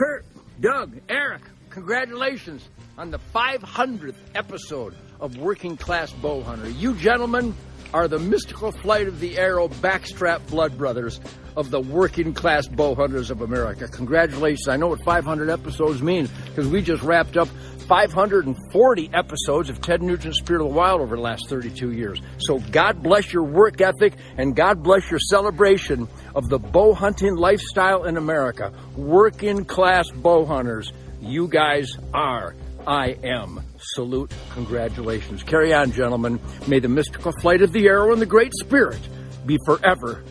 Curt, Doug, Eric, congratulations on the 500th episode of Working Class Bowhunter. You gentlemen are the mystical flight of the arrow backstrap blood brothers of the working class bowhunters of America. Congratulations. I know what 500 episodes mean because we just wrapped up 540 episodes of Ted Nugent's Spirit of the Wild over the last 32 years. So God bless your work ethic and God bless your celebration of the bow hunting lifestyle in America. Working class bow hunters, you guys are. I am. Salute. Congratulations. Carry on, gentlemen. May the mystical flight of the arrow and the Great Spirit be forever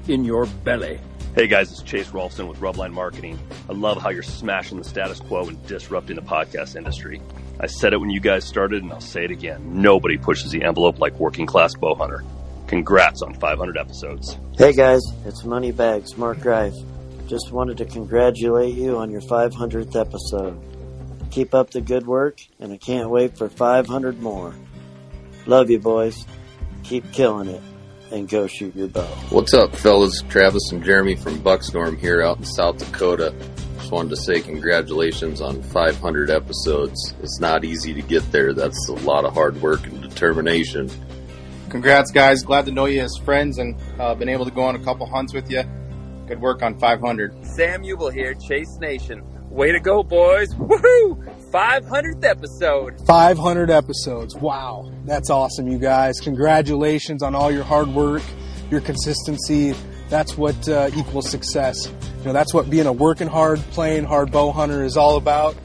in your belly. Hey guys, it's Chase Rolfson with Rubline Marketing. I love how you're smashing the status quo and disrupting the podcast industry. I said it when you guys started and I'll say it again. Nobody pushes the envelope like Working Class Bowhunter. Congrats on 500 episodes. Hey guys, it's Moneybags, Mark Greif. Just wanted to congratulate you on your 500th episode. Keep up the good work, and I can't wait for 500 more. Love you, boys. Keep killing it, and go shoot your bow. What's up, fellas? Travis and Jeremy from Buckstorm here out in South Dakota. Just wanted to say congratulations on 500 episodes. It's not easy to get there. That's a lot of hard work and determination. Congrats, guys. Glad to know you as friends and been able to go on a couple hunts with you. Good work on 500. Sam Ubel here, Chase Nation. Way to go, boys. Woohoo! 500th episode. 500 episodes. Wow. That's awesome, you guys. Congratulations on all your hard work, your consistency. That's what equals success. You know, that's what being a working hard, playing hard bow hunter is all about.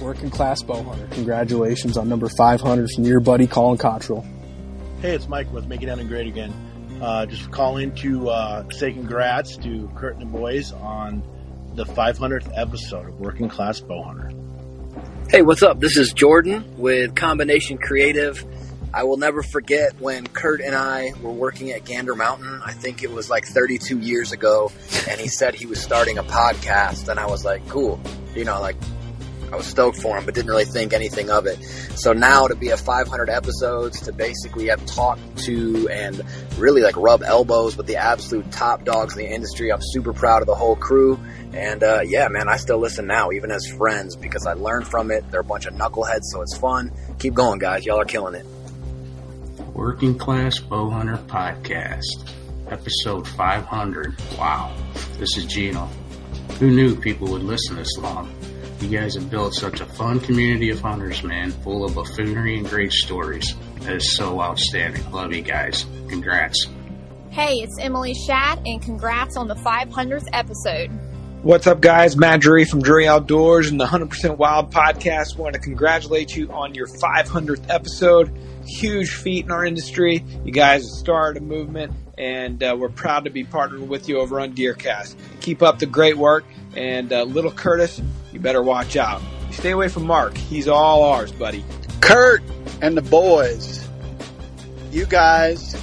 Working class bow hunter. Congratulations on number 500 from your buddy Colin Cottrell. Hey, it's Mike with Make It Out Great again. Just calling to say congrats to Curt and the boys on the 500th episode of Working Class Bowhunter. Hey, what's up? This is Jordan with Combination Creative. I will never forget when Curt and I were working at Gander Mountain. I think it was like 32 years ago, and he said he was starting a podcast, and I was like, cool. You know, like, I was stoked for him, but didn't really think anything of it. So now to be at 500 episodes, to basically have talked to and really like rub elbows with the absolute top dogs in the industry, I'm super proud of the whole crew. And yeah, man, I still listen now, even as friends, because I learned from it. They're a bunch of knuckleheads, so it's fun. Keep going, guys. Y'all are killing it. Working Class Bowhunter Podcast, episode 500. Wow. This is Gino. Who knew people would listen this long? You guys have built such a fun community of hunters, man, full of buffoonery and great stories. That is so outstanding. Love you guys. Congrats. Hey, it's Emily Shad, and congrats on the 500th episode. What's up, guys? Matt Drury from Drury Outdoors and the 100% Wild Podcast. Want to congratulate you on your 500th episode. Huge feat in our industry. You guys started a movement, and we're proud to be partnered with you over on DeerCast. Keep up the great work, and little Curtis, you better watch out. Stay away from Mark. He's all ours, buddy. Curt and the boys, you guys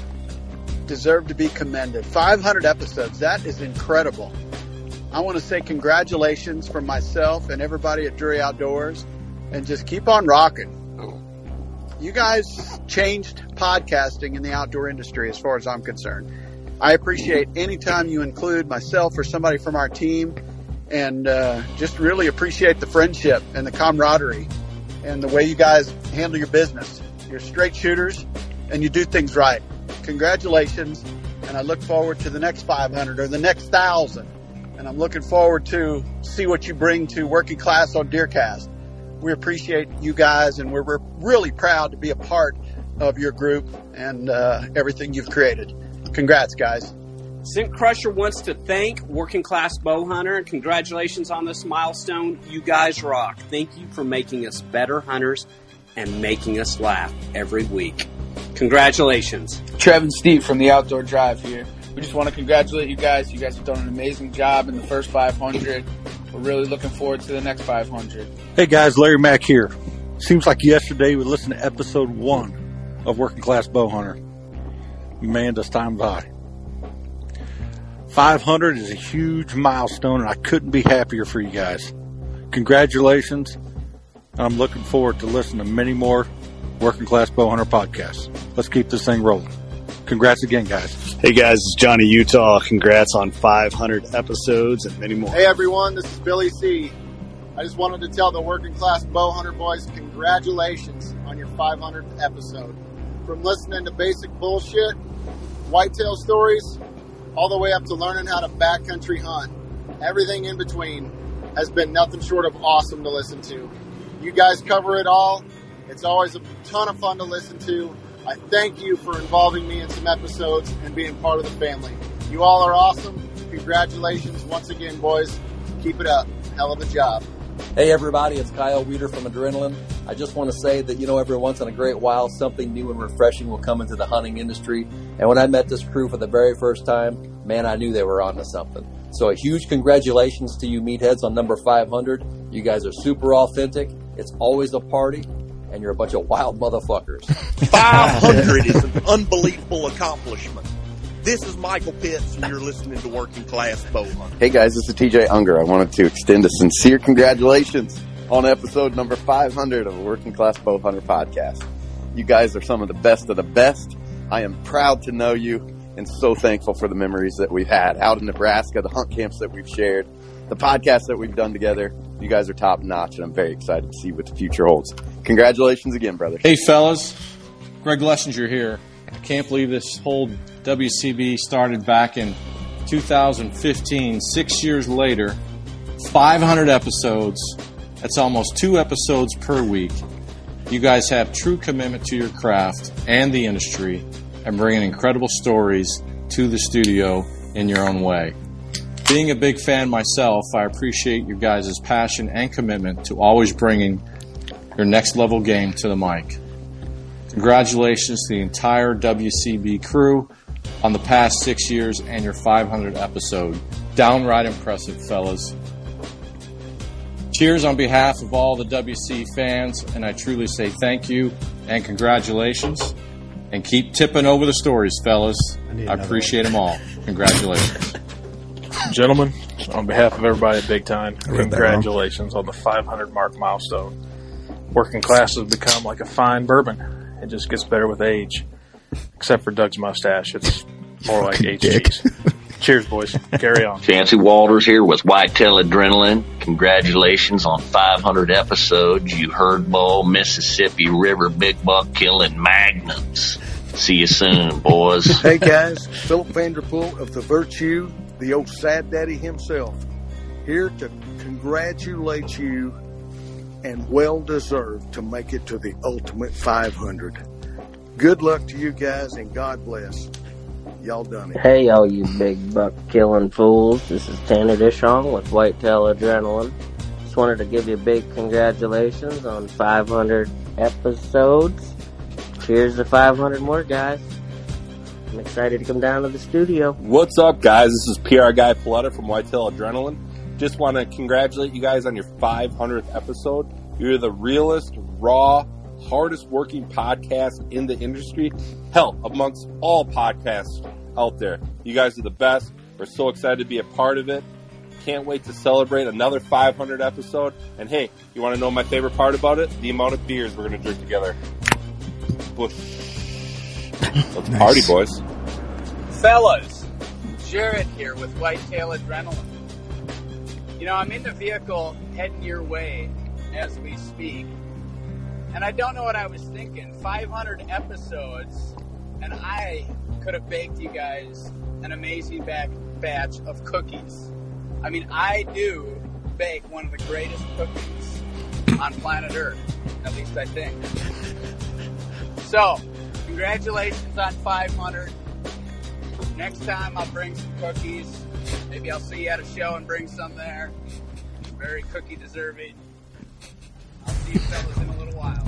deserve to be commended. 500 episodes. That is incredible. I want to say congratulations from myself and everybody at Drury Outdoors, and just keep on rocking. You guys changed podcasting in the outdoor industry as far as I'm concerned. I appreciate any time you include myself or somebody from our team, and just really appreciate the friendship and the camaraderie and the way you guys handle your business. You're straight shooters and you do things right. Congratulations, and I look forward to the next 500 or the next 1,000, and I'm looking forward to see what you bring to Working Class on DeerCast. We appreciate you guys, and we're really proud to be a part of your group and everything you've created. Congrats, guys. Scent Crusher wants to thank Working Class Bowhunter, and congratulations on this milestone. You guys rock. Thank you for making us better hunters and making us laugh every week. Congratulations. Trev and Steve from the Outdoor Drive here. We just want to congratulate you guys. You guys have done an amazing job in the first 500. We're really looking forward to the next 500. Hey guys, Larry Mack here. Seems like yesterday we listened to episode 1 of Working Class Bowhunter. Man, does time fly. 500 is a huge milestone, and I couldn't be happier for you guys. Congratulations, and I'm looking forward to listening to many more Working Class Bowhunter podcasts. Let's keep this thing rolling. Congrats again, guys. Hey guys, it's Johnny Utah. Congrats on 500 episodes and many more. Hey everyone, this is Billy C. I just wanted to tell the Working Class Bowhunter boys congratulations on your 500th episode. From listening to basic bullshit, whitetail stories, all the way up to learning how to backcountry hunt. Everything in between has been nothing short of awesome to listen to. You guys cover it all. It's always a ton of fun to listen to. I thank you for involving me in some episodes and being part of the family. You all are awesome. Congratulations once again, boys. Keep it up. Hell of a job. Hey everybody, it's Kyle Weeder from Adrenaline. I just want to say that, every once in a great while, something new and refreshing will come into the hunting industry. And when I met this crew for the very first time, man, I knew they were onto something. So a huge congratulations to you meatheads on number 500. You guys are super authentic. It's always a party. And you're a bunch of wild motherfuckers. 500 is an unbelievable accomplishment. This is Michael Pitts, and you're listening to Working Class Bowhunter. Hey guys, this is TJ Unger. I wanted to extend a sincere congratulations on episode number 500 of the Working Class Bowhunter podcast. You guys are some of the best of the best. I am proud to know you and so thankful for the memories that we've had out in Nebraska, the hunt camps that we've shared, the podcasts that we've done together. You guys are top notch, and I'm very excited to see what the future holds. Congratulations again, brother. Hey, fellas. Greg Lessinger here. I can't believe this whole WCB started back in 2015, 6 years later, 500 episodes. That's almost 2 episodes per week. You guys have true commitment to your craft and the industry and bringing incredible stories to the studio in your own way. Being a big fan myself, I appreciate you guys' passion and commitment to always bringing your next level game to the mic. Congratulations to the entire WCB crew on the past 6 years and your 500th episode. Downright impressive, fellas. Cheers on behalf of all the WC fans, and I truly say thank you and congratulations. And keep tipping over the stories, fellas. I appreciate them all. Congratulations. Gentlemen, on behalf of everybody at Big Tine, congratulations on the 500 mark milestone. Working Class has become like a fine bourbon. It just gets better with age. Except for Doug's mustache. It's more like HG's. Cheers, boys. Carry on. Chancy Walters here with Whitetail Adrenaline. Congratulations on 500 episodes. You herd bull, Mississippi River big buck killing magnums. See you soon, boys. Hey, guys. Philip Vanderpool of The Virtue, the old sad daddy himself, here to congratulate you, and well deserved to make it to the ultimate 500. Good luck to you guys, and God bless. Y'all done it. Hey, all you big buck killing fools. This is Tanner Dishong with Whitetail Adrenaline. Just wanted to give you a big congratulations on 500 episodes. Cheers to 500 more, guys. I'm excited to come down to the studio. What's up, guys? This is PR Guy Flutter from Whitetail Adrenaline. Just want to congratulate you guys on your 500th episode. You're the realest, raw, hardest working podcast in the industry. Hell, amongst all podcasts out there. You guys are the best. We're so excited to be a part of it. Can't wait to celebrate another 500 episode. And hey, you want to know my favorite part about it? The amount of beers we're going to drink together. Let's party, boys. Fellas, Jared here with Whitetail Adrenaline. I'm in the vehicle heading your way as we speak. And I don't know what I was thinking. 500 episodes, and I could have baked you guys an amazing batch of cookies. I mean, I do bake one of the greatest cookies on planet Earth. At least I think. So, congratulations on 500. Next time I'll bring some cookies. Maybe I'll see you at a show and bring some there. Very cookie deserving. I'll see you fellas in a little while.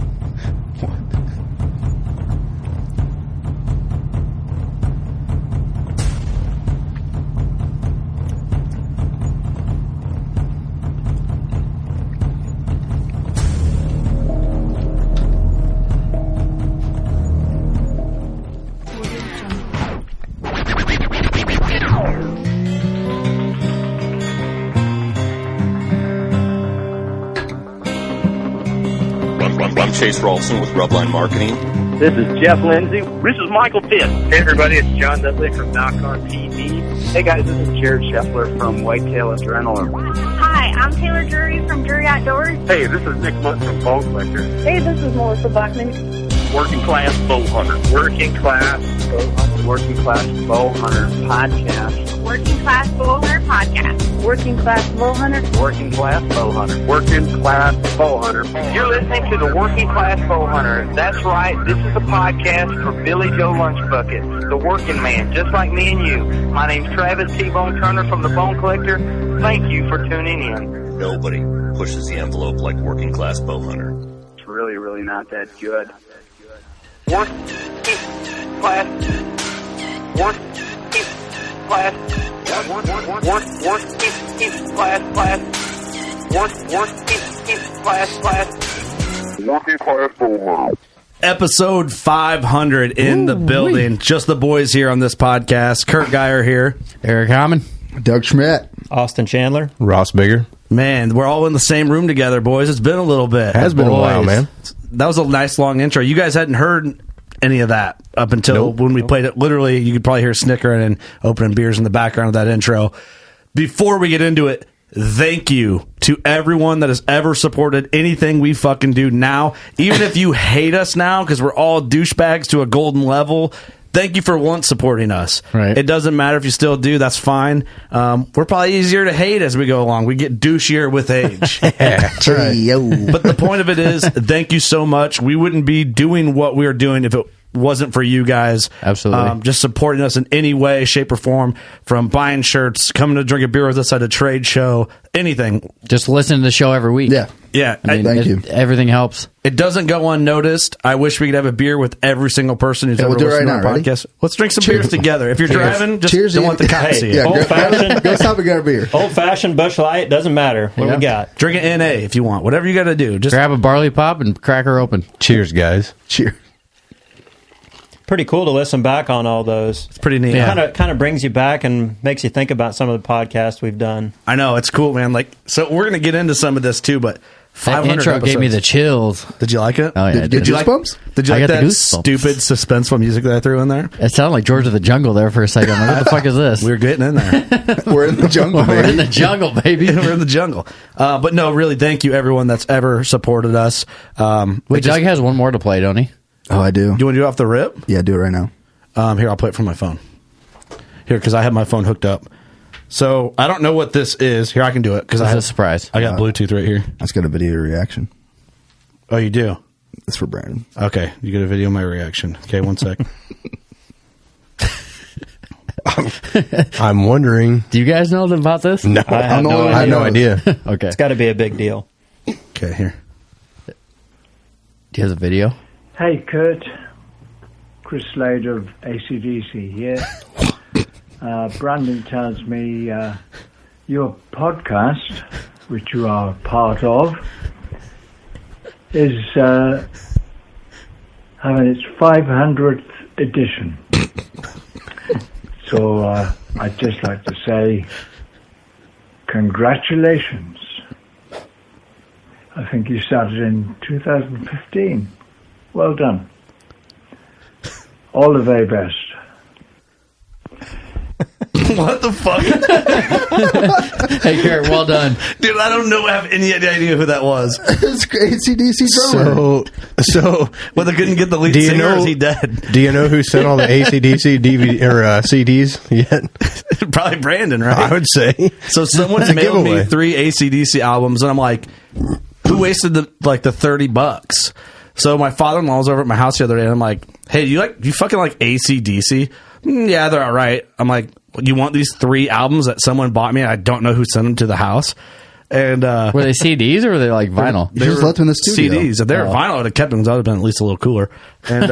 I'm Chase Rolfson with Rubline Marketing. This is Jeff Lindsay. This is Michael Pitt. Hey everybody, it's John Dudley from Knock On TV. Hey guys, this is Jared Scheffler from Whitetail Adrenaline. Hi, I'm Taylor Drury from Drury Outdoors. Hey, this is Nick Munt from Bone Collector. Hey, this is Melissa Buckman. Working Class Bow Hunter. Working Class Bow Hunter. Working Class Bow Hunter Podcast. Working Class Bow Hunter Podcast. Working Class Bow Hunter. Working Class Bow Hunter. Working Class Bow Hunter. You're listening to the Working Class Bow Hunter. That's right. This is a podcast for Billy Joe Lunchbucket, the working man, just like me and you. My name's Travis T-Bone Turner from the Bone Collector. Thank you for tuning in. Nobody pushes the envelope like Working Class Bow Hunter. It's really, really not that good. Working Class. Working Class. Episode 500 in the building. Just the boys here on this podcast. Kurt Geyer here. Eric Hammond. Doug Schmidt. Austin Chandler. Ross Bigger. Man, we're all in the same room together, boys. It's been a little bit. Has been a while, man. That was a nice long intro. You guys hadn't heard any of that up until when we played it. Literally, you could probably hear snickering and opening beers in the background of that intro. Before we get into it, thank you to everyone that has ever supported anything we fucking do now. Even if you hate us now, because we're all douchebags to a golden level, thank you for once supporting us. Right. It doesn't matter if you still do. That's fine. We're probably easier to hate as we go along. We get douchier with age. That's right. But the point of it is, thank you so much. We wouldn't be doing what we're doing if it wasn't for you guys. Absolutely. Just supporting us in any way, shape, or form, from buying shirts, coming to drink a beer with us at a trade show, anything. Just listen to the show every week. Yeah. Yeah. I mean, thank you. Everything helps. It doesn't go unnoticed. I wish we could have a beer with every single person who's ever listened to our podcast. Let's drink some beers together. If you're driving, just don't want the cops to see it. Old-fashioned. Go stop and get a beer. Old-fashioned, Busch Light, doesn't matter. What do we got? Drink an NA if you want. Whatever you got to do. Just grab a barley pop and crack her open. Cheers, guys. Cheers. Pretty cool to listen back on all those. It's pretty neat. Kind of brings you back and makes you think about some of the podcasts we've done. I know, it's cool, man. Like, so we're going to get into some of this too, but 500 that intro episodes. gave me the chills. Did you like it? Oh yeah. Did you like that stupid suspenseful music that I threw in there? It sounded like George of the Jungle there for a second. I'm like, what the fuck is this? We're getting in there. We're in the jungle, baby. We're in the jungle, baby. We're in the jungle. But no, really, thank you everyone that's ever supported us. Wait, Doug has one more to play, don't he? Oh, I do. Do you want to do it off the rip? Yeah, do it right now. Here, I'll play it from my phone. Here, because I have my phone hooked up. So I don't know what this is. Here, I can do it because I have a surprise. I got Bluetooth right here. That's got a video reaction. Oh, you do? It's for Brandon. Okay, you get a video of my reaction. Okay, 1 sec. I'm wondering. Do you guys know about this? No, I have no idea. Okay, it's got to be a big deal. Okay, here. Do you have a video? Hey, Curt. Chris Slade of ACDC here. Brandon tells me your podcast, which you are part of, is having its 500th edition. So I'd just like to say congratulations. I think you started in 2015. Well done. All the very best. What the fuck? Hey, Kurt, well done. Dude, I don't have any idea who that was. It's ACDC drummer. So well, they couldn't get the lead singer, or is he dead? Do you know who sent all the ACDC DVD or CDs yet? Probably Brandon, right? I would say. So someone's mailed me 3 ACDC albums, and I'm like, who wasted the $30? So my father-in-law was over at my house the other day, and I'm like, hey, you fucking like AC/DC? Yeah, they're all right. I'm like, you want these 3 albums that someone bought me? I don't know who sent them to the house. And were they CDs or were they like vinyl? They just left them in the studio. CDs. If they were vinyl, I would have kept them because I would have been at least a little cooler. And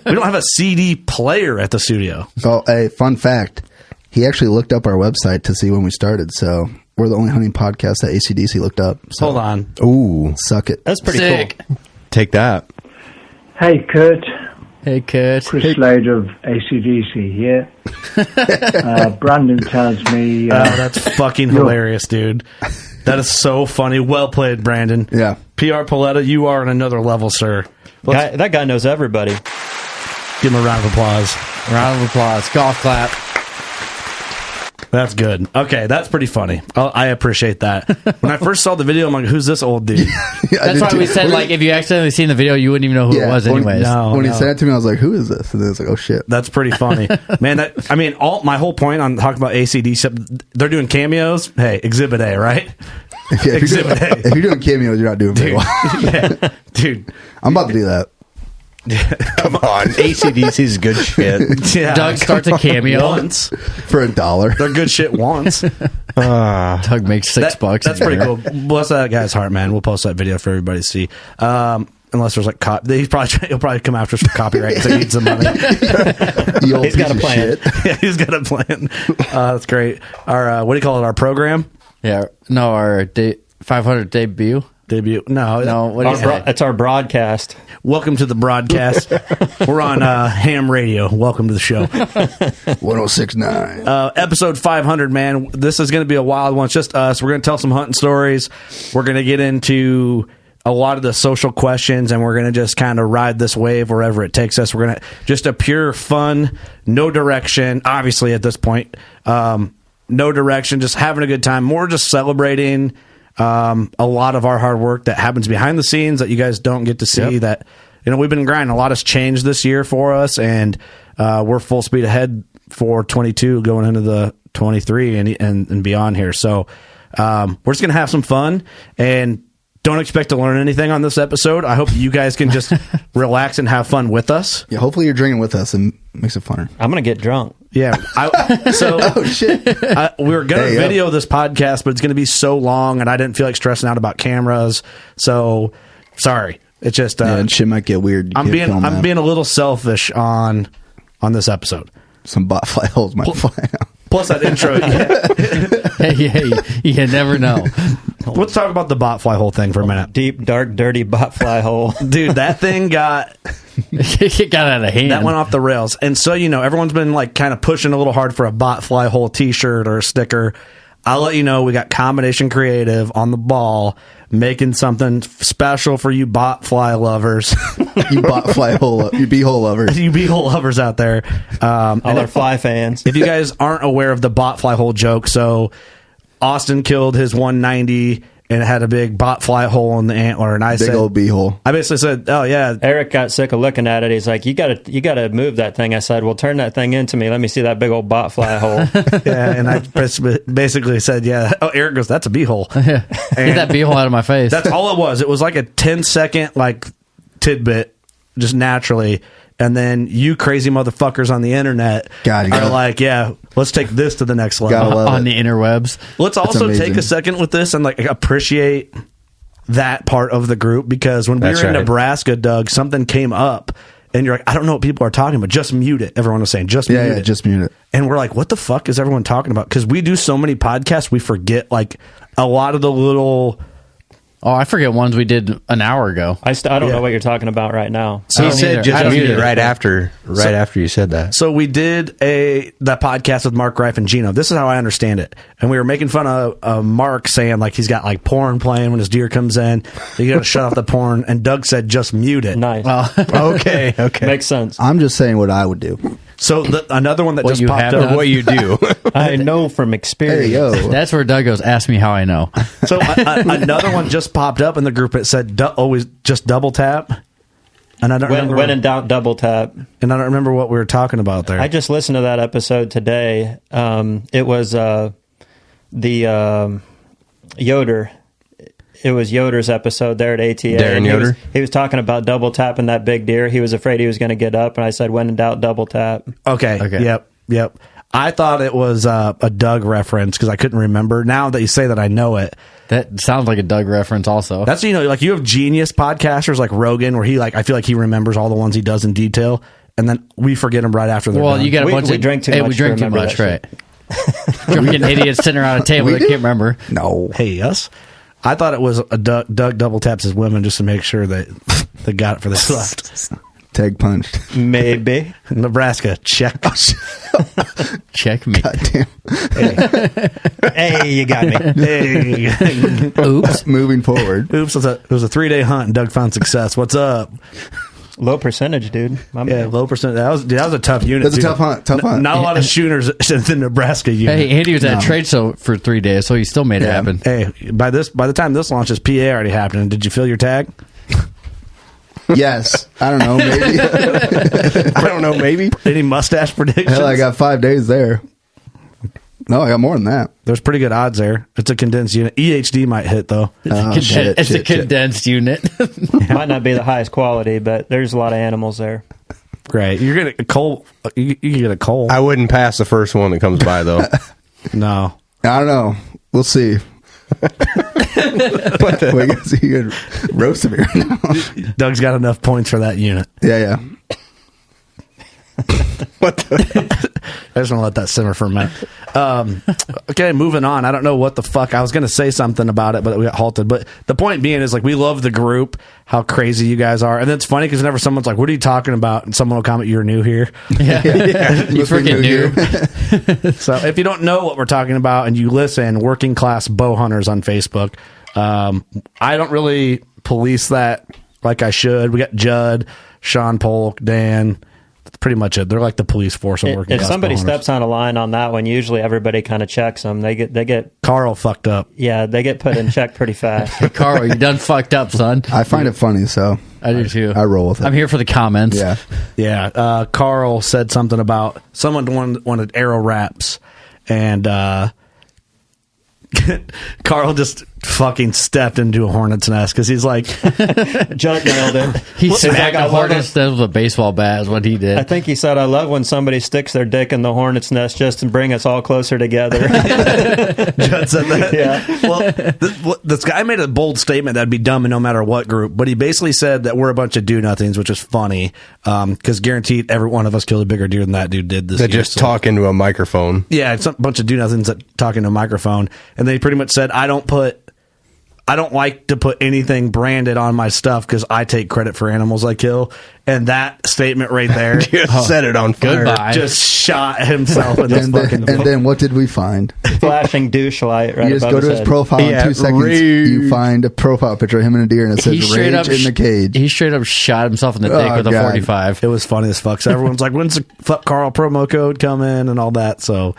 we don't have a CD player at the studio. Oh, hey, fun fact. He actually looked up our website to see when we started, so we're the only hunting podcast that AC/DC looked up. So. Hold on. Ooh. Suck it. That's pretty sick. Cool. Take that. Hey, Curt. Hey, Curt. Chris Slade of ACDC here. Brandon tells me... that's fucking hilarious, dude. That is so funny. Well played, Brandon. Yeah. PR Paletta, you are on another level, sir. That guy knows everybody. Give him a round of applause. Round of applause. Golf clap. That's good. Okay, that's pretty funny. I appreciate that. When I first saw the video, I'm like, who's this old dude? That's why we said, like, if you accidentally seen the video, you wouldn't even know who it was anyways. When he said it to me, I was like, who is this? And then I was like, oh, shit. That's pretty funny. Man, my whole point on talking about ACDC, they're doing cameos. Hey, Exhibit A, right? Exhibit A. If you're doing cameos, you're not doing very well. Yeah, dude. I'm about to do that. Come on, ACDC's good shit. Yeah. Doug starts a cameo once for $1. They're good shit once. Doug makes $6. That's pretty cool. Bless that guy's heart, man. We'll post that video for everybody to see. Unless there's like he'll probably come after us for copyright because he needs some money. He's got a plan. Yeah, he's got a plan. That's great. Our what do you call it? Our program? Yeah. No, our 500 debut. No. What do you say? It's our broadcast. Welcome to the broadcast. We're on ham radio. Welcome to the show. 1069. Episode 500, man. This is going to be a wild one. It's just us. We're going to tell some hunting stories. We're going to get into a lot of the social questions, and we're going to just kind of ride this wave wherever it takes us. We're going to just a pure fun, no direction, obviously at this point. No direction, just having a good time. More just celebrating a lot of our hard work that happens behind the scenes that you guys don't get to see. Yep. That, we've been grinding. A lot has changed this year for us, and we're full speed ahead for 22 going into the 23 and beyond here. So we're just going to have some fun, and don't expect to learn anything on this episode. I hope you guys can just relax and have fun with us. Yeah, hopefully you're drinking with us and makes it funner. I'm going to get drunk. Yeah. Oh, shit. We were going to video this podcast, but it's going to be so long, and I didn't feel like stressing out about cameras. So, sorry. It's just... and shit might get weird. I'm being a little selfish on this episode. Some Botfly holes might fly out. Plus that intro. Hey, you never know. Let's talk about the Botfly hole thing for a minute. Deep, dark, dirty Botfly hole. Dude, that thing it got out of hand. That went off the rails. And so, everyone's been like kind of pushing a little hard for a Botfly hole t-shirt or a sticker. I'll let you know we got Combination Creative on the ball making something special for you Botfly lovers. You Botfly hole, you beehole lovers. You beehole lovers out there. All our fly fans. If you guys aren't aware of the Botfly hole joke, so Austin killed his 190 and it had a big Botfly hole in the antler, and I said, big old beehole. I basically said, oh yeah. Eric got sick of looking at it. He's like, you gotta move that thing. I said, well, turn that thing into me. Let me see that big old Botfly hole. Yeah, and I basically said, yeah. Oh, Eric goes, that's a beehole. Yeah. Get that beehole out of my face. That's all it was. It was like a 10-second tidbit, just naturally. And then you crazy motherfuckers on the internet are like, yeah, let's take this to the next level. On the interwebs. Let's also take a second with this and like appreciate that part of the group, because when we were in Nebraska, Doug, something came up and you're like, I don't know what people are talking about. Just mute it. Everyone was saying, just mute it. Just mute it. And we're like, what the fuck is everyone talking about? Because we do so many podcasts, we forget like a lot of the little... Oh, I forget ones we did an hour ago. I don't know what you're talking about right now. So he said just mute it right after you said that. So we did that podcast with Mark Reif and Gino. This is how I understand it. And we were making fun of Mark saying like he's got like porn playing when his deer comes in. You got to shut off the porn. And Doug said just mute it. Nice. Okay. Makes sense. I'm just saying what I would do. So another one that just popped up. What you do. I know from experience. That's where Doug goes, ask me how I know. So another one just popped up in the group. It said always just double tap. And I don't remember when in doubt, double tap. And I don't remember what we were talking about there. I just listened to that episode today. It was the Yoder. It was Yoder's episode there at ATA. Darren Yoder? He was talking about double tapping that big deer. He was afraid he was going to get up, and I said, when in doubt, double tap. Okay. Yep. I thought it was a Doug reference because I couldn't remember. Now that you say that, I know it. That sounds like a Doug reference also. That's, like you have genius podcasters like Rogan where he I feel like he remembers all the ones he does in detail, and then we forget them right after they're done. You got a bunch we drink too much. We drink too much, right? Drunken idiots sitting around a table that can't remember. No. Hey, us. I thought it was a Doug double taps his women just to make sure that they got it for this left. Tag punched. Maybe. Nebraska, check. Check me. Goddamn. Hey, you got me. Hey. Oops. Moving forward. Oops. It was a 3-day hunt and Doug found success. What's up? Low percentage, dude. Low percentage. That was a tough unit. That's a tough hunt. Not a lot of shooters in the Nebraska unit. Hey, Andy was at a trade show for 3 days, so he still made it happen. Hey, by the time this launches, PA already happened. Did you fill your tag? Yes. I don't know. Maybe. Any mustache predictions? Hell, I got 5 days there. No, I got more than that. There's pretty good odds there. It's a condensed unit. EHD might hit, though. It's a condensed unit. Might not be the highest quality, but there's a lot of animals there. Great. You're going to coal. You can get a coal. I wouldn't pass the first one that comes by, though. No. I don't know. We'll see. I guess you could roast him right now. Doug's got enough points for that unit. Yeah. What the? I just want to let that simmer for a minute. Okay, moving on. I don't know what the fuck. I was going to say something about it, but we got halted. But the point being is, like, we love the group, how crazy you guys are. And it's funny because whenever someone's like, what are you talking about? And someone will comment, you're new here. Yeah. You freaking new. So if you don't know what we're talking about and you listen, Working Class Bow Hunters on Facebook. I don't really police that like I should. We got Judd, Sean Polk, Dan. That's pretty much it. They're like the police force of Working If Class somebody Bow Hunters. steps on a line on that one, usually everybody kind of checks them. They get Carl fucked up. Yeah, they get put in check pretty fast. Hey, Carl, you done fucked up, son. I find it funny, so I do too. I roll with it. I'm here for the comments. Yeah. Carl said something about someone wanted arrow wraps, and Carl just fucking stepped into a hornet's nest because he's like, Judd nailed it. He smacked a hornet's nest with a baseball bat is what he did. I think he said, I love when somebody sticks their dick in the hornet's nest just to bring us all closer together. Judd said that. Yeah. Well, this guy made a bold statement that'd be dumb in no matter what group, but he basically said that we're a bunch of do-nothings, which is funny because guaranteed every one of us killed a bigger deer than that dude did this year. They just talk into a microphone. Yeah, it's a bunch of do-nothings that talk into a microphone, and they pretty much said, I don't like to put anything branded on my stuff because I take credit for animals I kill. And that statement right there just set it on fire. Goodbye. Just shot himself in the fucking... And then what did we find? Flashing douche light right You just above go to his head. profile in 2 seconds. You find a profile picture of him and a deer, and it says "Rage in the cage." He straight up shot himself in the dick with a God. 45. It was funny as fuck. So everyone's like, when's the Fuck Carl promo code come in and all that? So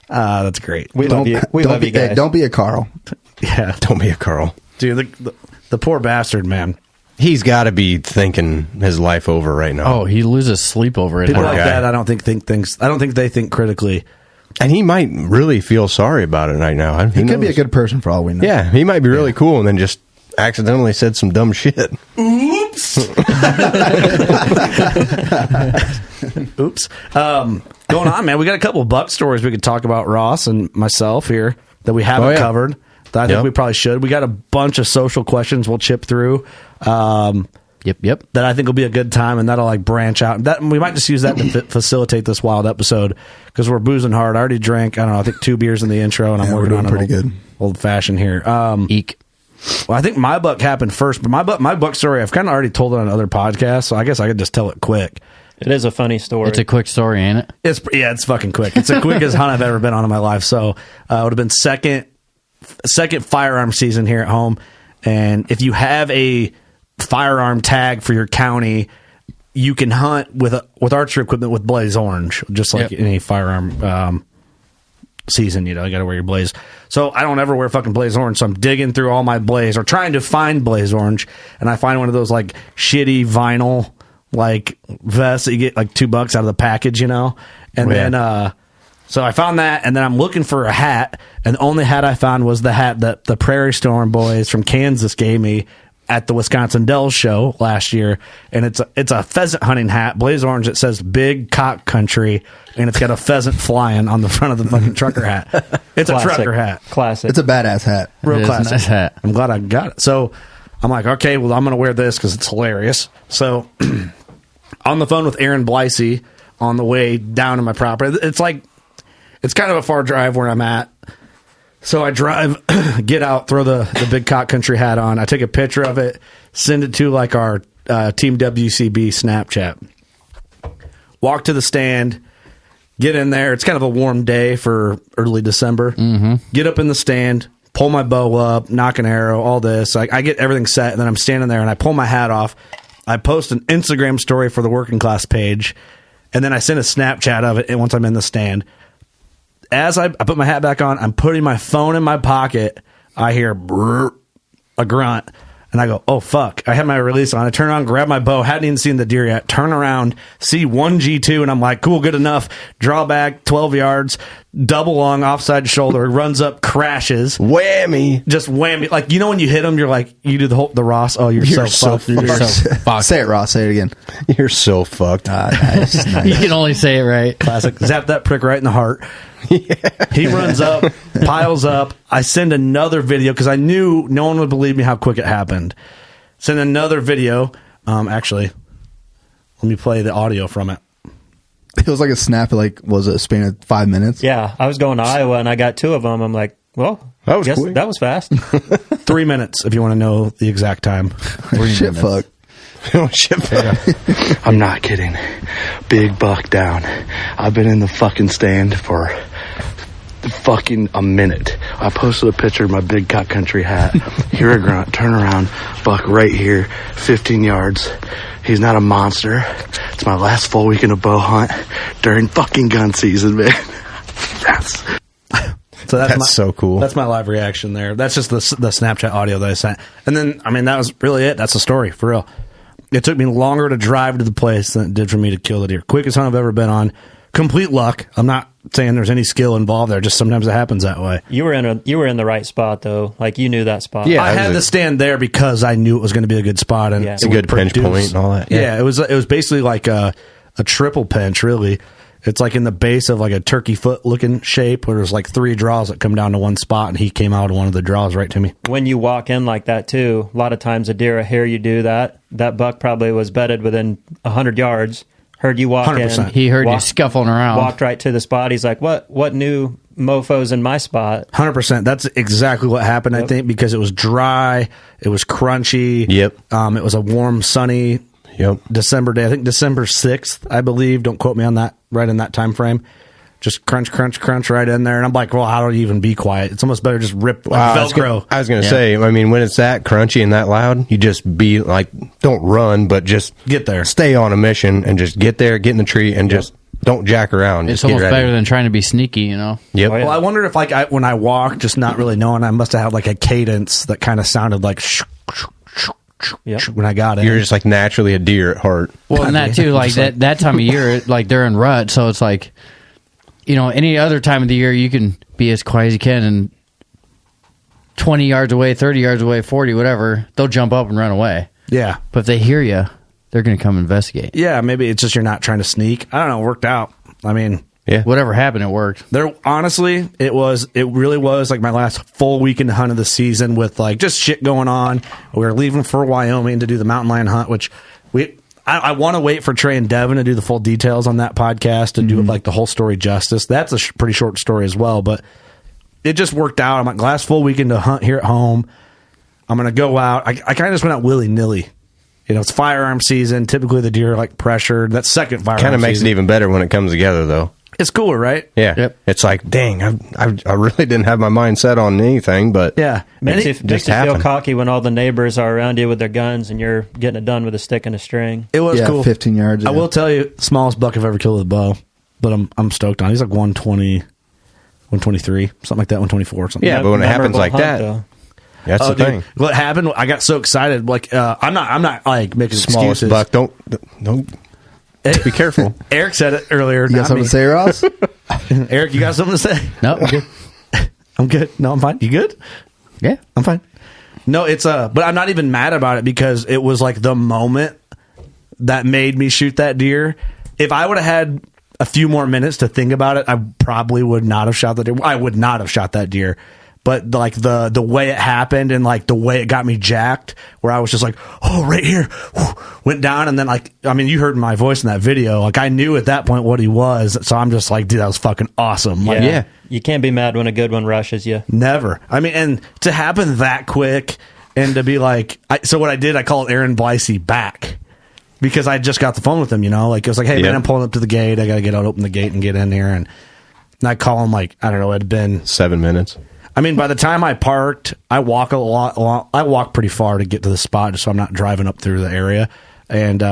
that's great. We love you. We love you guys. Hey, don't be a Carl. Yeah. Don't be a Carl. Dude, the poor bastard, man. He's got to be thinking his life over right now. Oh, he loses sleep over it. People like that, I don't think things. I don't think they think critically. And he might really feel sorry about it right now. He could be a good person for all we know. Yeah, he might be really cool and then just accidentally said some dumb shit. Oops. Oops. Going on, man. We got a couple of buck stories we could talk about, Ross and myself here, that we haven't covered. That I think we probably should. We got a bunch of social questions we'll chip through. Yep. That I think will be a good time, and that'll like branch out. That we might just use that to facilitate this wild episode because we're boozing hard. I already drank, I don't know, I think 2 beers in the intro, and I'm working on pretty good old fashioned here. Eek. Well, I think my buck happened first, but my buck story I've kind of already told it on other podcasts, so I guess I could just tell it quick. It is a funny story. It's a quick story, ain't it? It's fucking quick. It's the quickest hunt I've ever been on in my life. So it would have been second firearm season here at home, and if you have a firearm tag for your county, you can hunt with archery equipment with blaze orange, just like any firearm season. You got to wear your blaze. So I don't ever wear fucking blaze orange, so I'm digging through all my blaze or trying to find blaze orange, and I find one of those like shitty vinyl like vests that you get like $2 out of the package, and then so I found that, and then I'm looking for a hat, and the only hat I found was the hat that the Prairie Storm boys from Kansas gave me at the Wisconsin Dells show last year, and it's a pheasant hunting hat, blaze orange. It says "Big Cock Country," and it's got a pheasant flying on the front of the fucking trucker hat. It's Classic. a trucker hat, Classic. It's a badass hat. Real classic. Nice hat. I'm glad I got it. So I'm like, okay, well, I'm going to wear this because it's hilarious. So on the phone with Aaron Blicey on the way down to my property. It's kind of a far drive where I'm at. So I drive, get out, throw the Big Cock Country hat on. I take a picture of it, send it to like our Team WCB Snapchat. Walk to the stand, get in there. It's kind of a warm day for early December. Mm-hmm. Get up in the stand, pull my bow up, knock an arrow, all this. I get everything set, and then I'm standing there, and I pull my hat off. I post an Instagram story for the Working Class page, and then I send a Snapchat of it once I'm in the stand. As I put my hat back on, I'm putting my phone in my pocket. I hear a grunt, and I go, oh, fuck. I had my release on. I turn around, grab my bow, hadn't even seen the deer yet, turn around, see one G2, and I'm like, cool, good enough. Draw back 12 yards, double long, offside shoulder, runs up, crashes. Whammy. Just whammy. Like, you know when you hit him, you're like, you do the Ross, oh, you're so fucked. You're so fucked. Say it, Ross. Say it again. You're so fucked. Nice. You can only say it right. Classic. Zap that prick right in the heart. Yeah. He runs up, piles up. I send another video because I knew no one would believe me how quick it happened. Send another video. Actually, let me play the audio from it. It was like a snap. Like, was it a span of 5 minutes? Yeah, I was going to Iowa and I got 2 of them. I'm like, well, that was quick. That was fast. 3 minutes if you want to know the exact time. Shit, fuck. I'm not kidding. Big buck down. I've been in the fucking stand for fucking a minute. I posted a picture of my big cut country hat. Hear a grunt, turn around, buck right here, 15 yards. He's not a monster. It's my last full weekend of bow hunt during fucking gun season, man. Yes. So that's so cool. That's my live reaction there. That's just the Snapchat audio that I sent. And then, I mean, that was really it. That's the story, for real. It took me longer to drive to the place than it did for me to kill the deer. Quickest hunt I've ever been on. Complete luck. I'm not saying there's any skill involved there. Just sometimes it happens that way. You were in the right spot though. Like you knew that spot. Yeah, I had to stand there because I knew it was going to be a good spot and it's a good pinch point and all that. Yeah, it was basically like a triple pinch. Really, it's like in the base of like a turkey foot looking shape where there's like 3 draws that come down to one spot, and he came out of one of the draws right to me. When you walk in like that too, a lot of times a deer will hear you do that. That buck probably was bedded within 100 yards. Heard you walk 100%. In. He heard you scuffling around. Walked right to the spot. He's like, what new mofo's in my spot? 100%. That's exactly what happened, I think, because it was dry. It was crunchy. Yep. It was a warm, sunny December day. I think December 6th, I believe. Don't quote me on that, right in that time frame. Just crunch, crunch, crunch right in there. And I'm like, well, how do you even be quiet? It's almost better just rip like Velcro. I was going to say, I mean, when it's that crunchy and that loud, you just be like, don't run, but just get there. Stay on a mission and just get there, get in the tree, and just don't jack around. It's almost better than trying to be sneaky, you know? Yep. Well, I wondered if, like, when I walked, just not really knowing, I must have had like a cadence that kind of sounded like when I got in. You're just like naturally a deer at heart. Well, and that too, like that time of year, like they're in rut, so it's like, you know, any other time of the year, you can be as quiet as you can, and 20 yards away, 30 yards away, 40, whatever, they'll jump up and run away. Yeah. But if they hear you, they're going to come investigate. Yeah, maybe it's just you're not trying to sneak. I don't know. It worked out. I mean, yeah, whatever happened, it worked. There, honestly, it really was like my last full weekend hunt of the season with like just shit going on. We were leaving for Wyoming to do the mountain lion hunt, which I want to wait for Trey and Devin to do the full details on that podcast and do like the whole story justice. That's a pretty short story as well, but it just worked out. I'm like, last full weekend to hunt here at home. I'm going to go out. I kind of just went out willy-nilly. You know, it's firearm season. Typically the deer are like pressured. That second firearm kind of makes season. it even better when it comes together, though. It's cooler, right? Yeah. Yep. It's like, dang, I really didn't have my mind set on anything, but yeah, makes you feel cocky when all the neighbors are around you with their guns and you're getting it done with a stick and a string. It was cool. 15 yards. I will tell you, smallest buck I've ever killed with a bow, but I'm stoked on. He's like 120, 123, something like that, 124, something. Yeah, but when it happens like that, that's the thing. What happened? I got so excited. Like, I'm not like making smallest excuses. Buck. Don't. Be careful. Eric said it earlier. You got something to say, Ross? Eric, you got something to say? No, I'm good. I'm good. No, I'm fine. You good? Yeah, I'm fine. No, it's but I'm not even mad about it because it was like the moment that made me shoot that deer. If I would have had a few more minutes to think about it, I probably would not have shot that deer. I would not have shot that deer. But like the way it happened and like the way it got me jacked, where I was just like, oh, right here, went down, and then like, I mean, you heard my voice in that video. Like I knew at that point what he was, so I'm just like, dude, that was fucking awesome. Like, yeah, you can't be mad when a good one rushes you. Never. I mean, and to happen that quick, and to be like, so what I did, I called Aaron Blicey back. because I just got the phone with him, like it was like, hey man, I'm pulling up to the gate. I got to get out, open the gate and get in here. And I call him like, I don't know, it had been 7 minutes. I mean, by the time I parked, I walk a lot. I walk pretty far to get to the spot just so I'm not driving up through the area. And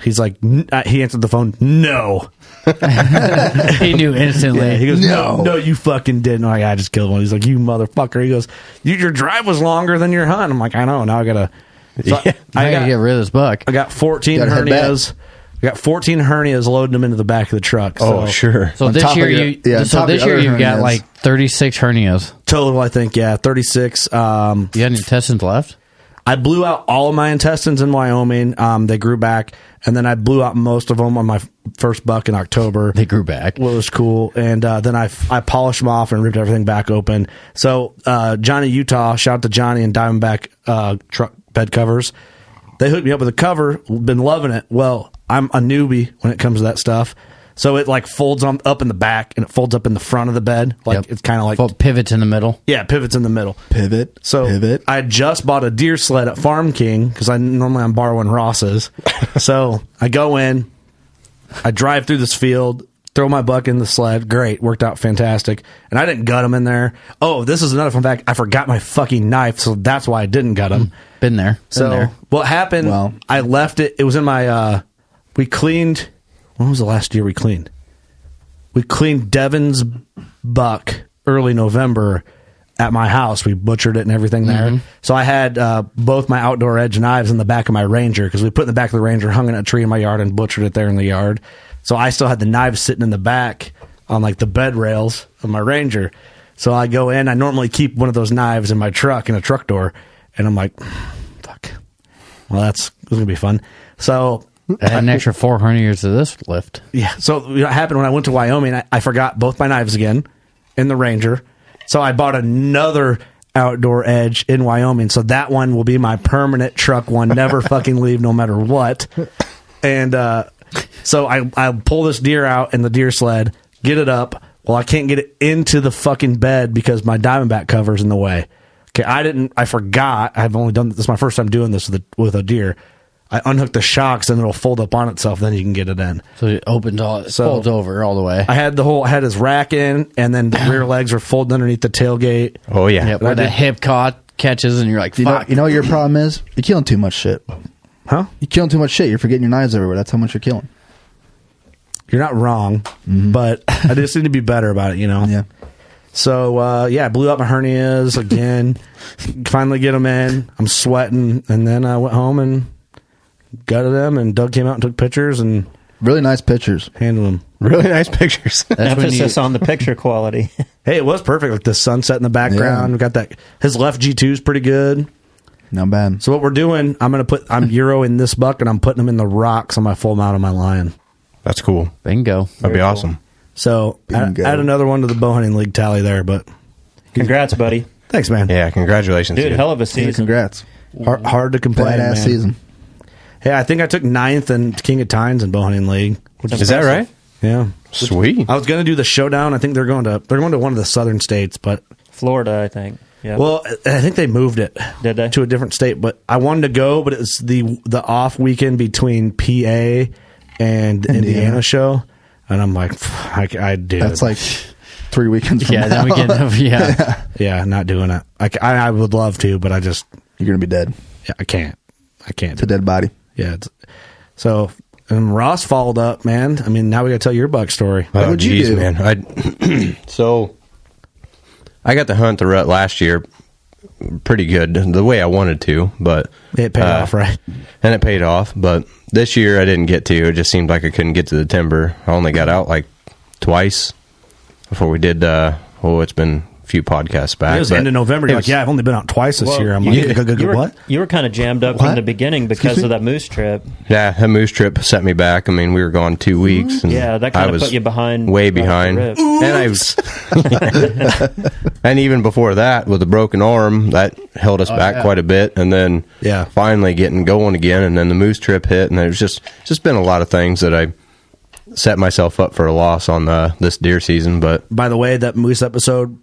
he's like, he answered the phone, no. He knew instantly. Yeah, he goes, no, you fucking didn't. I'm like, I just killed one. He's like, you motherfucker. He goes, your drive was longer than your hunt. I'm like, I know. Now I gotta. So I gotta get rid of this buck. I got 14 hernias. I got 14 hernias, loading them into the back of the truck. Oh, sure. So this year, you've got like 36 hernias total. I think, 36. You had any intestines left? I blew out all of my intestines in Wyoming. They grew back, and then I blew out most of them on my first buck in October. They grew back. Well, it was cool. And then I polished them off and ripped everything back open. So Johnny Utah, shout out to Johnny and Diamondback truck bed covers. They hooked me up with a cover. Been loving it. Well, I'm a newbie when it comes to that stuff. So it like folds up in the back and it folds up in the front of the bed. Like it's kind of like pivots in the middle. Yeah, pivots in the middle. Pivot. I just bought a deer sled at Farm King because I'm borrowing Ross's. So I go in, I drive through this field, throw my buck in the sled. Great, worked out fantastic. And I didn't gut him in there. Oh, this is another fun fact. I forgot my fucking knife, so that's why I didn't gut him. Been there. What happened? I left it. It was in my. We cleaned. When was the last deer we cleaned? We cleaned Devin's buck early November at my house. We butchered it and everything there. So I had both my outdoor edge knives in the back of my Ranger because we put in the back of the Ranger, hung in a tree in my yard, and butchered it there in the yard. So I still had the knives sitting in the back on like the bed rails of my Ranger. So I go in. I normally keep one of those knives in my truck in a truck door, and I'm like, fuck. Well, this is gonna be fun. So. I had an extra 4 hernias to this lift. Yeah. So what happened when I went to Wyoming, I forgot both my knives again in the Ranger. So I bought another outdoor edge in Wyoming. So that one will be my permanent truck one. Never fucking leave no matter what. And so I pull this deer out in the deer sled, get it up. Well, I can't get it into the fucking bed because my Diamondback cover's in the way. Okay. I forgot. I've only done this is my first time doing this with a deer. I unhook the shocks and it'll fold up on itself. Then you can get it in. So it opens folds over all the way. I had his rack in, and then the rear legs are folded underneath the tailgate. Oh yeah, where the hip catches, and you're like, fuck. You know what your problem is? You're killing too much shit. Huh? You're killing too much shit. You're forgetting your knives everywhere. That's how much you're killing. You're not wrong, but I just need to be better about it. Yeah. So I blew out my hernias again. Finally get them in. I'm sweating, and then I went home and gutted them, and Doug came out and took pictures, and really nice pictures. Handled them. Really nice pictures. Emphasis on the picture quality. Hey, it was perfect. Like the sunset in the background. We got that. His left G2 is pretty good. Not bad. So what we're doing, I'm Euroing this buck, and I'm putting them in the rocks on my full mount of my Lion. That's cool. Bingo. That'd be awesome. So add another one to the bow hunting league tally there, but congrats, buddy. Thanks, man. Yeah, congratulations, dude. Hell of a season. Congrats. Hard to complain. Badass season. Hey, I think I took 9th in King of Tines in bow hunting league. Is that right? Yeah. Sweet. I was going to do the showdown. I think they're going to one of the southern states, but Florida, I think. Yeah. Well, I think they moved it. Did they? To a different state, but I wanted to go, but it's the off weekend between PA and Indiana show, and I'm like, I do. That's like 3 weekends from now. Then we get yeah, not doing it. I would love to, but you're gonna be dead. Yeah, I can't. It's a dead body. Yeah. And Ross followed up, man. I mean, now we got to tell your buck story. Oh, what'd you do, man? So I got to hunt the rut last year pretty good, the way I wanted to, but it paid off, right? And it paid off, but this year I didn't get to. It just seemed like I couldn't get to the timber. I only got out like twice before we did. It's been a few podcasts back. It was the end of November. You're like, I've only been out twice this year. I'm like, what? You were kind of jammed up from the beginning because of that moose trip. Yeah, that moose trip set me back. I mean, we were gone 2 weeks. And yeah, that kind of put you behind. Way behind. And I was, and even before that, with a broken arm, that held us back quite a bit. And then finally getting going again. And then the moose trip hit. And there's just been a lot of things that I set myself up for a loss on this deer season. But by the way, that moose episode,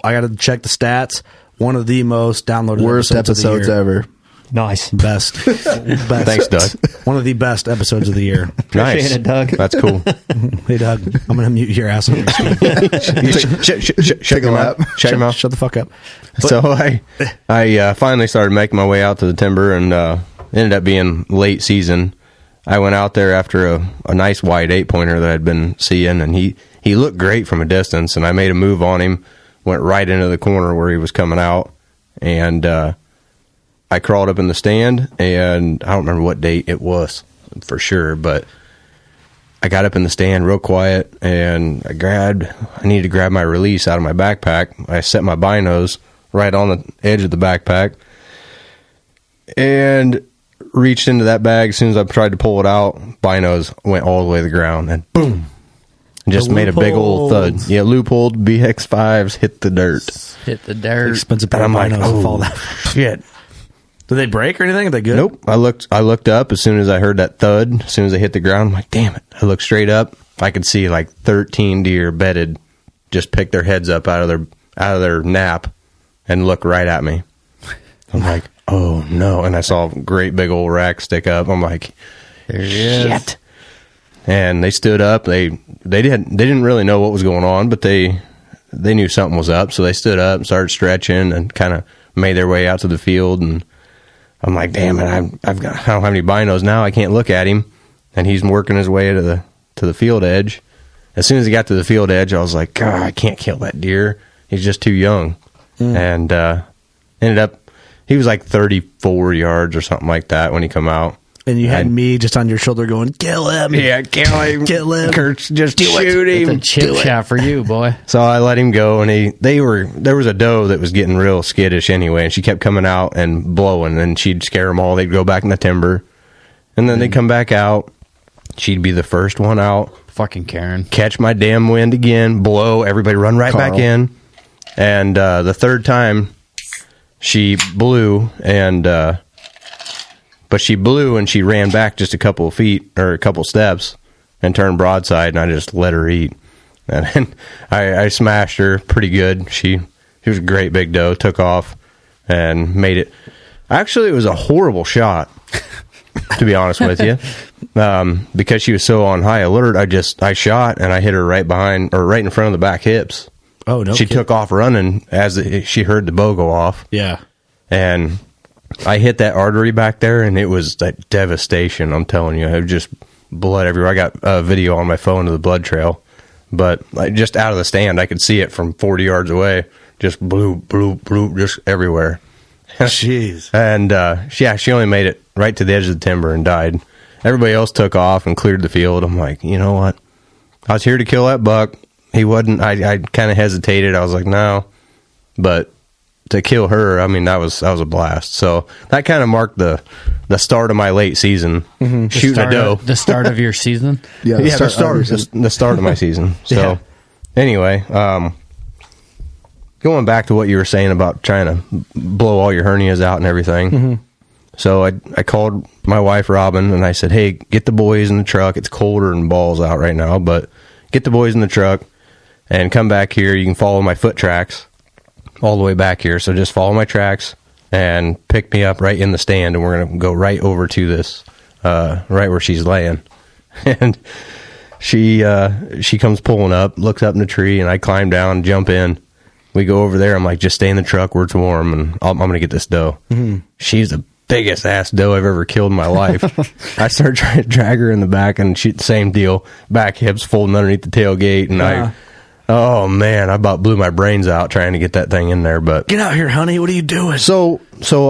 I got to check the stats. One of the most downloaded worst episodes ever. Nice. Best. Thanks, Doug. One of the best episodes of the year. Nice. Appreciate it, Doug. That's cool. Hey, Doug, I'm going to mute your ass. Shut Take a lap. Shut your mouth. Shut the fuck up. So I finally started making my way out to the timber, and ended up being late season. I went out there after a nice wide 8-pointer that I'd been seeing, and he looked great from a distance, and I made a move on him, went right into the corner where he was coming out, and I crawled up in the stand, and I don't remember what date it was for sure, but I got up in the stand real quiet, and I needed to grab my release out of my backpack. I set my binos right on the edge of the backpack, and reached into that bag. As soon as I tried to pull it out, binos went all the way to the ground, and boom, just made a big old thud. Yeah, Leupold BX5s hit the dirt. Expensive pair And of I'm like, binos to oh, fall down. shit. Did they break or anything? Are they good? Nope. I looked up as soon as I heard that thud. As soon as I hit the ground, I'm like, damn it. I looked straight up. I could see like 13 deer bedded, just pick their heads up out of their nap and look right at me. I'm like, oh no. And I saw a great big old rack stick up. I'm like, there it is. Shit. And they stood up. They didn't really know what was going on, but they knew something was up. So they stood up and started stretching and kind of made their way out to the field. And I'm like, damn it, I don't have any binos now. I can't look at him. And he's working his way to the field edge. As soon as he got to the field edge, I was like, God, I can't kill that deer. He's just too young. And ended up, he was like 34 yards or something like that when he come out. And you had me just on your shoulder going, kill him. Yeah, kill him. Kill him. Kurt's just shoot him. It's a chip shot for you, boy. So I let him go, and there was a doe that was getting real skittish anyway, and she kept coming out and blowing, and she'd scare them all. They'd go back in the timber, and then they'd come back out. She'd be the first one out. Fucking Karen. Catch my damn wind again, blow, everybody run right back in. And the third time, she blew, but she blew and she ran back just a couple of feet or a couple steps and turned broadside, and I just let her eat. And then I smashed her pretty good. She was a great big doe, took off and made it. Actually, it was a horrible shot, to be honest with you, because she was so on high alert. I shot and I hit her right behind or right in front of the back hips. Oh no! She took off running as she heard the bow go off. Yeah, and I hit that artery back there, and it was that devastation. I'm telling you, it was just blood everywhere. I got a video on my phone of the blood trail, but just out of the stand, I could see it from 40 yards away. Just blue, just everywhere. Jeez. And she only made it right to the edge of the timber and died. Everybody else took off and cleared the field. I'm like, you know what? I was here to kill that buck. He wasn't. I kind of hesitated. I was like, no, but to kill her, I mean, that was a blast. So that kind of marked the start of my late season. Mm-hmm. Shooting a doe. The start of your season. The start of my season. So anyway, going back to what you were saying about trying to blow all your hernias out and everything. Mm-hmm. So I called my wife Robin and I said, hey, get the boys in the truck. It's colder than balls out right now, but get the boys in the truck and come back here. You can follow my foot tracks all the way back here. So just follow my tracks and pick me up right in the stand, and we're going to go right over to this, right where she's laying. And she comes pulling up, looks up in the tree, and I climb down, jump in. We go over there. I'm like, just stay in the truck where it's warm, and I'm going to get this doe. Mm-hmm. She's the biggest ass doe I've ever killed in my life. I start trying to drag her in the back, and she, same deal, back hips folding underneath the tailgate, and oh man, I about blew my brains out trying to get that thing in there. But get out here, honey. What are you doing? So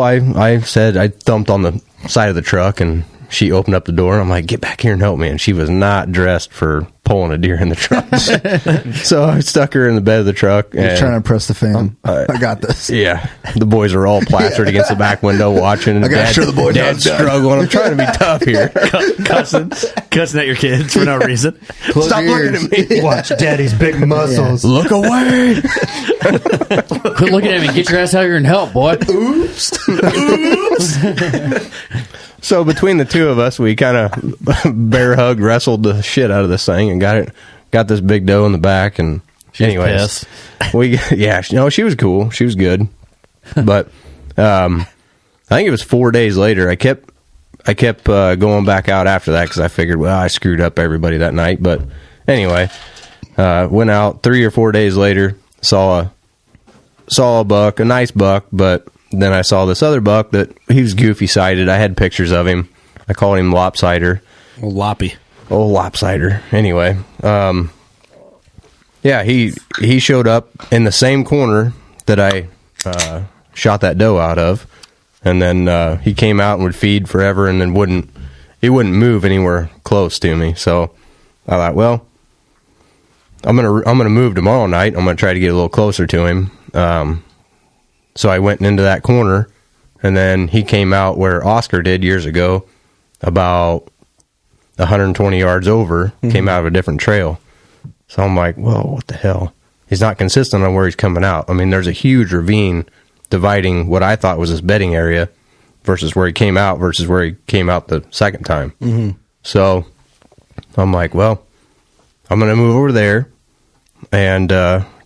I said, I thumped on the side of the truck, and she opened up the door, and I'm like, get back here and help me. And she was not dressed for pulling a deer in the truck. So I stuck her in the bed of the truck. You're trying to impress the fam. I got this. Yeah. The boys are all plastered against the back window watching. And I got to show the boys Dad's struggling. I'm trying to be tough here. Cussing at your kids for no reason. Stop looking at me. Watch Daddy's big muscles. Yeah. Look away. Quit looking at me. Get your ass out here and help, boy. Oops. So between the two of us, we kind of bear hugged, wrestled the shit out of this thing, and got this big doe in the back. And anyways, she was cool. She was good, but I think it was 4 days later. I kept going back out after that because I figured, well, I screwed up everybody that night. But anyway, went out 3 or 4 days later, saw a buck, a nice buck, but then I saw this other buck that he was goofy sided. I had pictures of him. I called him Lopsider. Oh, Loppy. Oh, Lopsider. Anyway, yeah, he showed up in the same corner that I shot that doe out of, and then he came out and would feed forever, and then wouldn't move anywhere close to me. So I thought, well, I'm gonna move tomorrow night. I'm gonna try to get a little closer to him. So I went into that corner, and then he came out where Oscar did years ago, about 120 yards over, came out of a different trail. So I'm like, whoa, what the hell? He's not consistent on where he's coming out. I mean, there's a huge ravine dividing what I thought was his bedding area versus where he came out the second time. Mm-hmm. So I'm like, well, I'm going to move over there and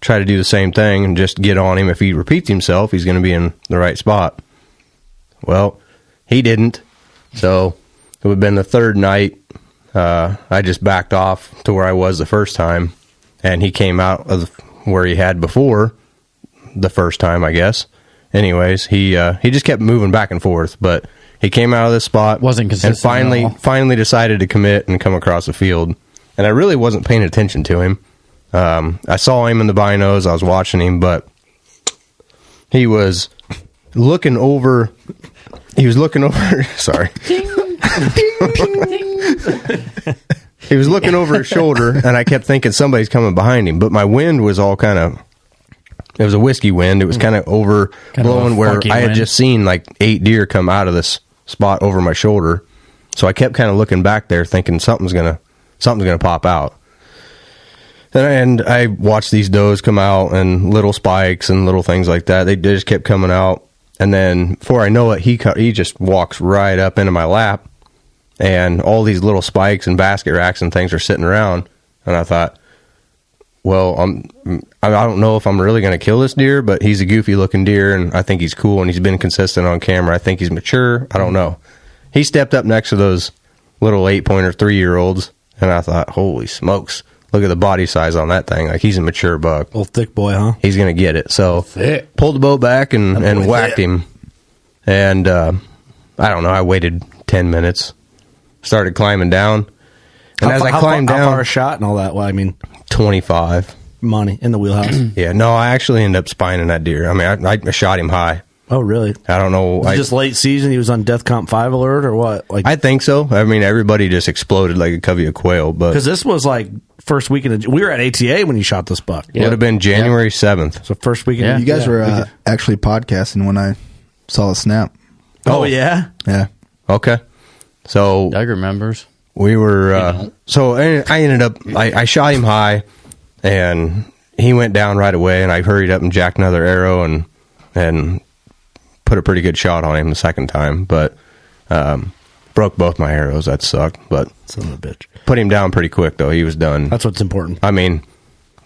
try to do the same thing and just get on him. If he repeats himself, he's going to be in the right spot. Well, he didn't. So it would have been the third night. I just backed off to where I was the first time, and he came out of where he had before the first time, I guess. Anyways, he just kept moving back and forth, but he came out of this spot, wasn't consistent, and finally decided to commit and come across the field. And I really wasn't paying attention to him. I saw him in the binos. I was watching him, but he was looking over. Sorry. He was looking over his shoulder, and I kept thinking somebody's coming behind him. But my wind was all kind of. It was a whiskey wind. It was kind of over blowing where I had just seen like 8 deer come out of this spot over my shoulder. So I kept kind of looking back there, thinking something's gonna pop out. And I watched these does come out and little spikes and little things like that. They just kept coming out. And then before I know it, he just walks right up into my lap. And all these little spikes and basket racks and things are sitting around. And I thought, well, I don't know if I'm really going to kill this deer, but he's a goofy looking deer, and I think he's cool, and he's been consistent on camera. I think he's mature. I don't know. He stepped up next to those little 8-pointer 3-year-olds, and I thought, holy smokes. Look at the body size on that thing. Like, he's a mature buck. Old thick boy, huh? He's going to get it. So, pulled the bow back and whacked him. And, I don't know, I waited 10 minutes. Started climbing down. And as I climbed down... How far a shot and all that? Well, I mean... 25. Money in the wheelhouse. Yeah, no, I actually ended up spining that deer. I mean, I shot him high. Oh, really? I don't know. Was it just late season? He was on Death Comp 5 alert or what? Like, I think so. I mean, everybody just exploded like a covey of quail. Because this was like first weekend. We were at ATA when you shot this buck. It would have been January 7th. So first weekend. Yeah. You guys were actually podcasting when I saw the snap. Oh, yeah? Yeah. Okay. So Doug remembers. We were, so I ended up, I shot him high, and he went down right away, and I hurried up and jacked another arrow and put a pretty good shot on him the second time, but broke both my arrows. That sucked, but son of a bitch. Put him down pretty quick, though. He was done. That's what's important. I mean,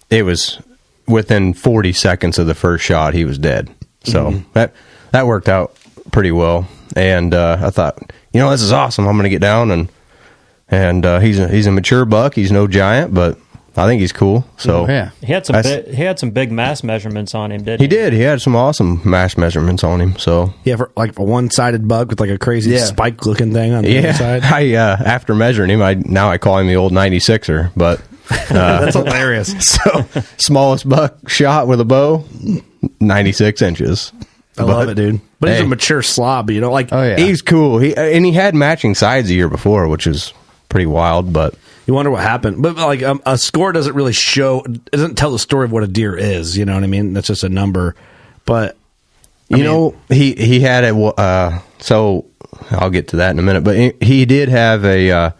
it was within 40 seconds of the first shot, he was dead. So that worked out pretty well, and I thought, this is awesome. I'm going to get down, and he's a mature buck. He's no giant, but I think he's cool. So he had some big mass measurements on him, didn't he? He did. He had some awesome mass measurements on him. So yeah, for like a one-sided buck with like a crazy spike looking thing on the other side. I after measuring him, I call him the old 96er, but that's hilarious. So smallest buck shot with a bow, 96 inches. I love it, dude. But he's a mature slob, he's cool. He had matching sides the year before, which is pretty wild, but you wonder what happened. But like a score doesn't really doesn't tell the story of what a deer is. You know what I mean? That's just a number. But he had a so I'll get to that in a minute. But he did have a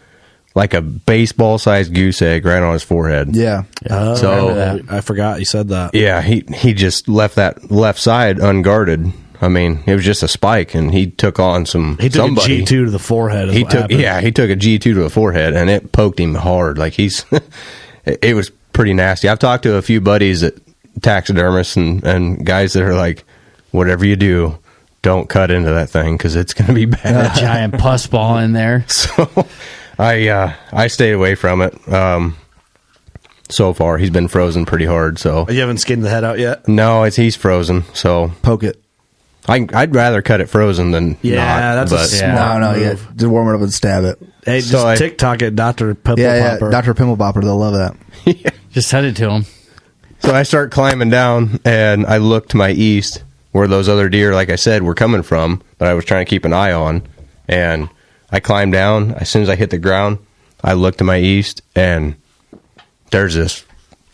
like a baseball sized goose egg right on his forehead. Yeah. So I forgot you said that. Yeah, he just left that left side unguarded. I mean, it was just a spike, and he took on some. He took a G2 to the forehead. He took a G2 to the forehead, and it poked him hard. Like it was pretty nasty. I've talked to a few buddies that taxidermists and guys that are like, whatever you do, don't cut into that thing because it's going to be bad. A giant pus ball in there. So I stayed away from it. So far, he's been frozen pretty hard. So you haven't skinned the head out yet? No, he's frozen. So poke it. I'd rather cut it frozen than not. That's a smart move. Just warm it up and stab it. Hey, just TikTok it, Dr. Pimple Popper. Dr. Pimple Popper. They'll love that. Just send it to him. So I start climbing down, and I look to my east where those other deer, like I said, were coming from that I was trying to keep an eye on. And I climb down. As soon as I hit the ground, I look to my east, and there's this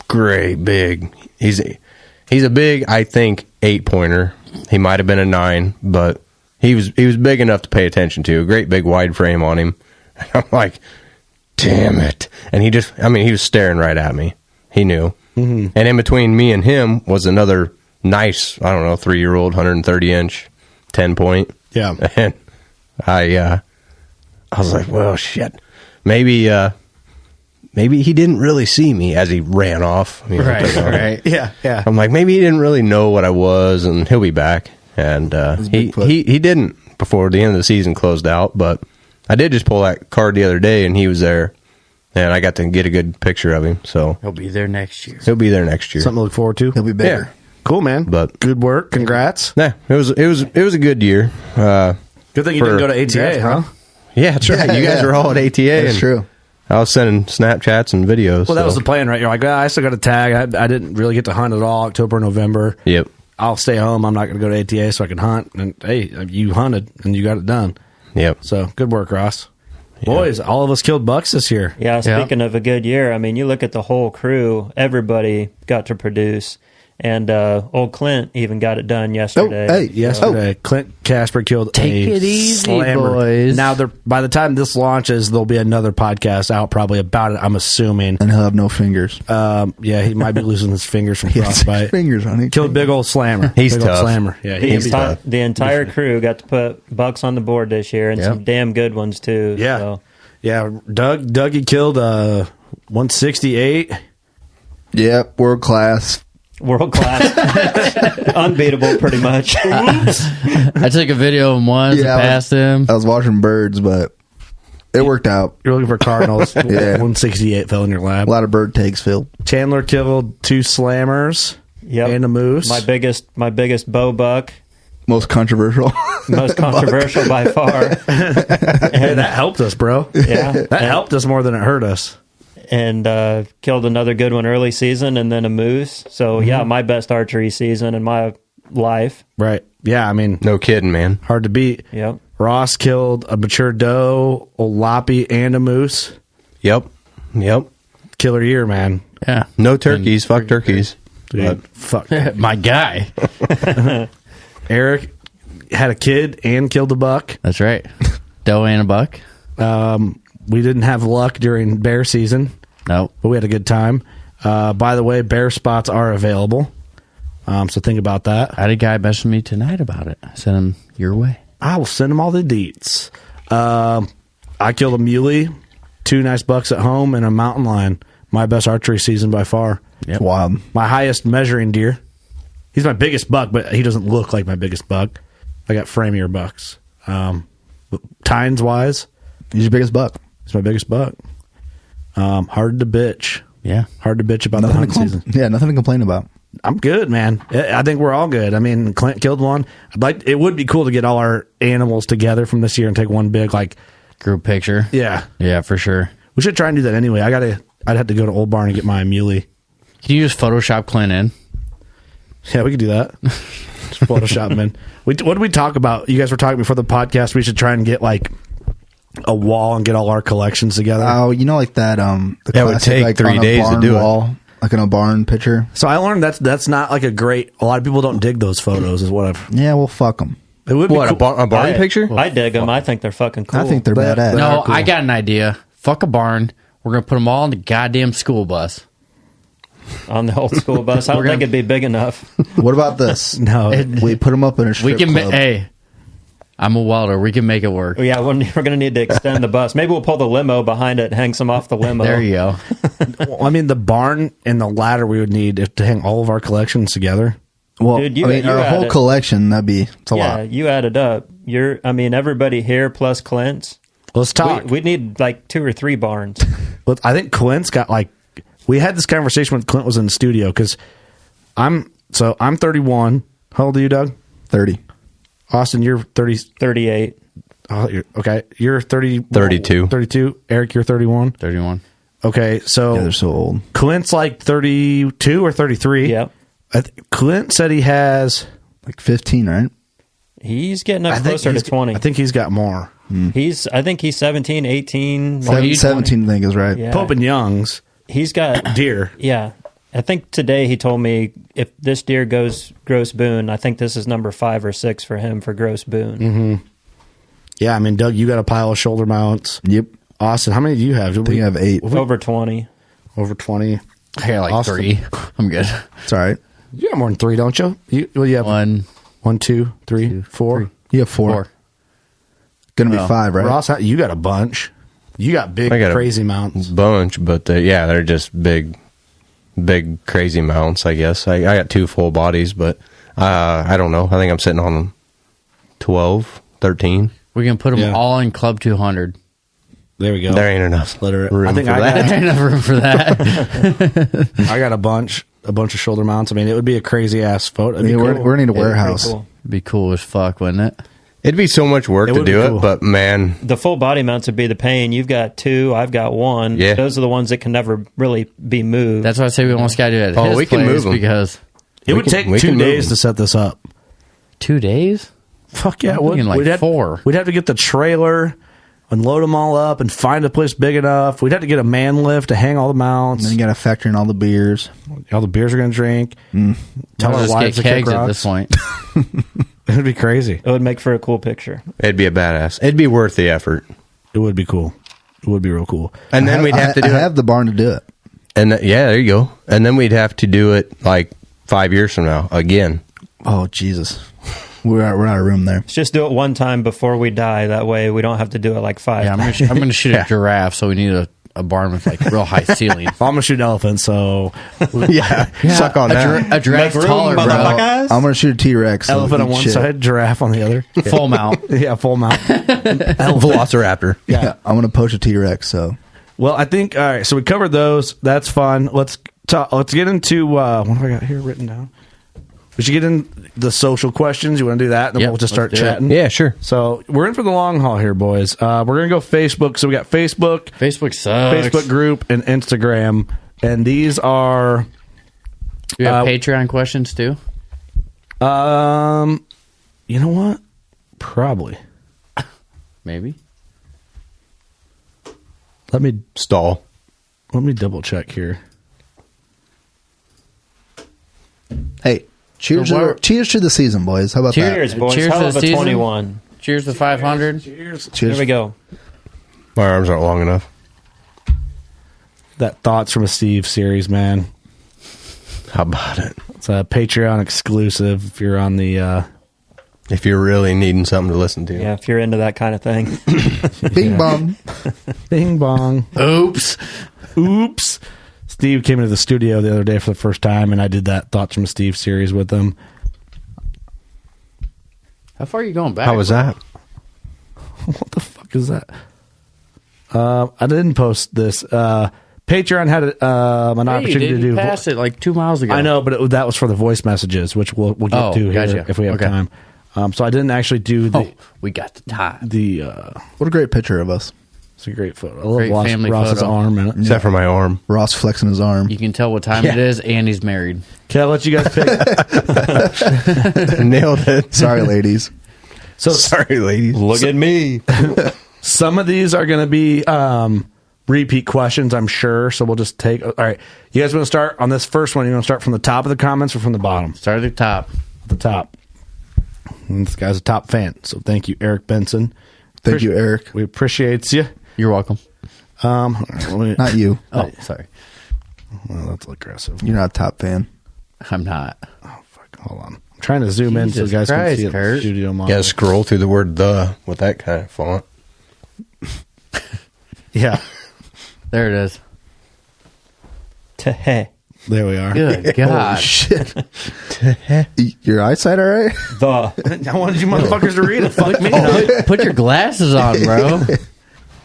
great big. He's a big, I think, 8-pointer. He might have been a 9, but he was big enough to pay attention to. A great big wide frame on him. And I'm like, damn it! And he was staring right at me. He knew. Mm-hmm. And in between me and him was another nice, 3-year-old, 130-inch, 10-point. Yeah. And I was like, well, shit. Maybe he didn't really see me as he ran off. Right. Yeah. I'm like, maybe he didn't really know what I was, and he'll be back. And he didn't before the end of the season closed out, but I did just pull that card the other day, and he was there, and I got to get a good picture of him. So he'll be there next year. He'll be there next year. Something to look forward to. He'll be bigger. Yeah. Cool, man. But good work. Congrats. Yeah, it was a good year. Good thing you didn't go to ATA, huh? Yeah, that's right. You guys were all at ATA. That's true. I was sending Snapchats and videos. Well, that was the plan, right? You're like, I still got a tag. I didn't really get to hunt at all October, November. Yep. I'll stay home. I'm not going to go to ATA so I can hunt. And hey, you hunted and you got it done. Yep. So good work, Ross. Boys, all of us killed bucks this year. Yeah, speaking of a good year, I mean, you look at the whole crew, everybody got to produce. And old Clint even got it done yesterday. Yesterday. Clint Casper killed Take it easy, slammer. boys. Now, by the time this launches, there'll be another podcast out probably about it, I'm assuming. And he'll have no fingers. He might be losing his fingers from frostbite. Fingers, honey. Killed a big old slammer. He's big tough. Old slammer. Yeah, he's tough. The entire crew got to put bucks on the board this year, and some damn good ones, too. Yeah. So. Yeah, Dougie killed 168. Yep, world class. Unbeatable, pretty much. I took a video of him once and passed him. I was watching birds, but it worked out. You're looking for cardinals. 168 fell in your lap. A lot of bird takes, Phil. Chandler killed 2 slammers and a moose. My biggest bow buck. Most controversial. By far. And that helped us, bro. Yeah. That helped us more than it hurt us. And killed another good one early season, and then a moose. So, my best archery season in my life. Right. Yeah, I mean... No kidding, man. Hard to beat. Yep. Ross killed a mature doe, a Loppy, and a moose. Yep. Killer year, man. Yeah. No turkeys. Fuck turkeys. Dude, fuck. My guy. Eric had a kid and killed a buck. That's right. Doe and a buck. We didn't have luck during bear season. No. But we had a good time. By the way, bear spots are available. So think about that. I had a guy message me tonight about it. I sent him your way. I will send him all the deets. I killed a muley, 2 nice bucks at home, and a mountain lion. My best archery season by far. Yep. Wild. My highest measuring deer. He's my biggest buck, but he doesn't look like my biggest buck. I got framier bucks. Tines wise, he's your biggest buck. He's my biggest buck. Hard to bitch. Yeah. Hard to bitch about the hunting season. Yeah, nothing to complain about. I'm good, man. I think we're all good. I mean, Clint killed one. It would be cool to get all our animals together from this year and take one big group picture. Yeah. Yeah, for sure. We should try and do that anyway. I'd have to go to Old Barn and get my muley. Can you just Photoshop Clint in? Yeah, we could do that. Just Photoshop him in. What did we talk about? You guys were talking before the podcast. We should try and get a wall and get all our collections together. Oh, like that. The it would take 3 days to do wall, like in a barn picture. So I learned that's not a great. A lot of people don't dig those photos. Is what I've. Yeah, well, fuck them. It would be a barn picture? I dig them. I think they're fucking cool. I think they're badass. No, cool. I got an idea. Fuck a barn. We're gonna put them all in the goddamn school bus. On the old school bus. I don't think it'd be big enough. What about this? No. We put them up in a strip club. Hey, I'm a welder. We can make it work. Yeah, we're going to need to extend the bus. Maybe we'll pull the limo behind it and hang some off the limo. There you go. Well, I mean, the barn and the ladder we would need to hang all of our collections together. Well, Dude, our whole collection, it's a lot. Yeah, you added up. Everybody here plus Clint's. Let's talk. We need like 2 or 3 barns. I think Clint's got we had this conversation when Clint was in the studio because I'm 31. How old are you, Doug? 30. Austin, you're 30. 38. Oh, you're 30. 32. 32. Eric, you're 31. 31. Okay, so they're so old. Clint's like 32 or 33. Yep. Clint said he has like 15, right? He's getting up closer to 20. I think he's got more. I think he's 17, 18. 17, I think is right. Yeah. Pope and Young's. He's got deer. Yeah. I think today he told me if this deer goes gross boon, I think this is number 5 or 6 for him for gross boon. Mm-hmm. Yeah, I mean, Doug, you got a pile of shoulder mounts. Yep. Austin, how many do you have? I think you have 8. Over 20. Over 20. I got like Austin. 3. I'm good. It's all right. You got more than 3, don't you? You have 1, 2, 3, 4. You have 4. Gonna be 5, right? Ross, you got a bunch. You got big, crazy mounts. Bunch, but they're just big, crazy mounts, I guess. I got 2 full bodies, but I don't know. I think I'm sitting on 12, 13. We can put them all in Club 200. There we go. There ain't enough room for that. There ain't enough room for that. I got a bunch of shoulder mounts. I mean, it would be a crazy ass photo. We're going to need a warehouse. Cool. It'd be cool as fuck, wouldn't it? It'd be so much work to do it, but man. The full body mounts would be the pain. You've got 2, I've got 1. Yeah. Those are the ones that can never really be moved. That's why I say we almost got to do it at his we can place move them. because it would take 2 days to set this up. 2 days? Fuck yeah, I'm thinking like 4. We'd have to get the trailer and load them all up and find a place big enough. We'd have to get a man lift to hang all the mounts. And then you got to factor in all the beers. All the beers are going to drink. Tell our wives to kick rocks at this point. It would be crazy. It would make for a cool picture. It'd be a badass. It'd be worth the effort. It would be cool. It would be real cool. And then we'd have to do I have the barn to do it. And there you go. And then we'd have to do it like 5 years from now again. Oh, Jesus. We're out of room there. Let's just do it one time before we die. That way we don't have to do it like 5 times. I'm going to shoot a giraffe, so we need a barn with like real high ceilings. I'm going to shoot an elephant, so suck on that. A giraffe's taller, bro. I'm going to shoot a T-Rex. Elephant on one side, giraffe on the other. Full mount. Yeah, full mount. Velociraptor. Yeah, I'm going to poach a T-Rex. So, well, I think all right. So we covered those. That's fun. Let's get into what have I got here written down. We should get in the social questions. You want to do that? And then we'll just start chatting. Yeah, sure. So we're in for the long haul here, boys. We're going to go Facebook. So we got Facebook. Facebook sucks. Facebook group and Instagram. And these are... You have Patreon questions too? You know what? Probably. Maybe. Let me stall. Let me double check here. Hey. Cheers to the season, boys. How about that? Cheers, boys. Cheers Hell to of the a season. 21. Cheers to 500. Cheers. Here we go. My arms aren't long enough. That Thoughts from a Steve series, man. How about it? It's a Patreon exclusive if you're on the... if you're really needing something to listen to. Yeah, if you're into that kind of thing. Bing bong. Bing bong. Oops. Steve came into the studio the other day for the first time, and I did that Thoughts from Steve series with him. How far are you going back? How was that? What the fuck is that? I didn't post this. Patreon had an opportunity to do. You passed it like 2 miles ago. I know, but that was for the voice messages, which we'll get to here if we have time. So I didn't actually do the. We got the time. What a great picture of us. It's a great photo. I love Ross's arm in it. Except for my arm. Ross flexing his arm. You can tell what time it is, and he's married. Okay, I'll let you guys pick. Nailed it. Sorry, ladies. Sorry, ladies. Look at me. Some of these are going to be repeat questions, I'm sure. So we'll just take. All right, you guys want to start on this first one? You want to start from the top of the comments or from the bottom? Start at the top. The top. And this guy's a top fan, so thank you, Eric Benson. Thank you, Eric. We appreciate you. You're welcome. Not you. Oh, sorry. Well, that's aggressive. You're not a top fan. I'm not. Oh, fuck. Hold on. I'm trying to zoom in so you guys can see it. Kurt. Studio monitor. You gotta scroll through the word "the" with that kind of font. Yeah. There it is. Teh. There we are. Good God. Holy shit. Your eyesight all right? I wanted you motherfuckers to read it. Fuck me. Put your glasses on, bro.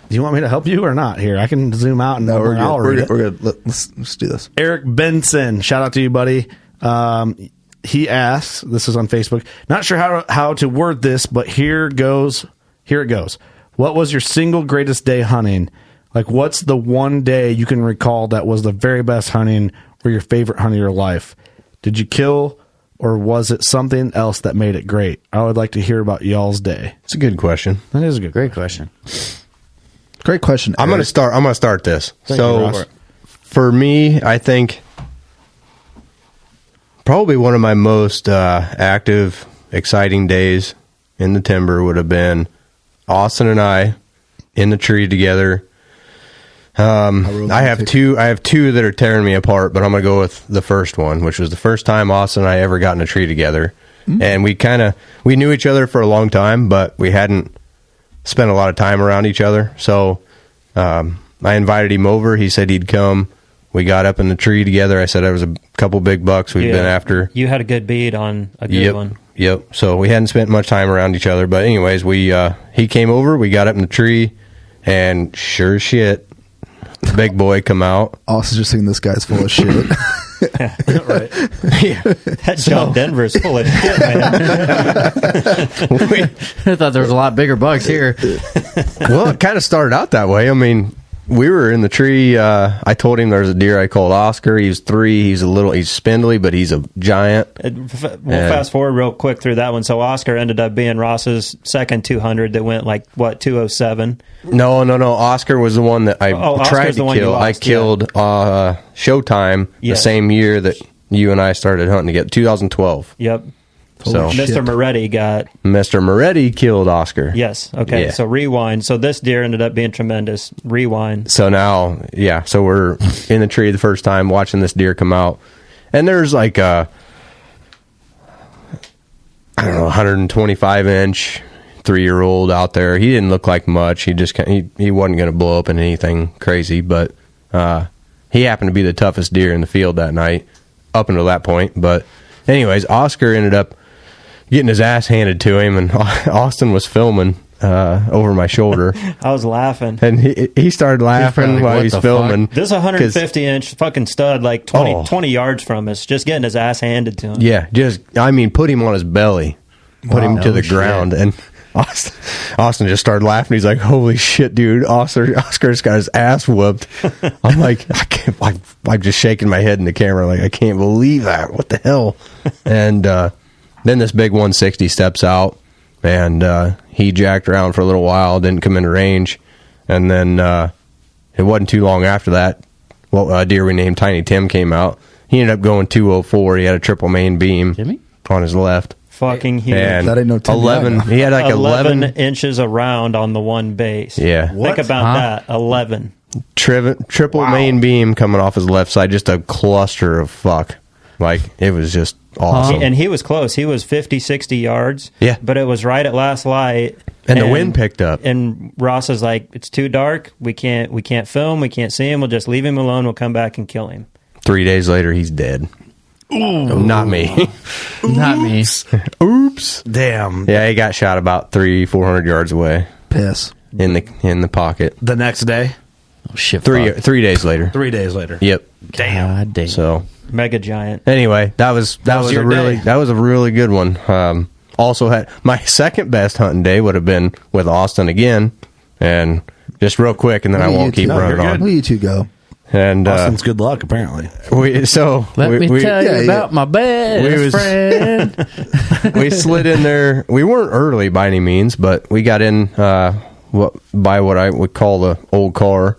Do you want me to help you or not? Here, I can zoom out and we're I'll read it. We're good. Let's do this. Eric Benson, shout out to you, buddy. He asks, this is on Facebook, not sure how to word this, but here it goes. What was your single greatest day hunting? Like, what's the one day you can recall that was the very best hunting or your favorite hunt of your life? Did you kill, or was it something else that made it great? I would like to hear about y'all's day. It's a good question. That is a great question. Great question. I'm gonna start this. Thank you, Ross. For me, I think probably one of my most active, exciting days in the timber would have been Austin and I in the tree together. I have two that are tearing me apart, but I'm gonna go with the first one, which was the first time Austin and I ever got in a tree together. And we knew each other for a long time, but we hadn't spent a lot of time around each other. So I invited him over. He said he'd come. We got up in the tree together. I said there was a couple big bucks we'd been after. You had a good bead on a good one. Yep. So we hadn't spent much time around each other. But anyways, he came over. We got up in the tree, and sure as shit, big boy come out. Also just saying this guy's full of shit. Right. Yeah. That John Denver's full of shit, man. I thought there was a lot bigger bucks here. Well, it kind of started out that way. I mean, we were in the tree. I told him there's a deer I called Oscar. He was 3. He's spindly, but he's a giant. We'll fast forward real quick through that one. So Oscar ended up being Ross's second 200 that went 207. No. Oscar was the one that I tried to kill. I killed Showtime the same year that you and I started hunting together, 2012. Yep. So Mr. Moretti killed Oscar. Yes. Okay. Yeah. So rewind. So this deer ended up being tremendous. Rewind. So now, so we're in the tree the first time watching this deer come out, and there's like a 125 inch 3-year-old out there. He didn't look like much. He just he wasn't going to blow up in anything crazy, but he happened to be the toughest deer in the field that night up until that point. But anyways, Oscar ended up getting his ass handed to him, and Austin was filming over my shoulder. I was laughing. And he started laughing while he's filming. This 150-inch fucking stud, 20 yards from us, just getting his ass handed to him. Yeah, put him on his belly. Put him to the ground. And Austin just started laughing. He's like, holy shit, dude. Oscar's got his ass whooped. I'm like, I'm just shaking my head in the camera like, I can't believe that. What the hell? And then this big 160 steps out, and he jacked around for a little while, didn't come into range. And then it wasn't too long after that, a deer we named Tiny Tim came out. He ended up going 204. He had a triple main beam on his left. Fucking huge. And that ain't no 11. He had 11 inches around on the one base. Yeah. Think about that. 11. Triple main beam coming off his left side. Just a cluster of fuck. It was just awesome. And he was close. He was 50, 60 yards. Yeah. But it was right at last light. And the wind picked up. And Ross is like, it's too dark. We can't film. We can't see him. We'll just leave him alone. We'll come back and kill him. 3 days later, he's dead. Ooh. Not me. Not me. Oops. Damn. Yeah, he got shot about 300-400 yards away. Piss. In the pocket. The next day? Oh, shit. 3 days later. 3 days later. Yep. Damn. So mega giant. Anyway, that was a really good one. Also had my second best hunting day would have been with Austin again, and just real quick, and then I won't keep running on. Where you two go? And Austin's good luck, apparently. Let me tell you about my best friend. We slid in there. We weren't early by any means, but we got in by what I would call the old car,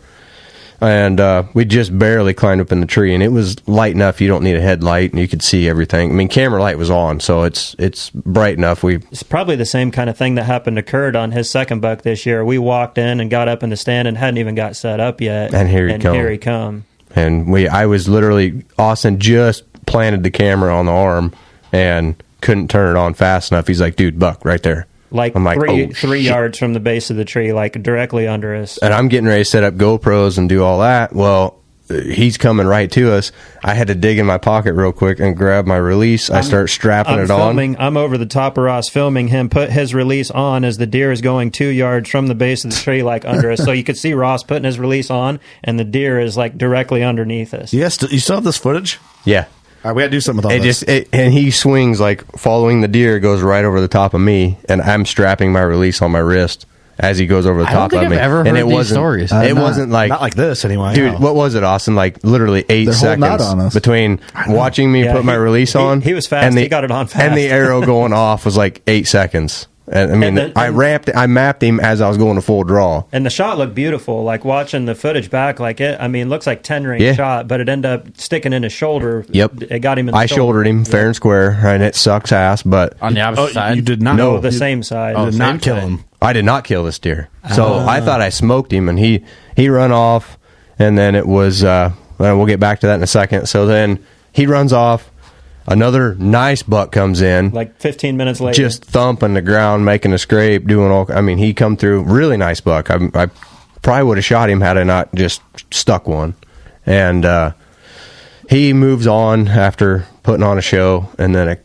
and we just barely climbed up in the tree, and it was light enough you don't need a headlight, and you could see everything. I mean, camera light was on, so it's bright enough. It's probably the same kind of thing that happened to Curt on his second buck this year. We walked in and got up in the stand and hadn't even got set up yet, and here he come. And I was literally, Austin just planted the camera on the arm and couldn't turn it on fast enough. He's like, dude, buck right there. I'm like, three yards from the base of the tree, directly under us. And I'm getting ready to set up GoPros and do all that. Well, he's coming right to us. I had to dig in my pocket real quick and grab my release. I start strapping it on. I'm over the top of Ross filming him put his release on as the deer is going 2 yards from the base of the tree, like under us. So you could see Ross putting his release on, and the deer is like directly underneath us. Yes, you still have this footage? Yeah. All right, we got to do something with all this. And he swings like following the deer, goes right over the top of me, and I'm strapping my release on my wrist as he goes over the top of me. I don't think I've ever heard these stories. It wasn't like not like this anyway. Dude, what was it, Austin? Like literally 8 seconds between watching me put my release on. He was fast. He got it on fast. And the arrow going off was like 8 seconds. And I mean, I mapped him as I was going to full draw. And the shot looked beautiful. Like watching the footage back, like it looks like 10-range shot, but it ended up sticking in his shoulder. Yep. It got him in the I shouldered him fair and square, and it sucks ass, but on the opposite side? You did not the same side. You did not kill him. I did not kill this deer. So I thought I smoked him, and he run off, and then it was we'll get back to that in a second. So then he runs off. Another nice buck comes in. Like 15 minutes later. Just thumping the ground, making a scrape, doing all... I mean, he come through. Really nice buck. I probably would have shot him had I not just stuck one. And he moves on after putting on a show. And then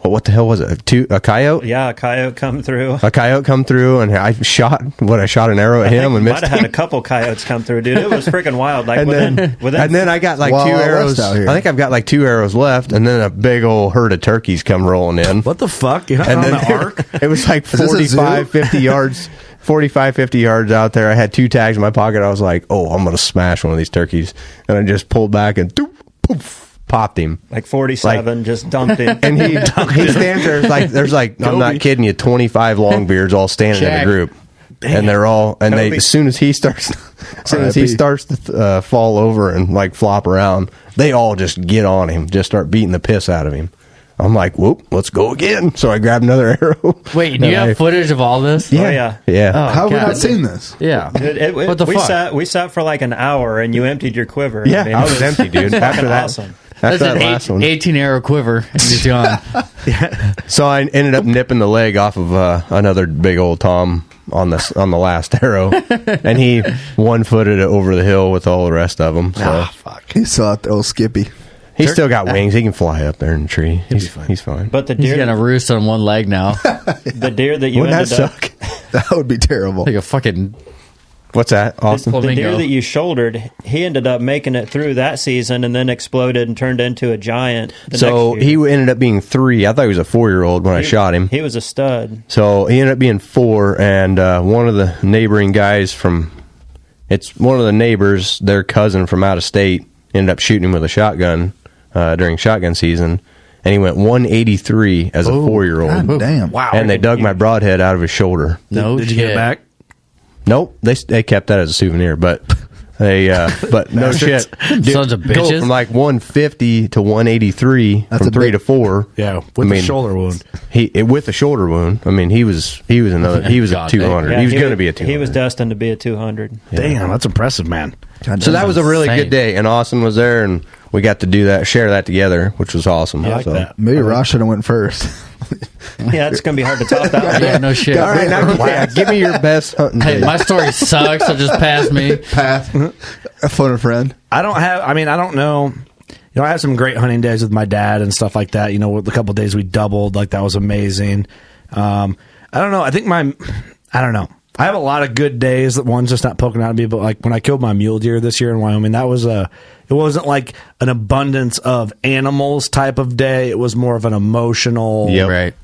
what the hell was it? A coyote? Yeah, a coyote come through. A coyote come through, and I shot an arrow at him and missed him. Might have had a couple coyotes come through, dude. It was freaking wild. Like and then I got like 2 arrows. I think I've got like 2 arrows left, and then a big old herd of turkeys come rolling in. What the fuck? You're not on the arc? It was like 45, 50 yards. 45, 50 yards out there. I had 2 tags in my pocket. I was like, oh, I'm going to smash one of these turkeys. And I just pulled back and poof. Popped him like 47, just dumped him, and he stands there like there's like I'm not kidding you, 25 longbeards all standing in a group. Damn. And they're all as soon as he starts to fall over and like flop around, they all just get on him, just start beating the piss out of him. I'm like, whoop, let's go again. So I grabbed another arrow. Wait, do you have footage of all this? Yeah. Oh, how have we not seen this? Yeah. What the fuck? We sat for like an hour, and you emptied your quiver. Yeah, I was empty, dude. After that, awesome. That's that last one. 18 arrow quiver, and he's gone. So I ended up nipping the leg off of another big old Tom on the last arrow, and he 1-footed it over the hill with all the rest of them. So. Fuck. He saw the old Skippy. He's still got wings. He can fly up there in the tree. He's fine. But the deer, he's gonna roost on one leg now. The deer that you wouldn't that suck? That would be terrible. Like a fucking... What's that, Austin? The deer that you shouldered, he ended up making it through that season and then exploded and turned into a giant. So he ended up being 3. I thought he was a 4-year-old when I shot him. He was a stud. So he ended up being 4, and one of the neighboring guys it's one of the neighbors, their cousin from out of state, ended up shooting him with a shotgun during shotgun season. And he went 183 as a 4-year-old. God damn. Wow. And they dug my broadhead out of his shoulder. Did you get it back? Nope, they kept that as a souvenir, but but no shit. Dude, sons of bitches. Go from like 150 to 183 from 3 to 4. Yeah, with a shoulder wound. With a shoulder wound. I mean, he was a 200. He was going to be a 200. He was destined to be a 200. Yeah. Damn, that's impressive, man. So that was a really good day, and Austin was there, and we got to share that together, which was awesome. I like that. Maybe Ross should have went first. Yeah, it's going to be hard to top that one. Yeah, no shit. All right, now give me your best hunting day. Hey, my story sucks, so just pass me. A phone a friend. I don't know. I had some great hunting days with my dad and stuff like that. With a couple of days we doubled, like that was amazing. I don't know. I don't know. I have a lot of good days that one's just not poking out at me, but like when I killed my mule deer this year in Wyoming, that was it wasn't like an abundance of animals type of day. It was more of an emotional, right.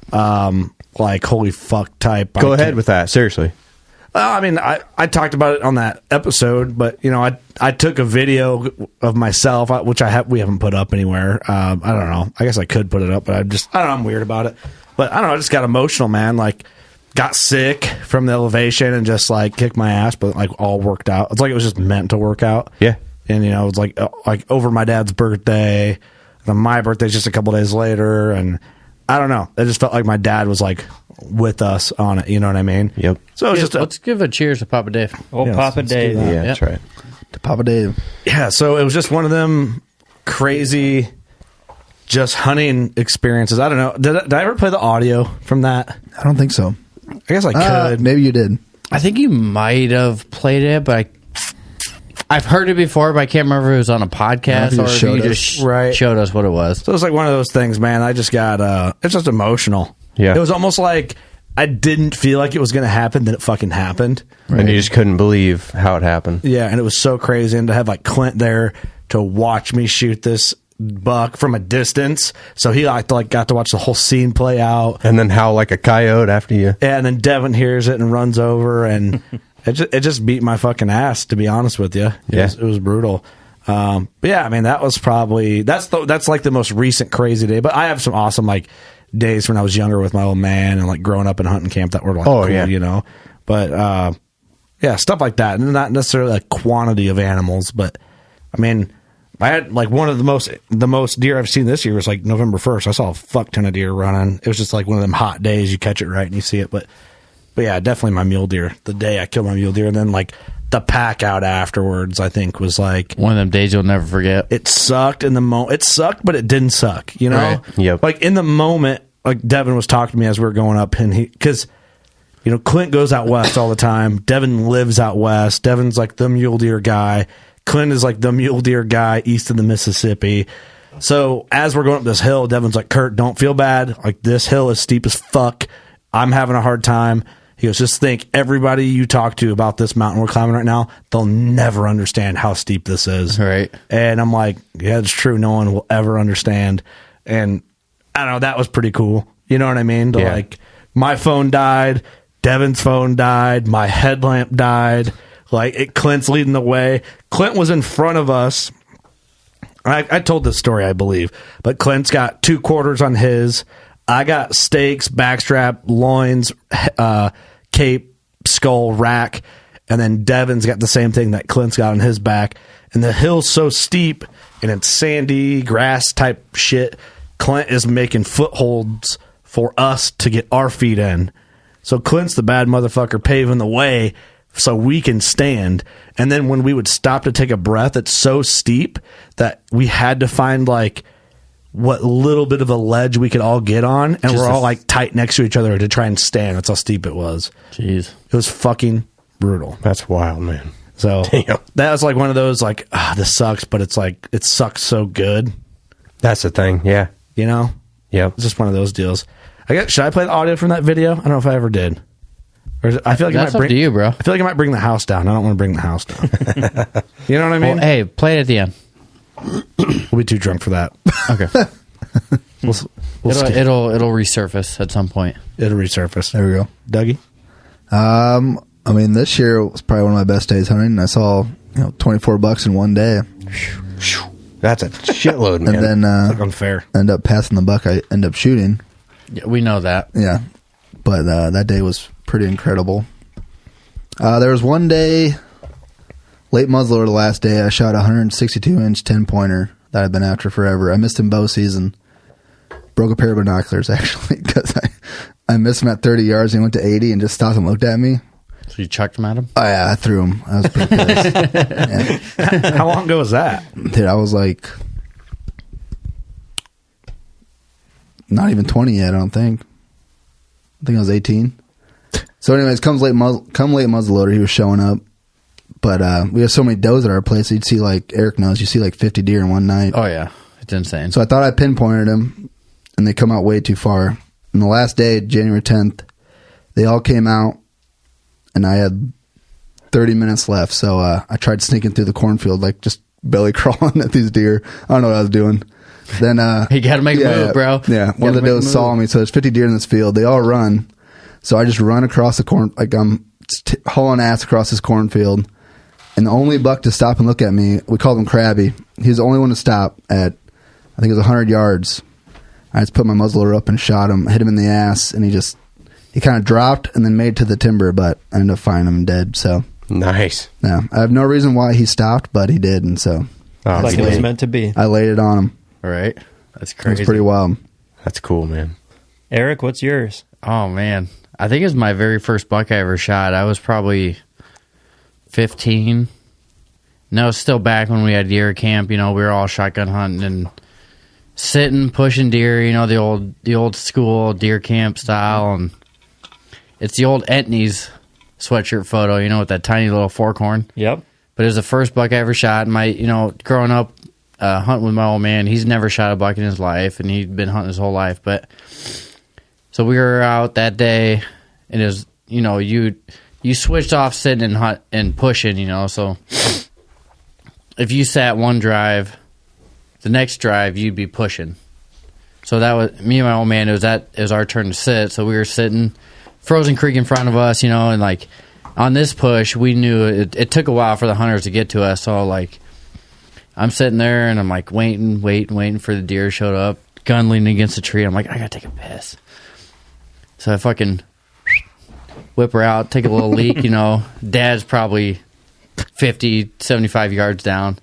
Like holy fuck type. Go ahead with that. Seriously. I talked about it on that episode, but I took a video of myself, which we haven't put up anywhere. I don't know. I guess I could put it up, but I don't know. I'm weird about it. But I don't know. I just got emotional, man. Like, got sick from the elevation and just like kicked my ass, but like all worked out. It's like it was just meant to work out. Yeah. And it was like over my dad's birthday, and then my birthday's just a couple days later, and I don't know. It just felt like my dad was like with us on it. You know what I mean? Yep. So it was just let's give a cheers to Papa Dave. Papa Dave. Yeah, that's right. To Papa Dave. Yeah. So it was just one of them crazy, just hunting experiences. I don't know. Did I ever play the audio from that? I don't think so. I guess I could. Maybe you did. I think you might have played it, but I've heard it before, but I can't remember if it was on a podcast or if you just showed us what it was. So it's like one of those things, man. I just got, it's just emotional. Yeah. It was almost like I didn't feel like it was going to happen, then it fucking happened. And you just couldn't believe how it happened. Yeah, and it was so crazy. And to have like Clint there to watch me shoot this buck from a distance. So he got to watch the whole scene play out. And then howl like a coyote after you. Yeah, and then Devin hears it and runs over, and it just beat my fucking ass, to be honest with you. It was brutal. But yeah, I mean, that was probably that's like the most recent crazy day. But I have some awesome like days when I was younger with my old man and like growing up in hunting camp that were like cool, you know. But yeah, stuff like that, and not necessarily a quantity of animals, but I mean, I had like one of the most deer I've seen this year was like November 1st. I saw a fuck ton of deer running. It was just like one of them hot days. You catch it right and you see it, but yeah, definitely my mule deer. The day I killed my mule deer, and then like the pack out afterwards, I think was like one of them days you'll never forget. It sucked in the moment. It sucked, but it didn't suck. You know, Right. Yep. Like in the moment, like Devin was talking to me as we were going up, and because you know Clint goes out west all the time. Devin lives out west. Devin's like the mule deer guy. Clint is like the mule deer guy east of the Mississippi. So as we're going up this hill, Devin's like, Curt, don't feel bad. Like this hill is steep as fuck. I'm having a hard time. He goes, just think, everybody you talk to about this mountain we're climbing right now, they'll never understand how steep this is. Right. And I'm like, yeah, it's true. No one will ever understand. And I don't know, that was pretty cool. You know what I mean? Like, my phone died, Devin's phone died, my headlamp died. Like, Clint's leading the way. Clint was in front of us. I told this story, I believe. But Clint's got 2 quarters on his. I got stakes, backstrap, loins, cape, skull, rack, and then Devin's got the same thing that Clint's got on his back. And the hill's so steep, and it's sandy, grass type shit. Clint is making footholds for us to get our feet in. So Clint's the bad motherfucker paving the way so we can stand. And then when we would stop to take a breath, it's so steep that we had to find like what little bit of a ledge we could all get on, and we're all like tight next to each other to try and stand. That's how steep it was. Jeez. It was fucking brutal. That's wild, man. So that was like one of those like, this sucks, but it's like, it sucks so good. That's the thing, yeah. You know? Yeah. It's just one of those deals. Should I play the audio from that video? I don't know if I ever did. Or I feel like That's up to you, bro. I feel like it might bring the house down. I don't want to bring the house down. You know what I mean? Well, hey, play it at the end. We'll be too drunk for that. Okay. It'll resurface at some point. It'll resurface. There we go. Dougie? I mean, this year was probably one of my best days hunting. I saw 24 bucks in one day. That's a shitload, man. And then it's like unfair. End up passing the buck I end up shooting. Yeah, we know that. Yeah. But that day was pretty incredible. There was one day, late muzzleloader the last day, I shot a 162-inch 10-pointer that I've been after forever. I missed him bow season. Broke a pair of binoculars, actually, because I missed him at 30 yards and he went to 80 and just stopped and looked at me. So you chucked him at him? Oh, yeah, I threw him. I was pretty pissed. Yeah. How long ago was that? Dude, I was like, not even 20 yet, I don't think. I think I was 18. So anyways, come late muzzleloader, he was showing up. But we have so many does at our place, you'd see, like Eric knows, you see like 50 deer in one night. Oh, yeah. It's insane. So I thought I pinpointed him, and they come out way too far. And the last day, January 10th, they all came out, and I had 30 minutes left. So I tried sneaking through the cornfield, like just belly crawling at these deer. I don't know what I was doing. Then you got to make a move, bro. Yeah, one of the does saw me. So there's 50 deer in this field. They all run. So I just run across the corn, like I'm hauling ass across this cornfield. And the only buck to stop and look at me, we called him Krabby. He was the only one to stop at, I think it was 100 yards. I just put my muzzleloader up and shot him, hit him in the ass, and he kind of dropped and then made to the timber, but I ended up finding him dead. So nice. Yeah, I have no reason why he stopped, but he did, and so like it was meant to be. I laid it on him. All right, that's crazy. It was pretty wild. That's cool, man. Eric, what's yours? Oh man, I think it was my very first buck I ever shot. I was probably 15. No, still back when we had deer camp. We were all shotgun hunting and sitting, pushing deer. The old school deer camp style, and it's the old Etnies sweatshirt photo. With that tiny little fork horn. Yep. But it was the first buck I ever shot. Growing up, hunting with my old man, he's never shot a buck in his life, and he'd been hunting his whole life. But so we were out that day, and it was, you switched off sitting and hunt and pushing, so if you sat one drive, the next drive you'd be pushing. So that was me and my old man. It was our turn to sit. So we were sitting, frozen creek in front of us, and like on this push, we knew it took a while for the hunters to get to us. So like I'm sitting there and I'm like waiting for the deer to show up, gun leaning against the tree. I'm like, I gotta take a piss. So I fucking whip her out, take a little leak. Dad's probably 50, 75 yards down,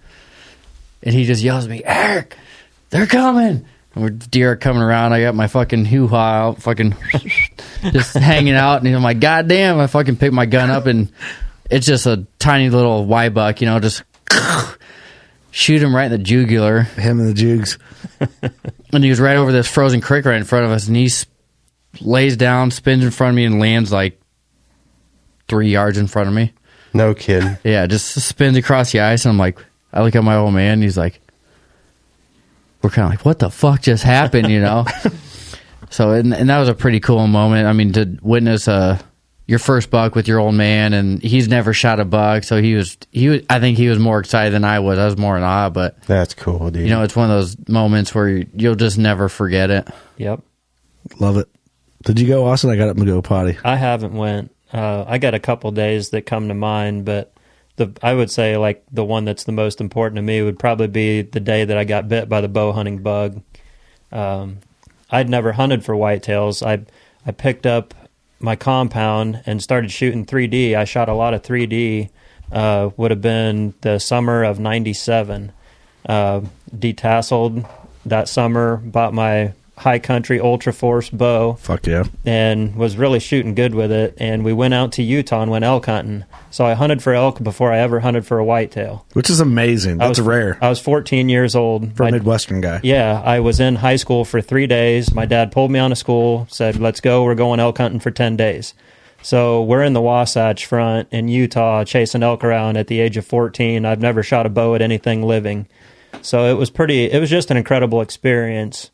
and he just yells at me, Eric, they're coming. Deer are coming around. I got my fucking hoo-ha out, fucking just hanging out, and I'm like, God damn! I fucking pick my gun up, and it's just a tiny little Y buck, just shoot him right in the jugular. Him and the jugs. And he was right over this frozen creek right in front of us, and he lays down, spins in front of me, and lands like 3 yards in front of me. No kidding. Yeah, just spins across the ice, and I'm like, I look at my old man, and he's like, we're kind of like, what the fuck just happened, So, and that was a pretty cool moment. I mean, to witness your first buck with your old man, and he's never shot a buck, so he was. I think he was more excited than I was. I was more in awe, but that's cool, dude. It's one of those moments where you'll just never forget it. Yep, love it. Did you go, Austin? I got up and go potty. I haven't went. I got a couple days that come to mind, but I would say like the one that's the most important to me would probably be the day that I got bit by the bow hunting bug. I'd never hunted for whitetails. I picked up my compound and started shooting 3D. I shot a lot of 3D. Would have been the summer of '97. Detasseled that summer. Bought my High Country Ultra Force bow. Fuck yeah. And was really shooting good with it. And we went out to Utah and went elk hunting. So I hunted for elk before I ever hunted for a whitetail. Which is amazing. That's rare. I was 14 years old. For a Midwestern guy. Yeah. I was in high school for 3 days. My dad pulled me out of school, said, let's go. We're going elk hunting for 10 days. So we're in the Wasatch Front in Utah chasing elk around at the age of 14. I've never shot a bow at anything living. So it was just an incredible experience.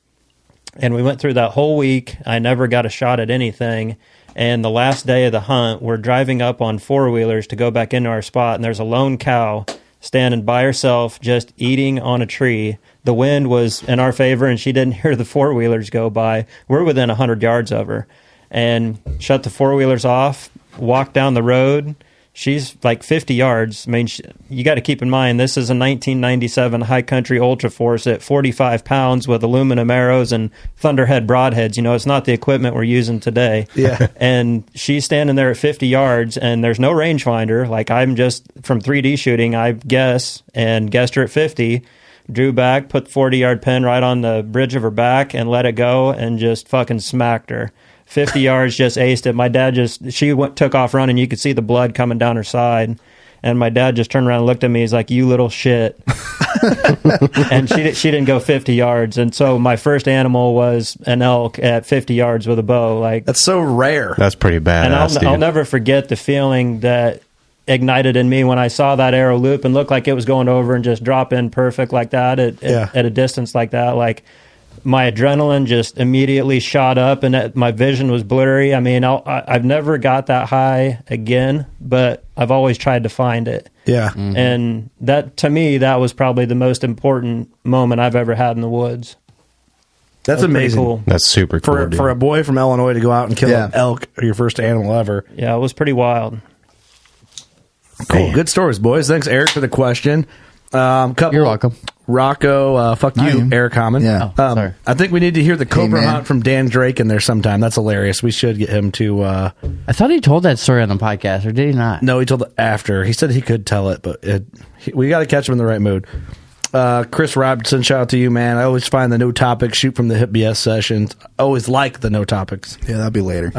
And we went through that whole week. I never got a shot at anything. And the last day of the hunt, we're driving up on four-wheelers to go back into our spot, and there's a lone cow standing by herself just eating on a tree. The wind was in our favor, and she didn't hear the four-wheelers go by. We're within 100 yards of her. And shut the four-wheelers off, walked down the road. She's like 50 yards. I mean, you got to keep in mind, this is a 1997 High Country Ultra Force at 45 pounds with aluminum arrows and Thunderhead broadheads. It's not the equipment we're using today. Yeah. And she's standing there at 50 yards, and there's no rangefinder. Like, I'm just, from 3D shooting, I guessed her at 50, drew back, put the 40-yard pin right on the bridge of her back, and let it go, and just fucking smacked her. 50 yards, just aced it. My dad took off running. You could see the blood coming down her side. And my dad just turned around and looked at me. He's like, you little shit. And she didn't go 50 yards. And so my first animal was an elk at 50 yards with a bow. Like, that's so rare. That's pretty badass, and I'll never forget the feeling that ignited in me when I saw that arrow loop and looked like it was going over and just drop in perfect like that at a distance like that. Like, my adrenaline just immediately shot up, and my vision was blurry. I mean, I've never got that high again, but I've always tried to find it. Yeah. Mm-hmm. And that, to me, that was probably the most important moment I've ever had in the woods. That's amazing. Cool. That's super cool. For a boy from Illinois to go out and kill an elk, or your first animal ever. Yeah, it was pretty wild. Cool. Man. Good stories, boys. Thanks, Eric, for the question. You're welcome. Rocco, fuck you, Eric Hammond. Yeah. Sorry. I think we need to hear the Cobra hunt from Dan Drake in there sometime. That's hilarious. We should get him to... I thought he told that story on the podcast, or did he not? No, he told it after. He said he could tell it, but we got to catch him in the right mood. Chris Robinson, shout out to you, man. I always find the no topics shoot from the Hip BS sessions. I always like the no topics. Yeah, that'll be later.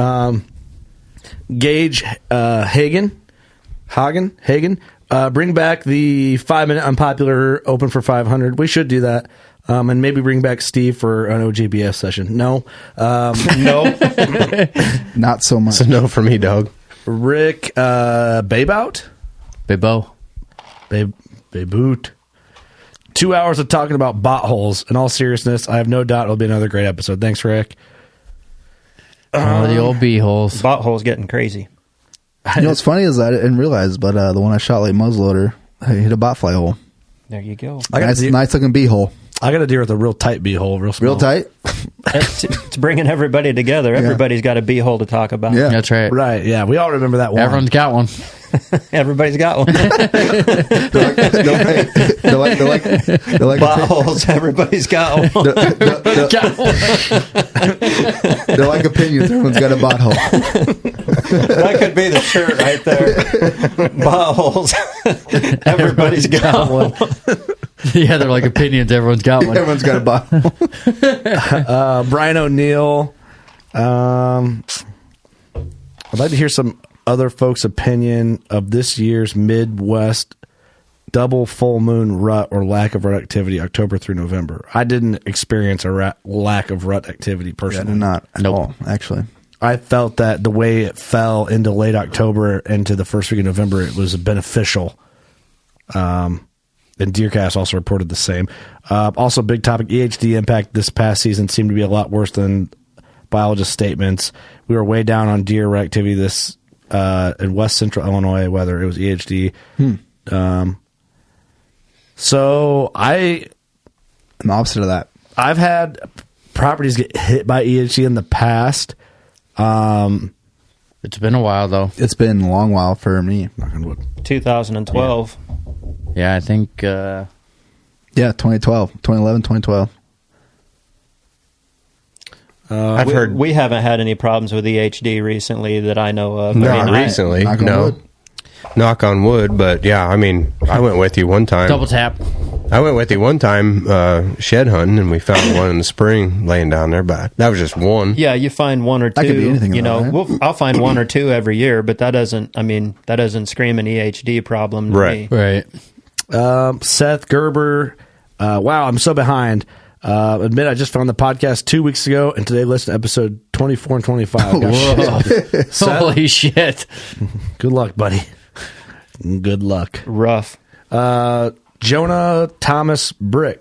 Gage Hagen. Bring back the 5-minute unpopular open for 500. We should do that. And maybe bring back Steve for an OGBS session. No. No. Not so much. It's a no for me, dog. Rick Baybout? Baybo. Boot. 2 hours of talking about bot holes. In all seriousness, I have no doubt it'll be another great episode. Thanks, Rick. The old bee holes. Bot holes getting crazy. You know what's funny is I didn't realize, but the one I shot like muzzleloader, I hit a botfly hole. There you go. Nice looking bee hole. I got a deer with a real tight bee hole, real small. Real tight? It's bringing everybody together. Everybody's got a bee hole to talk about. Yeah. That's right. Right, yeah. We all remember that one. Everyone's got one. Everybody's got one. They're like bot holes. Everybody's got one. They're like opinions. Everyone's got a bot hole. That could be the shirt right there. Bot holes. Everybody's got one. Yeah, they're like opinions. Everyone's got one. Everyone's got a bot hole. Brian O'Neill. I'd like to hear some other folks' opinion of this year's Midwest double full moon rut or lack of rut activity, October through November. I didn't experience a lack of rut activity personally. Yeah, I did not at all, actually. I felt that the way it fell into late October into the first week of November, it was beneficial. And DeerCast also reported the same. Also, big topic, EHD impact this past season seemed to be a lot worse than biologist statements. We were way down on deer rut activity this in West Central Illinois, whether it was EHD. So I'm the opposite of that. I've had properties get hit by EHD in the past. It's been a while, though. It's been a long while for me. 2012. Yeah, I think... 2012. 2011, 2012. I've heard we haven't had any problems with EHD recently that I know of. Not recently. Knock on wood, but yeah, I mean, I went with you one time. Double tap. I went with you one time shed hunting, and we found one in the spring laying down there, but that was just one. Yeah, you find one or two. That could be anything, you know, right? I'll find one or two every year, but that doesn't scream an EHD problem to me. Right. Seth Gerber. Wow, I'm so behind. Admit I just found the podcast 2 weeks ago, and today listened to episode 24 and 25. Holy shit. Good luck, buddy. Good luck. Rough. Jonah Thomas Brickle.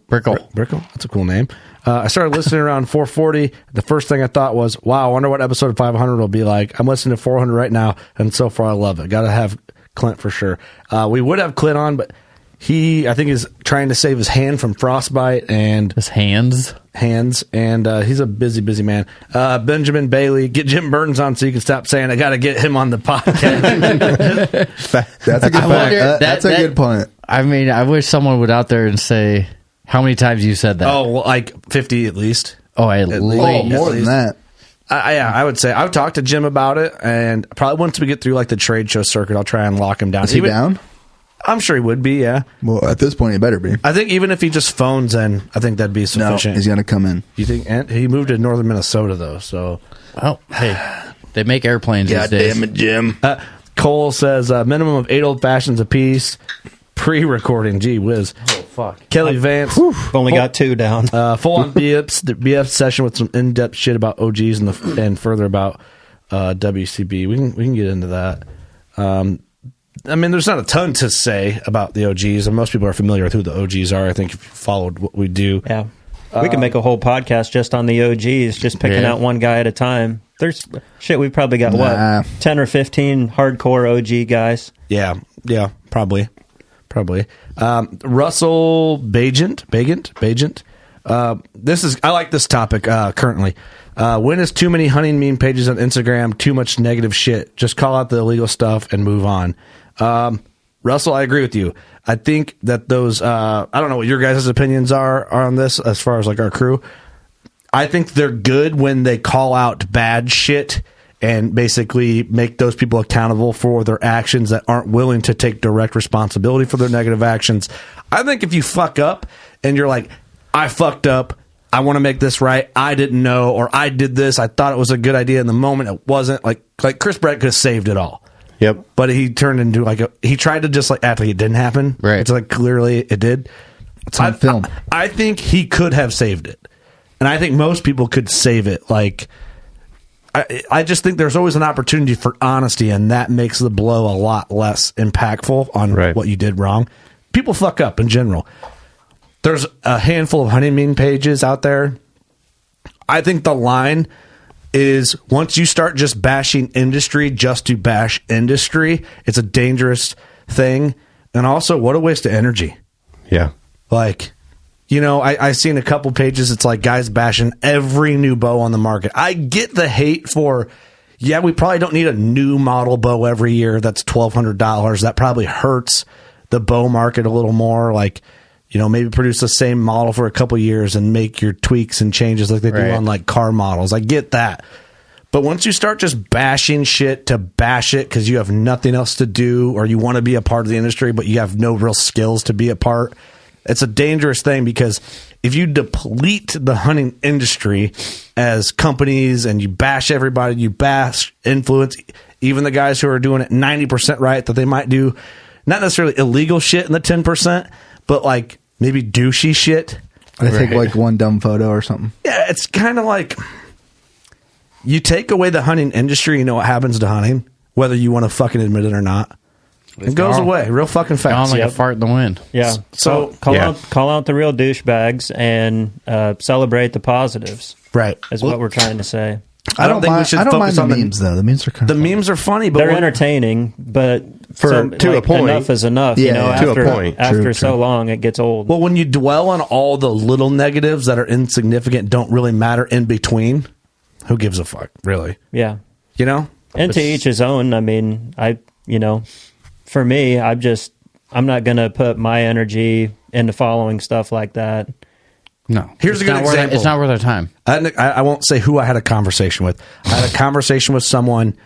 That's a cool name. I started listening around 440. The first thing I thought was, wow, I wonder what episode 500 will be like. I'm listening to 400 right now, and so far I love it. Got to have Clint for sure. We would have Clint on, but he, I think, is trying to save his hand from frostbite and his hands, and he's a busy man. Benjamin Bailey, get Jim Burns on so you can stop saying I got to get him on the podcast. That's a good point. That's a good point. I mean, I wish someone would out there and say how many times you said that. Oh, well, like 50 at least. Oh, at least. Oh, more than that. I would say I've talked to Jim about it, and probably once we get through like the trade show circuit, I'll try and lock him down. Is he down? I'm sure he would be, yeah. Well, at this point, he better be. I think even if he just phones in, I think that'd be sufficient. No, he's going to come in. You think? And he moved to northern Minnesota, though, so... Well, hey, they make airplanes these days. God damn it, Jim. Cole says, minimum of 8 old fashions apiece, pre-recording. Gee whiz. Oh, fuck. Kelly Vance. Only got 2 down. Full-on BF session with some in-depth shit about OGs and further about WCB. We can get into that. I mean, there's not a ton to say about the OGs, and most people are familiar with who the OGs are. I think if you followed what we do. Yeah. We could make a whole podcast just on the OGs, just picking out one guy at a time. There's shit, we've probably got, 10 or 15 hardcore OG guys. Yeah, probably. Russell Bagent. I like this topic currently. When is too many hunting meme pages on Instagram too much negative shit? Just call out the illegal stuff and move on. Russell, I agree with you. I think that those, I don't know what your guys' opinions are on this as far as like our crew. I think they're good when they call out bad shit and basically make those people accountable for their actions that aren't willing to take direct responsibility for their negative actions. I think if you fuck up and you're like, I fucked up, I want to make this right, I didn't know, or I did this, I thought it was a good idea in the moment, it wasn't, like Chris Brett could have saved it all. Yep. But he turned into he tried to just like act like it didn't happen. Right. It's like clearly it did. It's on film. I think he could have saved it. And I think most people could save it. Like, I just think there's always an opportunity for honesty, and that makes the blow a lot less impactful on what you did wrong. People fuck up in general. There's a handful of hunting meme pages out there. I think the line is once you start just bashing industry just to bash industry, it's a dangerous thing. And also, what a waste of energy. Yeah. Like, you know, I seen a couple pages, it's like guys bashing every new bow on the market. I get the hate for, yeah, we probably don't need a new model bow every year that's $1,200. That probably hurts the bow market a little more. Like, you know, maybe produce the same model for a couple years and make your tweaks and changes like they do on like car models. I get that. But once you start just bashing shit to bash it because you have nothing else to do or you want to be a part of the industry, but you have no real skills to be a part, it's a dangerous thing because if you deplete the hunting industry as companies and you bash everybody, you bash influence, even the guys who are doing it 90% right, that they might do not necessarily illegal shit in the 10%, but like maybe douchey shit. I take like one dumb photo or something. Yeah, it's kind of like you take away the hunting industry, you know what happens to hunting, whether you want to fucking admit it or not. It goes away real fucking fast. Gone like a fart in the wind. Yeah. So call out the real douchebags and celebrate the positives. Right. Is what we're trying to say. I don't think we should focus on the memes though. The memes are kind of memes are funny, but they're entertaining. But to a point, enough is enough. Yeah, you know, to after, a point. After so long, it gets old. Well, when you dwell on all the little negatives that are insignificant, don't really matter in between, who gives a fuck, really? Yeah. You know? And to each his own. I mean, for me, I'm not going to put my energy into following stuff like that. No. Here's a good example. It's not worth our time. I won't say who I had a conversation with. I had a conversation with someone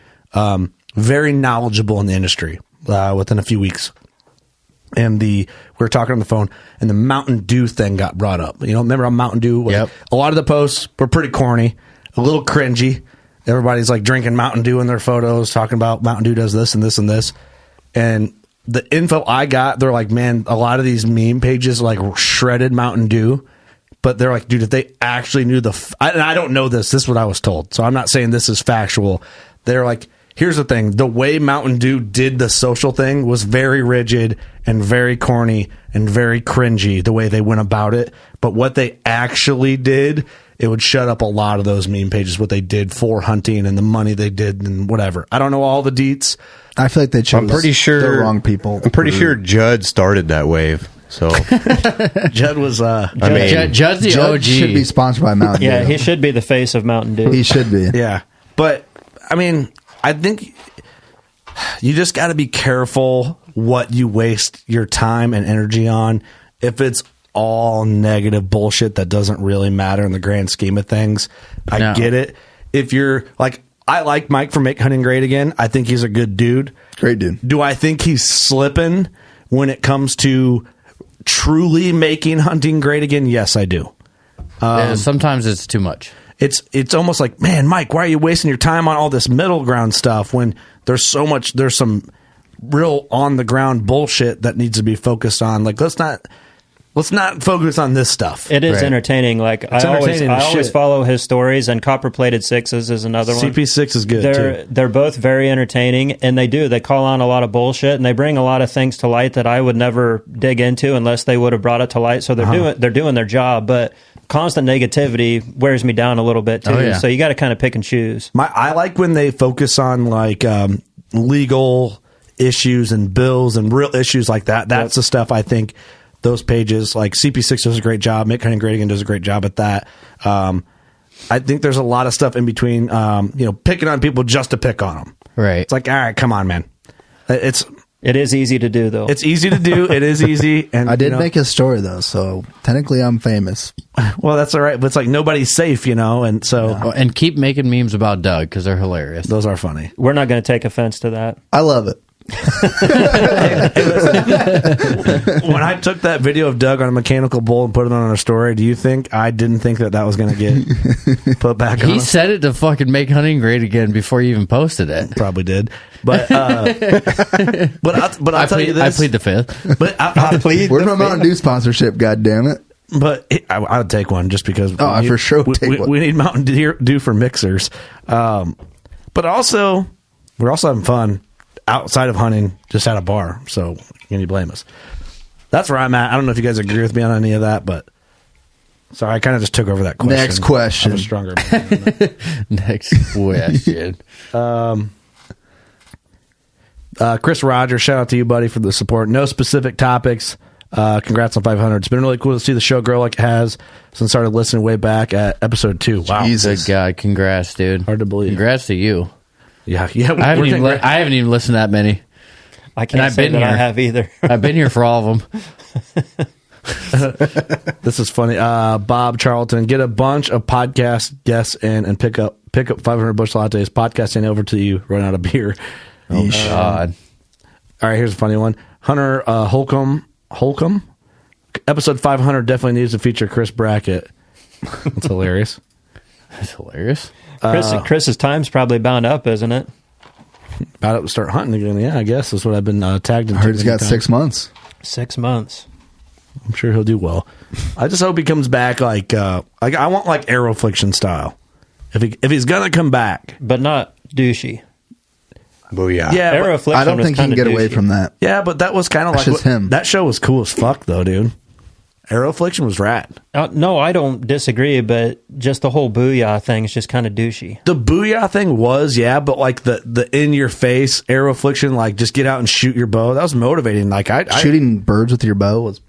very knowledgeable in the industry within a few weeks. And we were talking on the phone, and the Mountain Dew thing got brought up. You know, remember on Mountain Dew? Yep. A lot of the posts were pretty corny, a little cringy. Everybody's like drinking Mountain Dew in their photos, talking about Mountain Dew does this and this and this. And the info I got, they're like, man, a lot of these meme pages like shredded Mountain Dew. But they're like, dude, if they actually knew and I don't know this. This is what I was told. So I'm not saying this is factual. They're like, here's the thing. The way Mountain Dew did the social thing was very rigid and very corny and very cringy, the way they went about it. But what they actually did, it would shut up a lot of those meme pages, what they did for hunting and the money they did and whatever. I don't know all the deets. I feel like they chose the wrong people. I'm pretty sure Judd started that wave. So Judd was Judd's the OG. Should be sponsored by Mountain Dew. Yeah, he should be the face of Mountain Dew. He should be. Yeah. But I mean, I think you just got to be careful what you waste your time and energy on. If it's all negative bullshit that doesn't really matter in the grand scheme of things, I get it. If you're like, I like Mike from Make Hunting Great Again. I think he's a good dude. Great dude. Do I think he's slipping when it comes to truly making hunting great again? Yes, I do. Sometimes it's too much. It's almost like, man, Mike, why are you wasting your time on all this middle ground stuff when there's some real on the ground bullshit that needs to be focused on? Like, let's not focus on this stuff. It is entertaining. Like I always follow his stories, and Copper Plated Sixes is another one. CP6 is good too. They're both very entertaining, and they call on a lot of bullshit, and they bring a lot of things to light that I would never dig into unless they would have brought it to light. So they're doing their job, but constant negativity wears me down a little bit too. Oh, yeah. So you got to kind of pick and choose. I like when they focus on like legal issues and bills and real issues like that. That's the stuff I think. Those pages, like CP6 does a great job, Make Hunting Great Again does a great job at that. I think there's a lot of stuff in between, picking on people just to pick on them. Right. It's like, all right, come on, man. It is easy to do, though. It's easy to do. It is easy. And I did make a story, though, so technically I'm famous. Well, that's all right, but it's like nobody's safe, and so... Yeah. And keep making memes about Doug, because they're hilarious. Those are funny. We're not going to take offense to that. I love it. When I took that video of Doug on a mechanical bull and put it on our story, do you think I didn't think that was going to get put back on? He said it to fucking Make Hunting Great Again before you even posted it. Probably did, but I'll tell you this: I plead the fifth. But I plead. Where's my Mountain Dew sponsorship? God damn it! But I would take one just because. Oh, I for sure would take one. We need Mountain Dew for mixers. But also, we're also having fun outside of hunting, just at a bar. So, can you blame us? That's where I'm at. I don't know if you guys agree with me on any of that, but sorry, I kind of just took over that question. Next question. I'm a stronger man. Next question. Chris Rogers, shout out to you, buddy, for the support. No specific topics. Congrats on 500. It's been really cool to see the show grow like it has since I started listening way back at episode 2. Wow. Jesus. Good God. Congrats, dude. Hard to believe. Congrats to you. Yeah. I haven't even listened to that many. I can't say that I have either. I've been here for all of them. This is funny. Bob Charlton, get a bunch of podcast guests in and pick up 500 bush lattes. Podcasting over to you. Run out of beer. Oh, God. All right, here's a funny one. Hunter Holcomb. Episode 500 definitely needs to feature Chris Brackett. That's hilarious. That's hilarious. Chris's time's probably bound up, isn't it? About to start hunting again. Yeah, I guess that's what I've been tagged into. I heard he's got 6 months. 6 months. I'm sure he'll do well. I just hope he comes back like I want like Aerofliction style. If he's gonna come back, but not douchey. Booyah. Yeah, Aerofliction I don't think he can get away from that. Yeah, but that was kind of like him. That show was cool as fuck, though, dude. Aerofliction was rad. No, I don't disagree, but just the whole booyah thing is just kind of douchey. The booyah thing was, yeah, but like the in your face Aerofliction, like just get out and shoot your bow. That was motivating. Like shooting birds with your bow was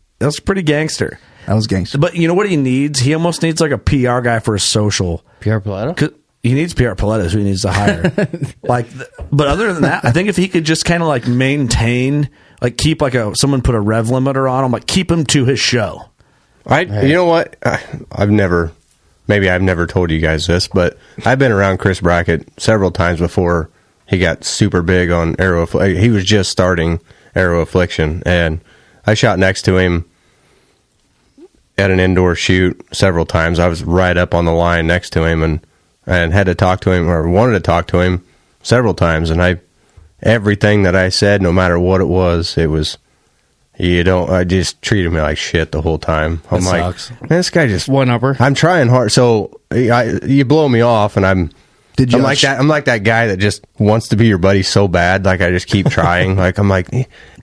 pretty gangster. That was gangster. But you know what he needs? He almost needs like a PR guy for his social. PR Paletta? He needs PR Paletta, who he needs to hire. But other than that, I think if he could just kind of like maintain, like keep like someone put a rev limiter on him, like keep him to his show. You know what? I've never told you guys this, but I've been around Chris Brackett several times before he got super big on arrow. He was just starting Arrow Affliction, and I shot next to him at an indoor shoot several times. I was right up on the line next to him, and had to talk to him, or wanted to talk to him several times, and everything that I said, no matter what it was, I just treated me like shit the whole time. I'm like, man, this guy just one-upper. I'm trying hard, so you blow me off, and I'm like that guy that just wants to be your buddy so bad. Like I just keep trying. Like I'm like,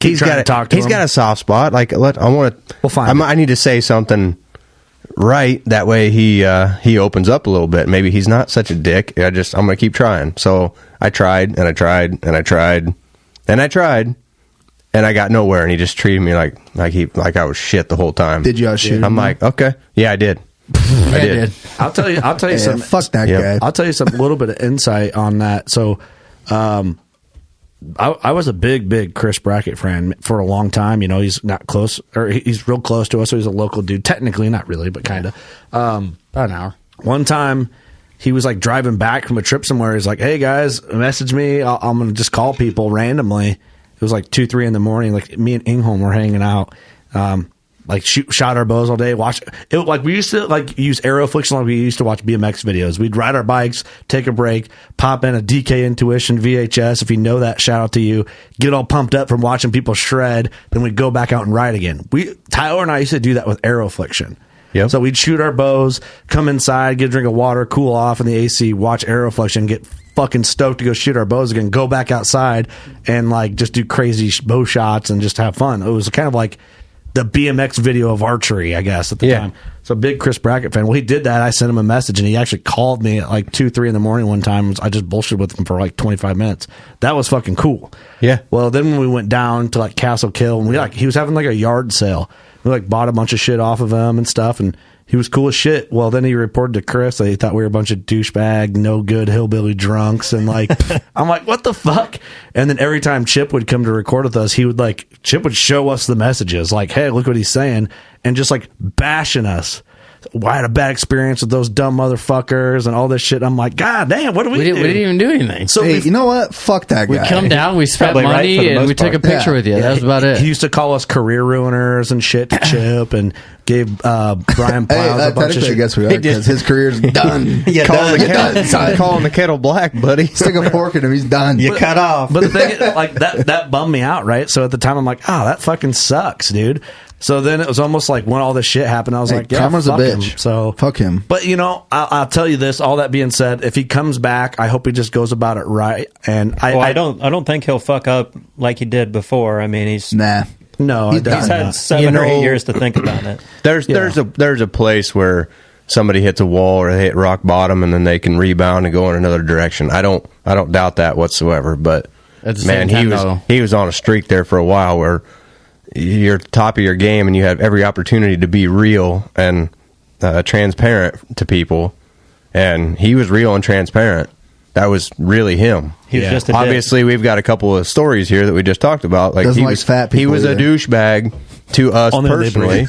he's got a soft spot. Like I need to say something right, that way he opens up a little bit. Maybe he's not such a dick. I'm gonna keep trying. So I tried and I tried and I tried and I tried, and I got nowhere, and he just treated me like I was shit the whole time. Did you outshoot him? I'm like, okay, yeah, I did. I did. I'll tell you something. Fuck that guy. I'll tell you some little bit of insight on that. So I was a big Chris Brackett fan for a long time. You know, he's not close, or he's real close to us, so he's a local dude. Technically, not really, but kind of. About an hour. One time, he was like driving back from a trip somewhere. He's like, "Hey guys, message me. I'm gonna just call people randomly." It was like 2-3 in the morning. Like me and Ingholm were hanging out. Like shot our bows all day. We used to like use Arrow Affliction like we used to watch BMX videos. We'd ride our bikes, take a break, pop in a DK Intuition VHS. If you know that, shout out to you. Get all pumped up from watching people shred. Then we'd go back out and ride again. Tyler and I used to do that with Arrow Affliction. Yep. So we'd shoot our bows, come inside, get a drink of water, cool off in the AC, watch Arrow Affliction, get fucking stoked to go shoot our bows again, go back outside and like just do crazy bow shots and just have fun. It was kind of like the BMX video of archery, I guess, at the time. So big Chris Brackett fan. Well, he did that. I sent him a message, and he actually called me at like 2-3 in the morning one time. I just bullshit with him for like 25 minutes. That was fucking cool. Yeah. Well, then when we went down to like Castle Kill, and he was having like a yard sale. We like bought a bunch of shit off of him and stuff, and he was cool as shit. Well, then he reported to Chris that he thought we were a bunch of douchebag, no good hillbilly drunks, and like I'm like, what the fuck? And then every time Chip would come to record with us, Chip would show us the messages, like, hey, look what he's saying, and just like bashing us. I had a bad experience with those dumb motherfuckers and all this shit. I'm like, God damn, what do we do? We didn't even do anything. So hey, you know what? Fuck that guy. We come down, we spent money, and we took a picture with you. That was about it. He used to call us career ruiners and shit to Chip, and gave Brian Plows a bunch of shit. I guess we are, because his career's done. Calling the kettle black, buddy. Stick a fork in him, he's done. You cut off. But the thing is, like that bummed me out, right? So at the time, I'm like, that fucking sucks, dude. So then it was almost like when all this shit happened, I was like, yeah, Karma's a fuck him. bitch. So fuck him. But I'll tell you this. All that being said, if he comes back, I hope he just goes about it right. And I don't think he'll fuck up like he did before. I mean, he's no, he's had 7 or 8 years to think about it. There's a place where somebody hits a wall or they hit rock bottom and then they can rebound and go in another direction. I don't doubt that whatsoever. But man, he was on a streak there for a while where you're at the top of your game and you have every opportunity to be real and transparent to people, and he was real and transparent. That was really him. He was just a obviously we've got a couple of stories here that we just talked about. Like Doesn't like fat people he was either. a douchebag to us personally.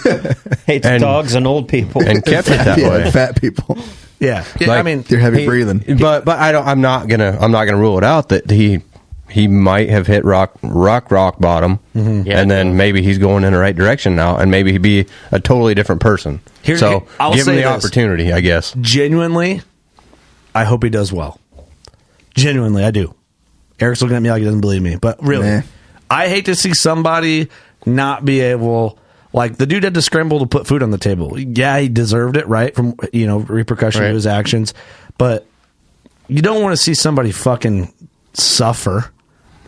Hates dogs and old people and kept it that way. Fat people. Yeah, Like, I mean, they're heavy breathing. But I'm not gonna rule it out that he might have hit rock bottom, and then maybe he's going in the right direction now, and maybe he'd be a totally different person. I'll give him say the this. opportunity, I guess. Genuinely, I hope he does well. Genuinely, I do. Eric's looking at me like he doesn't believe me, but really, I hate to see somebody not be able. Like, the dude had to scramble to put food on the table. Yeah, he deserved it, right? From, repercussion of his actions. But you don't want to see somebody fucking suffer.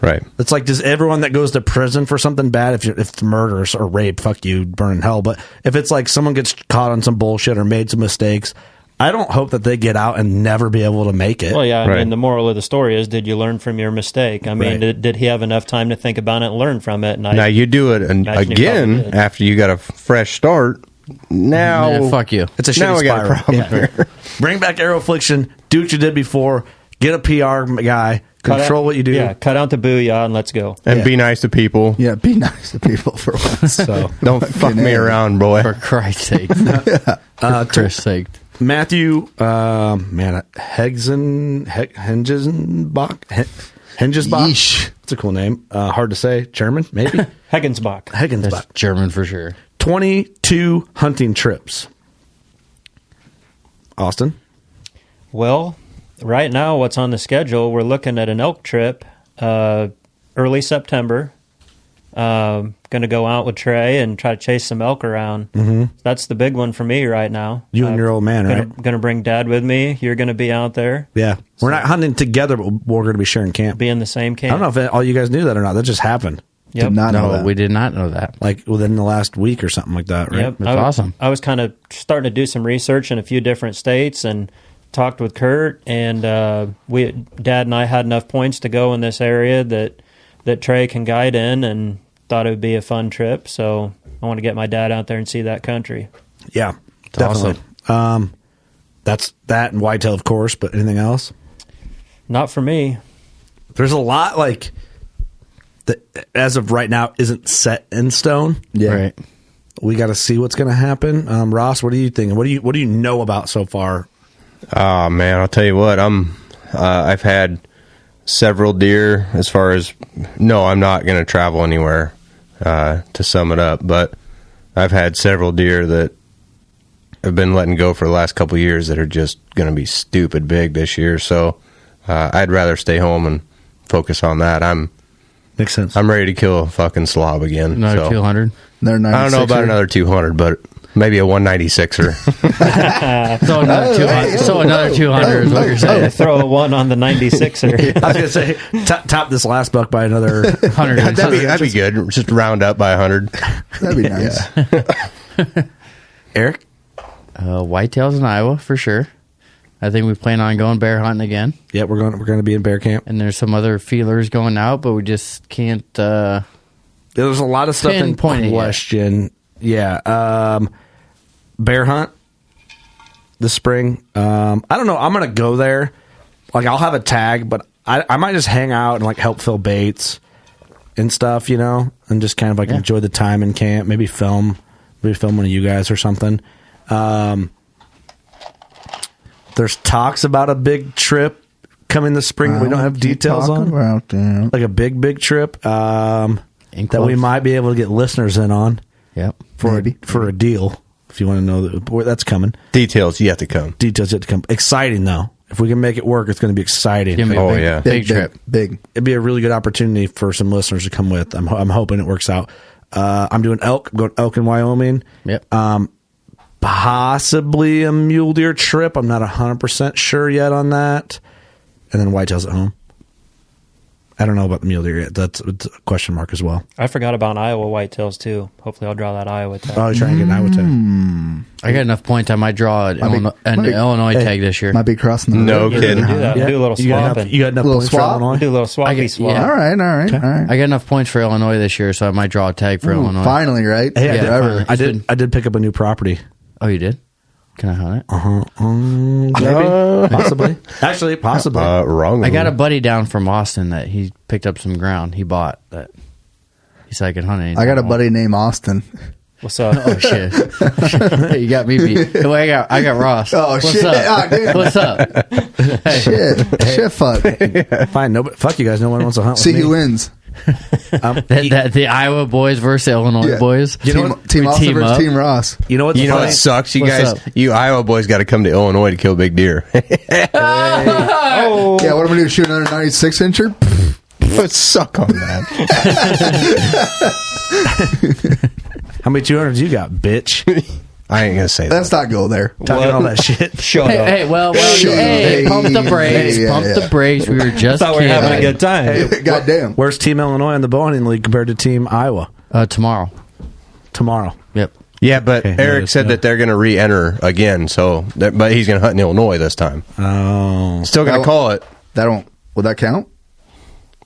Right. It's like, does everyone that goes to prison for something bad, if it's murder or rape, fuck you, burn in hell. But if it's like someone gets caught on some bullshit or made some mistakes, I don't hope that they get out and never be able to make it. Well, yeah, I mean, the moral of the story is, did you learn from your mistake? I mean, did he have enough time to think about it and learn from it? And now you do it again after you got a fresh start. Now, fuck you. It's a now shitty we got a spiral. problem here. Bring back Arrow Affliction. Do what you did before. Get a PR guy. Control what you do. Yeah, cut out the booyah and let's go. And be nice to people. Yeah, be nice to people for once. So don't fuck me around, boy. For Christ's sake. For Christ's sake. Matthew, Hengesbach. Hengesbach. That's a cool name. Hard to say. German, maybe? Hegensbach. Hegensbach. German for sure. 22 hunting trips. Austin? Well, right now, what's on the schedule, we're looking at an elk trip early September. Going to go out with Trey and try to chase some elk around. Mm-hmm. That's the big one for me right now. You and your old man, right? Going to bring Dad with me. You're going to be out there. Yeah. We're not hunting together, but we're going to be sharing camp. Be in the same camp. I don't know if all you guys knew that or not. That just happened. Yep. Did not know that. We did not know that. Like within the last week or something like that, right? Yep. That's awesome. I was kind of starting to do some research in a few different states and talked with Curt, and Dad and I had enough points to go in this area that Trey can guide in, and thought it would be a fun trip. So I want to get my dad out there and see that country. Yeah, definitely. Awesome. That's that and whitetail, of course, but anything else? Not for me. There's a lot like that as of right now isn't set in stone. Yeah. Right. We got to see what's going to happen. Ross, what are you thinking? What do you know about so far? Oh man, I'll tell you what. I've had several deer. As far as no, I'm not going to travel anywhere. To sum it up, but I've had several deer that have been letting go for the last couple of years that are just going to be stupid big this year. So I'd rather stay home and focus on that. Makes sense. I'm ready to kill a fucking slob again. Another 200. I don't know about another 200, but maybe a 196er. So another 200 is what you're saying. Throw a 1 on the 96er. I was going to say, top this last buck by another 100. That'd be good. Just round up by 100. That'd be nice. Eric? Whitetails in Iowa for sure. I think we plan on going bear hunting again. Yeah, we're going to be in bear camp. And there's some other feelers going out, but we just can't. There's a lot of stuff in question. Yeah. Bear hunt this spring. I don't know. I'm going to go there. Like, I'll have a tag, but I might just hang out and like help fill baits and stuff, and just kind of like enjoy the time in camp. Maybe film one of you guys or something. There's talks about a big trip coming this spring. We don't have details on. Like a big trip that we might be able to get listeners in on. Yep. For a deal. If you want to know that's coming. Details yet to come. Exciting though. If we can make it work, it's going to be exciting. Big trip. Big. It'd be a really good opportunity for some listeners to come with. I'm hoping it works out. I'm doing elk. I'm going elk in Wyoming. Yep. Possibly a mule deer trip. I'm not 100% sure yet on that. And then whitetails at home. I don't know about the mule deer yet. That's a question mark as well. I forgot about Iowa whitetails too. Hopefully, I'll draw that Iowa tag. Oh, you're trying to get an Iowa tag. I got enough points. I might draw an Illinois tag this year. Might be crossing the No road. kidding. Do that. Yeah. Do a little You got swapping. enough Little points swap? for Illinois? Do a little swappy swap. yeah. All right. I got enough points for Illinois this year, so I might draw a tag for Illinois. Finally, right? Hey, Yeah, Forever. I did pick up a new property. Oh, you did? Can I hunt it? Maybe. Possibly. Actually, possibly. Wrong. I got a buddy down from Austin that he picked up some ground. He bought that. He said I could hunt anything. I got a buddy named Austin. What's up? Oh shit! You got me beat. Well, I got Ross. Oh, What's shit. Up? Oh, dude. What's up? Shit, fuck. Fine. Fuck you guys. No one wants to hunt See with me. who wins. The Iowa boys versus Illinois boys. You know what? Team Austin versus up. Team Ross. You know what's You know funny? what sucks? You What's guys, up? you Iowa boys got to come to Illinois to kill big deer. Yeah, what am I going to do? Shoot another 96 incher? Let's suck on that. How many 200s you got, bitch? I ain't gonna say that. Let's not go there. Talking all that shit. Shut up. Hey, well, Shut hey, up. pump the brakes, Yeah, pump yeah. the brakes. We were just I thought we were having a kidding. good time. Goddamn. Where's Team Illinois in the bow hunting league compared to Team Iowa? Tomorrow. Tomorrow. Yep. Yeah, but Okay, Eric notice, said yeah. that they're gonna re-enter again. So, but he's gonna hunt in Illinois this time. Oh. Still gonna call it. Would that count?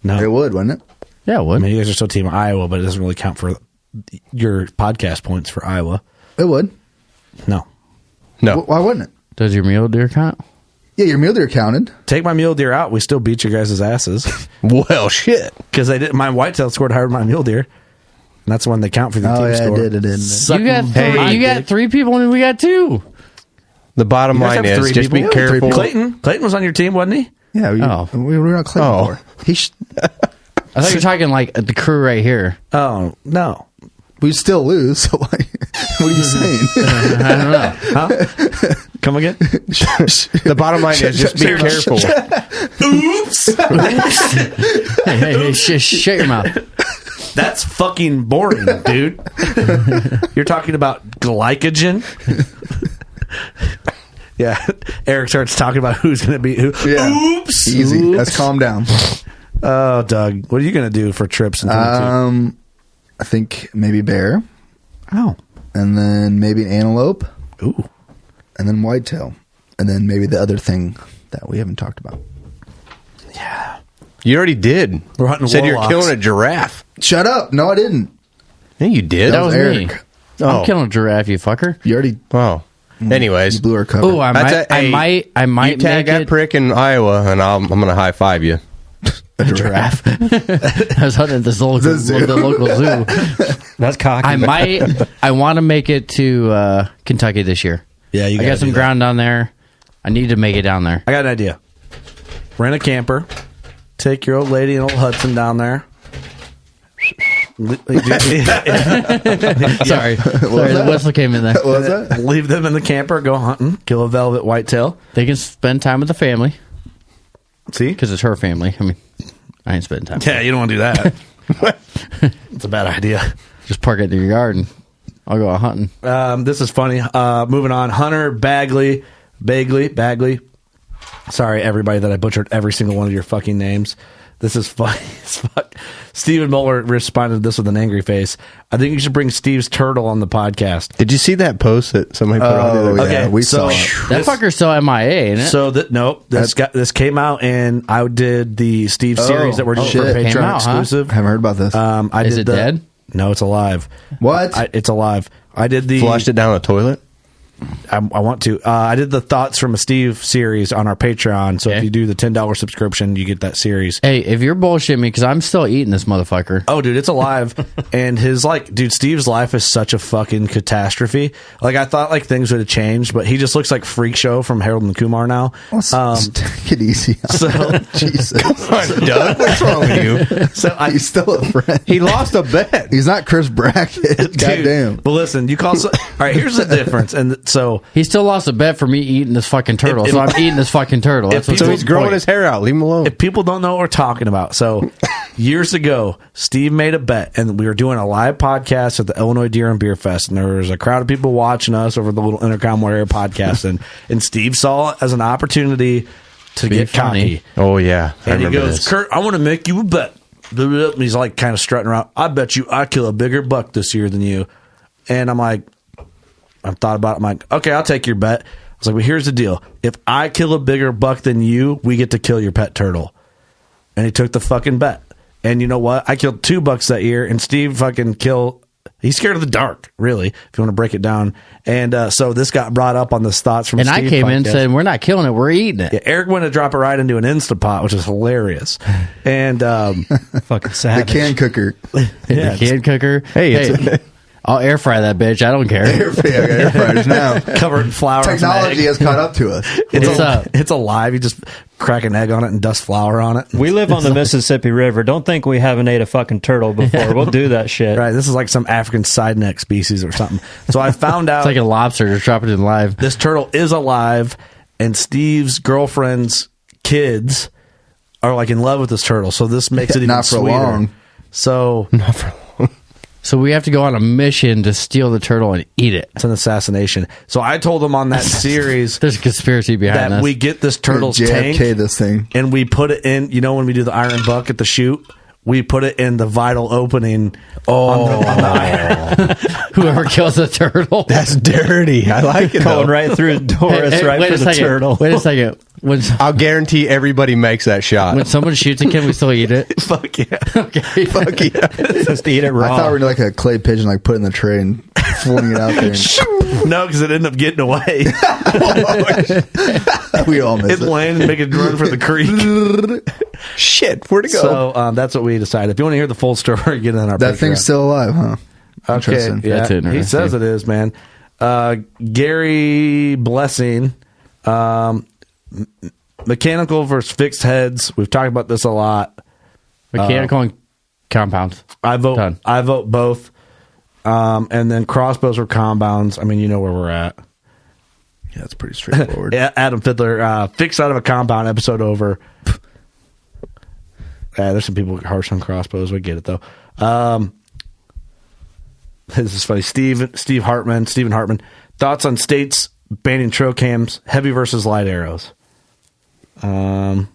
No. It would, wouldn't it? Yeah, it I would. mean, you guys are still Team Iowa, but it doesn't really count for your podcast points for Iowa. It would. No. No. Why wouldn't it? Does your mule deer count? Yeah, your mule deer counted. Take my mule deer out. We still beat your guys' asses. Well, shit. Because they did. My whitetail scored higher than my mule deer. And that's when they count for the Oh, team yeah, score. it did. Suck You got my three. You got dick. 3 people, and we got 2. The bottom You guys line have is 3 just people. be careful. Clayton was on your team, wasn't he? Yeah, we were not Clayton Oh. before. I thought you were talking like the crew right here. Oh, no. We'd still lose. So what are you saying? I don't know. Huh? Come again? The bottom line is just be careful. Oops. Hey, shut your mouth. That's fucking boring, dude. You're talking about glycogen? Yeah. Eric starts talking about who's going to be who. Yeah. Oops. Easy. Oops. Let's calm down. Oh, Doug, what are you going to do for trips in 22? I think maybe bear. Oh. And then maybe an antelope. Ooh. And then whitetail. And then maybe the other thing that we haven't talked about. Yeah. You already did. We're hunting Said warlocks. you're killing a giraffe. Shut up. No, I didn't. Yeah, you did. That was Eric. me. Oh. I'm killing a giraffe, you fucker. You already. Oh. Anyways, You blew our cover. Oh, I might you tag make that it prick in Iowa, and I'm gonna high five you. a giraffe. I was hunting at the local zoo. That's cocky. I want to make it to Kentucky this year. Yeah, you I gotta got some do that. ground down there. I need to make it down there. I got an idea. Rent a camper. Take your old lady and old Hudson down there. Sorry, the whistle came in there. What was that? Leave them in the camper. Go hunting. Kill a velvet whitetail. They can spend time with the family. See? Because it's her family. I mean, I ain't spending time. Yeah, you don't want to do that. It's a bad idea. Just park it in your yard and I'll go out hunting. This is funny. Moving on. Hunter Bagley. Sorry, everybody, that I butchered every single one of your fucking names. This is funny as fuck. Stephen Muller responded to this with an angry face. I think you should bring Steve's turtle on the podcast. Did you see that post that somebody put on the other day? Yeah, we so saw it. That fucker's still MIA, ain't it? So this came out, and I did the Steve series that we're doing for shit. Patreon Came out, huh? exclusive. I haven't heard about this. Is it dead? No, it's alive. What? It's alive. I did the Flushed it down the toilet. I want to. I did the Thoughts from a Steve series on our Patreon. So if you do the $10 subscription, you get that series. Hey, if you're bullshitting me, because I'm still eating this motherfucker. Oh, dude, it's alive. And Steve's life is such a fucking catastrophe. Like, I thought like things would have changed, but he just looks like Freak Show from Harold and Kumar now. Take it easy. So Jesus. Come on, Doug. What's wrong with you? So He's still a friend. He lost a bet. He's not Chris Brackett. Goddamn. But listen, you call. All right, here's the difference. And so He still lost a bet for me eating this fucking turtle, so I'm eating this fucking turtle. That's what's So he's growing point. his hair out. Leave him alone. if people don't know what we're talking about, so Years ago, Steve made a bet, and we were doing a live podcast at the Illinois Deer and Beer Fest, and there was a crowd of people watching us over the little Intercom Warrior podcast, and Steve saw it as an opportunity to get cocky. Oh, yeah. And he goes, Curt, I want to make you a bet. And he's like kind of strutting around. I bet you I kill a bigger buck this year than you. And I'm like, I've thought about it. I'm like, okay, I'll take your bet. I was like, well, here's the deal. If I kill a bigger buck than you, we get to kill your pet turtle. And he took the fucking bet. And you know what? I killed 2 bucks that year, and Steve fucking killed. He's scared of the dark, really, if you want to break it down. And so this got brought up on the thoughts from and Steve I came podcast. in and said, we're not killing it, we're eating it. Yeah, Eric went to drop it right into an Instapot, which is hilarious. And fucking savage. The can cooker. Yeah, the can cooker. Hey, I'll air fry that bitch. I don't care. Air fryers now. Covered in flour. Technology has caught up to us. It's alive. You just crack an egg on it and dust flour on it. We live on the Mississippi River. Don't think we haven't ate a fucking turtle before. We'll do that shit. Right. This is like some African side neck species or something. So I found out It's like a lobster. Just drop it in live. this turtle is alive, and Steve's girlfriend's kids are like in love with this turtle. So this makes it even Not for sweeter. long. So Not for long. So we have to go on a mission to steal the turtle and eat it. It's an assassination. So I told them on that series There's a conspiracy behind that this. we get this turtle's JFK tank this thing. and we put it in, you know, when we do the iron buck at the chute, we put it in the vital opening. On the Whoever kills the turtle. That's dirty. I like it. Going though. right through Doris, right wait for a the second. turtle. Wait a second. I'll guarantee everybody makes that shot. When someone shoots it, can we still eat it? Fuck yeah. Okay. Fuck yeah. Just eat it raw. I thought we were like a clay pigeon, like put it in the tray and flinging it out there. And No, because it ended up getting away. we all missed It it. landed and make it run for the creek. Shit, where'd it go? So that's what we decided. If you want to hear the full story, get in our That Patreon. thing's still alive, huh? Okay, Interesting. yeah, That's interesting. he says it is, man. Gary Blessing, mechanical versus fixed heads. We've talked about this a lot. Mechanical and compounds. I vote. Done. I vote both. And then crossbows or compounds. I mean, you know where we're at. Yeah, it's pretty straightforward. Yeah, Adam Fiddler, fixed out of a compound. Episode over. There's some people harsh on crossbows. We get it though. This is funny. Stephen Hartman. Thoughts on states banning trail cams, heavy versus light arrows. I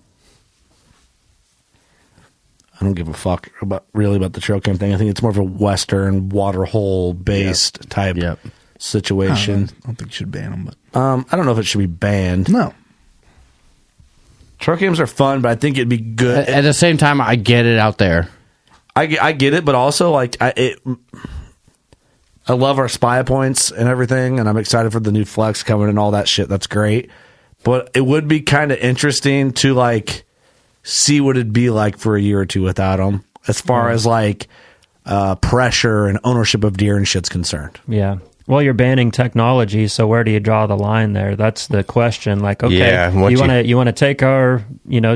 don't give a fuck about the trail cam thing. I think it's more of a Western water hole based type situation. I don't think you should ban them, but I don't know if it should be banned. no. Trail cams are fun, but I think it'd be good. At the same time, I get it out there. I get it, but also like I love our spy points and everything, and I'm excited for the new flex coming and all that shit. That's great, but it would be kind of interesting to like see what it'd be like for a year or two without them, as far as like pressure and ownership of deer and shit's concerned. Yeah. Well, you're banning technology, so where do you draw the line there? That's the question. Like, okay, Yeah, you want to take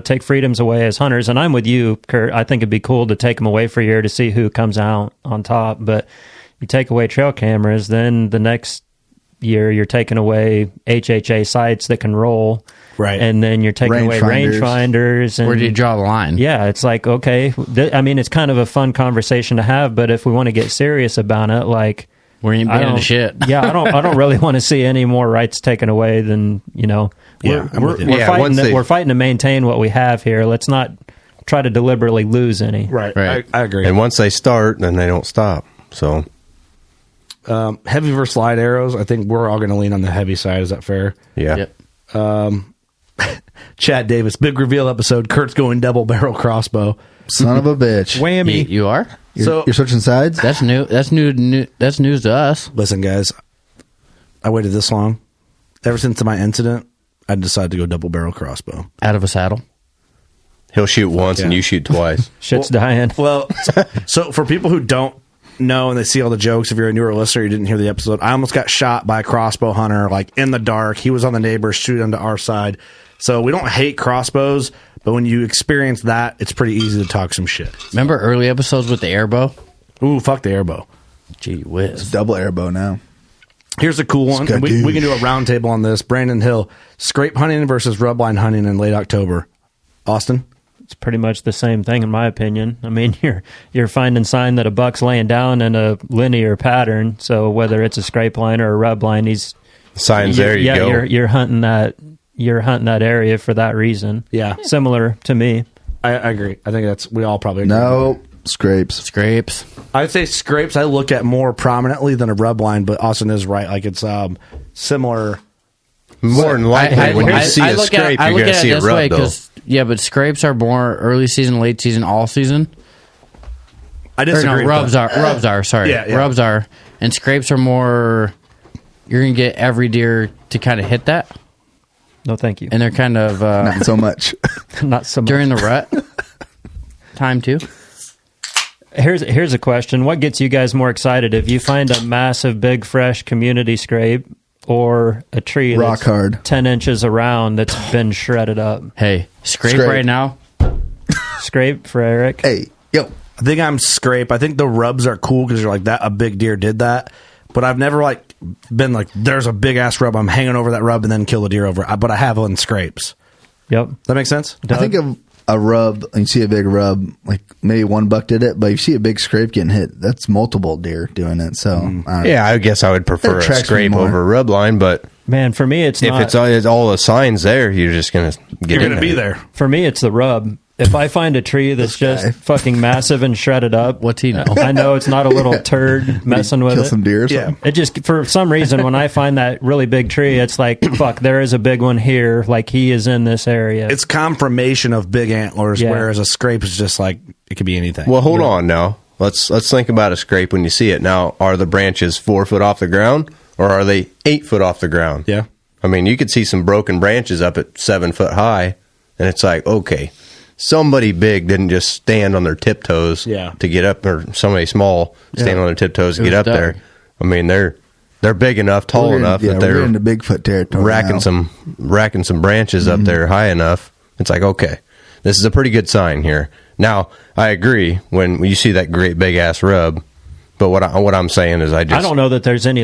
take freedoms away as hunters, and I'm with you, Curt. I think it'd be cool to take them away for a year to see who comes out on top. But you take away trail cameras, then the next year you're taking away HHA sights that can roll, right? And then you're taking away rangefinders. Where do you draw the line? Yeah, it's like, okay, I mean, it's kind of a fun conversation to have, but if we want to get serious about it, like, we ain't banning shit. Yeah, I don't really want to see any more rights taken away than, we're fighting to maintain what we have here. Let's not try to deliberately lose any. Right. I agree. And once they start, then they don't stop. So heavy versus light arrows, I think we're all going to lean on the heavy side. Is that fair? Yeah. Yep. Chad Davis, big reveal episode. Kurt's going double barrel crossbow. Son of a bitch. Whammy. You are? You're switching sides? That's new. That's new. That's news to us. Listen, guys, I waited this long. Ever since my incident, I decided to go double barrel crossbow. Out of a saddle. He'll shoot once and you shoot twice. Shit's dying. Well, so for people who don't know and they see all the jokes, if you're a newer listener, you didn't hear the episode, I almost got shot by a crossbow hunter, like in the dark. He was on the neighbor's shooting onto our side. So we don't hate crossbows, but when you experience that, it's pretty easy to talk some shit. Remember early episodes with the airbow? Ooh, fuck the airbow. Gee whiz. It's double airbow now. Here's a cool one. And we can do a round table on this. Brandon Hill, scrape hunting versus rubline hunting in late October. Austin? It's pretty much the same thing in my opinion. I mean, you're finding sign that a buck's laying down in a linear pattern. So whether it's a scrape line or a rub line, signs there. You go. You're hunting that. You're hunting that area for that reason. Yeah, similar to me. I agree. I think we all probably agree. No, scrapes. I'd say scrapes I look at more prominently than a rub line, but Austin is right. Like it's similar. More than likely, when you see a scrape, you're going to see a rub, though. Yeah, but scrapes are more early season, late season, all season. I disagree. No, rubs are. Sorry, rubs are, and scrapes are more. You're going to get every deer to kind of hit that. No, thank you. And they're kind of not so much. Not so much during the rut time too. Here's a question: what gets you guys more excited if you find a massive, big, fresh community scrape? Or a tree rock that's hard 10 inches around that's been shredded up. Hey, scrape right now. Scrape for Eric. Hey, yo. I think I'm scrape. I think the rubs are cool because you're like that. A big deer did that, but I've never been like there's a big ass rub. I'm hanging over that rub and then kill the deer over it. But I have on scrapes. Yep, that makes sense. I think of a rub. You see a big rub, like maybe one buck did it, but you see a big scrape getting hit. That's multiple deer doing it. So I guess I would prefer a scrape over a rub line, but man, for me, it's if not. It's all the signs there, you're just gonna get. You're gonna be there. For me, it's the rub. If I find a tree that's just fucking massive and shredded up, what's he know? I know it's not a little turd messing with kill it. Some deer or something? It just, for some reason, when I find that really big tree, it's like, fuck, there is a big one here. Like, he is in this area. It's confirmation of big antlers, whereas a scrape is just like, it could be anything. Well, hold on now. Let's think about a scrape when you see it. Now, are the branches 4 foot off the ground, or are they 8 foot off the ground? Yeah. I mean, you could see some broken branches up at 7 foot high, and it's like, okay, somebody big didn't just stand on their tiptoes to get up, or somebody small stand on their tiptoes to get up there. I mean, they're big enough, tall enough that they're in the Bigfoot territory. Racking some branches up there high enough. It's like, okay, this is a pretty good sign here. Now, I agree when you see that great big ass rub, but what I'm saying is I don't know that there's any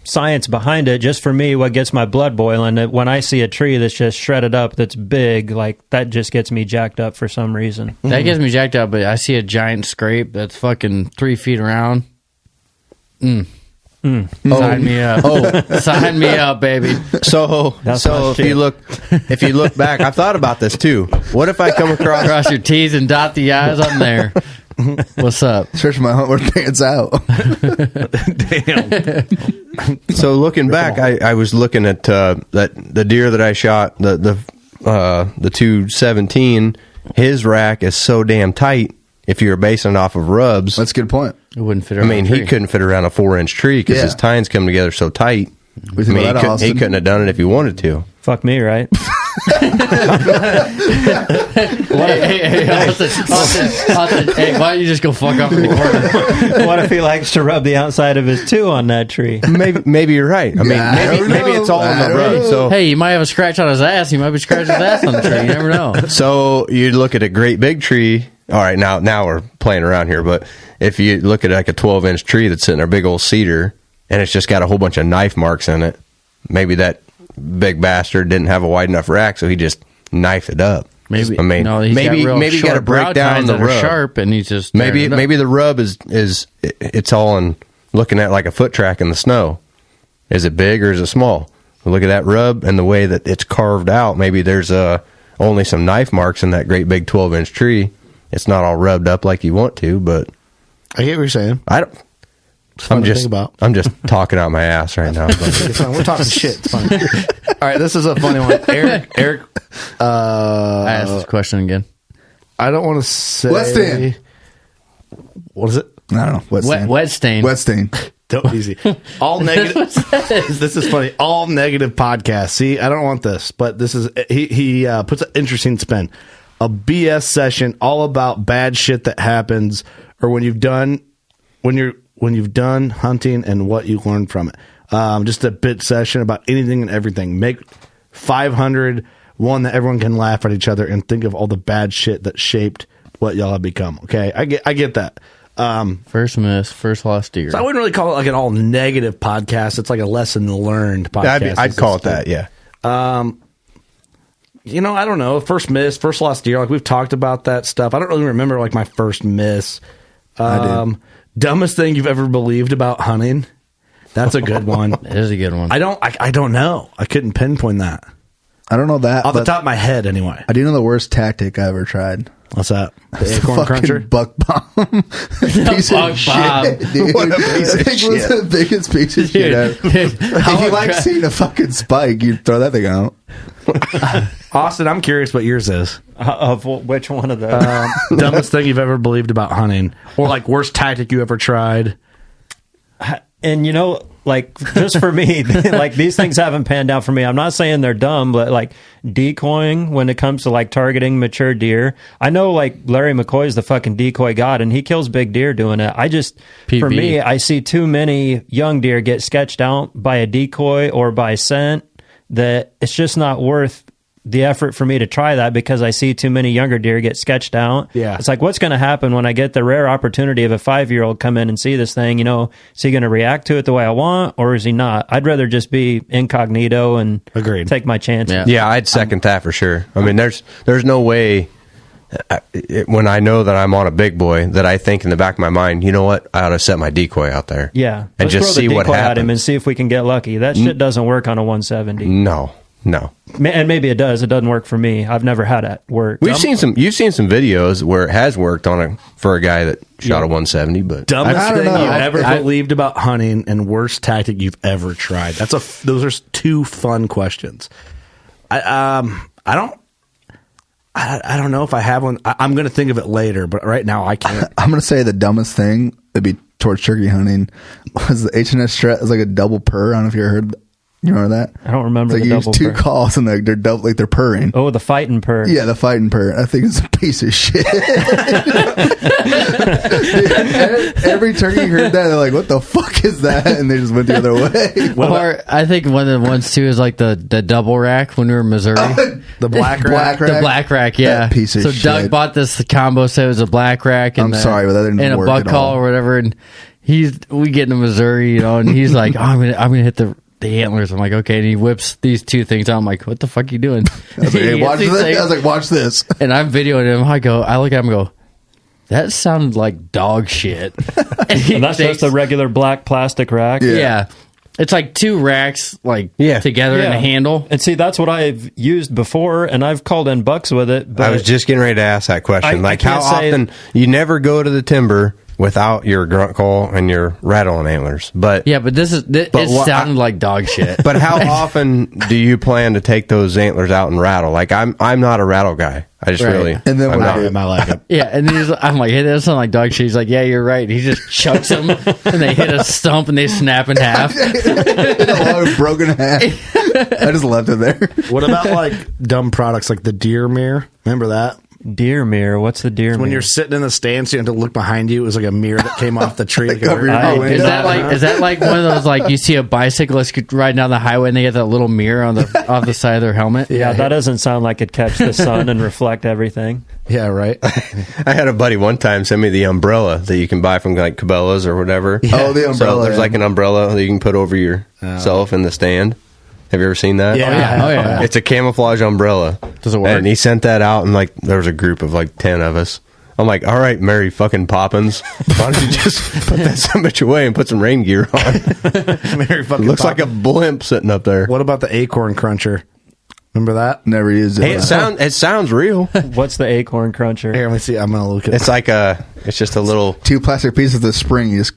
science behind it. Just for me, what gets my blood boiling, when I see a tree that's just shredded up, that's big, that just gets me jacked up for some reason. That gets me jacked up, but I see a giant scrape that's fucking 3 feet around. Sign me up. Sign me up, baby. So if you look back, I've thought about this too. What if I come across cross your T's and dot the I's on there? What's up? Stretch my Huntworth pants out. Damn. So looking back, I was looking at the deer that I shot, the 217. His rack is so damn tight. If you were basing it off of rubs, that's a good point. It wouldn't fit around. I mean, he couldn't fit around a 4-inch tree because his tines come together so tight. He couldn't have done it if he wanted to. Fuck me, right? Hey, why don't you just go fuck off in the corner? What if he likes to rub the outside of his 2 on that tree? Maybe you're right. I mean, maybe it's all in the rub. So hey, you might have a scratch on his ass. He might be scratching his ass on the tree. You never know. So you look at a great big tree. All right, now we're playing around here, but if you look at like a 12-inch tree that's sitting there, a big old cedar, and it's just got a whole bunch of knife marks in it, maybe that big bastard didn't have a wide enough rack, so he just knifed it up. Maybe I mean, maybe you got to break down the rub. Sharp, and he's just maybe the rub is it's all in looking at like a foot track in the snow. Is it big or is it small? Look at that rub and the way that it's carved out. Maybe there's only some knife marks in that great big 12-inch tree. It's not all rubbed up like you want to, but I get what you're saying. I'm just talking out my ass right now. We're talking shit. It's fine. All right, this is a funny one. Eric. I asked this question again. I don't want to say. Wet stain. What is it? I don't know. Wet stain. Wet stain. Don't easy. All negative. This is funny. All negative podcast. See, I don't want this, but this is he puts an interesting spin. A BS session all about bad shit that happens, or when you've done hunting and what you learned from it. Just a bit session about anything and everything. Make 500 one that everyone can laugh at each other and think of all the bad shit that shaped what y'all have become. Okay, I get that. First miss, first lost deer. So I wouldn't really call it like an all negative podcast. It's like a lesson learned podcast. I'd call it that. Yeah. I don't know. First miss, first lost deer. Like we've talked about that stuff. I don't really remember like my first miss. Dumbest thing you've ever believed about hunting. That's a good one. It is a good one. I don't know. I couldn't pinpoint that. I don't know that off the top of my head. Anyway, I do know the worst tactic I ever tried. What's that? The acorn cruncher? Buck bomb. Piece of shit, dude. What a piece of shit. Was the biggest piece of shit ever. If you like seeing a fucking spike, you throw that thing out. Austin, I'm curious what yours is. Of which one of the dumbest thing you've ever believed about hunting, or like worst tactic you ever tried. And like just for me, like these things haven't panned out for me. I'm not saying they're dumb, but like decoying when it comes to like targeting mature deer. I know like Larry McCoy's the fucking decoy god and he kills big deer doing it. For me, I see too many young deer get sketched out by a decoy or by scent that it's just not worth the effort for me to try that because I see too many younger deer get sketched out. Yeah. It's like, what's going to happen when I get the rare opportunity of a 5-year-old come in and see this thing? Is he going to react to it the way I want or is he not? I'd rather just be incognito and take my chances. Yeah, I'd second that for sure. I mean, there's no way when I know that I'm on a big boy that I think in the back of my mind, you know what? I ought to set my decoy out there. Yeah. And just see what happens. At him and see if we can get lucky. That shit doesn't work on a 170. No. And maybe it does. It doesn't work for me. I've never had it work. You've seen some videos where it has worked for a guy that shot a 170. But dumbest thing you ever believed about hunting and worst tactic you've ever tried. Those are two fun questions. I don't know if I have one. I'm going to think of it later, but right now I can't. I'm going to say the dumbest thing would be towards turkey hunting was the H&S Strat. It's like a double purr. I don't know if you ever heard. You remember that? I don't remember. It's like the you double use two purr. calls and they're double, like they're purring. Oh, the fighting purr. Yeah, the fighting purr. I think it's a piece of shit. Every turkey heard that, they're like, "What the fuck is that?" And they just went the other way. Or I think one of the ones too is like the double rack when we were in Missouri. The black rack. The black rack, yeah. That piece of so shit. Doug bought this combo, said it was a black rack. And I'm sorry, but that didn't and work a buck at call all. or whatever. And we get into Missouri, and he's like, "Oh, I'm gonna hit the antlers." I'm like, okay. And he whips these two things out. I'm like, what the fuck are you doing? I was like, hey, watch this. I was like, watch this. And I'm videoing him. I look at him and go, that sounded like dog shit. And that's just a regular black plastic rack? Yeah. It's like two racks together in a handle. And see, that's what I've used before, and I've called in bucks with it. But I was just getting ready to ask that question. How say often you never go to the timber without your grunt call and your rattling antlers. But yeah, but it sounded like dog shit. But how often do you plan to take those antlers out and rattle? Like I'm not a rattle guy. I just really and then I like it. Yeah, and then I'm like, hey, that sounds like dog shit. He's like, yeah, you're right. He just chucks them and they hit a stump and they snap in half. Broken in half. I just left it there. What about like dumb products like the deer mirror? Remember that? Deer mirror? What's the deer mirror? When you're sitting in the stand, so you have to look behind you. It was like a mirror that came off the tree. Is that like one of those, like you see a bicyclist riding down the highway and they get that little mirror off the side of their helmet? Yeah, that doesn't sound like it'd catch the sun and reflect everything. Yeah, right. I had a buddy one time send me the umbrella that you can buy from like Cabela's or whatever. Yeah. Oh, the umbrella. So there's like an umbrella that you can put over yourself in the stand. Have you ever seen that? Yeah. Oh, yeah. It's a camouflage umbrella. Does it work? And he sent that out, and like there was a group of like 10 of us. I'm like, all right, Mary fucking Poppins, why don't you just put that son of a bitch away and put some rain gear on? Mary fucking Looks like a blimp sitting up there. What about the acorn cruncher? Remember that? Never used it. Hey, it sounds real. What's the acorn cruncher? Here, let me see. I'm gonna look at it. It's like it's just a little two plastic pieces of the spring. You just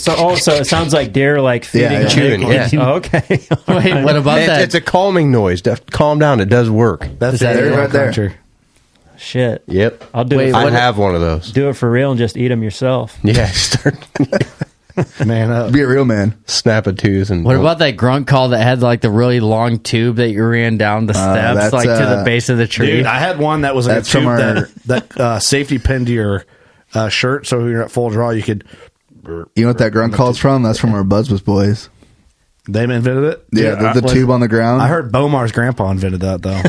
So it sounds like deer like feeding chewing. Yeah. Oh, okay. Wait, what about that? It's a calming noise. Calm down. It does work. That's that the acorn right there. cruncher. Shit. Yep. I'll do it. I have one of those. Do it for real and just eat them yourself. Yeah. Start. Man up. Be a real man. Snap a tooth. And what about that grunt call that had like the really long tube that you ran down the steps like to the base of the tree? Dude, I had one that was like a tube that safety pinned to your shirt, so when you're at full draw, you could. You know what that grunt call's from? That's from our Buzzbus boys. They invented it? Yeah, the tube on the ground. I heard Bomar's grandpa invented that though.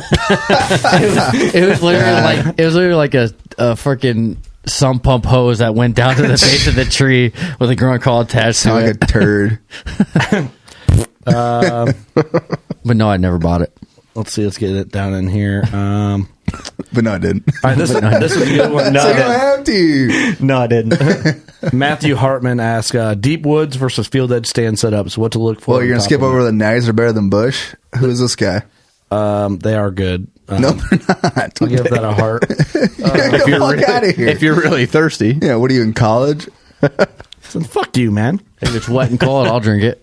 it was literally like a freaking sump pump hose that went down to the base of the tree with a grunt call attached to it. Like a turd. But no, I never bought it. Let's see. Let's get it down in here. But no, I didn't. All right, this is a good one. No, you don't have to. No, I didn't. Matthew Hartman asks, deep woods versus field edge stand setups. What to look for? Well, you're going to skip over the nags are better than bush. Who is this guy? They are good. No, they're not. I'll give that a heart. Get the fuck out of here. If you're really thirsty. Yeah, what are you, in college? So fuck you, man. If it's wet and cold, I'll drink it.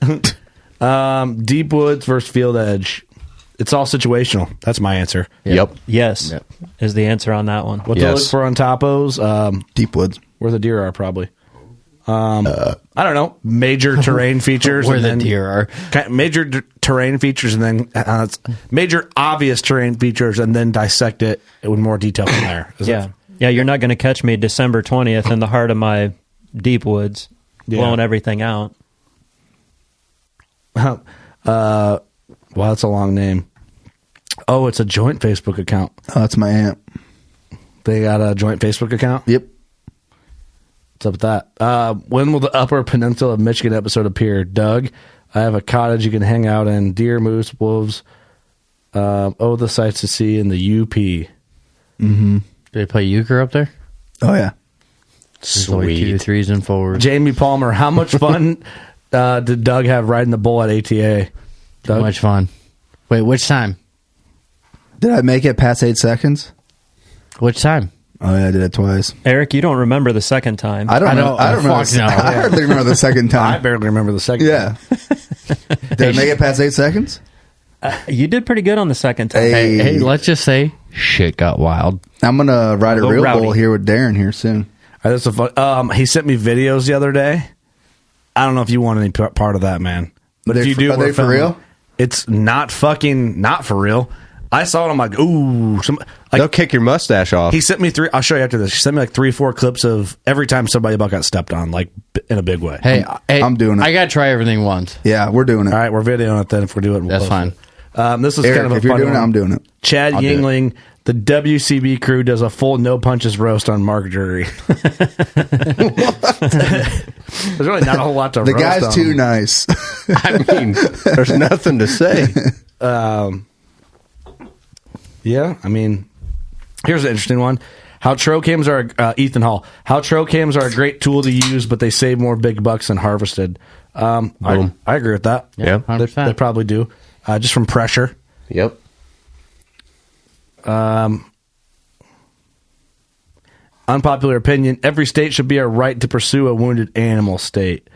Deep woods versus field edge. It's all situational. That's my answer. Yep. Yes, is the answer on that one. What to look for on topos? Deep woods. Where the deer are, probably. I don't know. Major terrain features. Where and the then deer are. Major terrain features, and then major obvious terrain features, and then dissect it with more detail from there. Yeah, you're not going to catch me December 20th in the heart of my deep woods, blowing everything out. Wow, that's a long name. Oh, it's a joint Facebook account. Oh, that's my aunt. They got a joint Facebook account? Yep. What's up with that? When will the Upper Peninsula of Michigan episode appear? Doug, I have a cottage you can hang out in. Deer, moose, wolves. The sights to see in the UP. Mm-hmm. Do they play euchre up there? Oh, yeah. Sweet. 2, 3s, and 4s. Jamie Palmer, how much fun did Doug have riding the bull at ATA? Too much fun. Wait, which time? Did I make it past 8 seconds? Which time? Oh, yeah, I did it twice. Eric, you don't remember the second time. I don't know. I hardly remember the second time. I barely remember the second time. Did I make it past 8 seconds? You did pretty good on the second time. Hey, let's just say shit got wild. I'm going to ride a real bull here with Darren here soon. That's a fun. He sent me videos the other day. I don't know if you want any part of that, man. But if you do, are they for real? It's not for real. I saw it. I'm like, ooh. They'll kick your mustache off. He sent me 3. I'll show you after this. He sent me like 3-4 clips of every time somebody about got stepped on, like in a big way. Hey, I'm doing it. I got to try everything once. Yeah, we're doing it. All right, we're videoing it then. If we're doing it, that's fine. This is Eric, kind of a if you're fun doing one. it, I'm doing it. Chad I'll Yingling, the WCB crew does a full no punches roast on Mark Drury. There's really not a whole lot to The roast guy's on. too nice. I mean, there's nothing to say. Yeah, I mean, here's an interesting one. How trail cams are Ethan Hall. How trail cams are a great tool to use, but they save more big bucks than harvested. I agree with that. Yeah, they probably do. Just from pressure. Yep. Unpopular opinion: every state should be a right to pursue a wounded animal state.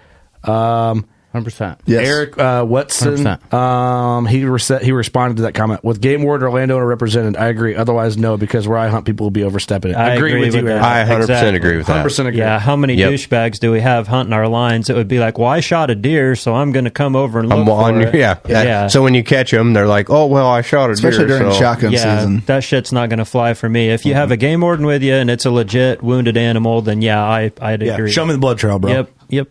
100%. Yes. Eric Wetson, he responded to that comment. With game warden or landowner represented, I agree. Otherwise, no, because where I hunt, people will be overstepping it. I agree with you, Eric. I 100% agree with that. 100% agree. Yeah, how many douchebags do we have hunting our lines? It would be like, well, I shot a deer, so I'm going to come over and look for it. Yeah. So when you catch them, they're like, oh, well, I shot a deer. Especially during shotgun season. That shit's not going to fly for me. If you have a game warden with you and it's a legit wounded animal, then I'd agree. Show me the blood trail, bro. Yep.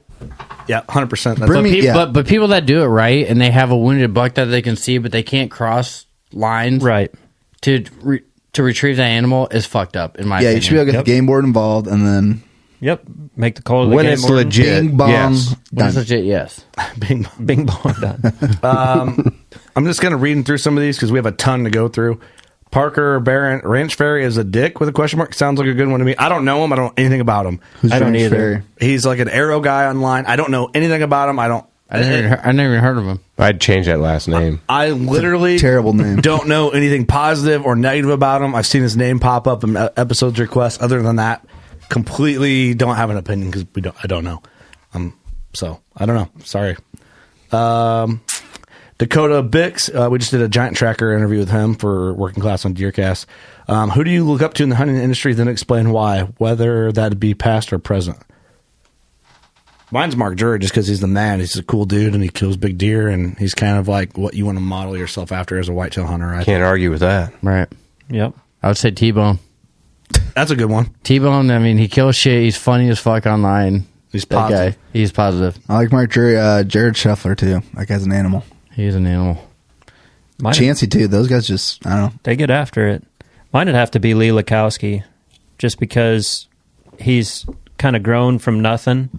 Yeah, 100%. But people that do it right and they have a wounded buck that they can see, but they can't cross lines, right? To retrieve that animal is fucked up. In my opinion. You should be able to get the game board involved, and then make the call. When it's legit, bing bong, yes. When it's legit, yes. Bing bong done. I'm just kind of reading through some of these because we have a ton to go through. Parker Barron, Ranch Fairy is a dick with a question mark. Sounds like a good one to me. I don't know him. I don't know anything about him. I don't either. Fairy? He's like an arrow guy online. I don't know anything about him. I never even heard of him. I'd change that last name. I literally terrible name. Don't know anything positive or negative about him. I've seen his name pop up in episodes requests. Other than that, completely don't have an opinion because I don't know. So I don't know. Sorry. Dakota Bix, we just did a giant tracker interview with him for Working Class on DeerCast. Who do you look up to in the hunting industry? Then explain why, whether that be past or present. Mine's Mark Drury, just because he's the man. He's a cool dude and he kills big deer, and he's kind of like what you want to model yourself after as a whitetail hunter. I can't argue with that. Right. Yep. I would say T-Bone. That's a good one. T-Bone. I mean, he kills shit. He's funny as fuck online. He's positive. Guy. He's positive. I like Mark Drury. Jared Scheffler too. That guy's an animal. He's an animal. Chancey too. Those guys just, I don't know. They get after it. Mine would have to be Lee Lakowski, just because he's kind of grown from nothing.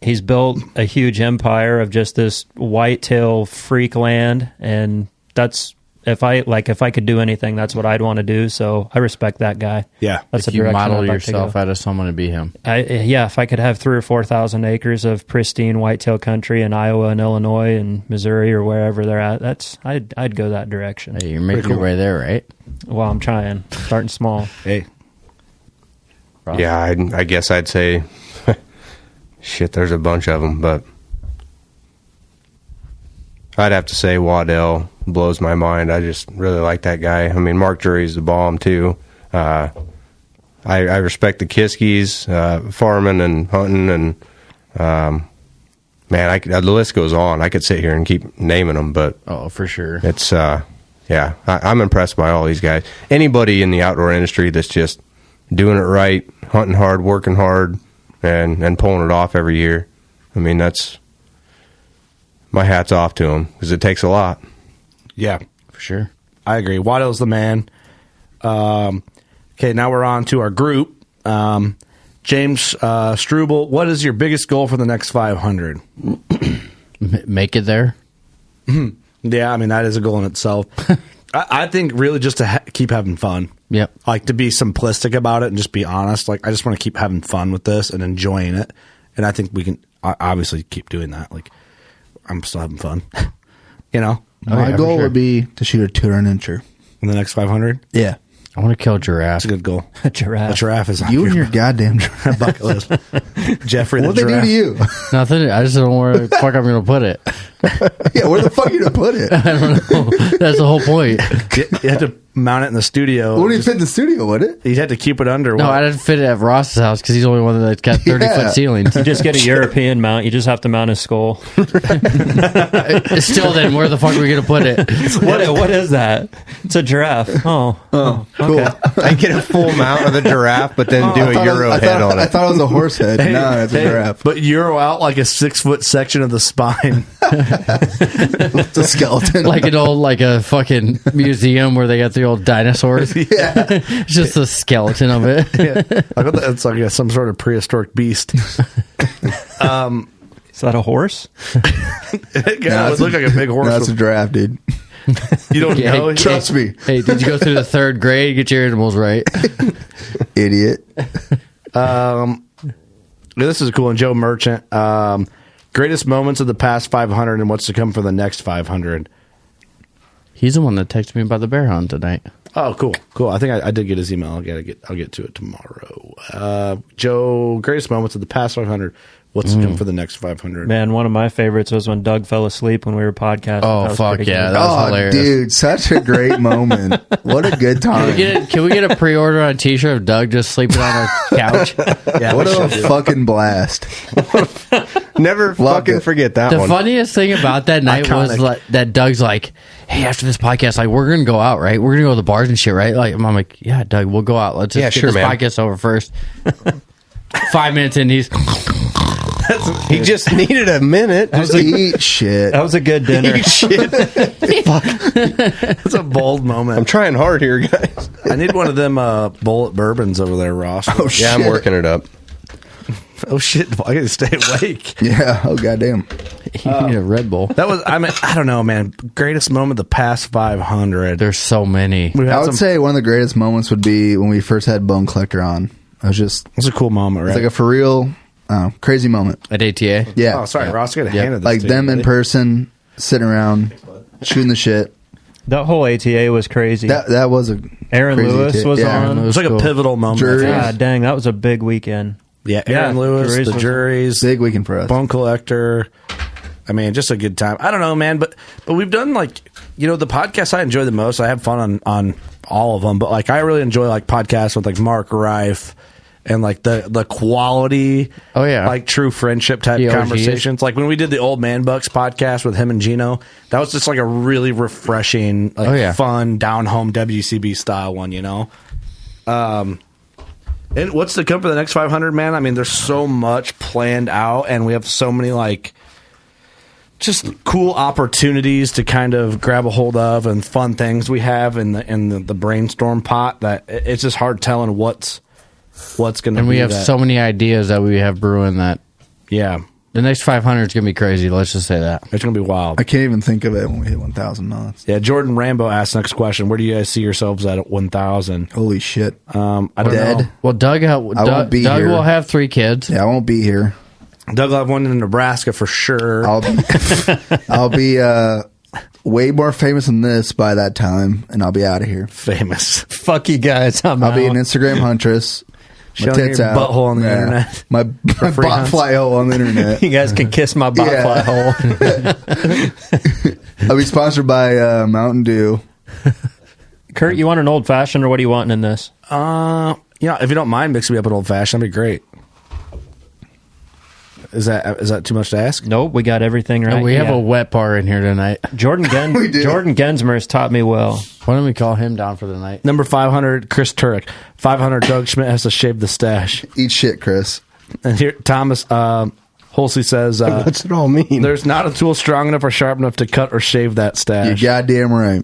He's built a huge empire of just this whitetail freak land, and that's if I could do anything, that's what I'd want to do. So I respect that guy. Yeah, that's if the you direction model I'd like yourself to go. out of someone to be him. If I could have 3,000 or 4,000 acres of pristine whitetail country in Iowa and Illinois and Missouri or wherever they're at, I'd go that direction. Hey, you're making your way there, right? Well, I'm trying, starting small. Hey, yeah, I guess I'd say, shit, there's a bunch of them, but I'd have to say Waddell blows my mind. I just really like that guy. I mean, Mark Drury's the bomb, too. I respect the Kiskies, farming and hunting, and man, the list goes on. I could sit here and keep naming them, but oh, for sure, it's yeah, I'm impressed by all these guys. Anybody in the outdoor industry that's just doing it right, hunting hard, working hard, and pulling it off every year. I mean, that's my hat's off to them because it takes a lot. Yeah, for sure. I agree. Waddell's the man. Okay, now we're on to our group. James Struble, what is your biggest goal for the next 500? Make it there. Yeah, I mean, that is a goal in itself. I think really just to keep having fun. Yep. Like to be simplistic about it and just be honest. Like I just want to keep having fun with this and enjoying it. And I think we can obviously keep doing that. Like I'm still having fun. You know? My goal would be to shoot a 200-incher. In the next 500? Yeah. I want to kill a giraffe. That's a good goal. A giraffe. A giraffe is on You and your goddamn giraffe. bucket list. Jeffrey the What'd they do giraffe. to you? Nothing. I just don't know where the fuck I'm going to put it. Yeah, where the fuck are you going to put it? I don't know. That's the whole point. You had to mount it in the studio. It wouldn't fit in the studio, would it? You'd have to keep it under. No, I didn't fit it at Ross's house because he's the only one that's got 30-foot ceilings. You just get a European mount. You just have to mount his skull. Still, then, where the fuck are we going to put it? What is that? It's a giraffe. Oh, cool. Okay. I get a full mount of the giraffe, but then do a Euro head on it. I thought it was a horse head. No, it's a giraffe. But Euro out like a 6-foot section of the spine. It's a skeleton. Like an old, like a fucking museum where they got the old dinosaurs. Yeah. It's just a skeleton of it. Yeah. I thought it's like some sort of prehistoric beast. Is that a horse? It would look like a big horse. That's a giraffe, dude. You don't know? Trust me. Hey, did you go through the third grade? Get your animals right. Idiot. This is a cool one. Joe Merchant. Greatest moments of the past 500 and what's to come for the next 500. He's the one that texted me about the bear hunt tonight. Oh, cool. I think I did get his email. I'll get to it tomorrow. Joe, greatest moments of the past 500. What's to come for the next 500? Man, one of my favorites was when Doug fell asleep when we were podcasting. Oh, fuck yeah. That was hilarious. Dude, such a great moment. What a good time. Can we get a pre-order on a t-shirt of Doug just sleeping on our couch? Yeah, what a fucking blast. Never fucking forget that the one. The funniest thing about that night was that Doug's like, hey, after this podcast, like, we're going to go out, right? We're going to go to the bars and shit, right? Like, I'm like, yeah, Doug, we'll go out. Let's just get this podcast over first. 5 minutes in, he's... He just needed a minute. Eat shit. That was a good dinner. Eat shit. That's a bold moment. I'm trying hard here, guys. I need one of them bullet bourbons over there, Ross. Oh, shit. Yeah, I'm working it up. Oh, shit. I got to stay awake. Yeah. Oh, goddamn. You need a Red Bull. That was, I don't know, man. Greatest moment of the past 500. There's so many. I would say one of the greatest moments would be when we first had Bone Collector on. It was a cool moment, right? It's like a for real, crazy moment. At ATA? Yeah. Oh, sorry, Ross. I got a hand of this. Like them in person, sitting around, shooting the shit. That whole ATA was crazy. That was a Aaron crazy Lewis was on. It was like a pivotal moment. God dang, that was a big weekend. Yeah, Aaron Lewis, the juries, big weekend for us. Bone Collector. I mean, just a good time. I don't know, man, but we've done the podcasts I enjoy the most. I have fun on all of them, but like I really enjoy like podcasts with like Mark Reif and like the quality. Oh yeah, like true friendship type conversations. Like when we did the Old Man Bucks podcast with him and Gino, that was just like a really refreshing, fun down home WCB style one. And what's to come for the next 500, man? I mean, there's so much planned out, and we have so many, like, just cool opportunities to kind of grab a hold of and fun things we have in the brainstorm pot that it's just hard telling what's going to be. And we have so many ideas that we have brewing that... Yeah. The next 500 is going to be crazy. Let's just say that. It's going to be wild. I can't even think of it when we hit 1,000 knots. Yeah, Jordan Rambo asked next question. Where do you guys see yourselves at 1,000? Holy shit. I don't know. Well, Doug won't be Doug here. will have 3 kids. Yeah, I won't be here. Doug will have one in Nebraska for sure. I'll be way more famous than this by that time, and I'll be out of here. Famous. Fuck you guys. I'll be an Instagram huntress. My Showing tits your out. butthole on the internet. My Botfly Hole on the internet. You guys can kiss my Botfly hole. I'll be sponsored by Mountain Dew. Curt, you want an old fashioned or what are you wanting in this? Yeah, if you don't mind mixing me up an old fashioned, that'd be great. Is that too much to ask? Nope, we got everything right. We have a wet bar in here tonight. Jordan Gensmer's taught me well. Why don't we call him down for the night? Number 500, Chris Turek. 500, Doug Schmidt has to shave the stash. Eat shit, Chris. And here, Thomas Holsey says, what's it all mean? There's not a tool strong enough or sharp enough to cut or shave that stash. You're goddamn right.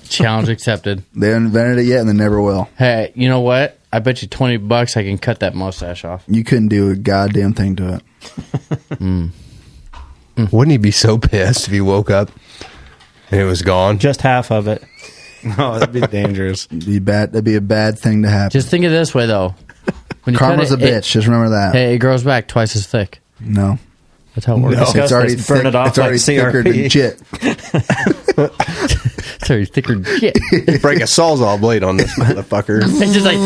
Challenge accepted. They haven't invented it yet, and they never will. Hey, you know what? I bet you $20 I can cut that mustache off. You couldn't do a goddamn thing to it. Wouldn't he be so pissed if he woke up and it was gone? Just half of it. No, that'd be dangerous. That'd be a bad thing to happen. Just think of it this way, though. When you Karma's cut a bitch. Just remember that. Hey, it grows back twice as thick. No. That's how it works. No. It's already burn it off it's already like thicker than CRP. shit. It's already thicker than shit. Break a Sawzall blade on this motherfucker. It's just like,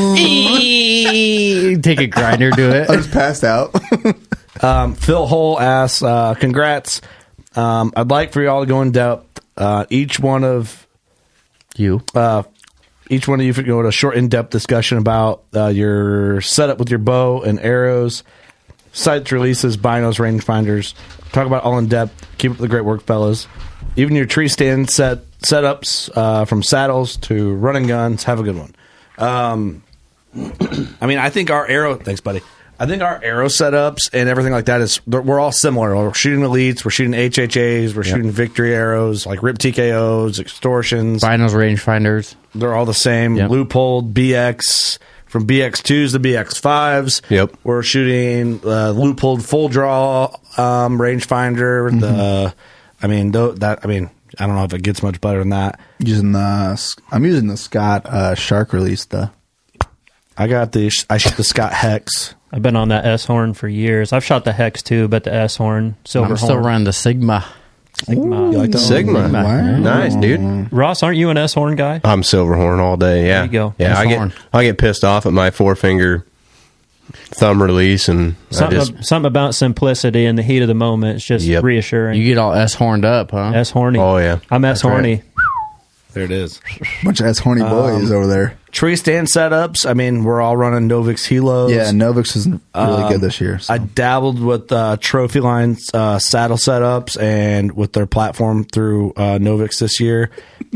take a grinder to it. I just passed out. Phil Hull asks, congrats. I'd like for y'all to go in depth. Each one of you could go to a short, in-depth discussion about your setup with your bow and arrows, sights, releases, binos, rangefinders. Talk about all in depth. Keep up the great work, fellas. Even your tree stand setups, from saddles to running guns. Have a good one. I mean, I think our arrow. Thanks, buddy. I think our arrow setups and everything like that we're all similar. We're shooting elites, we're shooting HHAs, we're shooting victory arrows, like rip TKOs, extortions, binos, rangefinders. They're all the same. Yep. Leupold, BX, from BX2s to BX5s. Yep. We're shooting Leupold full draw rangefinder. Mm-hmm. I don't know if it gets much better than that. I'm using the Scott Shark release. I shoot the Scott Hex. I've been on that S-Horn for years. I've shot the Hex too, but the S-Horn, silver I'm still horn. running the Sigma. Sigma. You like the Sigma? Wow. Nice, dude. Ross, aren't you an S-Horn guy? I'm Silverhorn all day. Yeah, There you go. Yeah, I get pissed off at my 4-finger thumb release, and Something about simplicity in the heat of the moment. It's just reassuring. You get all S-horned up, huh? S-horny. Oh yeah, I'm S-horny. right. There it is. Bunch of horny boys over there. Tree stand setups. I mean, we're all running Novix Helos. Yeah, Novix is really good this year. So. I dabbled with Trophy Line saddle setups and with their platform through Novix this year.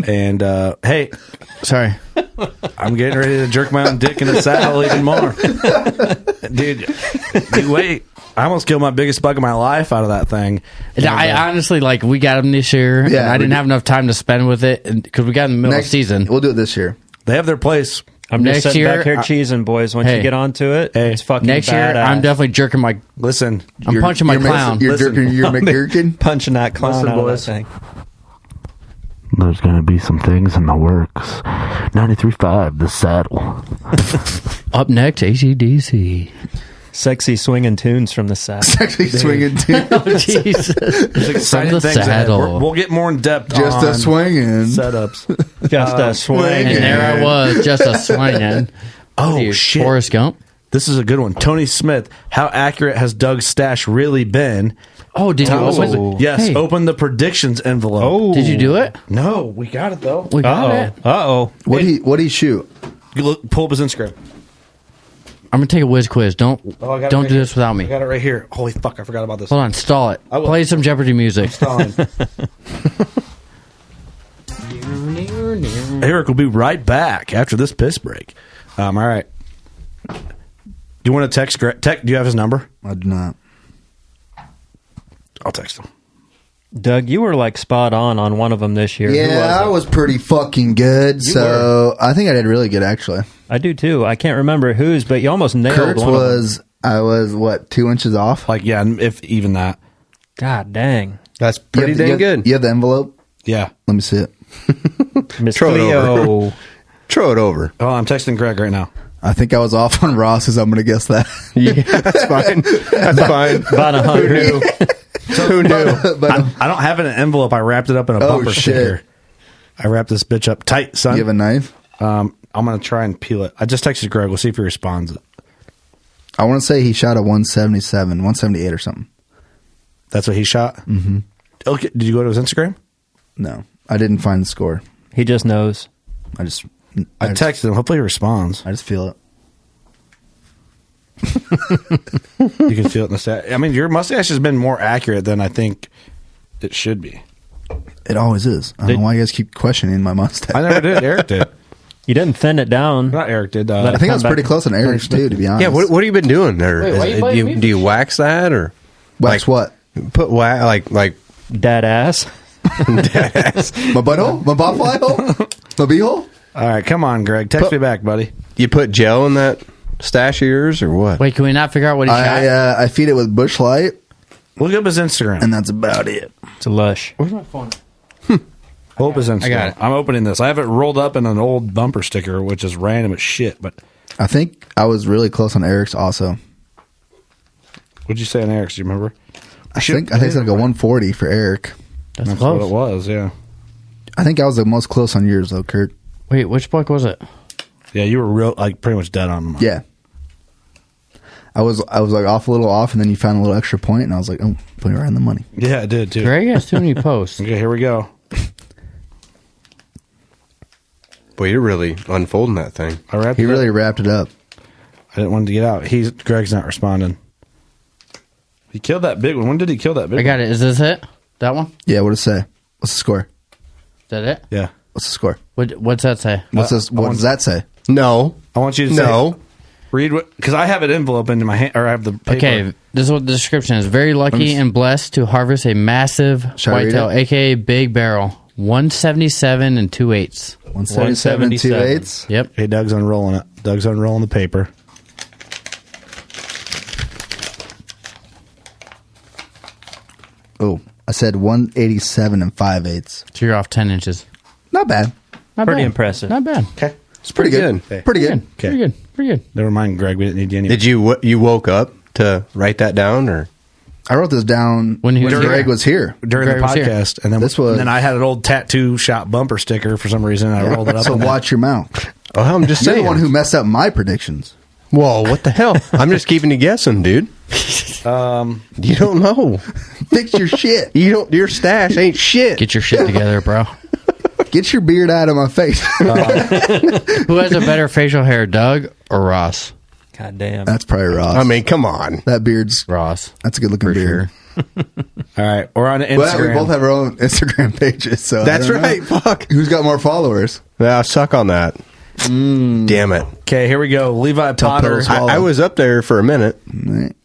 And hey, sorry, I'm getting ready to jerk my own dick in the saddle even more, dude. Wait. I almost killed my biggest bug of my life out of that thing. I honestly, we got them this year, and I didn't have enough time to spend with it because we got in the middle of the season. We'll do it this year. They have their place. I'm just sitting back here cheesing, boys. Once you get onto it, it's fucking next year, badass. I'm definitely jerking my... Listen. I'm punching my clown. You're jerking your McGurkin? Punching that clown out of that thing. There's going to be some things in the works. 93.5, the saddle. Up next, AC/DC. Sexy swinging tunes from the saddle. Sexy swinging tunes. Oh, Jesus. There's exciting From the things ahead. saddle. We'll get more in depth Just on a swinging. setups. Just a swinging. And there I was, just a swinging. Oh, shit. Forrest Gump. This is a good one. Tony Smith, how accurate has Doug's stash really been? Oh, did you open it? Yes, Hey. open the predictions envelope. Oh. Did you do it? No, we got it, though. We got it. Uh-oh. What'd he shoot? You pull up his Instagram. I'm going to take a whiz quiz. Don't I got it do right this here. without me. I got it right here. Holy fuck, I forgot about this. Hold on, stall it. I will. Play some Jeopardy music. Stalin. Eric will be right back after this piss break. All right. Do you want to text? Do you have his number? I do not. I'll text him. Doug, you were spot on one of them this year. Yeah, I was pretty fucking good. I think I did really good, actually. I do too. I can't remember whose, but you almost nailed Kurt's one of them. was, I was, 2 inches off? Like, yeah, if even that. God dang. That's pretty dang good. You have the envelope? Yeah. Let me see it. Throw it over. Throw it over. Oh, I'm texting Greg right now. I think I was off on Ross's. I'm going to guess that. Yeah, that's fine. That's fine. About 100. Who knew? I don't have it in an envelope. I wrapped it up in a bumper sticker. I wrapped this bitch up tight, son. You have a knife? I'm going to try and peel it. I just texted Greg. We'll see if he responds. I want to say he shot a 177, 178 or something. That's what he shot? Mm-hmm. Okay. Did you go to his Instagram? No. I didn't find the score. He just knows. I texted him. Hopefully he responds. I just feel it. You can feel it in the stat. I mean, your mustache has been more accurate than I think it should be. It always is. I don't know why you guys keep questioning my mustache. I never did. Eric did. You didn't thin it down. Not Eric did. I think I was pretty close on Eric's too, to be honest. Yeah, what have you been doing there? Wait, Do you wax that or wax what? Put wax like dad ass. Dad ass. My butthole? My botfly hole? My beehole? All right, come on, Greg. Text me back, buddy. You put gel in that stash of yours or what? Wait, can we not figure out what he shot? I feed it with Bush Light. Look up his Instagram. And that's about it. It's a lush. Where's my phone? Hope his Instagram. I got it. I'm opening this. I have it rolled up in an old bumper sticker, which is random as shit. But I think I was really close on Eric's also. What'd you say on Eric's? Do you remember? I think it's like a 140 for Eric. That's close. What it was, yeah. I think I was the most close on yours though, Curt. Wait, which buck was it? Yeah, you were pretty much dead on them. Yeah. I was like off a little off, and then you found a little extra point, and I was like, oh, put it right in the money. Yeah, I did too. Greg has too many posts. Okay, here we go. Boy, you're really unfolding that thing. He really wrapped it up. I didn't want it to get out. Greg's not responding. He killed that big one. When did he kill that big one? I got it. Is this it? That one? Yeah, what does it say? What's the score? Is that it? Yeah. What's the score? What's that say? What does that say? No. I want you to say. Read what, because I have an envelope into my hand, or I have the paper. Okay, this is what the description is. Very lucky and blessed to harvest a massive whitetail, a.k.a. big barrel. 177 and 2/8. 177 2/8? Yep. Hey, Doug's unrolling it. Doug's unrolling the paper. Oh, I said 187 and 5/8. So you're off 10 inches. Not bad. Pretty impressive. Not bad. Okay. It's pretty good. Okay. Pretty good. Okay. Pretty good. Pretty good. Never mind, Greg. We didn't need you anyway. Did you woke up to write that down or? I wrote this down when Greg was here. During Greg the podcast. And then and then I had an old tattoo shop bumper sticker for some reason. And I rolled it up. So watch your mouth. Oh, I'm just You're saying. the one who messed up my predictions. Whoa, what the hell? I'm just keeping you guessing, dude. You don't know. Fix your shit. Your stash ain't shit. Get your shit together, bro. Get your beard out of my face. Who has a better facial hair, Doug or Ross? God damn. That's probably Ross. I mean, come on. That beard's Ross. That's a good looking beard. All right. We're on Instagram. Well, we both have our own Instagram pages. So That's right. Fuck. Who's got more followers? Yeah, suck on that. Damn it. Okay, here we go. Levi Potter. I was up there for a minute.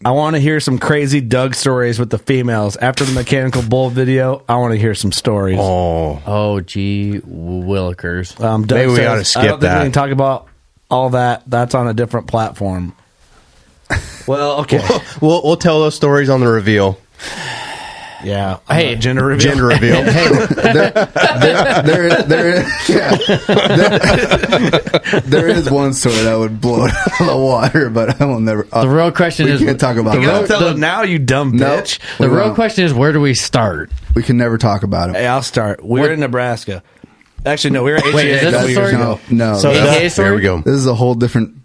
I want to hear some crazy Doug stories with the females. After the mechanical bull video, I want to hear some stories. Oh, gee, willikers. Doug Maybe we says, ought to skip I don't think that. we can talk about all that. That's on a different platform. Well, okay. We'll tell those stories on the reveal. Yeah. Hey, gender reveal. Gender reveal. There is one story that would blow it out of the water, but I will never. The real question is, we can't talk about You gotta it. tell them now, you dumb bitch. The real question is, where do we start? We can never talk about it. Hey, I'll start. We're in Nebraska. Actually, no, we were at Wait, is this HEA a years story? ago. No. So There we go. This is a whole different.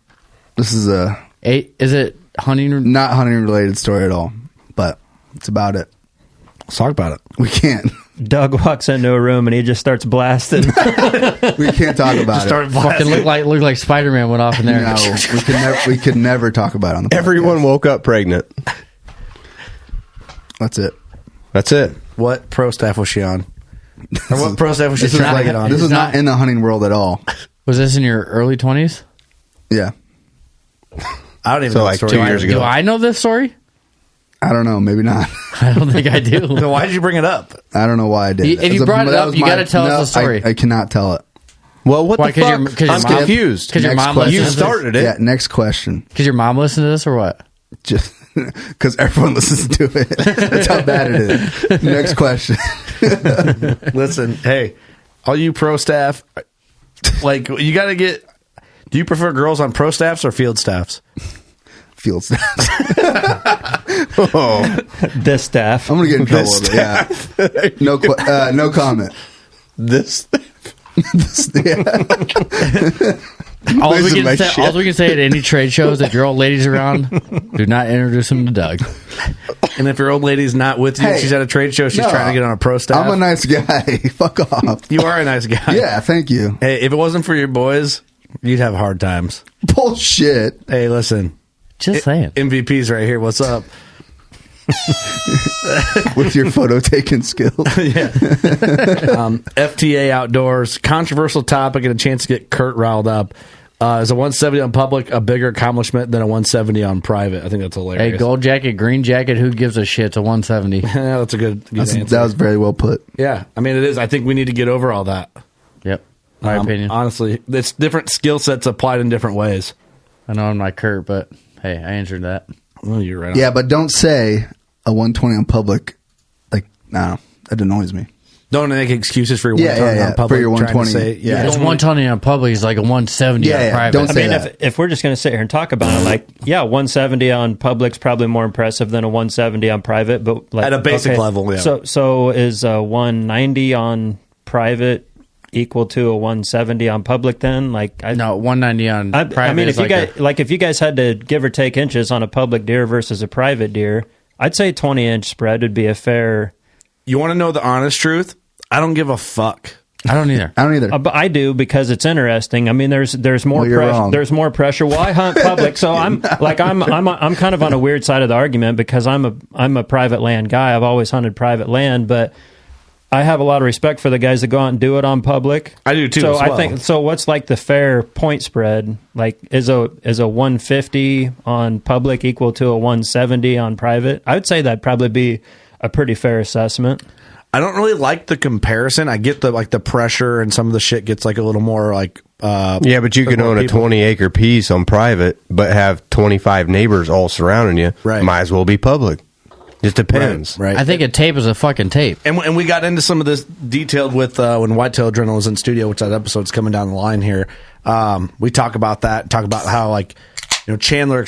This is is it hunting? not hunting related story at all, but it's about it. Let's talk about it. We can't. Doug walks into a room and he just starts blasting. We can't talk about it. Fucking look like Spider-Man went off in there. No, we could never talk about it on the podcast. Everyone woke up pregnant. That's it. That's it. What pro staff was she on? Or what pro staff was she This is trying to get on? This is not in the hunting world at all. Was this in your early 20s? Yeah. I don't even So know. like the 2 story. years Do ago. I know this story? I don't know. Maybe not. I don't think I do. Then why did you bring it up? I don't know why I did. If you brought it up, you got to tell us the story. I cannot tell it. Well, what Why, the 'cause fuck? I'm confused. Because your Next mom question. You listens to this? started it. Yeah. Next question. Because your mom listened to this or what? Just because everyone listens to it. That's how bad it is. Next question. Listen, hey, all you pro staff, like, you got to get. Do you prefer girls on pro staffs or field staffs? Field staffs. This staff. I'm gonna get in trouble with it. Yeah. No comment. This. All we can say at any trade shows, if your old lady's around, do not introduce them to Doug. And if your old lady's not with you, she's at a trade show, she's trying to get on a pro staff. I'm a nice guy. Fuck off. You are a nice guy. Yeah, thank you. Hey, if it wasn't for your boys, you'd have hard times. Bullshit. Hey, listen. Just saying. MVP's right here. What's up? With your photo taking skills. Yeah. FTA Outdoors, controversial topic and a chance to get Curt riled up. Is a 170 on public a bigger accomplishment than a 170 on private? I think that's hilarious. Hey, gold jacket, green jacket, who gives a shit? It's a 170. Yeah, that's a good answer. That was very well put. Yeah, I mean, it is. I think we need to get over all that. Yep, my opinion. Honestly, it's different skill sets applied in different ways. I know I'm not Curt, but hey, I answered that. Well, you're right. Yeah, but don't say a 120 on public. Like, no, that annoys me. Don't make excuses for your 120 on public. For your 120. It's 120 on public is like a 170 on private. Don't say that. If we're just going to sit here and talk about it, like, 170 on public's probably more impressive than a 170 on private, but like at a basic level, yeah. So is a 190 on private equal to a 170 on public then? Like, no, 190 on private. I mean, if like if you guys had to give or take inches on a public deer versus a private deer, I'd say 20-inch spread would be a fair. You want to know the honest truth? I don't give a fuck. I don't either. But I do, because it's interesting. I mean, there's more pressure. There's more pressure. Well, I hunt public, so I'm kind of on a weird side of the argument, because I'm a private land guy. I've always hunted private land, but I have a lot of respect for the guys that go out and do it on public. I do too. So as well. I think so. What's like the fair point spread? Like, is a 150 on public equal to a 170 on private? I would say that'd probably be a pretty fair assessment. I don't really like the comparison. I get the pressure, and some of the shit gets like a little more like. Yeah, but you can own a 20-acre piece on private, but have 25 neighbors all surrounding you. Right. Might as well be public. Just depends. Right. I think a tape is a fucking tape. And we got into some of this detailed with when Whitetail Adrenaline was in studio, which that episode's coming down the line here. We talk about that. Talk about how, like, Chancey,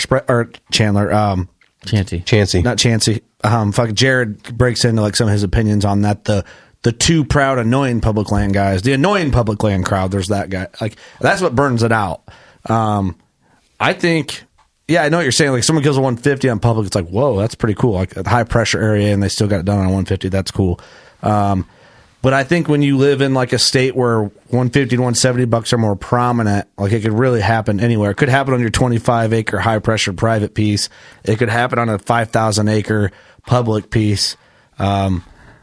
not Chancey. Fucking Jared breaks into like some of his opinions on that. The too proud, annoying public land guys, the annoying public land crowd. There's that guy. Like, that's what burns it out. I think. Yeah, I know what you're saying. Like, someone kills a 150 on public, it's like, whoa, that's pretty cool. Like a high pressure area, and they still got it done on a 150. That's cool. But I think when you live in like a state where 150 to 170 bucks are more prominent, like, it could really happen anywhere. It could happen on your 25 acre high pressure private piece. It could happen on a 5,000 acre public piece. I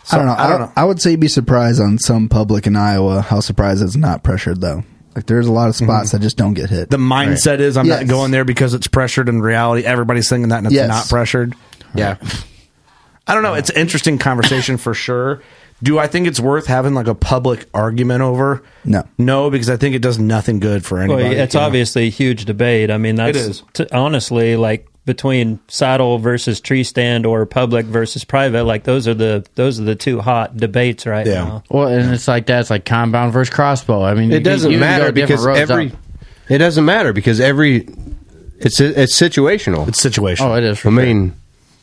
don't know. I would say you'd be surprised on some public in Iowa how surprised it's not pressured, though. Like, there's a lot of spots that just don't get hit. The mindset is I'm not going there because it's pressured. In reality, everybody's thinking that, and it's not pressured. Yeah. I don't know. It's an interesting conversation for sure. Do I think it's worth having like a public argument over? No, because I think it does nothing good for anybody. Well, it's obviously a huge debate. I mean, that's it is. Honestly, like, between saddle versus tree stand or public versus private, like, those are the two hot debates right now. Well, and it's like that. It's like compound versus crossbow. I mean, it doesn't matter because it doesn't matter because it's situational. It's situational. Oh, it is. I mean,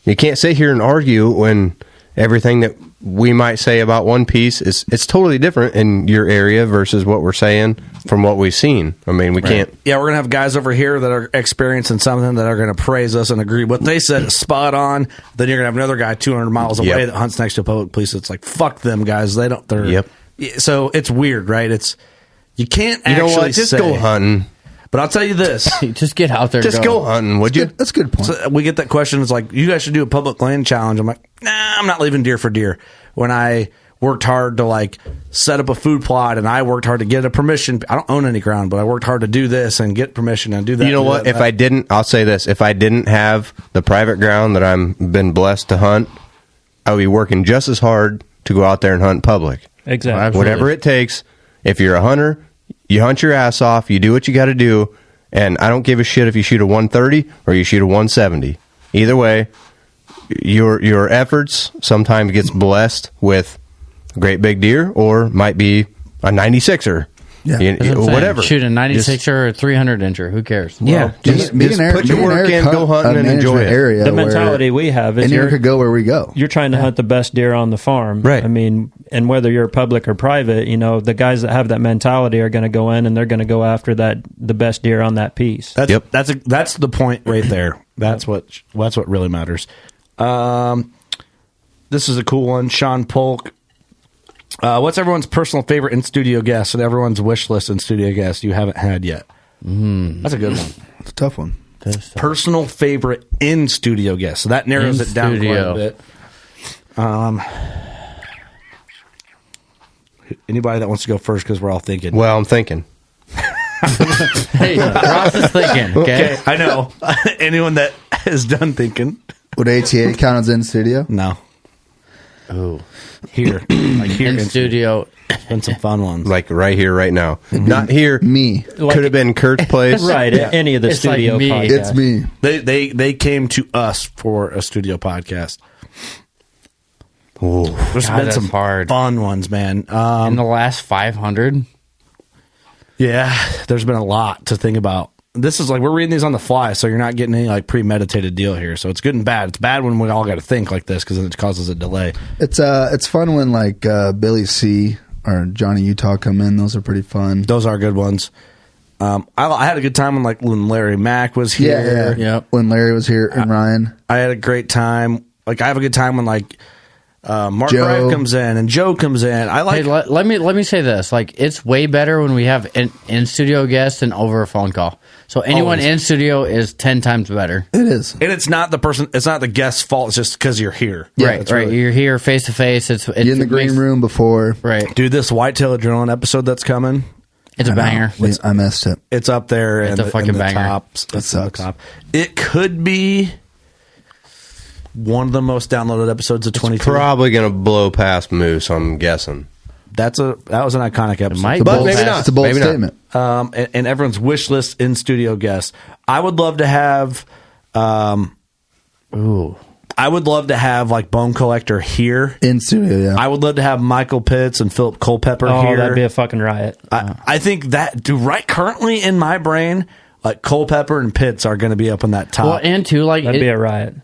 you can't sit here and argue when everything that we might say about one piece it's totally different in your area versus what we're saying from what we've seen. I mean, we can't. Yeah, we're gonna have guys over here that are experiencing something that are gonna praise us and agree what they said is spot on. Then you're gonna have another guy 200 miles away that hunts next to a public police. It's like, fuck them guys. They're so it's weird, right? It's you can't actually just go hunting. But I'll tell you this: just get out there. Just go hunting, would you? That's a good point. So we get that question. It's like, you guys should do a public land challenge. I'm like, nah, I'm not leaving deer for deer. When I worked hard to like set up a food plot, and I worked hard to get a permission. I don't own any ground, but I worked hard to do this and get permission and do that. You know what? If I didn't, I'll say this: if I didn't have the private ground that I'm been blessed to hunt, I would be working just as hard to go out there and hunt public. Exactly. Whatever it takes. If you're a hunter, you hunt your ass off. You do what you got to do, and I don't give a shit if you shoot a 130 or you shoot a 170. Either way, your efforts sometimes gets blessed with a great big deer, or might be a 96er. Yeah, whatever. Shoot a 96er or a 300 incher. Who cares? Yeah, just put your work in, go hunting, and enjoy it. The mentality we have is you could go where we go. You're trying to hunt the best deer on the farm, right? I mean, and whether you're public or private, the guys that have that mentality are going to go in and they're going to go after the best deer on that piece. That's the point right there. That's what really matters. This is a cool one, Sean Polk. What's everyone's personal favorite in-studio guest and everyone's wish list in-studio guest you haven't had yet? That's a good one. It's a tough one. Personal favorite in-studio guest. So that narrows it down quite a bit. Anybody that wants to go first, because we're all thinking. Well, I'm thinking. Hey, Ross is thinking. Okay, I know. Anyone that is done thinking. Would ATA count as in-studio? No. Oh. Here. Like here in studio. And some fun ones. Like right here, right now. Not here. Me. Could have been Kurt's place. Right. Yeah. Any of the studio podcasts. It's me. They came to us for a studio podcast. Ooh. There's been some fun ones, man. In the last 500? Yeah, there's been a lot to think about. This is like, we're reading these on the fly, so you're not getting any like premeditated deal here. So it's good and bad. It's bad when we all got to think like this because it causes a delay. It's fun when like Billy C or Johnny Utah come in. Those are pretty fun. Those are good ones. I had a good time when Larry Mack was here. Yeah. When Larry was here and Ryan. I had a great time. Like I have a good time when like Mark Joe. Rive comes in and Joe comes in. I like. Hey, let me say this. Like, it's way better when we have an in-studio guest than over a phone call. So anyone in studio is 10 times better. It is, and it's not the person. It's not the guest's fault. It's just because you're here. Yeah, right. Really, you're here face to face. It's you're in the green room before. Right, dude. This whitetail adrenaline episode that's coming. It's a banger. I missed it. It's up there. It's a fucking banger. Tops. It sucks. Top. It could be one of the most downloaded episodes of 22. Probably going to blow past Moose, I'm guessing. That was an iconic episode. But maybe not. It's a bold statement. And everyone's wish list in studio guests. I would love to have like Bone Collector here in studio. Yeah, I would love to have Michael Pitts and Philip Culpepper here. That'd be a fucking riot. I think that, dude, right currently in my brain, like Culpepper and Pitts are going to be up on that top. Well, and too, like that'd be a riot.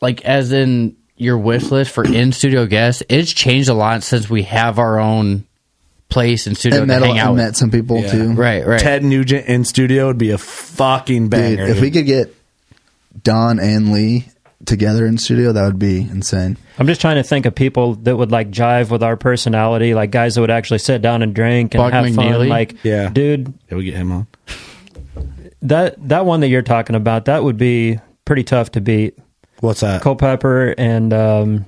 Like, as in your wish list for in-studio guests, it's changed a lot since we have our own place in studio to hang out. I met some people, too. Right. Ted Nugent in studio would be a fucking banger. Dude, if we could get Don and Lee together in studio, that would be insane. I'm just trying to think of people that would, like, jive with our personality, like guys that would actually sit down and drink and Buck have McNeely. fun. Like, dude. Yeah, we get him on. That one that you're talking about, that would be pretty tough to beat. What's that? Culpepper and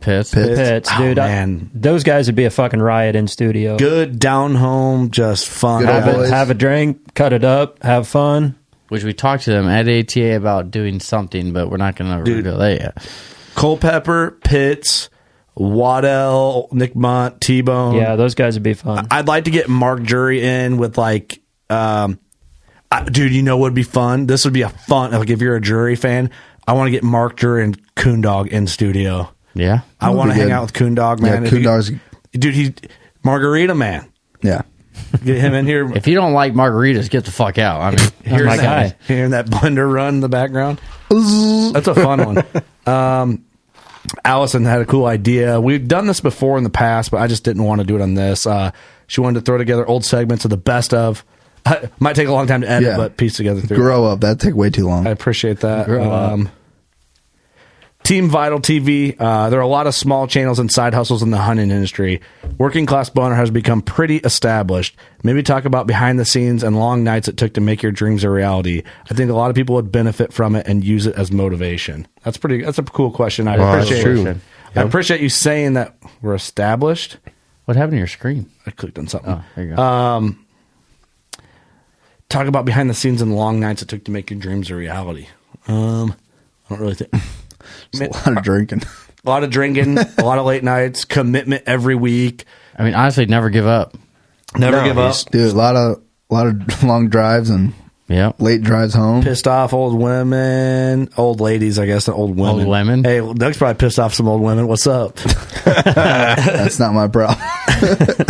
Pitts. Dude, man. Those guys would be a fucking riot in studio. Good down home, just fun. Have a drink, cut it up, have fun. Which we talked to them at ATA about doing something, but we're not going to reveal that yet. Culpepper, Pitts, Waddell, Nick Munt, T-Bone. Yeah, those guys would be fun. I'd like to get Mark Jury in with like, dude, you know what would be fun? This would be a fun, like if you're a Jury fan, I want to get Mark Jury and Coondog in studio. Yeah. I want to hang out with Coondog, man. Yeah, Coondog's... Dude, he's Margarita Man. Yeah. Get him in here. If you don't like margaritas, get the fuck out. I mean, here's my guy. Hearing that blender run in the background. That's a fun one. Allison had a cool idea. We've done this before in the past, but I just didn't want to do it on this. She wanted to throw together old segments of the best of. Might take a long time to edit, but piece together. Grow up. That'd take way too long. I appreciate that. Team Vital TV. There are a lot of small channels and side hustles in the hunting industry. Working Class Boner has become pretty established. Maybe talk about behind the scenes and long nights it took to make your dreams a reality. I think a lot of people would benefit from it and use it as motivation. That's a cool question. I appreciate you saying that we're established. What happened to your screen? I clicked on something. Oh, there you go. Talk about behind the scenes and long nights it took to make your dreams a reality. I don't really think. A lot of drinking. A lot of late nights, commitment every week. I mean, honestly, never give up. Never give up. Dude, a lot of long drives and Yeah. Late drives home. Pissed off old women, old ladies, I guess, not old women. Old women. Hey, Doug's probably pissed off some old women. What's up? That's not my problem.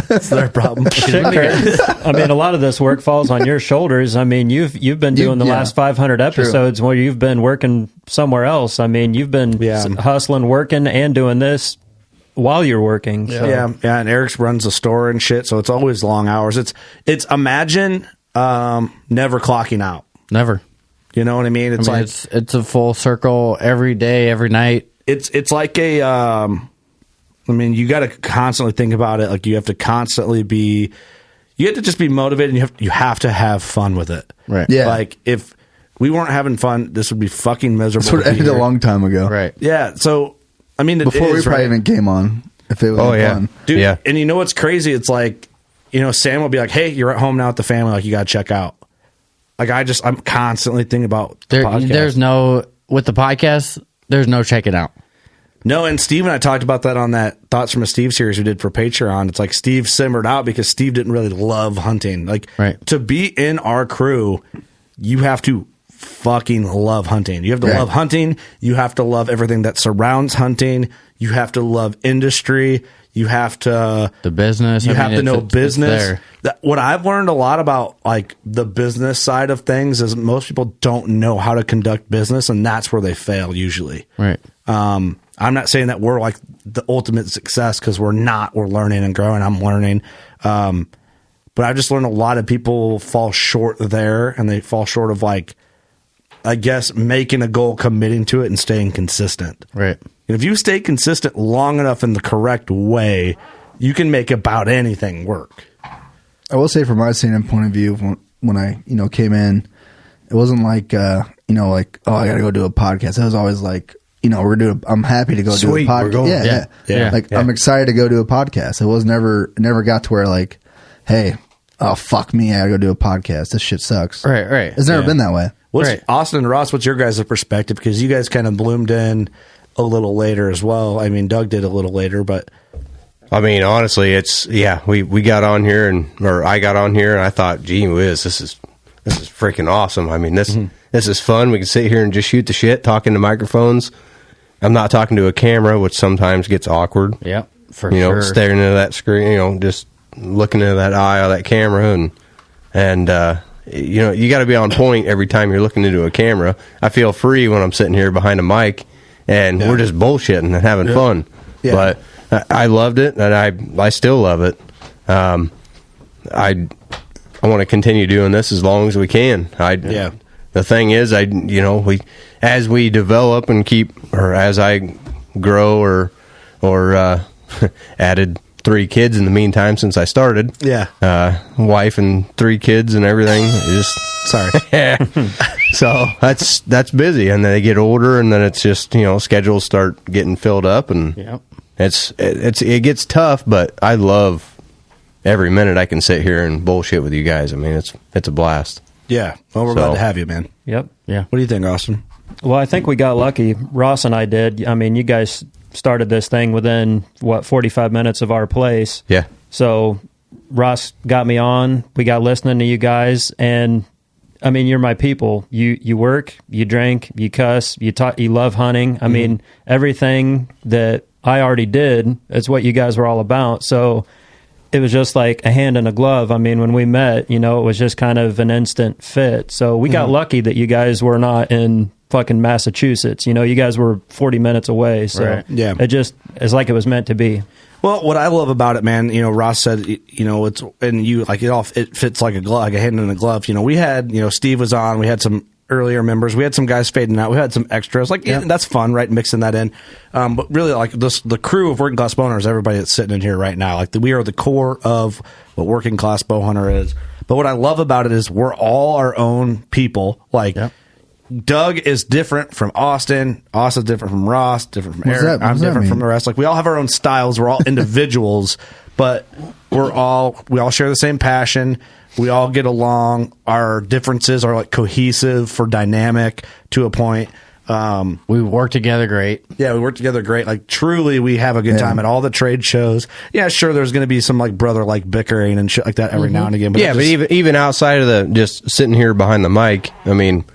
That's their problem. I mean, a lot of this work falls on your shoulders. I mean, you've been doing the last 500 episodes where you've been working somewhere else. I mean, you've been hustling, working, and doing this while you're working. So. Yeah, and Eric runs the store and shit, so it's always long hours. It's imagine never clocking out. Never. You know what I mean? It's like it's a full circle every day, every night. It's like a I mean, you got to constantly think about it. Like you have to constantly you have to just be motivated, and you have to have fun with it. Right. Yeah. Like if we weren't having fun, this would be fucking miserable. This would have ended a long time ago. Right. Yeah. So I mean, before we probably even came on, if it was fun. Dude. Yeah. And you know what's crazy? It's like, you know, Sam will be like, "Hey, you're at home now with the family. Like you got to check out." Like I'm constantly thinking about the podcast. There's no with the podcast. There's no checking out. No, and Steve and I talked about that on that Thoughts from a Steve series we did for Patreon. It's like Steve simmered out because Steve didn't really love hunting. Like to be in our crew, you have to fucking love hunting. You have to love hunting. You have to love everything that surrounds hunting. You have to love industry. You have to the business. You have to know business. What I've learned a lot about like the business side of things is most people don't know how to conduct business, and that's where they fail usually. Right. I'm not saying that we're like the ultimate success because we're not. We're learning and growing. I'm learning. But I've just learned a lot of people fall short there, and they fall short of like, I guess, making a goal, committing to it, and staying consistent. Right. And if you stay consistent long enough in the correct way, you can make about anything work. I will say from my point of view, when I came in, it wasn't like like, oh, I got to go do a podcast. It was always like, I'm happy to go do a podcast. Yeah. I'm excited to go do a podcast. It was never got to where like, hey, oh fuck me, I gotta go do a podcast. This shit sucks. Right. It's never been that way. Austin and Ross, what's your guys' perspective? Because you guys kind of bloomed in a little later as well. I mean, Doug did a little later, but I mean, honestly, we got on here or I got on here and I thought, gee whiz, this is freaking awesome. I mean, this is fun. We can sit here and just shoot the shit, talking to microphones. I'm not talking to a camera, which sometimes gets awkward. Yeah, for sure. Staring into that screen, just looking into that eye of that camera, and you got to be on point every time you're looking into a camera. I feel free when I'm sitting here behind a mic, and we're just bullshitting and having fun. Yeah. But I loved it, and I still love it. I want to continue doing this as long as we can. The thing is, as we develop and as I grow or added 3 kids in the meantime since I started. Yeah. Wife and 3 kids and everything. Sorry. So that's busy, and then they get older, and then it's just schedules start getting filled up, and it gets tough. But I love every minute I can sit here and bullshit with you guys. I mean, it's a blast. Yeah. Well, we're glad to have you, man. Yep. Yeah. What do you think, Austin? Well, I think we got lucky. Ross and I did. I mean, you guys started this thing within 45 minutes of our place. Yeah. So Ross got me on. We got listening to you guys, and I mean, you're my people. You work, you drink, you cuss, you talk, you love hunting. I mean, everything that I already did is what you guys were all about. So it was just like a hand in a glove. I mean, when we met, it was just kind of an instant fit. So we got lucky that you guys were not in fucking Massachusetts. You guys were 40 minutes away. So it just is like it was meant to be. Well, what I love about it, man, Ross said, it's, and you, like, it fits like a glove, like a hand in a glove. We had, Steve was on, we had some earlier members, we had some guys fading out, we had some extras, like, that's fun, right, mixing that in. But really, like, the crew of Working Class Bowhunter is everybody that's sitting in here right now. Like, we are the core of what Working Class Bowhunter is. But what I love about it is we're all our own people. Like, Doug is different from Austin. Austin's different from Ross, different from Eric. I'm different from the rest. Like, we all have our own styles. We're all individuals, but we all share the same passion. We all get along. Our differences are like cohesive for dynamic to a point. We work together great. Yeah, we work together great. Like, truly, we have a good time at all the trade shows. Yeah, sure, there's going to be some, like, brother-like bickering and shit like that every now and again. But yeah, but even outside of the just sitting here behind the mic, I mean,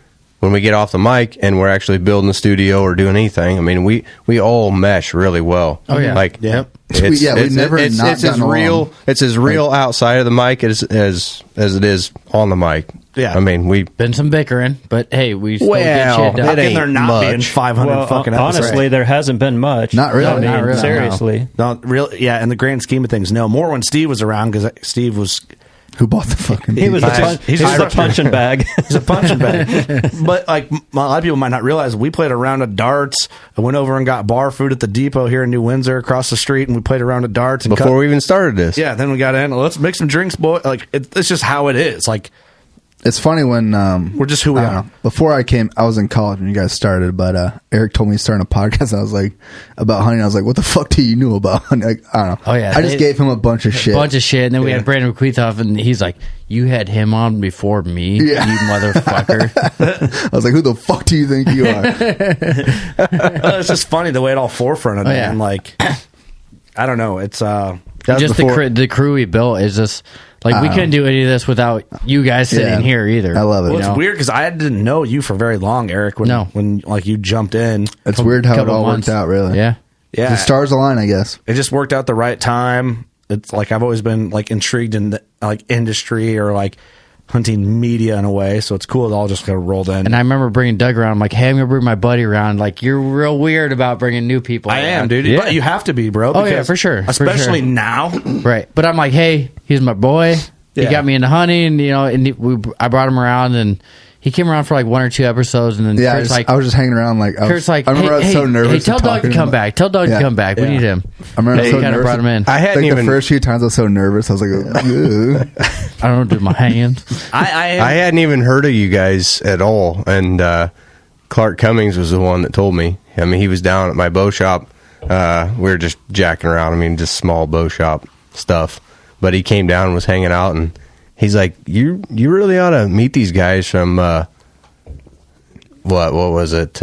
when we get off the mic and we're actually building the studio or doing anything, I mean, we all mesh really well. Oh, yeah. Like, yep. It's, we never it's as real. It's as real outside of the mic as it is on the mic. Yeah, I mean, we've been some bickering, but hey, we still get shit done. How can there not be in 500 fucking episodes? Honestly, there hasn't been much. Not really. I mean, Not really, seriously. No, really. Yeah, in the grand scheme of things, no. More when Steve was around, because Steve was. Who bought the fucking? He was a punching bag. He's a punching bag. But like a lot of people might not realize, we played a round of darts. I went over and got bar food at the depot here in New Windsor, across the street, and we played a round of darts. And before we even started this. Yeah, then we got in. Let's make some drinks, boy. Like it's just how it is. Like. It's funny when we're just who we are. Before I came, I was in college when you guys started, but Eric told me to start a podcast. I was like, about hunting. I was like, what the fuck do you know about hunting? Like, I don't know. Oh yeah, I just gave him a bunch of shit. And then we had Brandon McQueethoff, and he's like, you had him on before me, you motherfucker. I was like, who the fuck do you think you are? It's just funny the way it all forefronted. Oh, yeah. And like, I don't know. It's just the crew we built is just. Like, we couldn't do any of this without you guys sitting here either. I love it. Well, it's weird because I didn't know you for very long, Eric, when like you jumped in. It's weird how it all worked out, really. Yeah. Yeah. The stars align, I guess. It just worked out the right time. It's like I've always been like intrigued in the like industry or like hunting media in a way, so it's cool it all just kind of rolled in. And I remember bringing Doug around. I'm like, hey, I'm going to bring my buddy around. Like, you're real weird about bringing new people I around. am, dude. Yeah. But you have to be, bro. Oh, yeah, for sure. Especially now. Right. But I'm like, hey, he's my boy. He got me into hunting, you know, and I brought him around, and he came around for like 1 or 2 episodes, and then Kurt's I was just hanging around. Like, Kurt's like, I remember I was so nervous. Hey, tell Doug to come back. Tell Doug to come back. We need him. I remember I was so kind of brought him in. I hadn't even the first few times I was so nervous. I was like, I don't do my hands. I hadn't even heard of you guys at all, and Clark Cummings was the one that told me. I mean, he was down at my bow shop. We were just jacking around. I mean, just small bow shop stuff. But he came down and was hanging out, and he's like, "You really ought to meet these guys from what was it?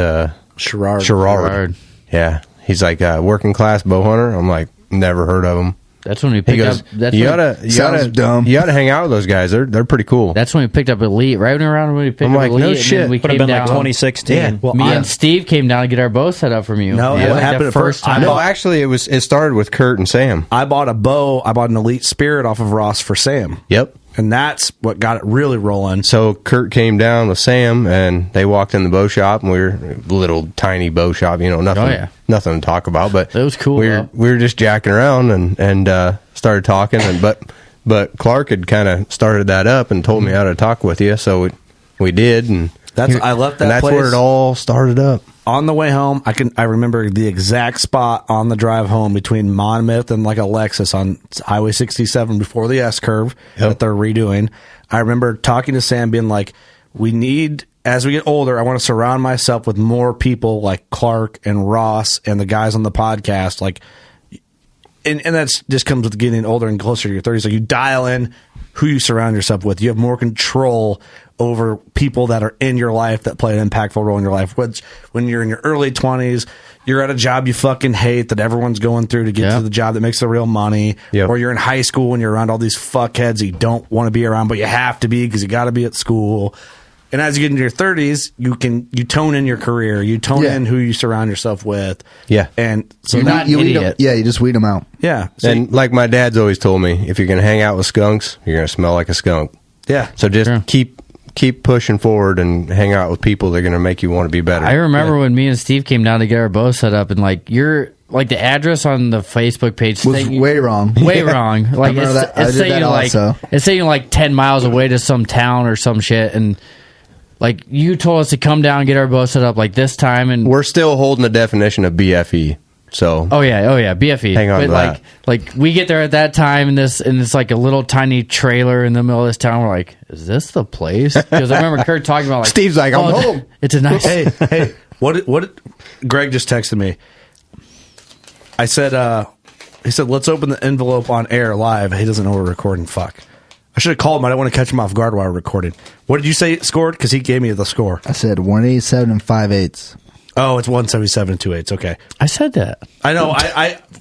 Sherrard. Yeah, he's like a working class bow hunter. I'm like, never heard of them. That's when we picked up. You ought to hang out with those guys. They're pretty cool. That's when we picked up Elite. Right around when we picked up Elite. No shit. We would have been like 2016. Yeah. Well, me and Steve came down to get our bow set up from you. No, what happened first time? No, actually, it started with Curt and Sam. I bought a bow. I bought an Elite Spirit off of Ross for Sam. Yep. And that's what got it really rolling. So Curt came down with Sam, and they walked in the bow shop, and we were a little tiny bow shop, you know, nothing to talk about. But it was cool. We were just jacking around and started talking, but Clark had kind of started that up and told me how to talk with you, so we did, and I left that. And that's place where it all started up. On the way home, I remember the exact spot on the drive home between Monmouth and like a Lexus on Highway 67 before the S curve that they're redoing. I remember talking to Sam, being like, "We need, as we get older, I want to surround myself with more people like Clark and Ross and the guys on the podcast." Like, and that's just comes with getting older and closer to your 30s. Like, you dial in who you surround yourself with. You have more control over people that are in your life that play an impactful role in your life. Which, when you're in your early 20s, you're at a job you fucking hate that everyone's going through to get to the job that makes the real money. Yep. Or you're in high school and you're around all these fuckheads that you don't want to be around, but you have to be because you got to be at school. And as you get into your 30s, you tone in your career. You tone in who you surround yourself with. Yeah. And so you're not an idiot. You just weed them out. Yeah. So and like my dad's always told me, if you're going to hang out with skunks, you're going to smell like a skunk. Yeah. So just keep pushing forward and hang out with people that are going to make you want to be better. I remember when me and Steve came down to get our bow set up, and like the address on the Facebook page was way wrong. Way wrong. Like it's saying like 10 miles away to some town or some shit, and like you told us to come down and get our bow set up like this time, and we're still holding the definition of BFE. So oh yeah, BFE. Hang on to that. Like we get there at that time, and it's like a little tiny trailer in the middle of this town. We're like, is this the place? Because I remember Curt talking about like Steve's like, I'm home. It's a nice. Hey, what? Greg just texted me. I said, he said, let's open the envelope on air live. He doesn't know we're recording. Fuck. I should have called him. I don't want to catch him off guard while we're recording. What did you say it scored? Because he gave me the score. I said 187 and 5/8. Oh, it's 177 2/8. Okay. I said that. I know.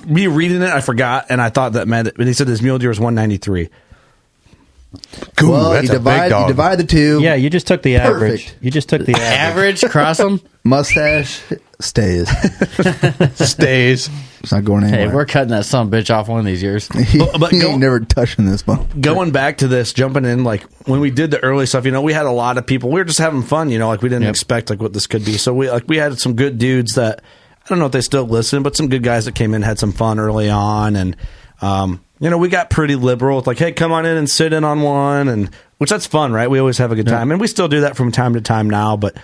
Me reading it, I forgot, and I thought that meant it. But he said his mule deer was 193. Cool. Well, you divide the two. Yeah, you just took the average. Perfect. You just took the average. Cross them. Mustache stays. Stays. It's not going anywhere. Hey, we're cutting that son of a bitch off one of these years. He ain't never touching this bone. Going back to this, jumping in, like when we did the early stuff, we had a lot of people. We were just having fun, like we didn't expect like what this could be. So we had some good dudes that I don't know if they still listen, but some good guys that came in, had some fun early on, and we got pretty liberal with like, hey, come on in and sit in on one, and which that's fun, right? We always have a good time, and we still do that from time to time now. But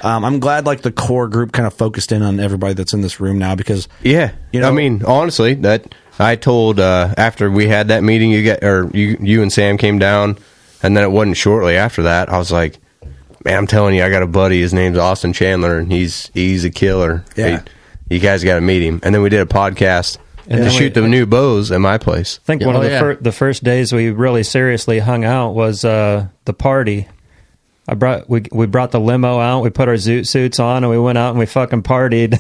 I'm glad like the core group kind of focused in on everybody that's in this room now because I mean, honestly, that I told after we had that meeting, you and Sam came down, and then it wasn't shortly after that. I was like, man, I'm telling you, I got a buddy. His name's Austin Chandler, and he's a killer. Yeah, you guys got to meet him. And then we did a podcast. And to shoot the new bows at my place. I think one of the first days we really seriously hung out was the party. We brought the limo out. We put our zoot suits on, and we went out and we fucking partied.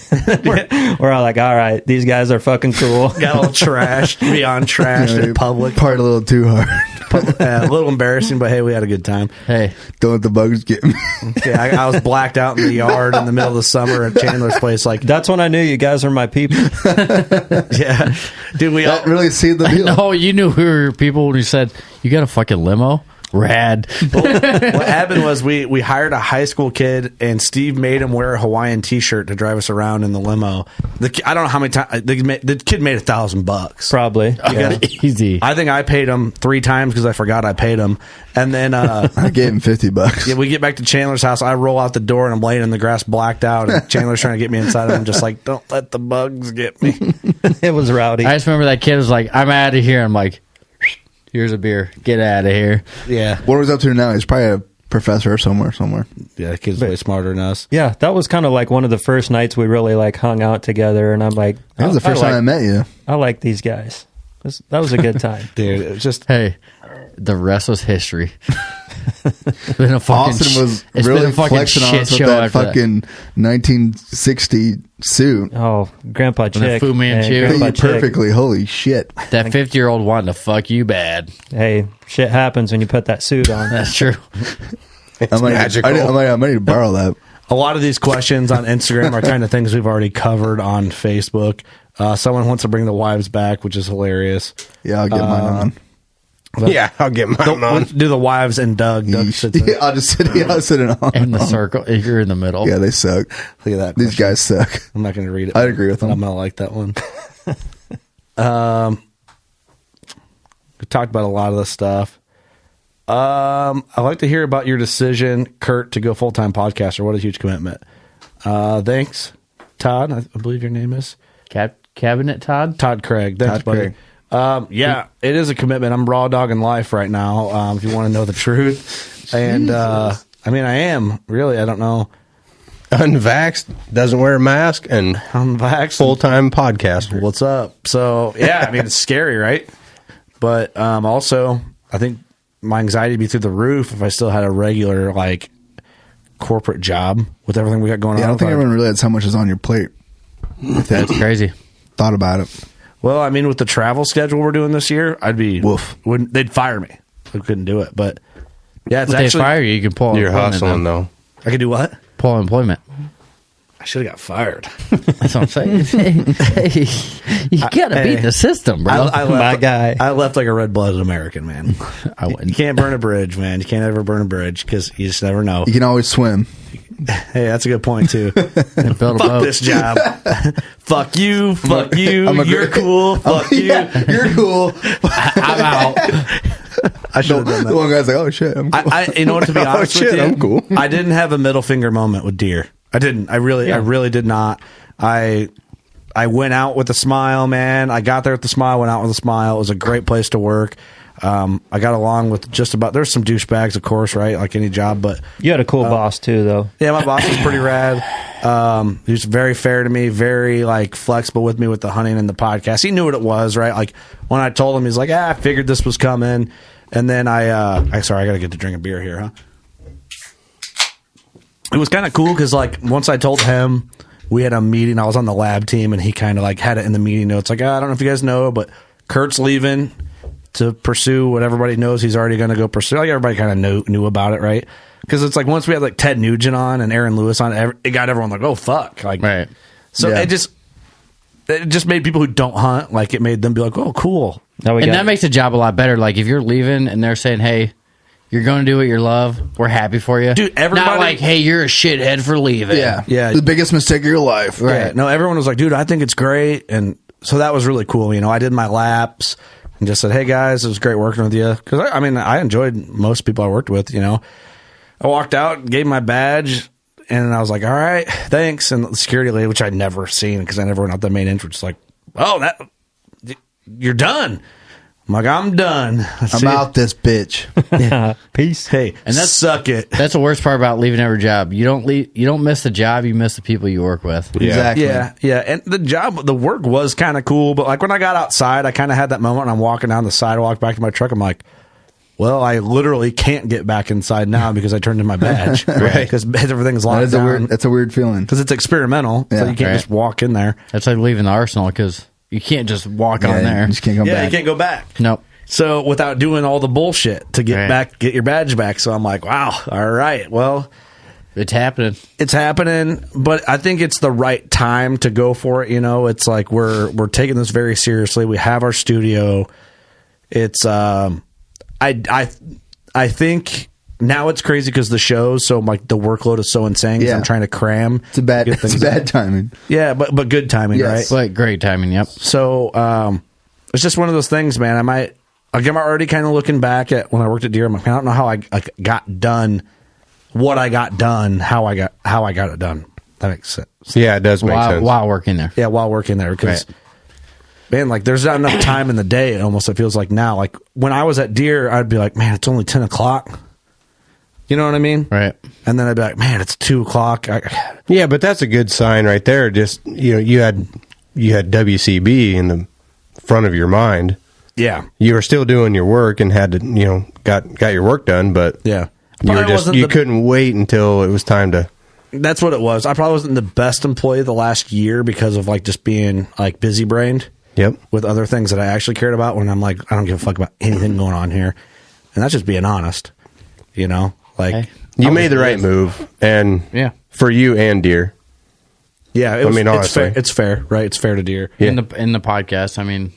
we're all like, all right, these guys are fucking cool. Got a little trashed, beyond trashed in public. Partied a little too hard. A little embarrassing, but hey, we had a good time. Hey, don't let the bugs get me. Yeah, I was blacked out in the yard in the middle of the summer at Chandler's place. Like that's when I knew you guys are my people. Yeah, dude, we all really see the deal. No, you knew we were your people when you said you got a fucking limo. Rad. What happened was we hired a high school kid, and Steve made him wear a Hawaiian T-shirt to drive us around in the limo. I don't know how many times the kid made $1,000 probably. Easy. I think I paid him 3 times because I forgot I paid him, and then I gave him $50. Yeah, we get back to Chandler's house. I roll out the door and I'm laying in the grass, blacked out, and Chandler's trying to get me inside. And I'm just like, don't let the bugs get me. It was rowdy. I just remember that kid was like, I'm out of here. I'm like, here's a beer. Get out of here. Yeah. What was up to now? He's probably a professor somewhere. Yeah, the kid's way smarter than us. Yeah, that was kind of like one of the first nights we really like hung out together, and I'm like, that was the first time I met you. I like these guys. That was a good time. Dude, it was just hey, the rest was history. It's been a fucking Austin was really flexing on us with that fucking 1960 suit. Oh, Grandpa Chick. Fu Manchu. Perfectly. Holy shit. That 50-year-old wanted to fuck you bad. Hey, shit happens when you put that suit on. That's true. I might need to borrow that. A lot of these questions on Instagram are kind of things we've already covered on Facebook. Someone wants to bring the wives back, which is hilarious. Yeah, I'll get mine on. Yeah, I'll get mine on. Do the wives and Doug. Sits yeah, I'll just sit it on. In the circle. You're in the middle. Yeah, they suck. Look at that. These guys suck. I'm not going to read it. I agree with them. I'm going to like that one. We talked about a lot of this stuff. I'd like to hear about your decision, Curt, to go full-time podcaster. What a huge commitment. Thanks, Todd. I believe your name is. Cabinet Todd? Todd Craig. Thanks, Todd buddy. Craig. Yeah, it is a commitment. I'm raw dogging life right now, if you want to know the truth. And, I am. Really, I don't know. Unvaxxed, doesn't wear a mask, and unvaxxed, full-time podcaster. What's up? So, yeah, it's scary, right? But also, I think my anxiety would be through the roof if I still had a regular, corporate job with everything we got going on. I don't think everyone realizes how much is on your plate. That's crazy. Thought about it. Well, with the travel schedule we're doing this year, I'd be woof. They'd fire me. I couldn't do it, but yeah, it's actually. They fire you, you can pull. You're hustling though. I could do what? Pull employment. I should have got fired. That's what I'm saying. Hey, you gotta beat the system, bro. My guy. I left like a red-blooded American, man. I wouldn't. You can't burn a bridge, man. You can't ever burn a bridge because you just never know. You can always swim. Hey, that's a good point too. Fuck this job. Fuck you. Fuck you. You're cool. Fuck you. You're cool. I'm out. I should have done that. The one guy's like, "Oh shit, I'm cool." To be honest with you, I'm cool. I didn't have a middle finger moment with deer. I didn't. I really did not. I went out with a smile, man. I got there with the smile. Went out with a smile. It was a great place to work. I got along with just about. There's some douchebags, of course, right? Like any job, but you had a cool boss too, though. Yeah, my boss was pretty rad. He was very fair to me, very flexible with me with the hunting and the podcast. He knew what it was, right? Like when I told him, he's like, I figured this was coming. And then I got to get to drink a beer here, huh? It was kind of cool because once I told him we had a meeting. I was on the lab team, and he kind of like had it in the meeting notes. Like, I don't know if you guys know, but Curt's leaving to pursue what everybody knows he's already going to go pursue. Like, everybody kind of knew about it, right? Because it's like once we had like Ted Nugent on and Aaron Lewis on, it got everyone like, oh fuck, like, right. So it just made people who don't hunt, like, it made them be like, oh, cool. And that makes the job a lot better. Like, if you're leaving and they're saying, hey, you're going to do what you love, we're happy for you. Dude, everybody... Not like, hey, you're a shithead for leaving. Yeah. The biggest mistake of your life. Right. Yeah. No, everyone was like, dude, I think it's great. And so that was really cool. You know, I did my laps and just said, hey, guys, it was great working with you. Because, I enjoyed most people I worked with, you know. I walked out, gave my badge, and I was like, all right, thanks. And the security lady, which I'd never seen because I never went out the main entrance, like, oh, you're done. I'm like, I'm done. I'm out this bitch. Yeah. Peace. Hey, and suck it. That's the worst part about leaving every job. You don't miss the job, you miss the people you work with. Exactly. Yeah. And the work was kind of cool, but like when I got outside, I kind of had that moment when I'm walking down the sidewalk back to my truck. I'm like, well, I literally can't get back inside now because I turned in my badge. Right. Because everything's locked down. That's a weird feeling. Because it's experimental, so you can't just walk in there. That's like leaving the arsenal because you can't just walk on there. You just can't go back. Yeah, you can't go back. Nope. So without doing all the bullshit to get your badge back. So I'm like, wow, all right, well, it's happening. It's happening, but I think it's the right time to go for it. You know, it's like we're taking this very seriously. We have our studio. It's I think now it's crazy because the shows, so like the workload is so insane. I'm trying to cram. It's bad timing. Yeah, but good timing, right? Like great timing. Yep. So it's just one of those things, man. I'm already kind of looking back at when I worked at Deer. I'm like, I don't know how I got done, what I got done, how I got it done. That makes sense. Yeah, it does make sense. While working there. Yeah, while working there. Because, man, like, there's not enough time in the day, it feels like now. Like, when I was at Deer, I'd be like, man, it's only 10 o'clock. You know what I mean? Right. And then I'd be like, man, it's 2 o'clock. Yeah, but that's a good sign right there. Just, you had WCB in the front of your mind. Yeah. You were still doing your work and had to, got your work done, but you couldn't wait until it was time to. That's what it was. I probably wasn't the best employee the last year because of like just being like busy brained. Yep. With other things that I actually cared about when I'm like, I don't give a fuck about anything going on here. And that's just being honest, like you made the right move. And for you and Deer. Yeah. Honestly, it's fair, right? It's fair to Deer. Yeah. In the podcast.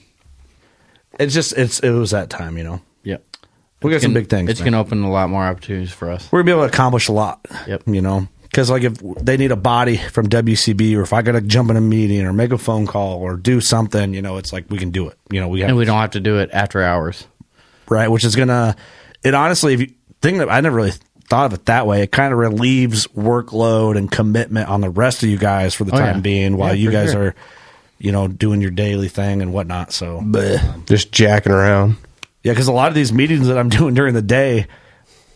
It was that time, Yep. We got some big things. It's going to open a lot more opportunities for us. We're going to be able to accomplish a lot. Yep. Because like if they need a body from WCB, or if I got to jump in a meeting or make a phone call or do something, it's like we can do it. And we don't have to do it after hours. Right, which is it honestly, if you think that, I never really thought of it that way. It kind of relieves workload and commitment on the rest of you guys for the time being while you guys are doing your daily thing and whatnot. So just jacking around. Yeah, because a lot of these meetings that I'm doing during the day,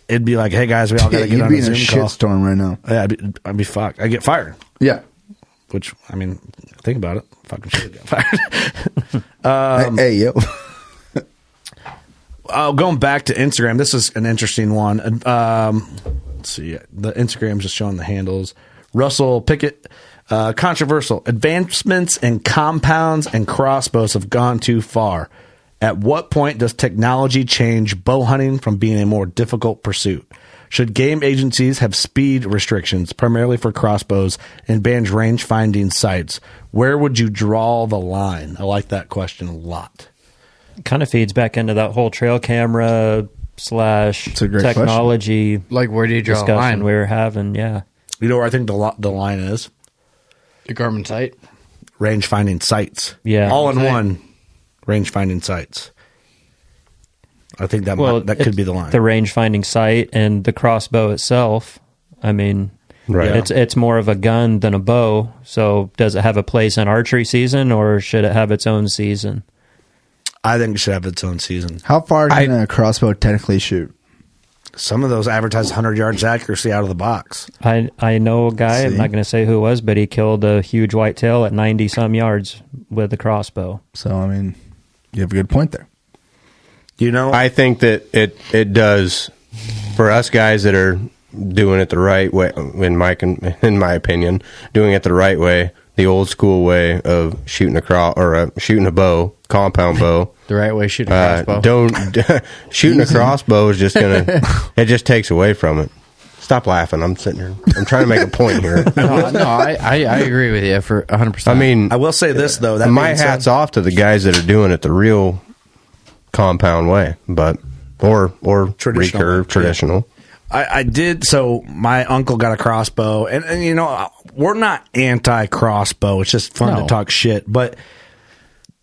it'd be like, hey guys, we all got to get on a Zoom call. Shitstorm right now. Yeah, I'd be fucked. I get fired. Yeah. Which, think about it. Fucking should get fired. Hey, yo. Going back to Instagram, this is an interesting one. Let's see. The Instagram's just showing the handles. Russell Pickett. Controversial. Advancements in compounds and crossbows have gone too far. At what point does technology change bow hunting from being a more difficult pursuit? Should game agencies have speed restrictions, primarily for crossbows, and ban range-finding sights? Where would you draw the line? I like that question a lot. Kind of feeds back into that whole trail camera / technology. Like, where do you draw the line? We were having, yeah. You know where I think the line is? The Garmin sight? Range-finding sights. Yeah. All in one. Range-finding sights. I think that could be the line. The range-finding sight and the crossbow itself. It's more of a gun than a bow. So does it have a place in archery season, or should it have its own season? I think it should have its own season. How far can a crossbow technically shoot? Some of those advertise 100 yards accuracy out of the box. I know a guy, I'm not going to say who it was, but he killed a huge whitetail at 90-some yards with a crossbow. So, you have a good point there. I think that it does for us guys that are doing it the right way, in my opinion, doing it the right way, the old school way of shooting shooting a bow, compound bow. The right way, shooting a crossbow. Shooting a crossbow is just it just takes away from it. Stop laughing. I'm sitting here. I'm trying to make a point here. I agree with you for 100%. I mean, I will say this though. That my hat's off to the guys that are doing it the real compound way, but or recurve traditional. I did. So my uncle got a crossbow, and you know, we're not anti crossbow. It's just fun to talk shit. But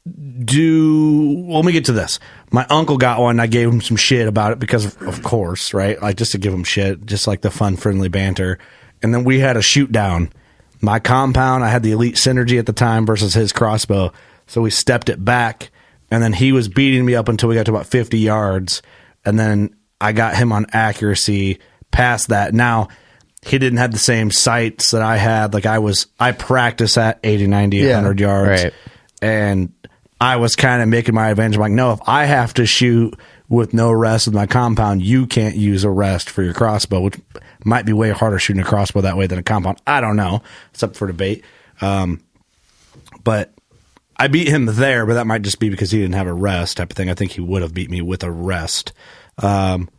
let me get to this. My uncle got one. I gave him some shit about it because, of course, right? Like just to give him shit, just like the fun, friendly banter. And then we had a shoot down. My compound, I had the Elite Synergy at the time versus his crossbow. So we stepped it back, and then he was beating me up until we got to about 50 yards. And then I got him on accuracy past that. Now, he didn't have the same sights that I had. Like I practice at 80, 90, 100 yards. Right. And I was kind of making my advantage. I'm like, no, if I have to shoot with no rest with my compound, you can't use a rest for your crossbow, which might be way harder shooting a crossbow that way than a compound. I don't know. It's up for debate. But I beat him there, but that might just be because he didn't have a rest type of thing. I think he would have beat me with a rest. I'm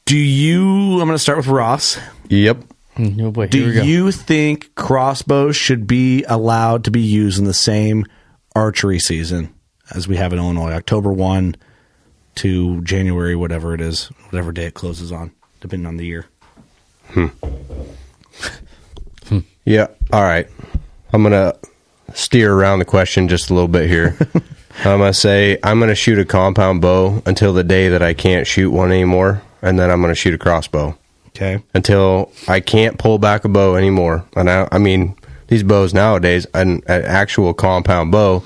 going to start with Ross. Yep. Oh boy, do you think crossbows should be allowed to be used in the same archery season as we have in Illinois, October 1 to January, whatever it is, whatever day it closes on, depending on the year? Yeah. All right. I'm going to steer around the question just a little bit here. I'm going to say I'm going to shoot a compound bow until the day that I can't shoot one anymore, and then I'm going to shoot a crossbow. Okay. Until I can't pull back a bow anymore. And I mean, these bows nowadays, an actual compound bow,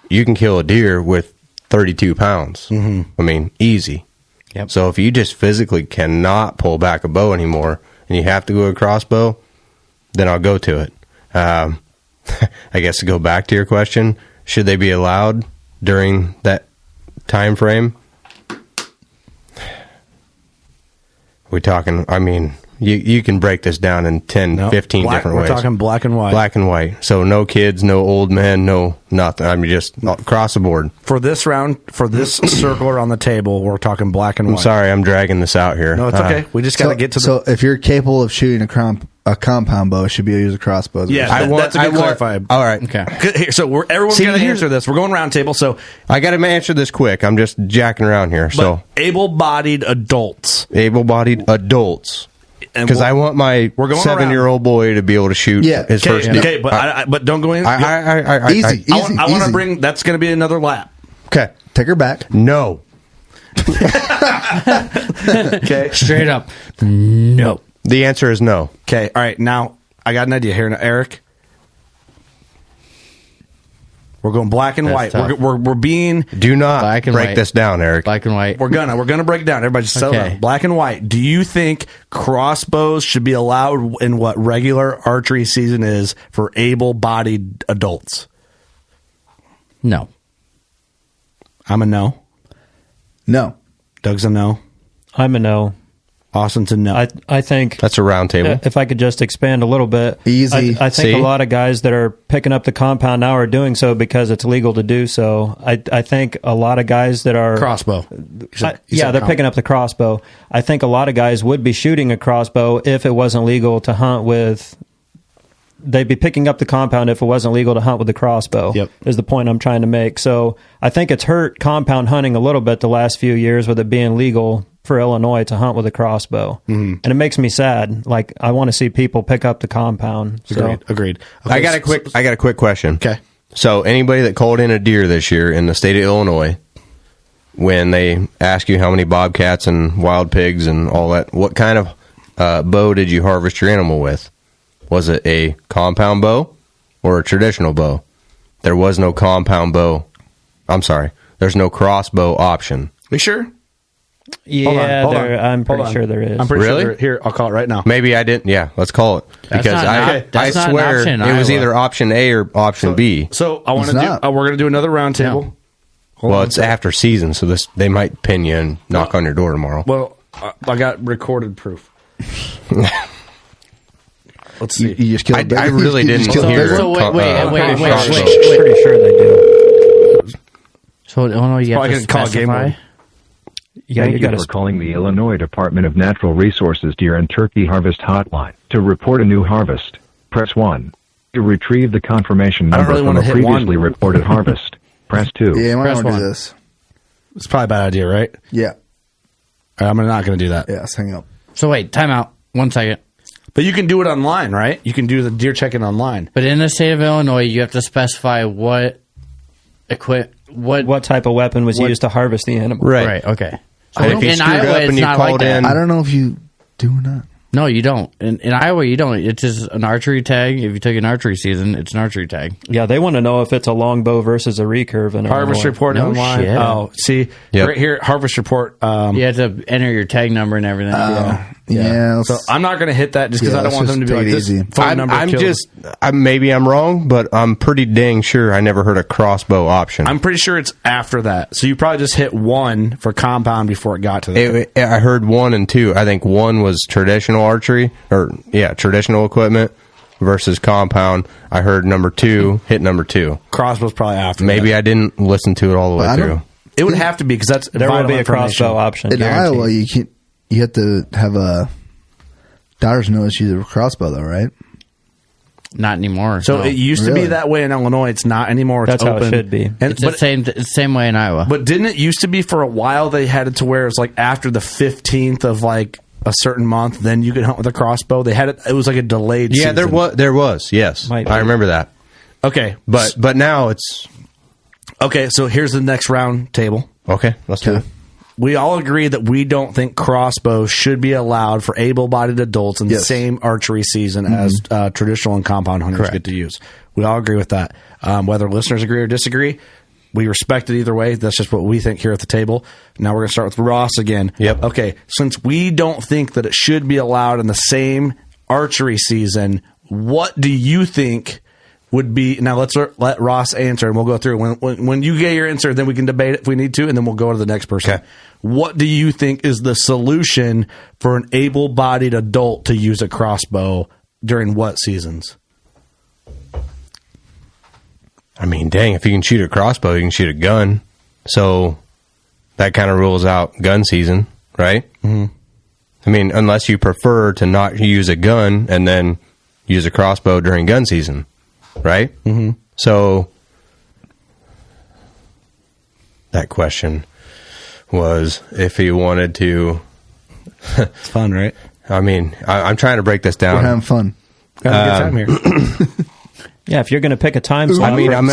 you can kill a deer with 32 pounds. Mm-hmm. I mean, easy. Yep. So if you just physically cannot pull back a bow anymore and you have to go to a crossbow, then I'll go to it. I guess to go back to your question, should they be allowed during that time frame? We're talking, I mean, you can break this down in 10, 15 different ways. We're talking black and white. Black and white. So no kids, no old men, no nothing. I mean, just across the board. For this round, for this circle around the table, we're talking black and white. I'm sorry, I'm dragging this out here. No, it's okay. We just got to get to the... So if you're capable of shooting a compound bow, it should be able to use a crossbow. Yeah, that's a good clarifier. All right. Okay. So everyone's going to answer this. We're going round table. So I got to answer this quick. I'm just jacking around here. So able-bodied adults. Able-bodied adults. Because I want my 7-year-old boy to be able to shoot his first deer. Okay, but don't go in. Easy. I want to bring... That's going to be another lap. Okay. Take her back. No. Okay. Straight up. No. The answer is no. Okay. All right. Now, I got an idea here. Now, Eric, we're going black and white. We're being... Do not break this down, Eric. Black and white. We're gonna break it down. Everybody just settle down. Black and white. Do you think crossbows should be allowed in what regular archery season is for able-bodied adults? No. I'm a no. No. Doug's a no. I'm a no. Austin's a no. I think that's a round table. If I could just expand a little bit, easy. I think a lot of guys that are picking up the compound now are doing so because it's legal to do so. I think a lot of guys that are crossbow. They're picking up the crossbow. I think a lot of guys would be shooting a crossbow if it wasn't legal to hunt with. They'd be picking up the compound if it wasn't legal to hunt with the crossbow. Yep. Is the point I'm trying to make. So I think it's hurt compound hunting a little bit the last few years with it being legal for Illinois to hunt with a crossbow. Mm-hmm. And it makes me sad. Like, I want to see people pick up the compound. Agreed. Okay, I got a quick question. Okay. So anybody that called in a deer this year in the state of Illinois, when they ask you how many bobcats and wild pigs and all that, what kind of bow did you harvest your animal with? Was it a compound bow or a traditional bow? There was no compound bow. I'm sorry. There's no crossbow option. Are you sure? Yeah, I'm pretty sure there is. I'm pretty Really? sure here, I'll call it right now. Maybe I didn't. Yeah, let's call it. That's Because I not an swear option, it was Iowa. either option A or option B. So I want to do. We're going to do another round table. Well, it's after season, so they might pin you and knock on your door tomorrow. Well, I got recorded proof. Let's see. You just killed I really didn't hear. So wait. Pretty sure they do. So Illinois, you have to call specify. Thank you for calling the Illinois Department of Natural Resources Deer and Turkey Harvest Hotline. To report a new harvest, press 1. To retrieve the confirmation number from a previously reported harvest, press 2. Yeah, I want to do this. It's probably a bad idea, right? Yeah. I'm not going to do that. Yeah, let's hang up. So wait, time out. 1 second. But you can do it online, right? You can do the deer checking online. But in the state of Illinois, you have to specify what type of weapon was used to harvest the animal. Right. Okay. So in Iowa, it's not like that. I don't know if you do or not. No, you don't. In Iowa, you don't. It's just an archery tag. If you take an archery season, it's an archery tag. Yeah, they want to know if it's a longbow versus a recurve. In Harvest report online. Shit. Oh, see, right here, harvest report. You have to enter your tag number and everything. Yeah. So I'm not going to hit that just because I don't want them to be like this phone number. Maybe I'm wrong, but I'm pretty dang sure I never heard a crossbow option. I'm pretty sure it's after that. So you probably just hit 1 for compound before it got to that. I heard 1 and 2. I think 1 was traditional archery, traditional equipment versus compound. I heard number 2, hit number 2. Crossbow's probably after. Maybe that. I didn't listen to it all the way through. It would have to be because there will be a crossbow option. In Iowa, you have to have a doctor's notice use a crossbow, though, right? Not anymore. So it used to be that way in Illinois. It's not anymore. That's open. how it should be. It's the same way in Iowa. But didn't it used to be for a while they had it to where it's like after the 15th of like a certain month, then you could hunt with a crossbow? They had it. It was like a delayed. Yeah, season. there was. Yes, I remember that. Okay, but now it's okay. So here's the next round table. Okay, let's do it. We all agree that we don't think crossbows should be allowed for able-bodied adults in the same archery season as traditional and compound hunters get to use. We all agree with that. Whether listeners agree or disagree, we respect it either way. That's just what we think here at the table. Now we're going to start with Ross again. Yep. Okay, since we don't think that it should be allowed in the same archery season, what do you think would be... Now let's let Ross answer, and we'll go through. When you get your answer, then we can debate it if we need to, and then we'll go to the next person. Okay. What do you think is the solution for an able-bodied adult to use a crossbow during what seasons? I mean, dang, if you can shoot a crossbow, you can shoot a gun. So that kind of rules out gun season, right? Mm-hmm. I mean, unless you prefer to not use a gun and then use a crossbow during gun season, right? Mm-hmm. So that question was if he wanted to... It's fun, right? I mean, I'm trying to break this down. We're having fun. Having a good time here. Yeah, if you're going to pick a time slot. I mean, I'm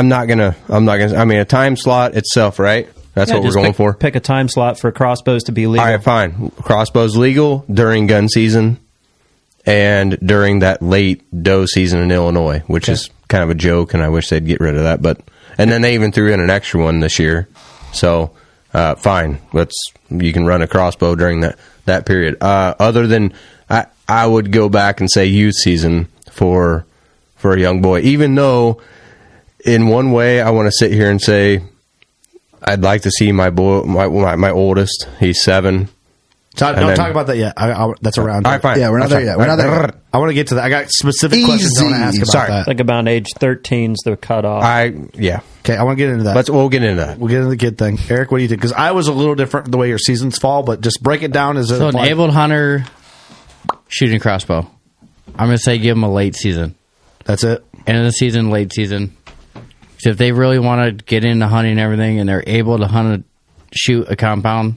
not gonna. I mean, a time slot itself, right? That's what we're going for. Pick a time slot for crossbows to be legal. All right, fine. Crossbows legal during gun season and during that late doe season in Illinois, which is kind of a joke, and I wish they'd get rid of that. And then they even threw in an extra one this year. So, fine. You can run a crossbow during that period. Other than, I would go back and say youth season for a young boy, even though in one way I want to sit here and say I'd like to see my boy, my oldest, he's 7. Don't talk about that yet. That's around. All right, fine. Yeah, we're not there yet. We're not there yet. I want to get to that. I got specific questions I want to ask about that. I think about age 13's the cutoff. Okay, I want to get into that. We'll get into that. We'll get into the kid thing. Eric, what do you think? Because I was a little different the way your seasons fall, but just break it down. So an able hunter shooting crossbow, I'm going to say give them a late season. That's it? End of the season, late season. So if they really want to get into hunting and everything and they're able to shoot a compound,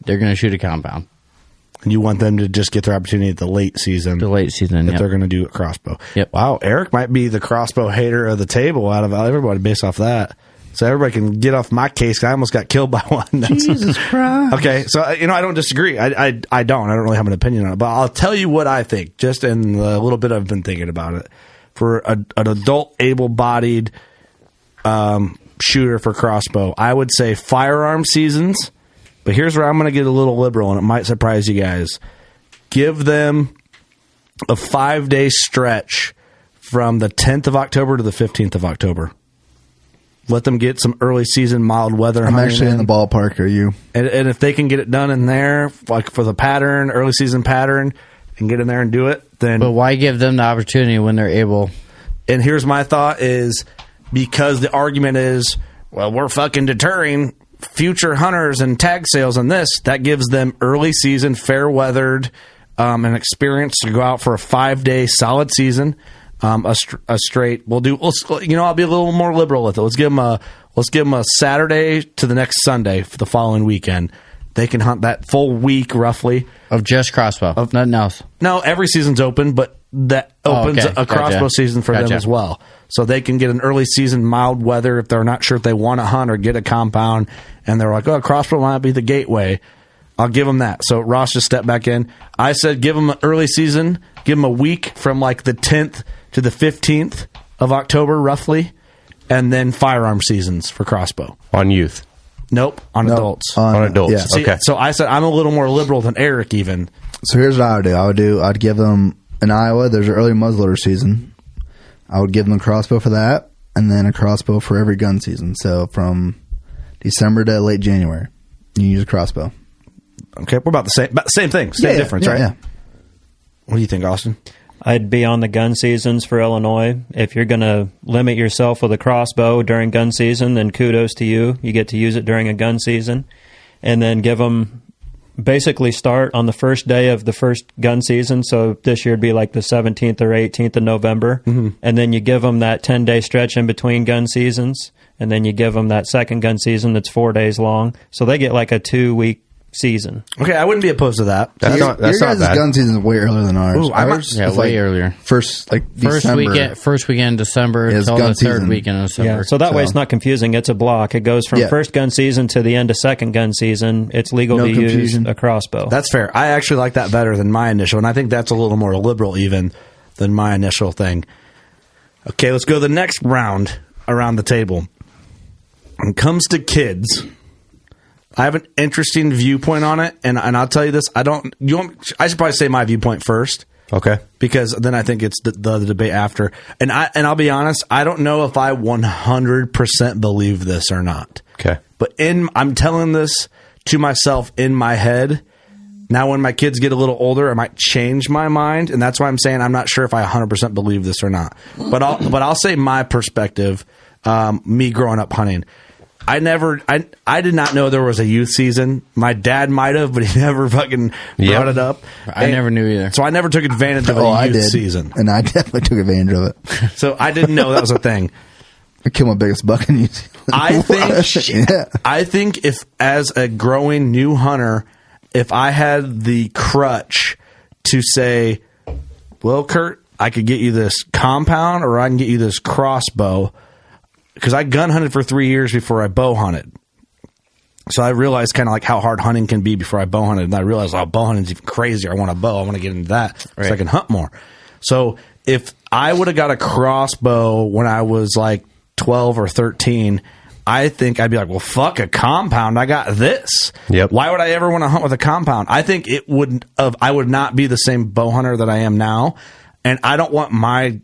they're going to shoot a compound. And you want them to just get their opportunity at the late season. The late season, if they're going to do a crossbow. Yep. Wow, Eric might be the crossbow hater of the table out of everybody based off that. So everybody can get off my case because I almost got killed by one. Jesus Christ. Okay, so, I don't disagree. I don't really have an opinion on it. But I'll tell you what I think, just in the little bit I've been thinking about it. For an adult, able-bodied shooter for crossbow, I would say firearm seasons. But here's where I'm going to get a little liberal, and it might surprise you guys. Give them a 5-day stretch from the 10th of October to the 15th of October. Let them get some early season mild weather. I'm actually in the ballpark. Are you? And if they can get it done in there, like for the pattern, early season pattern, and get in there and do it, then. But why give them the opportunity when they're able? And here's my thought: is because the argument is, well, we're fucking deterring future hunters and tag sales on this. That gives them early season, fair weathered, an experience to go out for a 5-day solid season. A straight. I'll be a little more liberal with it. Let's give them a Saturday to the next Sunday for the following weekend. They can hunt that full week roughly of just crossbow, of nothing else. No, every season's open, but that opens a crossbow season for them as well. So they can get an early season mild weather if they're not sure if they want to hunt or get a compound, and they're like, "Oh, crossbow might be the gateway." I'll give them that. So Ross just stepped back in. I said, give them an early season. Give them a week from like the 10th to the 15th of October, roughly, and then firearm seasons for crossbow. On youth? Nope, on adults. On adults, yeah. See, okay. So I said I'm a little more liberal than Eric even. So here's what I would do. I'd give them, in Iowa, there's an early muzzleloader season. I would give them a crossbow for that, and then a crossbow for every gun season. So from December to late January, you use a crossbow. Okay, we're about the same thing, same difference, right? Yeah. What do you think, Austin? I'd be on the gun seasons for Illinois. If you're going to limit yourself with a crossbow during gun season, then kudos to you. You get to use it during a gun season. And then give them, basically start on the first day of the first gun season. So this year it'd be like the 17th or 18th of November. Mm-hmm. And then you give them that 10-day stretch in between gun seasons. And then you give them that second gun season that's 4 days long. So they get like a 2-week season. Okay, I wouldn't be opposed to that. That's not bad. Gun season is way earlier than ours. Ours way earlier. First weekend December until the third weekend of December. Yeah, so that way it's not confusing. It's a block. It goes from first gun season to the end of second gun season. It's legal to use a crossbow. That's fair. I actually like that better than my initial, and I think that's a little more liberal even than my initial thing. Okay, let's go the next round around the table. When it comes to kids, I have an interesting viewpoint on it, and I'll tell you this. I should probably say my viewpoint first. Okay. Because then I think it's the debate after. And I'll be honest, I don't know if I 100% believe this or not. Okay. But I'm telling this to myself in my head. Now when my kids get a little older, I might change my mind, and that's why I'm saying I'm not sure if I 100% believe this or not. But I'll say my perspective, me growing up hunting. I did not know there was a youth season. My dad might have, but he never fucking brought it up. I never knew either. So I never took advantage of a youth season. And I definitely took advantage of it. So I didn't know that was a thing. I killed my biggest buck in New Zealand. I think if as a growing new hunter, if I had the crutch to say, well, Curt, I could get you this compound or I can get you this crossbow, because I gun hunted for 3 years before I bow hunted. So I realized kind of like how hard hunting can be before I bow hunted. And I realized, bow hunting is even crazier. I want a bow. I want to get into that so I can hunt more. So if I would have got a crossbow when I was like 12 or 13, I think I'd be like, well, fuck a compound. I got this. Yep. Why would I ever want to hunt with a compound? I think I would not be the same bow hunter that I am now. And I don't want my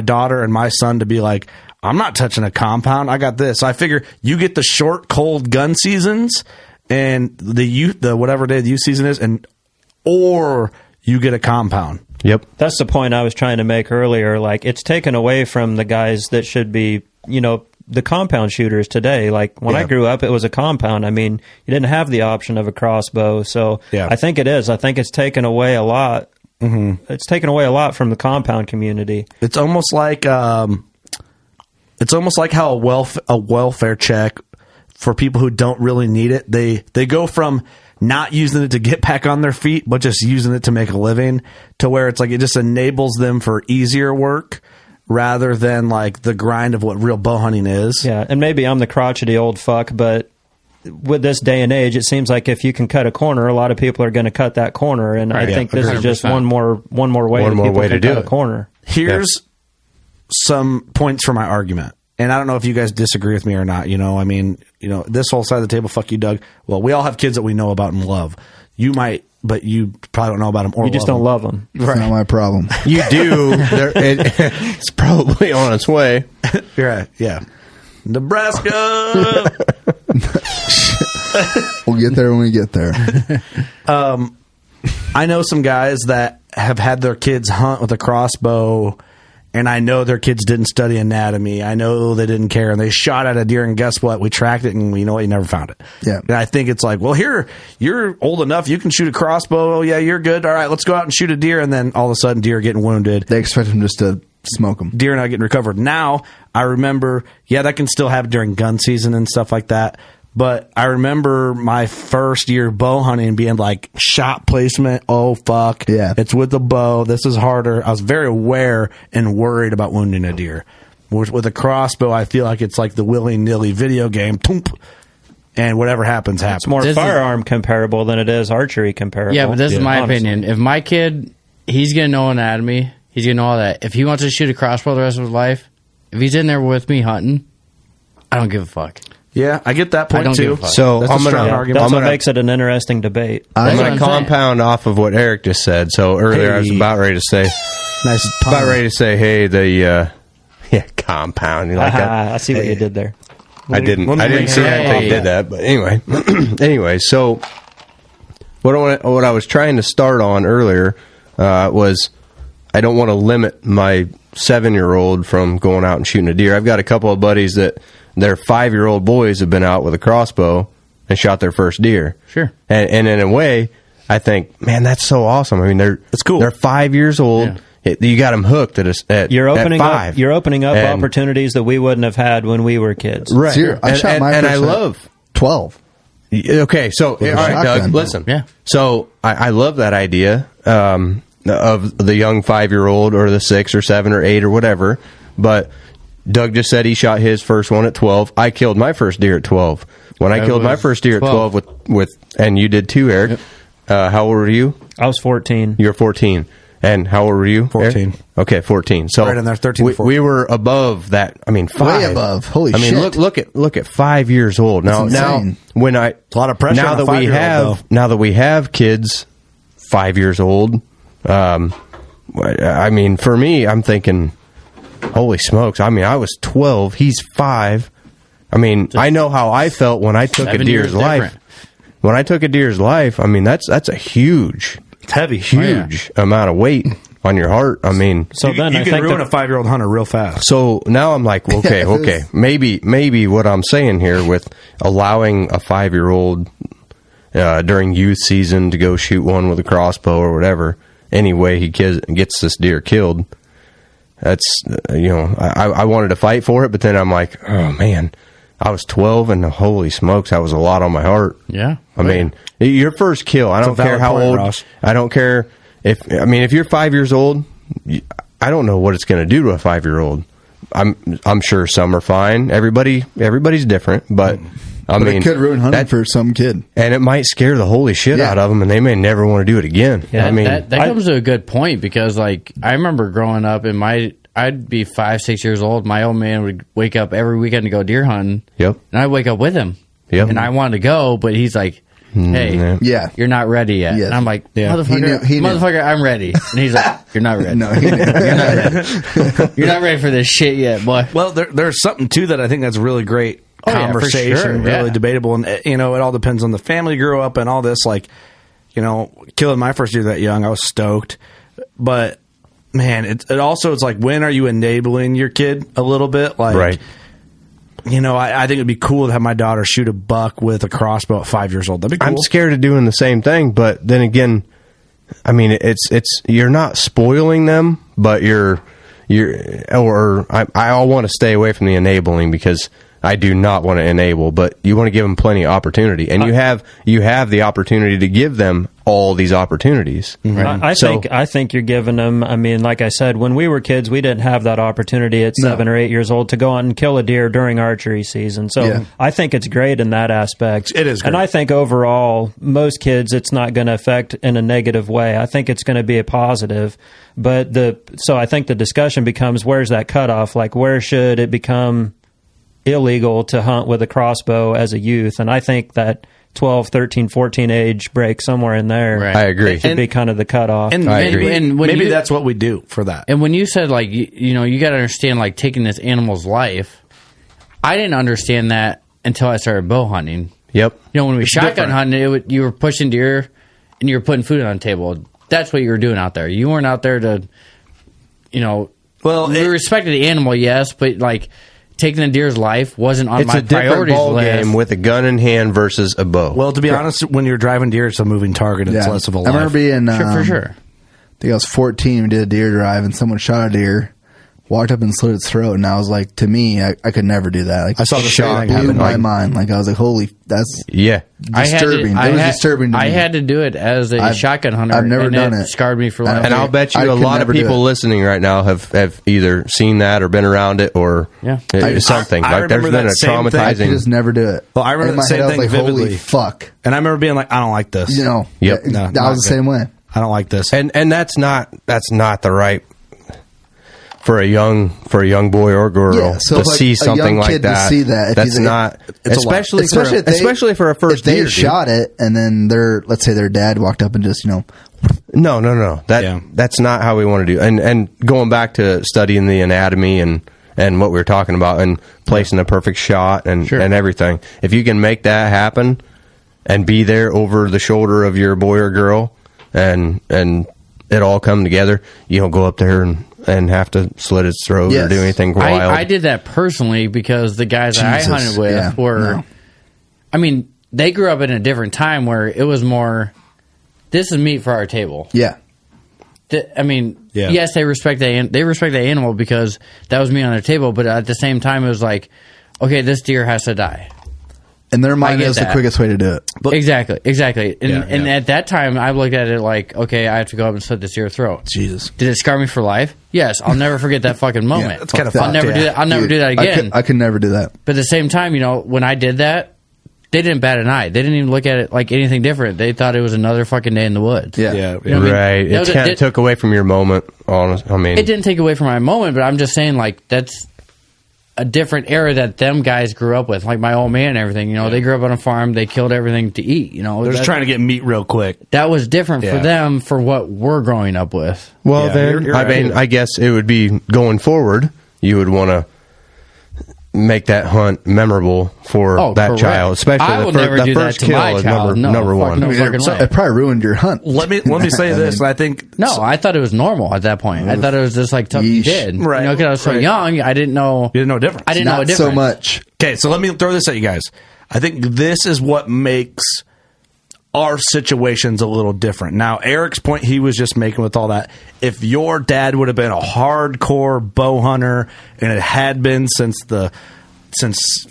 daughter and my son to be like, I'm not touching a compound. I got this. So I figure you get the short, cold gun seasons and the whatever day the youth season is, or you get a compound. Yep. That's the point I was trying to make earlier. Like, it's taken away from the guys that should be, the compound shooters today. Like, when I grew up, it was a compound. I mean, you didn't have the option of a crossbow. So I think it is. I think it's taken away a lot. Mm-hmm. It's taken away a lot from the compound community. It's almost like how a welfare check for people who don't really need it. They go from not using it to get back on their feet, but just using it to make a living, to where it's like it just enables them for easier work rather than like the grind of what real bow hunting is. Yeah, and maybe I'm the crotchety old fuck, but with this day and age, it seems like if you can cut a corner, a lot of people are going to cut that corner, and I think this 100%. Is just one more way to do a corner. Here's some points for my argument, and I don't know if you guys disagree with me or not. This whole side of the table, fuck you, Doug. Well, we all have kids that we know about and love. You might, but you probably don't know about them or you just don't love them. It's not my problem. You do. It's probably on its way. Right, yeah. Nebraska. We'll get there when we get there. I know some guys that have had their kids hunt with a crossbow, and I know their kids didn't study anatomy. I know they didn't care, and they shot at a deer, and guess what? We tracked it, and you know what? You never found it. Yeah. And I think it's like, well, here, you're old enough. You can shoot a crossbow. Oh, yeah, you're good. All right, let's go out and shoot a deer, and then all of a sudden, deer getting wounded. They expect them just to smoke them. Deer not getting recovered. Now, I remember, that can still happen during gun season and stuff like that. But I remember my first year bow hunting being like, shot placement, oh, fuck. Yeah. It's with the bow. This is harder. I was very aware and worried about wounding a deer. With a crossbow, I feel like it's like the willy-nilly video game. Toomp, and whatever happens, happens. It's more firearm comparable than it is archery comparable. Yeah, but this is my opinion. If my kid, he's going to know anatomy. He's going to know all that. If he wants to shoot a crossbow the rest of his life, if he's in there with me hunting, I don't give a fuck. Yeah, I get that point too. So that's that's what makes it an interesting debate. I'm going to compound off of what Eric just said. So earlier I was about ready to say, hey, the compound. You like that? I see what you did there. I didn't see how you did that, but anyway. So what I was trying to start on earlier was I don't want to limit my 7-year-old from going out and shooting a deer. I've got a couple of buddies that their 5-year-old boys have been out with a crossbow and shot their first deer. Sure. And in a way, I think, man, that's so awesome. I mean, it's cool. They're 5 years old. Yeah. You got them hooked at you're opening 5. You're opening up opportunities that we wouldn't have had when we were kids. Right. So I shot my first I love 12. Okay, so all right, Doug, listen. Yeah. So I love that idea of the young 5-year-old or the 6 or 7 or 8 or whatever, but Doug just said he shot his first one at 12. I killed my first deer at 12. When I killed my first deer at 12 with and you did too, Eric. Yep. How old were you? I was 14. You're 14. And how old were you? 14. Eric? Okay, 14. So right in there, 13. We were above that. I mean, 5. Way above. Holy shit. I mean, look at 5 years old. Now when a lot of pressure. Now that we have kids 5 years old, I mean, for me, I'm thinking, holy smokes. I mean, I was 12. He's 5. I mean, I know how I felt when I took a deer's life. When I took a deer's life, I mean, that's a huge, it's heavy, huge amount of weight on your heart. I mean, so you can ruin a 5-year-old hunter real fast. So now I'm like, okay, maybe what I'm saying here with allowing a 5-year-old during youth season to go shoot one with a crossbow or whatever, any way he gets this deer killed. That's, I wanted to fight for it, but then I'm like, oh, man, I was 12, and holy smokes, that was a lot on my heart. Yeah. I mean, your first kill, I don't care how old, Ross. I don't care if you're 5 years old, I don't know what it's going to do to a 5-year-old. I'm sure some are fine. Everybody's different, but I mean, it could ruin hunting for some kid, and it might scare the holy shit out of them, and they may never want to do it again. Yeah, I mean, that comes to a good point because, like, I remember growing up, I'd be 5-6 years old. My old man would wake up every weekend to go deer hunting. Yep, and I'd wake up with him. Yep, and I wanted to go, but he's like, hey, you're not ready yet. Yes. And I'm like, motherfucker, I'm ready. And he's like, you're not ready. No, you're not ready. You're not ready for this shit yet, boy. Well, there's something to that. I think that's really great conversation, really debatable. And, it all depends on the family you grew up and all this. Like, killing my first deer that young, I was stoked. But, man, it's like, when are you enabling your kid a little bit? Like, right. I think it'd be cool to have my daughter shoot a buck with a crossbow at 5 years old. That'd be cool. I'm scared of doing the same thing, but then again, I mean, it's you're not spoiling them, but I want to stay away from the enabling because I do not want to enable, but you want to give them plenty of opportunity, and you have the opportunity to give them all these opportunities. Mm-hmm. I think you're giving them. I mean, like I said, when we were kids, we didn't have that opportunity at 7 or 8 years old to go out and kill a deer during archery season. So I think it's great in that aspect. It is great. And I think overall, most kids, it's not going to affect in a negative way. I think it's going to be a positive. But so I think the discussion becomes, where's that cutoff? Like, where should it become illegal to hunt with a crossbow as a youth? And I think that 12, 13, 14 age break somewhere in there. Right. I agree. Should be kind of the cutoff. And maybe that's what we do for that. And when you said, like, you got to understand, like, taking this animal's life, I didn't understand that until I started bow hunting. Yep. When we shotgun hunted, you were pushing deer and you were putting food on the table. That's what you were doing out there. You weren't out there to, we respected the animal, yes, but like taking the deer's life wasn't on my priorities ball list. Game with a gun in hand versus a bow. Well, to be honest, when you're driving deer, it's a moving target. It's less of a life. I remember being for sure. I think I was 14. We did a deer drive, and someone shot a deer, walked up and slit its throat, and I was like, to me, I could never do that. Like, I saw the shot blew my mind. Like, I was like, holy, that's disturbing. It was disturbing to me. I had to do it as a shotgun hunter. I've never done it. Scarred me for life. And I'll bet you a lot of people listening right now have either seen that or been around it or something. I like there's been a traumatizing. I could just never do it. Well, I remember the same thing like, vividly. Holy fuck. And I remember being like, I don't like this. Yep. No, I was the same way. I don't like this. And that's not the right for a young boy or girl to see something like that. To see that, that's not, especially for a first deer. If they shot it and then let's say their dad walked up and just No. That's not how we want to do. And going back to studying the anatomy and what we were talking about and placing a perfect shot and everything. If you can make that happen and be there over the shoulder of your boy or girl and it all come together, you don't go up there and have to slit its throat or do anything wild. I did that personally because the guys that I hunted with were, I mean, they grew up in a different time where it was more, this is meat for our table. Yeah. Yes, they respect the animal because that was meat on their table, but at the same time, it was like, okay, this deer has to die. In their mind, is the quickest way to do it. Exactly. And at that time, I looked at it like, okay, I have to go up and slit this deer's throat. Jesus. Did it scar me for life? Yes. I'll never forget that fucking moment. It's kind of I'll never do that. I'll never do that again. I could never do that. But at the same time, when I did that, they didn't bat an eye. They didn't even look at it like anything different. They thought it was another fucking day in the woods. Yeah. Right. It kind of took away from your moment, honestly. I mean, it didn't take away from my moment, but I'm just saying, like, that's a different era that them guys grew up with. Like my old man and everything, they grew up on a farm. They killed everything to eat, They're just trying to get meat real quick. That was different for them for what we're growing up with. Well, then, I guess it would be going forward, you would want to make that hunt memorable for that child, especially the first kill is number one. It probably ruined your hunt. Let me say this. I think I thought it was normal at that point. I thought it was just like something you did, right? Because I was so young, I didn't know. You didn't know difference. I didn't know a difference so much. Okay, so let me throw this at you guys. I think this is what makes our situation's a little different. Now, Eric's point he was just making with all that, if your dad would have been a hardcore bow hunter and it had been since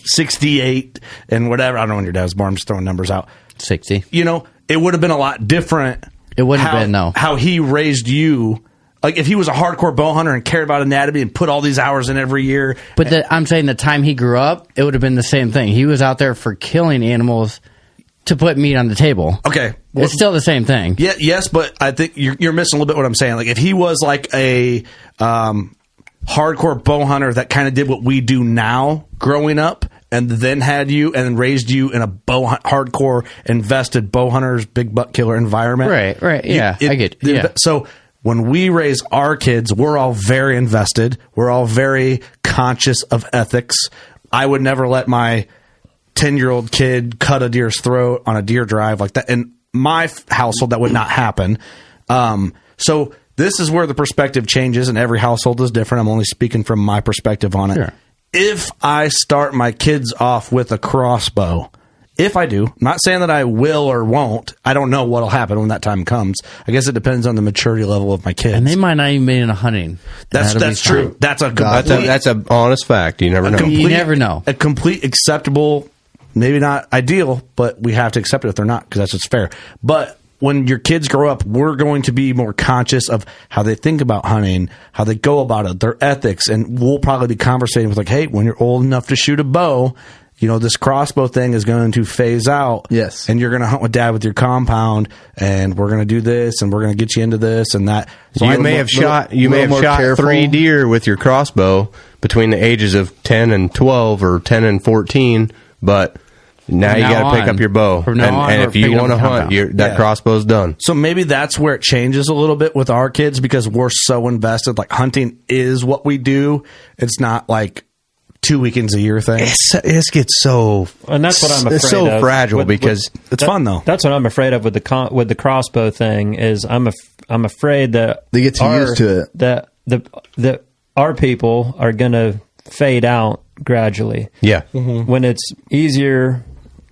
68 and whatever, I don't know when your dad was born, I'm just throwing numbers out. 60. It would have been a lot different. It wouldn't have been, no. How he raised you. Like, if he was a hardcore bow hunter and cared about anatomy and put all these hours in every year. But I'm saying the time he grew up, it would have been the same thing. He was out there for killing animals to put meat on the table. Okay. Well, it's still the same thing. Yeah, yes, but I think you're missing a little bit what I'm saying. Like, if he was like a hardcore bow hunter that kind of did what we do now growing up and then had you and raised you in a hardcore invested bow hunter's big buck killer environment. Right. Yeah, I get it. Yeah. So when we raise our kids, we're all very invested. We're all very conscious of ethics. I would never let my 10-year-old kid cut a deer's throat on a deer drive like that. In my household, that would not happen. So this is where the perspective changes, and every household is different. I'm only speaking from my perspective on it. Sure. If I start my kids off with a crossbow, if I do, not saying that I will or won't, I don't know what'll happen when that time comes. I guess it depends on the maturity level of my kids. And they might not even be into hunting. That's true. That's an honest fact. You never know. You never know. A complete acceptable, maybe not ideal, but we have to accept it if they're not, because that's just fair. But when your kids grow up, we're going to be more conscious of how they think about hunting, how they go about it, their ethics, and we'll probably be conversating with like, hey, when you're old enough to shoot a bow, this crossbow thing is going to phase out. Yes. And you're going to hunt with dad with your compound, and we're going to do this, and we're going to get you into this and that. So you may have shot 3 deer with your crossbow between the ages of 10 and 12 or 10 and 14, but now you got to pick up your bow. And if you want to hunt, that crossbow's done. So maybe that's where it changes a little bit with our kids, because we're so invested. Like, hunting is what we do. It's not like 2 weekends a year thing. It gets so, and that's what I'm afraid of. It's so fragile because it's fun though. That's what I'm afraid of with the crossbow thing. Is I'm afraid that they get too used to it. That our people are going to fade out gradually. Yeah. When it's easier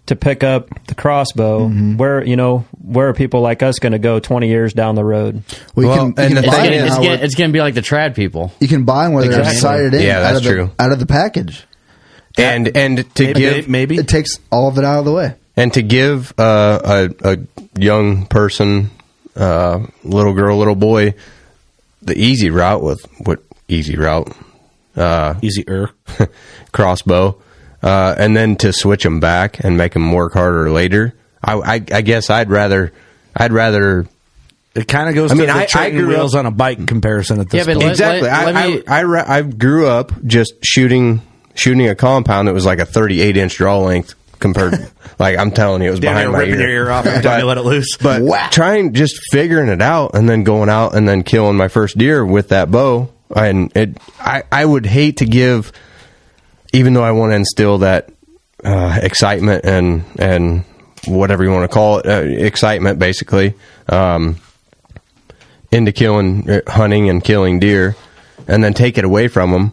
to pick up the crossbow, where are people like us going to go 20 years down the road? It's going to be like the trad people. You can buy them where they're sighted in. Yeah, that's true. Out of the package. And to give it takes all of it out of the way. And to give a young person, little girl, little boy, the easy route easier crossbow, and then to switch them back and make them work harder later. I guess I'd rather. It kind of goes to the training wheels on a bike comparison at this point. Exactly. I grew up just shooting a compound that was like a 38-inch draw length compared. Like I'm telling you, it was behind my ripping ear. your ear off every time you let it loose. But figuring it out and then going out and then killing my first deer with that bow. And I would hate to give, even though I want to instill that excitement and whatever you want to call it, excitement basically, into hunting and killing deer, and then take it away from them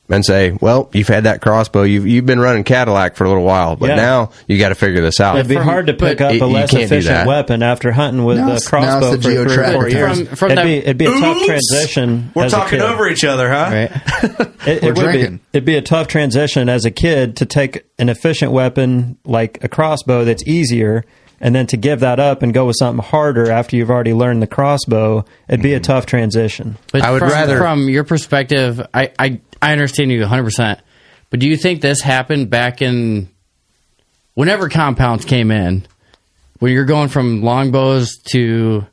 and say, well, you've had that crossbow, you've been running Cadillac for a little while, but now you got to figure this out. It'd be hard to pick up a less efficient weapon after hunting with a crossbow for 3 or 4 years. It'd be a tough transition. We're talking over each other, huh? Right. It'd be a tough transition as a kid to take an efficient weapon like a crossbow that's easier, and then to give that up and go with something harder after you've already learned the crossbow. It'd be a tough transition. But I would rather, from your perspective, I understand you 100%. But do you think this happened back in whenever compounds came in, when you're going from longbows to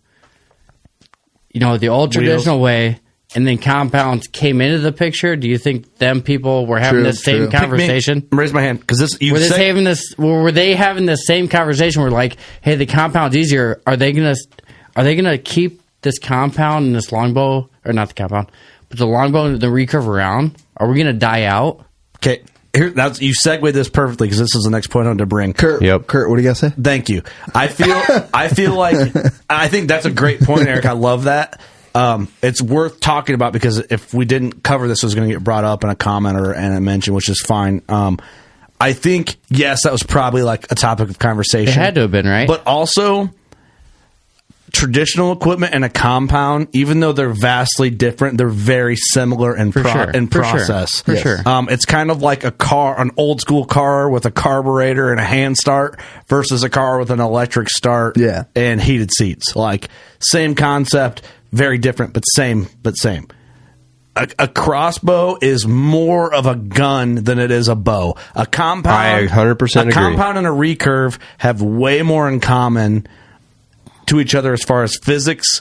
the old traditional way, and then compounds came into the picture? Do you think them people were having the same conversation? Raise my hand because were they having the same conversation? Where like, hey, the compound's easier. Are they gonna keep this compound and this longbow, or not the compound, but the longbow and the recurve around? Are we gonna die out? Okay. You segued this perfectly because this is the next point I wanted to bring. Kurt, what do you got to say? Thank you. I feel like I think that's a great point, Eric. I love that. It's worth talking about because if we didn't cover this, it was going to get brought up in a comment or in a mention, which is fine. I think, yes, that was probably like a topic of conversation. It had to have been, right? But also, traditional equipment and a compound, even though they're vastly different, they're very similar in process. For sure. It's kind of like an old school car with a carburetor and a hand start versus a car with an electric start and heated seats. Like, same concept. Very different, but same. A crossbow is more of a gun than it is a bow. A compound, I 100% agree. A compound and a recurve have way more in common to each other as far as physics.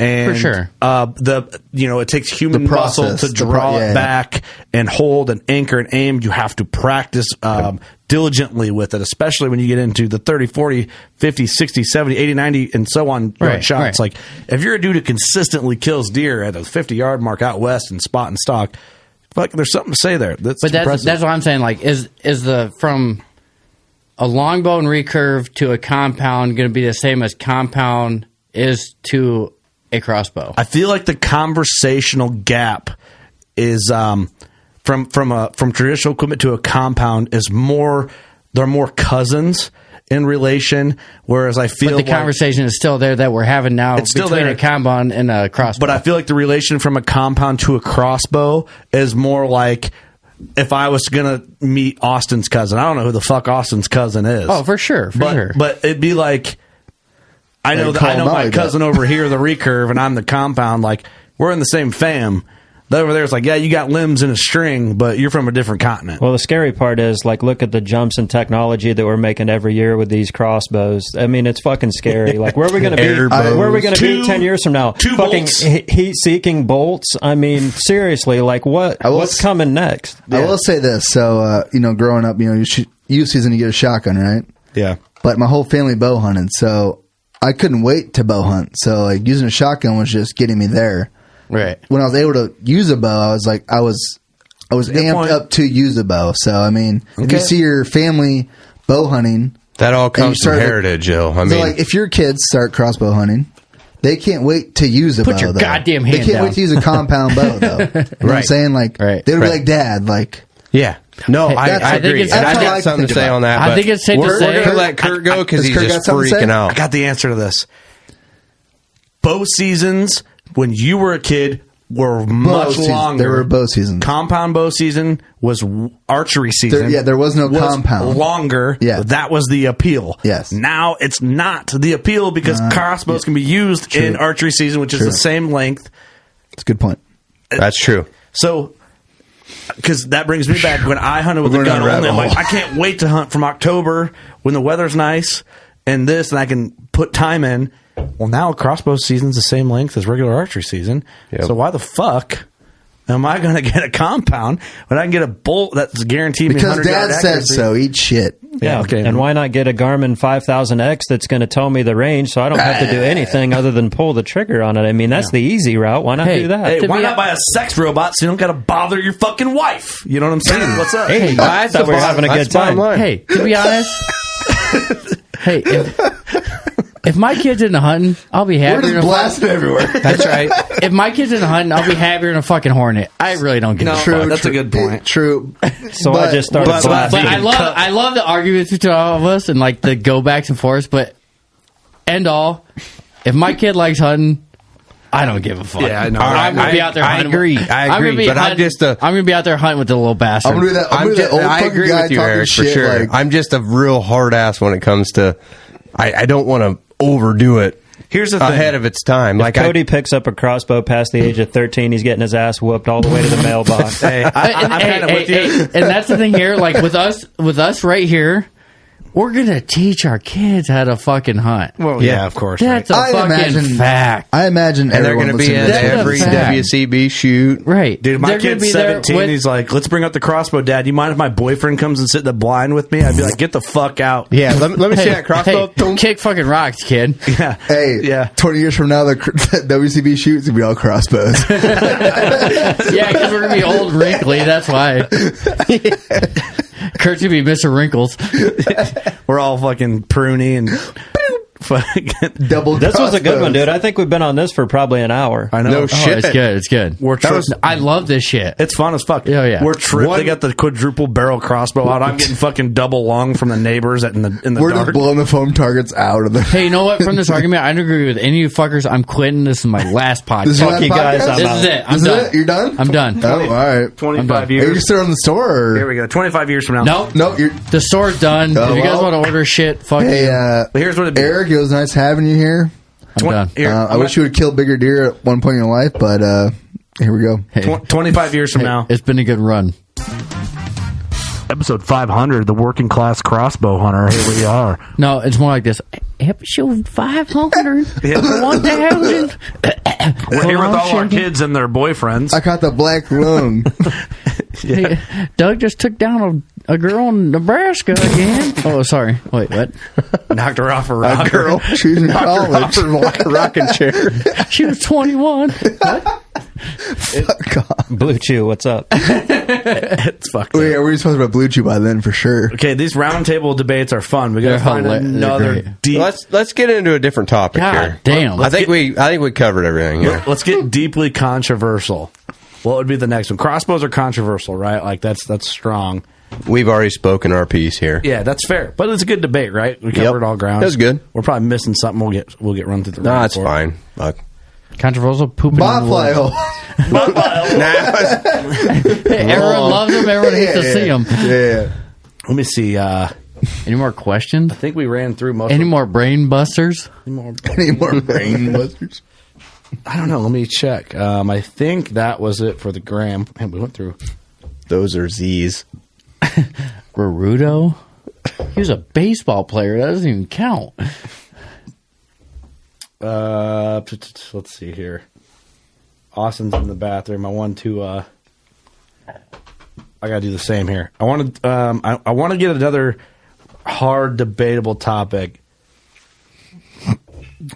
And for sure, it takes human muscle to draw it back and hold and anchor and aim. You have to practice diligently with it, especially when you get into the 30, 40, 50, 60, 70, 80, 90, and so on shots. Right. Like, if you're a dude who consistently kills deer at a 50-yard mark out west and spot and stock, like, there's something to say there. That's what I'm saying. Like, is from a longbow and recurve to a compound going to be the same as compound is to a crossbow? I feel like the conversational gap is from traditional equipment to a compound is more. They're more cousins in relation. Whereas I feel the conversation is still there that we're having now between a compound and a crossbow. But I feel like the relation from a compound to a crossbow is more like if I was gonna meet Austin's cousin. I don't know who the fuck Austin's cousin is. Oh, for sure, But it'd be like. I know my cousin over here, the recurve, and I'm the compound. Like, we're in the same fam. Over there, it's like, yeah, you got limbs in a string, but you're from a different continent. Well, the scary part is, like, look at the jumps in technology that we're making every year with these crossbows. I mean, it's fucking scary. Like, where are we going to be? Where are we going to be 10 years from now? Fucking heat-seeking bolts. I mean, seriously, like, what's coming next? I will say this. So, growing up, you season you get a shotgun, right? Yeah. But my whole family bow hunted, so I couldn't wait to bow hunt. So, like, using a shotgun was just getting me there. Right. When I was able to use a bow, I was I was amped up to use a bow. So, I mean, if you see your family bow hunting... That all comes from heritage, Joe. I mean... So, like, if your kids start crossbow hunting, they can't wait to use a bow, Put your though. goddamn hand They can't down. wait to use a compound bow, though. You know what I'm saying? Like, they'll be like, Dad, like... Yeah. No, Hey, I agree. think And I've got something to say on that. I but think it's safe to we're say... going to let Curt go because he's just freaking out. I got the answer to this. Bow seasons, when you were a kid, were much longer. There were bow seasons. Compound bow season was archery season. There was no compound. Longer. Yeah. That was the appeal. Yes. Now it's not the appeal because crossbows can be used in archery season, which is the same length. That's a good point. That's true. So, because that brings me back when I hunted with a gun only. I'm like, I can't wait to hunt from October when the weather's nice and this, and I can put time in. Well, now crossbow season's the same length as regular archery season. Yep. So why the fuck am I going to get a compound when I can get a bolt that's guaranteed? Because me Dad said so. Eat shit. Yeah, okay. And why not get a Garmin 5000X that's going to tell me the range so I don't have to do anything other than pull the trigger on it? I mean, that's the easy route. Why not do that? Hey, why not buy a sex robot so you don't got to bother your fucking wife? You know what I'm saying? What's up? Hey, I thought we were having a good time. Hey, to be honest, hey, if my kid's into hunting, I'll be happier. We're just blasting everywhere. That's right. If my kid's into hunting, I'll be happier than a fucking hornet. I really don't give a fuck. That's a good point. True. So I just started blasting. But I love the arguments between all of us and like the go backs and forths. But end all, if my kid likes hunting, I don't give a fuck. Yeah, I know. I'm gonna be out there. I agree. But I'm gonna be out there hunting with the little bastard. I'm gonna do that. I'm gonna do that old I fucking agree guy with you, talking Eric, for shit. sure. Like, I'm just a real hard ass when it comes to. I don't want to overdo it. Here's the thing. Ahead of its time. If Cody picks up a crossbow past the age of 13, he's getting his ass whooped all the way to the mailbox. I'm kind of with you. And that's the thing here. Like with us right here, we're gonna teach our kids how to fucking hunt. Well, yeah, of course. That's a fucking fact. I imagine, and they're going to be in every WCB shoot. Right, dude. My kid's 17. He's like, "Let's bring up the crossbow, Dad. You mind if my boyfriend comes and sit in the blind with me?" I'd be like, "Get the fuck out." Yeah, let me see that crossbow. Hey, kick fucking rocks, kid. Yeah. Hey, yeah. 20 years from now, the WCB shoots will be all crossbows. Yeah, because we're gonna be old, and wrinkly. That's why. Kurt's gonna be Mr. Wrinkles. We're all fucking pruny and double. This was a good one, dude. I think we've been on this for probably an hour. I know. No shit. It's good. It's good. I love this shit. It's fun as fuck. Oh, yeah. We're tripped. They got the quadruple barrel crossbow out. I'm getting fucking double lung from the neighbors in the We're dark. just blowing the foam targets out of the. Hey, you know what? From this argument, I don't agree with any of you fuckers. I'm quitting. This is my last podcast. This is Fuck you guys. I'm This out. is it. I'm Is done. it? You're done? I'm done. Oh, all right. 25 Are years. you still in the store? Or? Here we go. 25 years from now. Nope. No, you're. The store's done. Oh, if you guys well. want to order shit, fuck Hey, you. But here's what it be. Eric, it was nice having you here. I'm done. Here, I wish you would kill bigger deer at one point in your life, but here we go. Hey, 25 years from now. it's been a good run. Episode 500, the working class crossbow hunter. Here we are. No, it's more like this. Episode 500. 1,000. We're here with all our kids and their boyfriends. I caught the black lung. Hey, Doug just took down a girl in Nebraska again. Oh, sorry. Wait, what? Knocked her off a rocker. A girl. She was in college. Rocking chair. She was 21. What? Fuck off. Blue Chew, what's up? It's fucked up. Yeah, we were supposed to have Blue Chew by then for sure. Okay, these roundtable debates are fun. We got to They're find hilarious. another They're great. deep. Let's get into a different topic God here. damn. I think we covered everything here. Let's get deeply controversial. What would be the next one? Crossbows are controversial, right? Like that's strong. We've already spoken our piece here. Yeah, that's fair. But it's a good debate, right? We covered all grounds. That's good. We're probably missing something. We'll get run through the. No, it's fine. Fuck. Controversial pooping. Botfly Hole. Everyone loves them. Everyone hates to see them. Yeah. Let me see. Any more questions? I think we ran through most. Any more brain busters? Any more brain busters? I don't know. Let me check. I think that was it for the gram. Man, we went through. Those are Z's. Rudo? He was a baseball player. That doesn't even count. Let's see here. Austin's in the bathroom. I want to. I gotta do the same here. I want to. I want to get another hard debatable topic.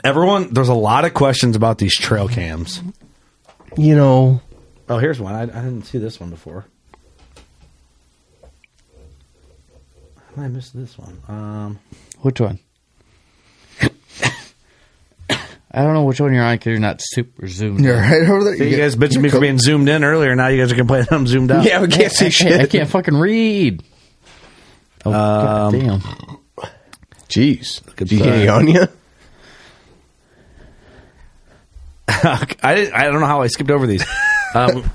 Everyone, there's a lot of questions about these trail cams. You know. Oh, here's one. I didn't see this one before. I missed this one. Which one? I don't know which one you're on because you're not super zoomed in. You're right over there. So you guys bitching me for being zoomed in earlier. Now you guys are complaining I'm zoomed out. Yeah, we can't see shit. I can't fucking read. Oh, God damn. Jeez. Did you get any on you? I don't know how I skipped over these.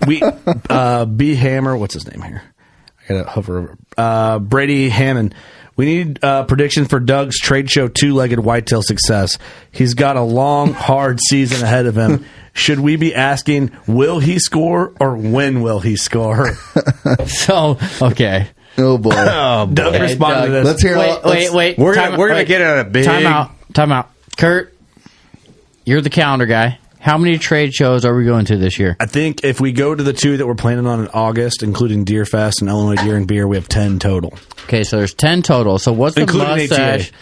B Hammer, what's his name here? I gotta hover over. Brady Hammond. We need predictions for Doug's trade show two-legged whitetail success. He's got a long, hard season ahead of him. Should we be asking, will he score or when will he score? So, okay. Oh boy. Doug responded to this. Let's hear. Wait. We're gonna get on a big Time out. Curt, you're the calendar guy. How many trade shows are we going to this year? I think if we go to the two that we're planning on in August, including DeerFest and Illinois Deer and Beer, we have 10 total. Okay, so there's 10 total. So what's the mustache?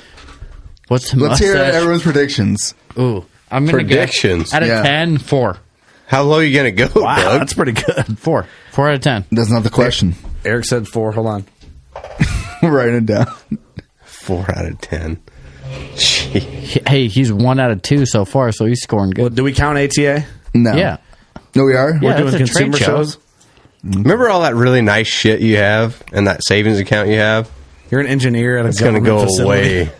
What's the Let's mustache? hear everyone's predictions. Ooh, I'm going to predictions. Out of 10, 4. How low are you going to go, wow, Doug? That's pretty good. 4 out of 10. That's not the question. Eric said 4. Hold on. Writing it down. 4 out of 10. Hey, he's 1 out of 2 so far, so he's scoring good. Well, do we count ATA? No. Yeah. No, we are? Yeah, We're doing consumer shows? Remember all that really nice shit you have and that savings account you have? You're an engineer at a It's going to government go facility. away.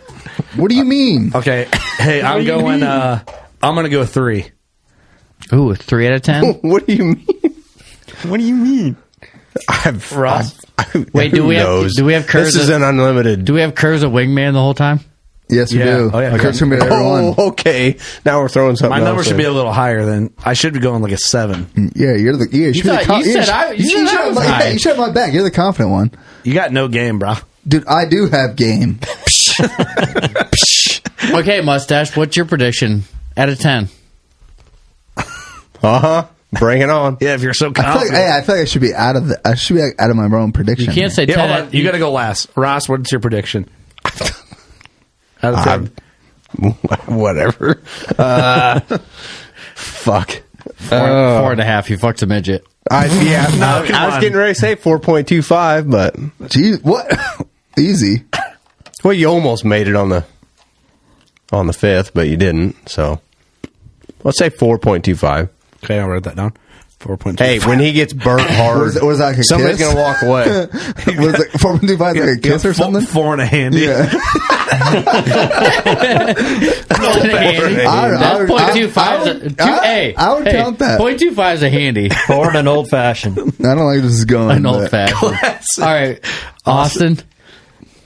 What do you mean? Okay. Hey, I'm going to go 3. Ooh, 3 out of 10? What do you mean? What do you mean? Ross? Wait, do we have Curves? This is an unlimited. Do we have Curves a wingman the whole time? Yes, we do. Oh, yeah. Kurt's going to be everyone. Oh, okay. Now we're throwing something My number else should in. be a little higher than I should be going like a 7. Yeah, you're the. Yeah, you should have my back. You're the confident one. You got no game, bro. Dude, I do have game. Okay, Mustache, what's your prediction out of 10? Bring it on. Yeah, if you're so I feel confident. like, I feel like I should be out of the. I should be out of my own prediction. You can't say 10. Yeah, hold on. You got to go last. Ross, what's your prediction? Out of 10? Whatever. Fuck. 4.5. You fucked a midget. I was getting ready to say 4.25, but Gee, what? Easy. Well, you almost made it on the 5th, but you didn't. So let's say 4.25. Okay, I'll write that down. 4.25. Hey, when he gets burnt hard, Was that like a somebody's kiss? going to walk away. Was it 4.25 like a kiss or something? 4 and a handy. Yeah. That's 0.25. I would count that. 0.25 is a handy. Or an old fashioned. I don't like this is going. An old fashioned. All right, Austin.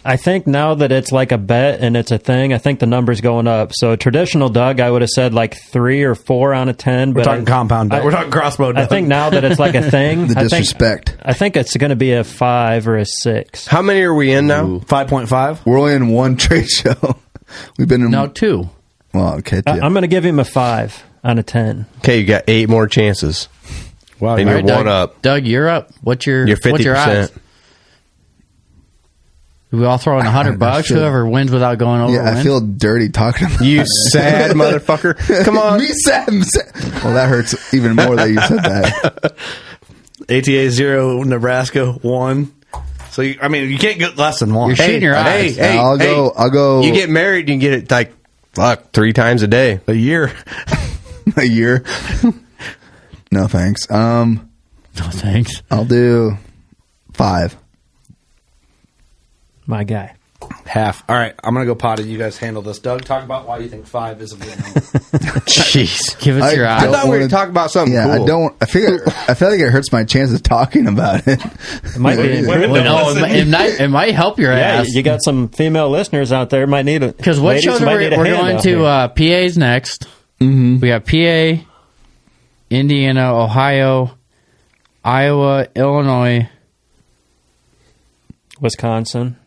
I think now that it's like a bet and it's a thing, I think the number's going up. So traditional Doug, I would have said like 3 or 4 out of 10. We're talking compound Doug. We're talking crossbow Doug. I think now that it's like a thing, The disrespect. I think it's going to be a 5 or a 6. How many are we in now? 5.5. We're only in one trade show. We've been in 2. Well, okay. I'm going to give him a 5 out of 10. Okay, you got 8 more chances. Wow, and you're right, one Doug, up. Doug, you're up. What's your 50%. What's your odds? We all throw in $100. Whoever wins without going over. Yeah, I wins? feel dirty talking about You sad motherfucker. Come on. Me sad. Well, that hurts even more that you said that. ATA 0, Nebraska 1. So, you can't get less than 1. You're shooting your eyes. Hey, I'll go. You get married, you can get it like, 3 times a day. A year. A year. No, thanks. No, thanks. I'll do 5. My guy. Half. All right, I'm going to go potty. You guys handle this. Doug, talk about why you think 5 is a good number. Jeez. Give us your odds. I thought we were talking about something cool. I don't. I feel like it hurts my chances talking about it. It might be. It might help your ass. You got some female listeners out there. Might need it. Because what shows we're going to PA's next. Mm-hmm. We got PA, Indiana, Ohio, Iowa, Illinois, Wisconsin.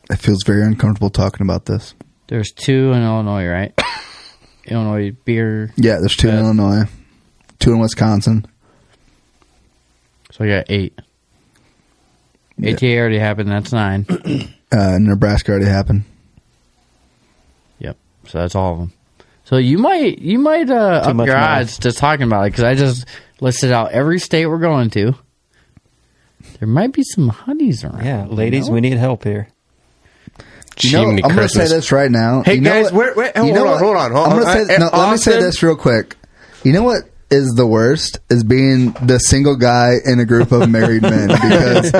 It feels very uncomfortable talking about this. There's 2 in Illinois, right? Illinois beer. Yeah, there's 2 in Illinois, 2 in Wisconsin. So we got 8. Yeah. ATA already happened. That's 9. Nebraska already happened. Yep. So that's all of them. So you might up your odds just talking about it because I just listed out every state we're going to. There might be some honeys around. Yeah, ladies, we need help here. I'm going to say this right now. Hey, guys, hold on. Let me say this real quick. You know what is the worst? Is being the single guy in a group of married men. Because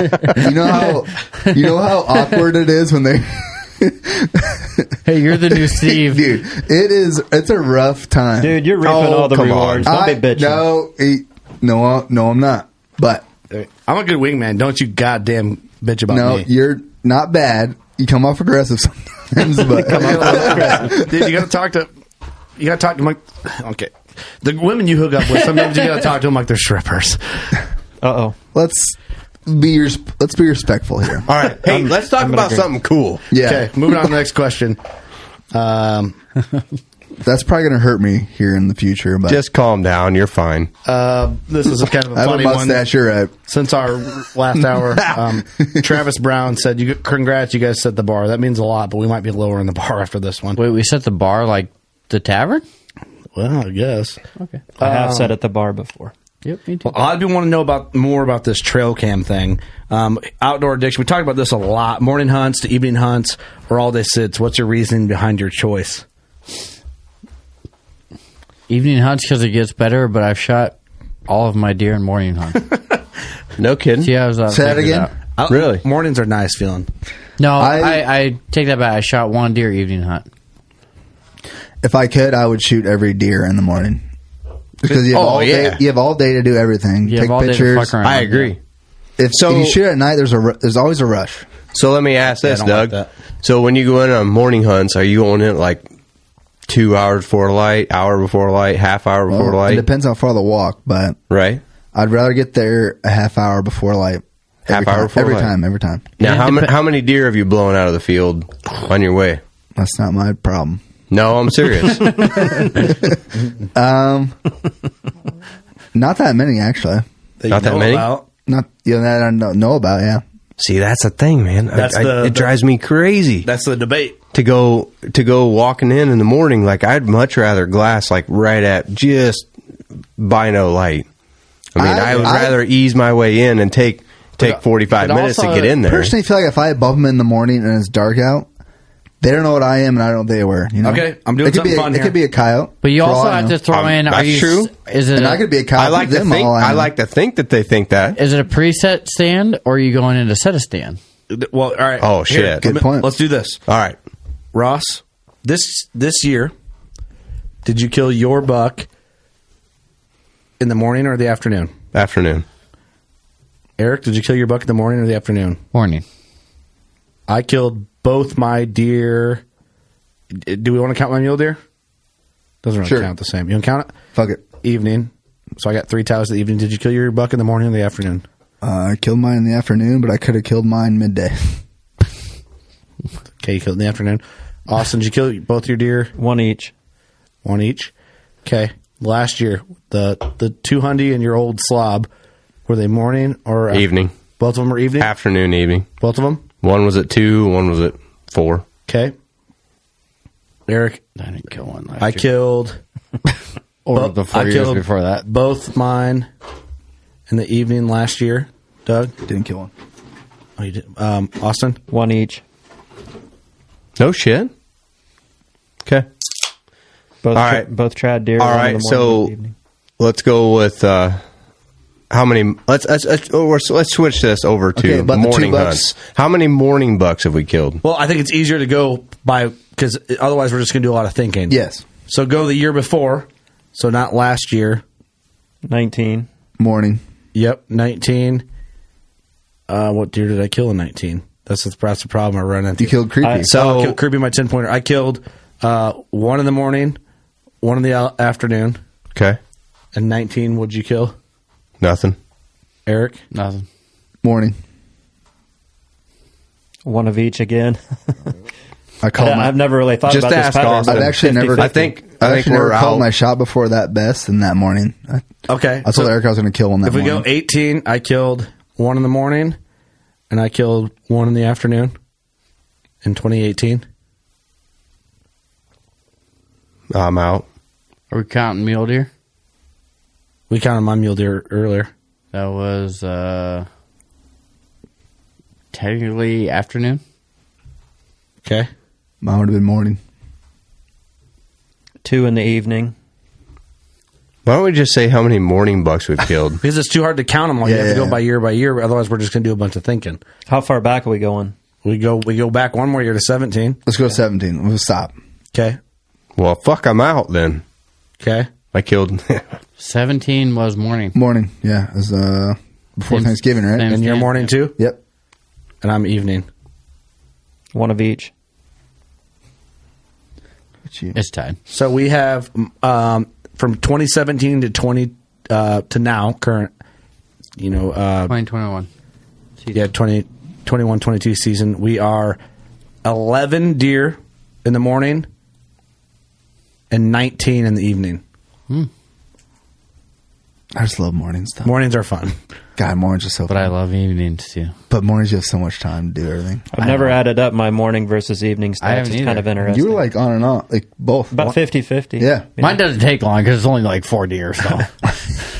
you know how awkward it is when they... Hey, you're the new Steve. Dude, it's a rough time. Dude, you're reaping all the rewards. Don't be bitching. No, I'm not. But I'm a good wingman. Don't you goddamn bitch about me. No, you're not bad. You come off aggressive sometimes, but dude, you gotta talk to them like, okay. The women you hook up with, sometimes you gotta talk to them like they're strippers. Let's be respectful here. All right. Hey, let's talk about something cool. Yeah. Okay, moving on to the next question. That's probably going to hurt me here in the future. But just calm down. You're fine. This is kind of a funny I have a mustache, one. You're right. Since our last hour, Travis Brown said, "Congrats, you guys set the bar. That means a lot, but we might be lowering the bar after this one." Wait, we set the bar like the tavern? Well, I guess. Okay. I have set at the bar before. Yep, me too. Well, I do want to know more about this trail cam thing. Outdoor addiction. We talked about this a lot. Morning hunts to evening hunts or all day sits. What's your reasoning behind your choice? Evening hunts because it gets better, but I've shot all of my deer in morning hunts. No kidding. See, I was say that again. Really? Mornings are nice feeling. No, I take that back. I shot one deer evening hunt. If I could, I would shoot every deer in the morning because you have all day to do everything. You Take have all pictures. day to fuck around. I agree. If you shoot at night, there's always a rush. So let me ask this, I don't Doug. like that. So when you go in on morning hunts, are you going in like 2 hours before light, hour before light, half hour before light? It depends how far the walk, but right. I'd rather get there a half hour before light. Half hour before light. Every time. Now, how many deer have you blown out of the field on your way? That's not my problem. No, I'm serious. Not that many, actually. Not that many? About? Not that I don't know about, yeah. See, that's the thing, man. It drives me crazy. That's the debate. To go walking in the morning, like I'd much rather glass like right at just by no light. I mean, I would rather ease my way in and take 45 minutes to get in there. I personally feel like if I bump them in the morning and it's dark out, they don't know what I am and I don't know what they were. You know? Okay, I'm doing something fun here. It could be a coyote. But you also have to throw in. That's true. I could be a coyote. I like to think that they think that. Is it a preset stand or are you going in to set a stand? Well, all right. Oh shit! Here, Good point. Let's do this. All right, Ross. This year, did you kill your buck in the morning or the afternoon? Afternoon. Eric, did you kill your buck in the morning or the afternoon? Morning. I killed both my deer. Do we want to count my mule deer? Doesn't really count the same. You want to count it? Fuck it. Evening. So I got 3 towers in the evening. Did you kill your buck in the morning or the afternoon? I killed mine in the afternoon, but I could have killed mine midday. Okay, you killed in the afternoon. Austin, did you kill both your deer? One each. One each. Okay. Last year, the 200 and your old slob, were they morning or evening? Both of them were evening? Afternoon, evening. Both of them? One was at 2, one was at 4. Okay. Eric? I didn't kill one last I year. killed... or the 4 years before that. Both mine in the evening last year. Doug? Didn't kill one. Oh, you did. Austin? One each. No shit. Okay. Both trad deer. All right, so let's go with how many? Let's switch this over to morning hunts. How many morning bucks have we killed? Well, I think it's easier to go by because otherwise we're just going to do a lot of thinking. Yes. So go the year before. So not last year. 19 morning. Yep, 19. What deer did I kill in 19? That's the problem I run into. You killed Creepy. I killed Creepy, my 10-pointer. I killed one in the morning, one in the afternoon. Okay. And 19, what'd you kill? Nothing. Eric? Nothing. Morning. One of each again. I've never really thought about this pattern. I've actually never. I think never called my shot before that best than that morning. Okay. I told Eric I was going to kill one that morning. If we go 18, I killed one in the morning, and I killed one in the afternoon in 2018. I'm out. Are we counting mule deer? We counted my mule deer earlier. That was technically afternoon. Okay. Mine would have been morning. 2 in the evening. Why don't we just say how many morning bucks we've killed? Because it's too hard to count them all. You have to go by year. Otherwise, we're just going to do a bunch of thinking. How far back are we going? We go back one more year to 17. Let's go 17. We'll stop. Okay. Well, fuck, I'm out then. Okay. I killed... 17 was morning. Morning, yeah. It was before Thanksgiving, right? And you're morning too? Yep. And I'm evening. One of each. It's tied. So we have from 2017 to 20 to now, current, 2021. Yeah, 2021, 22 season. We are 11 deer in the morning and 19 in the evening. I just love mornings, though. Mornings are fun. God, mornings are so fun. But I love evenings, too. But mornings, you have so much time to do everything. I've never added up my morning versus evening stats. It's kind of interesting. You were like on and off, like both. About 50-50. Yeah. Mine doesn't take long because it's only like 4 deer, so...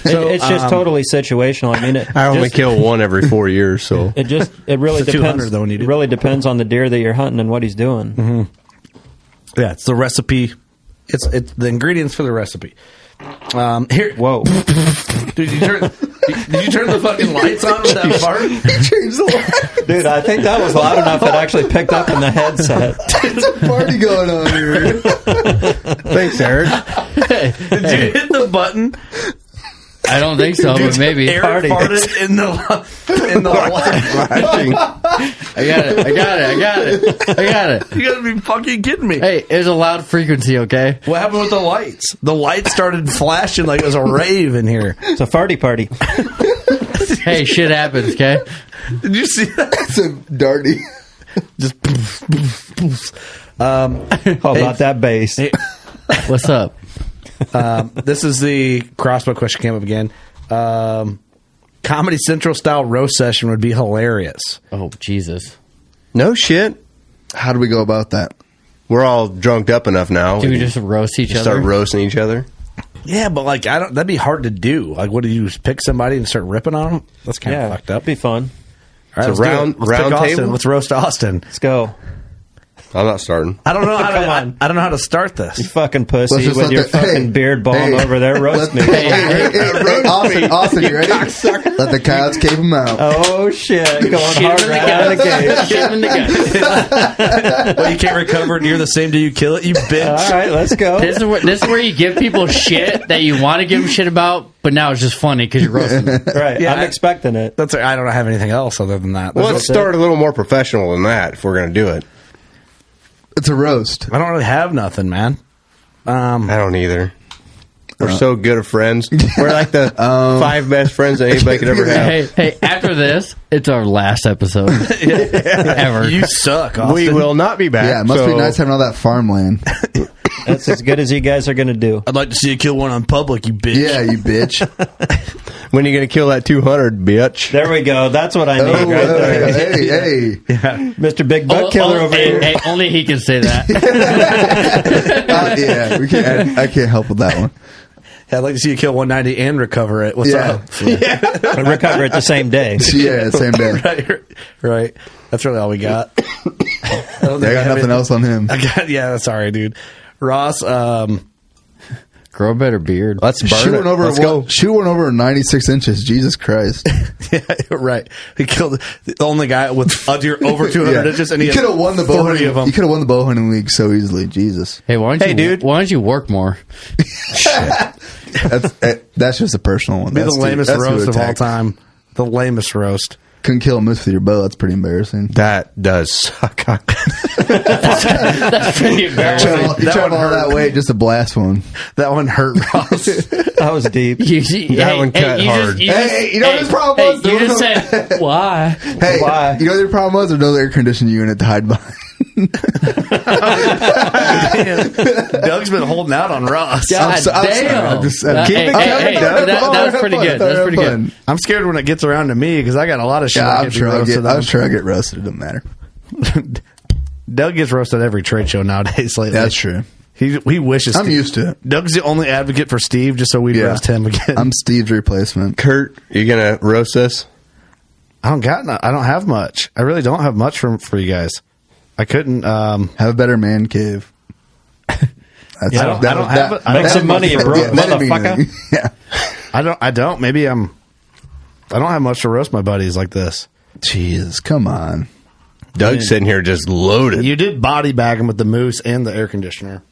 It's just totally situational. I mean, I only kill one every 4 years, so... It really It's a depends. 200 though, when you do. It really depends on the deer that you're hunting and what he's doing. Mm-hmm. Yeah, it's the recipe. It's the ingredients for the recipe. Here, whoa, dude! Did you turn the fucking lights on with that fart? Changed the light. Dude, I think that was loud enough it actually picked up in the headset. It's a party going on here. Thanks, Eric. Did you hit the button? I don't think so, but maybe. Eric farted in the light. I got it. You gotta be fucking kidding me. Hey, it was a loud frequency, okay? What happened with the lights? The lights started flashing like it was a rave in here. It's a farty party. Hey, shit happens, okay? Did you see that? It's a darty. Just How about that bass? Hey, what's up? This is the crossbow question came up again. Comedy Central style roast session would be hilarious. Oh, Jesus. No shit. How do we go about that? We're all drunked up enough now. Do we just roast each other? Start roasting each other? Yeah, but like that'd be hard to do. Like, what do you just pick somebody and start ripping on them? That's kind of fucked up. Be fun. All right, it's a round table. table. Let's roast Austin. Let's go. I'm not starting. I don't know how to. I don't know how to start this. You fucking pussy with your fucking beard balm over there. Roast me. Hey, Austin, you ready? Let the cows keep them out. Oh shit! Going hard right out of the gate. Well, you can't recover near the same day you kill it, you bitch. All right, let's go. This is where you give people shit that you want to give them shit about, but now it's just funny because you're roasting them. Right. Yeah, I'm expecting it. I don't have anything else other than that. Well, let's start a little more professional than that if we're going to do it. It's a roast. I don't really have nothing, man. I don't either. We're so good of friends. We're like the 5 best friends that anybody could ever have. Hey, after this, it's our last episode ever. You suck, Austin. We will not be back. Yeah, it must be nice having all that farmland. That's as good as you guys are going to do. I'd like to see you kill one on public, you bitch. Yeah, you bitch. When are you going to kill that 200, bitch? There we go. That's what I need right there. Hey. Yeah. Mr. Big Buck Killer over here. Hey, only he can say that. Yeah, we can't. I can't help with that one. Yeah, I'd like to see you kill 190 and recover it. What's up? Yeah. Recover it the same day. Yeah, same day. Right. That's really all we got. I got nothing else on him. Yeah, sorry, dude. Ross, grow a better beard. Let's burn shoot it. One over. Let's go. Shoot one over 96 inches. Jesus Christ. Yeah, right. He killed the only guy with a deer over 200 inches, and he could have won the bow hunting. of them. You could have won the bow hunting league so easily. Jesus. Hey, why don't you work more? That's just a personal one. Be That's the lamest that's roast who of all attacked. time. The lamest roast. Couldn't kill a moose with your bow. That's pretty embarrassing. That does suck. That's pretty embarrassing. You travel all that way just to blast one. That one hurt, Ross. That was deep. That one cut hard. You know what his problem was? You just said, why? Hey, Why? you know what their problem was? There's no air conditioning unit to hide behind. Doug's been holding out on Ross. God damn. That's pretty good. That's pretty good. I'm scared when it gets around to me because I got a lot of shit. Yeah, I I'm sure I get roasted. It doesn't matter. Doug gets roasted every trade show nowadays lately. That's true. He wishes. I'm used to it. Doug's the only advocate for Steve, just so we roast him again. I'm Steve's replacement. Curt, you going to roast us? I don't have much. I really don't have much for you guys. I couldn't have a better man cave. I don't have it. Make some money, you broke motherfucker. Yeah. I don't. Maybe I don't have much to roast my buddies like this. Jesus, come on. Doug's sitting here just loaded. You did body bag him with the moose and the air conditioner.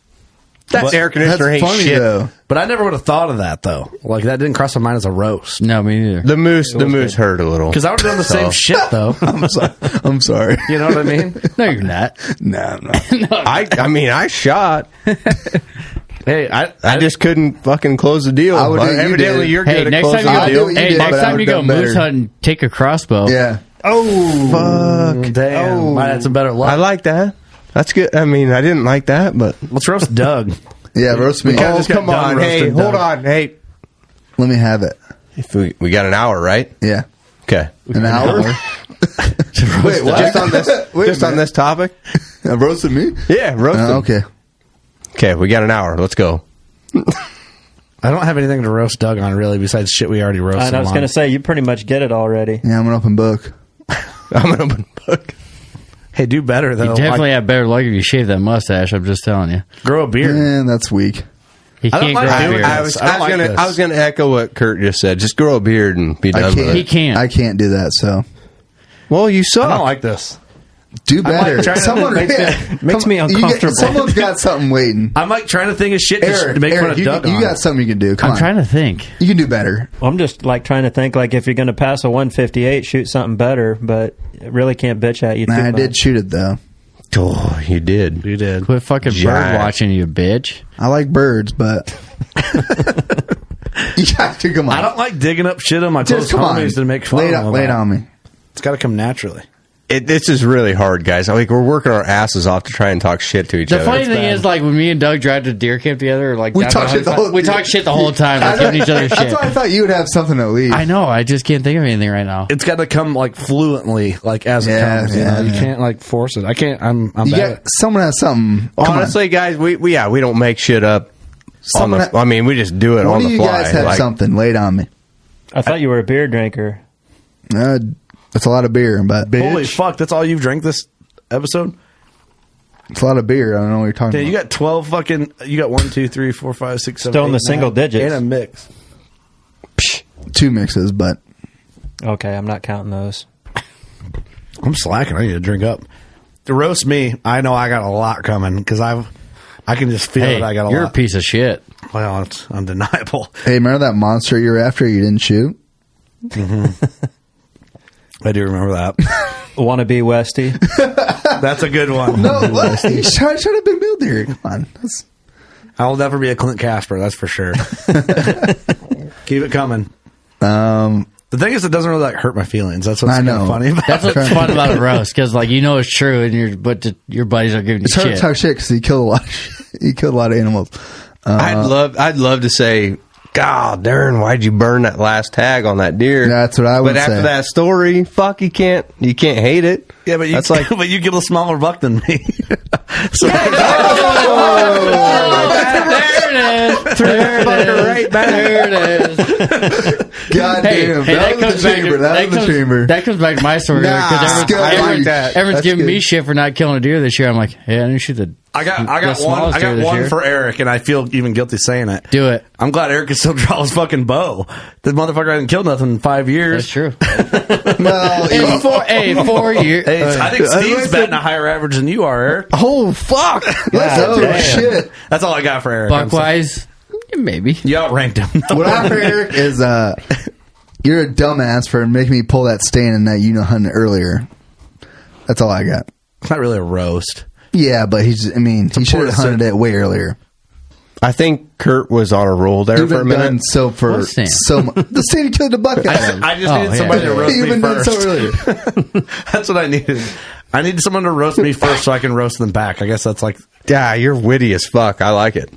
That air conditioner ain't funny, shit. though. But I never would have thought of that, though. Like, that didn't cross my mind as a roast. No, me neither. The moose hurt a little. Because I would have done the same shit, though. I'm sorry. You know what I mean? No, you're not. No, I'm not. I mean, I shot. Hey, I just couldn't fucking close the deal. I would do- you Evidently, did. you're Hey, good at next closing time the you deal. go, next time you go moose hunting, take a crossbow. Yeah. Oh, fuck. Damn. Might have some better luck. I like that. That's good. I mean, I didn't like that, but Let's roast Doug. Yeah, roast me. kinda oh, just got come done on. Hey, roasting hold Doug. on. Hey, Let me have it. if we got an hour, right? Yeah. Okay. An hour? Wait, what? Just on this. Wait a Just on minute. this topic. Roasted me? Yeah, roast him. Okay. Okay, we got an hour. Let's go. I don't have anything to roast Doug on, really, besides shit we already roasted. I was going to say, you pretty much get it already. Yeah, I'm an open book. I'm an open book. Hey, do better, though. You definitely have better luck if you shave that mustache. I'm just telling you. Grow a beard. Man, that's weak. He I don't can't like grow a doing beard. that. I was gonna echo what Curt just said. Just grow a beard and be done with it. He can't. I can't do that, so. Well, you suck. I don't like this. Do better. trying to- Someone makes me uncomfortable. Someone's got something waiting. I'm like trying to think of shit Eric, to make fun of you Doug got on. something you can do. Come I'm on. trying to think. You can do better. Well, I'm just like trying to think like if you're going to pass a 158, shoot something better, but it really can't bitch at you too I much. did shoot it, though. Oh, you did. You did. Quit fucking bird watching, you bitch. I like birds, but. You got to come on. I don't like digging up shit on my close Just come on. homies to make fun Lay of them. it on me. It's got to come naturally. This is really hard, guys. Like we're working our asses off to try and talk shit to each The other. funny thing is, like, when me and Doug drive to deer camp together, like, We talk shit the whole- we talk shit the whole time, like, giving each other That's shit. why I thought you would have something to leave. I know. I just can't think of anything right now. It's got to come like fluently, like as it comes. Yeah, You yeah. can't like force it. I can't. I'm You bad. got, someone has something. Come on. Honestly, guys, we don't make shit up. Someone I mean, we just do it One on of the you fly. guys have Like, something. Lay it on me. I thought you were a beer drinker. It's a lot of beer, but Holy fuck! That's all you've drank this episode. It's a lot of beer. I don't know what you're talking Yeah, about. you got 12 fucking. You got 1, 2, 3, 4, 5, 6, 7. Still in the 8, single 9, digits. and a mix. 2 mixes, but Okay, I'm not counting those. I'm slacking. I need to drink up. To roast me, I know I got a lot coming because I can just feel Hey, it. I got a you're lot. a piece of shit. Well, it's undeniable. hey, remember that monster you were after you didn't shoot? I do remember that. Wannabe Westy. That's a good one. No, what? You should have been built there. Come on. I will never be a Clint Casper. That's for sure. Keep it coming. The thing is, it doesn't really like hurt my feelings. That's what's I kind of know. funny about That's it. what's fun about a roast, because, like, you know it's true, and your buddies are giving you It's hard to shit. talk shit because he killed a lot. He killed a lot of animals. I'd love to say, God, Darren, why'd you burn that last tag on that deer? That's what I would But after say. that story, fuck, you can't hate it. Yeah, but you, That's like, but you kill a smaller buck than me. So There it is. There it is. right back. There it is. God damn. That was the chamber. That was the chamber. That comes back to my story. Nah, Because I like that. everyone's That's giving good. me shit for not killing a deer this year. I'm like, hey, I didn't shoot the. I got smallest deer this one year. for Eric, and I feel even guilty saying it. Do it. I'm glad Eric can still draw his fucking bow. The motherfucker hasn't killed nothing in 5 years. That's true. Well, In 4 years. Hey, I think Steve's batting a higher average than you are, Eric. oh, fuck. oh, shit. That's all I got for Eric. Buckwise, maybe. You outranked him. What I for Eric is you're a dumbass for making me pull that stand and that hunting earlier. That's all I got. It's not really a roast. Yeah, but he should have hunted it way earlier. I think Curt was on a roll there You've for a been minute. done so for What stand? so much. The stand you killed the buck out of. I just needed somebody to roast You've me been done first. so earlier. That's what I needed. I needed someone to roast me first so I can roast them back. I guess that's like... Yeah, you're witty as fuck. I like it.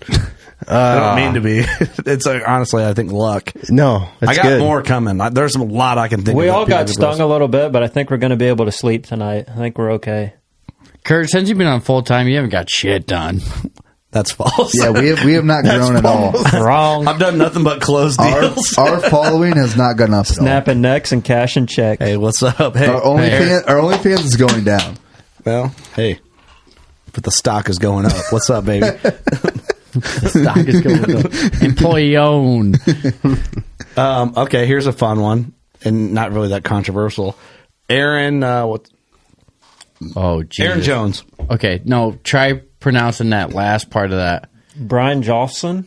I don't mean to be. It's honestly, I think luck. No, it's I got good. more coming. There's a lot I can think of. We all that people got could stung roast. a little bit, but I think we're going to be able to sleep tonight. I think we're okay. Curt, since you've been on full time, you haven't got shit done. That's false. Yeah, we have not grown at all. Wrong. I've done nothing but closed deals. Our following has not gone up at all. Snapping necks and cashing checks. Hey, what's up? Hey, Our OnlyFans is going down. Well, hey, but the stock is going up. What's up, baby? Stock is going up. Employee owned. Okay, here's a fun one, and not really that controversial. Aaron, what? Oh, Jesus. Aaron Jones. Okay, no, try pronouncing that last part of that. Brian Jolfson.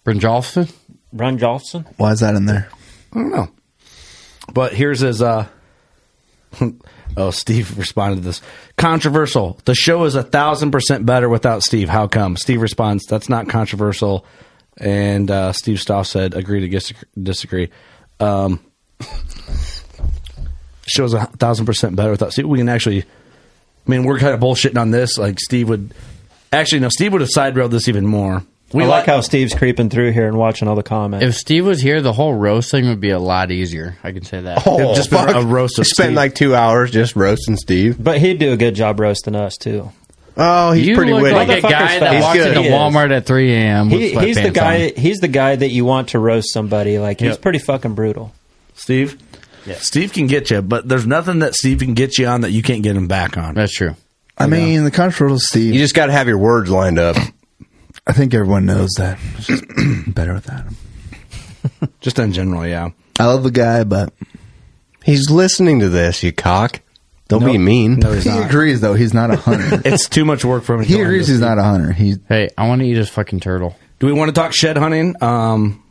Brynjolfsson? Brian Jolfson. Why is that in there? I don't know. But here's his. Oh, Steve responded to this. Controversial. The show is 1,000% better without Steve. How come? Steve responds, that's not controversial. And Steve Stoff said, agree to disagree. Show's 1,000% better without Steve. We can actually, I mean, we're kind of bullshitting on this. Like Steve would, actually, no, Steve would have side railed this even more. I like how Steve's creeping through here and watching all the comments. If Steve was here, the whole roast thing would be a lot easier. I can say that. Oh, just been a roast of spent Steve. like 2 hours just roasting Steve. But he'd do a good job roasting us, too. Oh, he's you pretty look witty. like a guy that walks into Walmart at 3 a.m. He's the guy. He's the guy that you want to roast somebody. Like he's pretty fucking brutal. Steve? Yeah. Steve can get you, but there's nothing that Steve can get you on that you can't get him back on. That's true. I mean, the controversial Steve. You just got to have your words lined up. I think everyone knows that. It's just better without him. Just in general, yeah. I love the guy, but he's listening to this, you cock. Don't be mean. No, he's he not. agrees, though. He's not a hunter. It's too much work for him. He agrees he's not a hunter. Hey, I want to eat his fucking turtle. Do we want to talk shed hunting?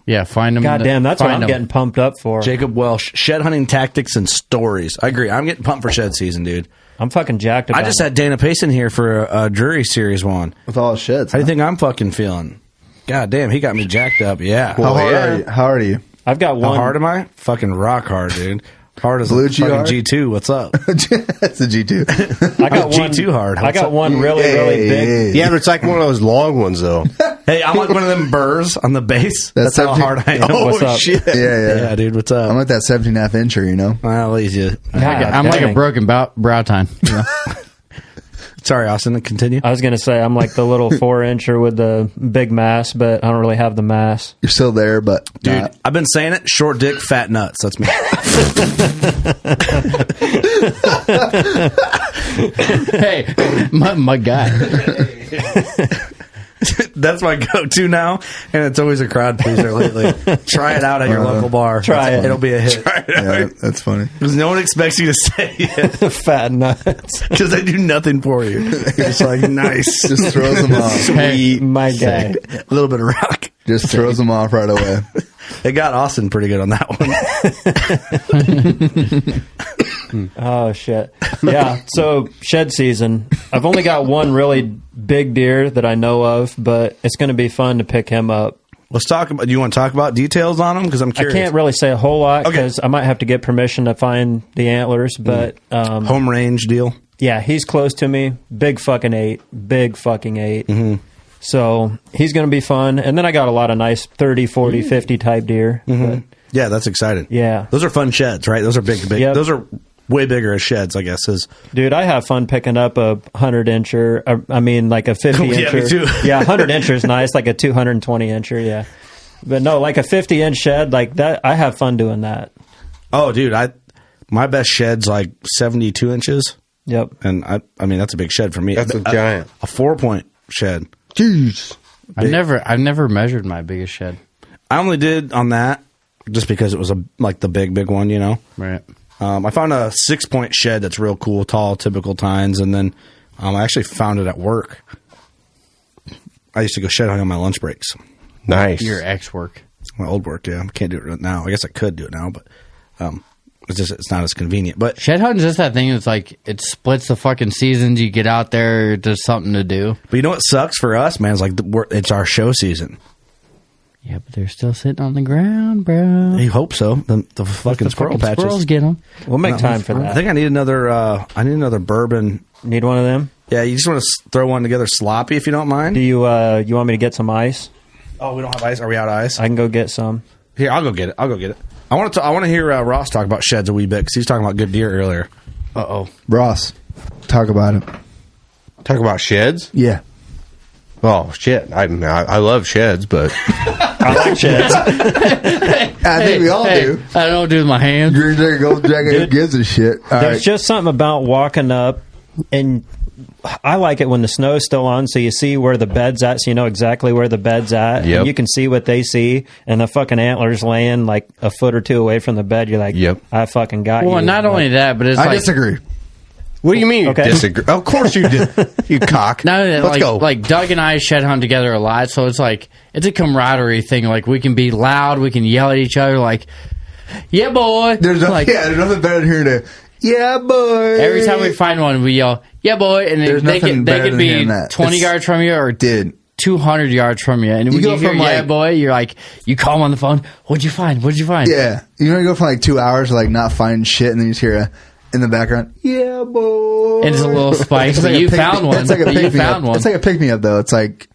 Yeah, find him. God damn, that's what I'm getting pumped up for. Jacob Welsh, shed hunting tactics and stories. I agree. I'm getting pumped for shed season, dude. I'm fucking jacked about I just had Dana Payson here for a jury series one. With all his sheds. How do you think I'm fucking feeling? God damn, he got me jacked up. Yeah. How hard are you? I've got one. How hard am I? Fucking rock hard, dude. Hard as Blue a G fucking hard? G2. What's up? That's a G2. I got one G2 hard. I got one really big. Yeah, but it's like one of those long ones, though. Hey, I'm like one of them burrs on the base. That's how 17 hard I am. Oh, What's up? shit. Yeah, dude, what's up? I'm like that 17.5 incher, you know? Well, easy. I'm like a broken brow tine. You know? Sorry, Austin, continue. I was going to say, I'm like the little 4-incher with the big mass, but I don't really have the mass. You're still there, but dude, I've been saying it. Short dick, fat nuts. That's me. Hey, my guy. That's my go-to now, and it's always a crowd pleaser lately. Try it out at your local bar. Try it. It'll be a hit. yeah, that's funny. Because no one expects you to say it. Fat nuts. Because they do nothing for you. You're just like, nice. Just throws them off. Hey, my guy. A little bit of rock. Just throws them off right away. It got Austin pretty good on that one. Oh, shit. Yeah, so shed season. I've only got one really big deer that I know of, but it's going to be fun to pick him up. Let's talk about. Do you want to talk about details on him? Because I'm curious. I can't really say a whole lot because I might have to get permission to find the antlers, but home range deal. Yeah, he's close to me. Big fucking 8. Big fucking 8. Mm-hmm. So he's going to be fun. And then I got a lot of nice 30, 40, 50 type deer. Mm-hmm. Yeah, that's exciting. Yeah. Those are fun sheds, right? Those are big. Yep. Those are way bigger as sheds, I guess. Dude, I have fun picking up a 100-incher. I mean, like a 50-incher. Yeah, me too. Yeah, 100-incher is nice, like a 220-incher, yeah. But no, like a 50-inch shed, like that, I have fun doing that. Oh, dude, my best shed's like 72 inches. Yep. And I mean, that's a big shed for me. That's a giant. A 4-point shed. Jeez. I've never measured my biggest shed. I only did on that just because it was like the big one, you know? Right. I found a 6-point shed that's real cool, tall, typical tines, and then I actually found it at work. I used to go shed hunting on my lunch breaks. Nice. Your ex-work. My old work, yeah. I can't do it now. I guess I could do it now, but it's not as convenient. But shed hunting is just that thing. It's like it splits the fucking seasons. You get out there, there's something to do. But you know what sucks for us, man? It's like it's our show season. Yeah, but they're still sitting on the ground, bro. You hope so. The fucking squirrel patches. Squirrels get them. We'll make time for that. I think I need another bourbon. Need one of them? Yeah, you just want to throw one together sloppy if you don't mind. Do you want me to get some ice? Oh, we don't have ice. Are we out of ice? I can go get some. Here, I'll go get it. I want to hear Ross talk about sheds a wee bit because he's talking about good deer earlier. Ross, talk about it. Talk about sheds? Yeah. Oh shit! I love sheds, but I like sheds. I think we all do. I don't do with my hands. Green Dragon, Gold Dragon, who gives a shit? There's just something about walking up, and I like it when the snow's still on, so you see where the bed's at, so you know exactly where the bed's at. Yep. And you can see what they see, and the fucking antler's laying like a foot or two away from the bed. You're like, yep, I fucking got you. Well, not only that, but it's I disagree. What do you mean you disagree? Of course you did. You cock. Not only that, Let's go. Like Doug and I shed hunt together a lot, so it's like it's a camaraderie thing. Like we can be loud, we can yell at each other, like, "Yeah, boy." There's nothing better than hearing a "Yeah, boy." Every time we find one, we yell, "Yeah, boy," and they could be 20 yards from you or 200 yards from you. And when you hear "Yeah, boy," you're like, you call them on the phone. What'd you find? What'd you find? Yeah, you know, you go from like 2 hours to like not finding shit, and then you just hear in the background, "Yeah, boy." And it's a little spice, but you found one. It's like a pick me up. one. It's like a pick me up, though. It's like,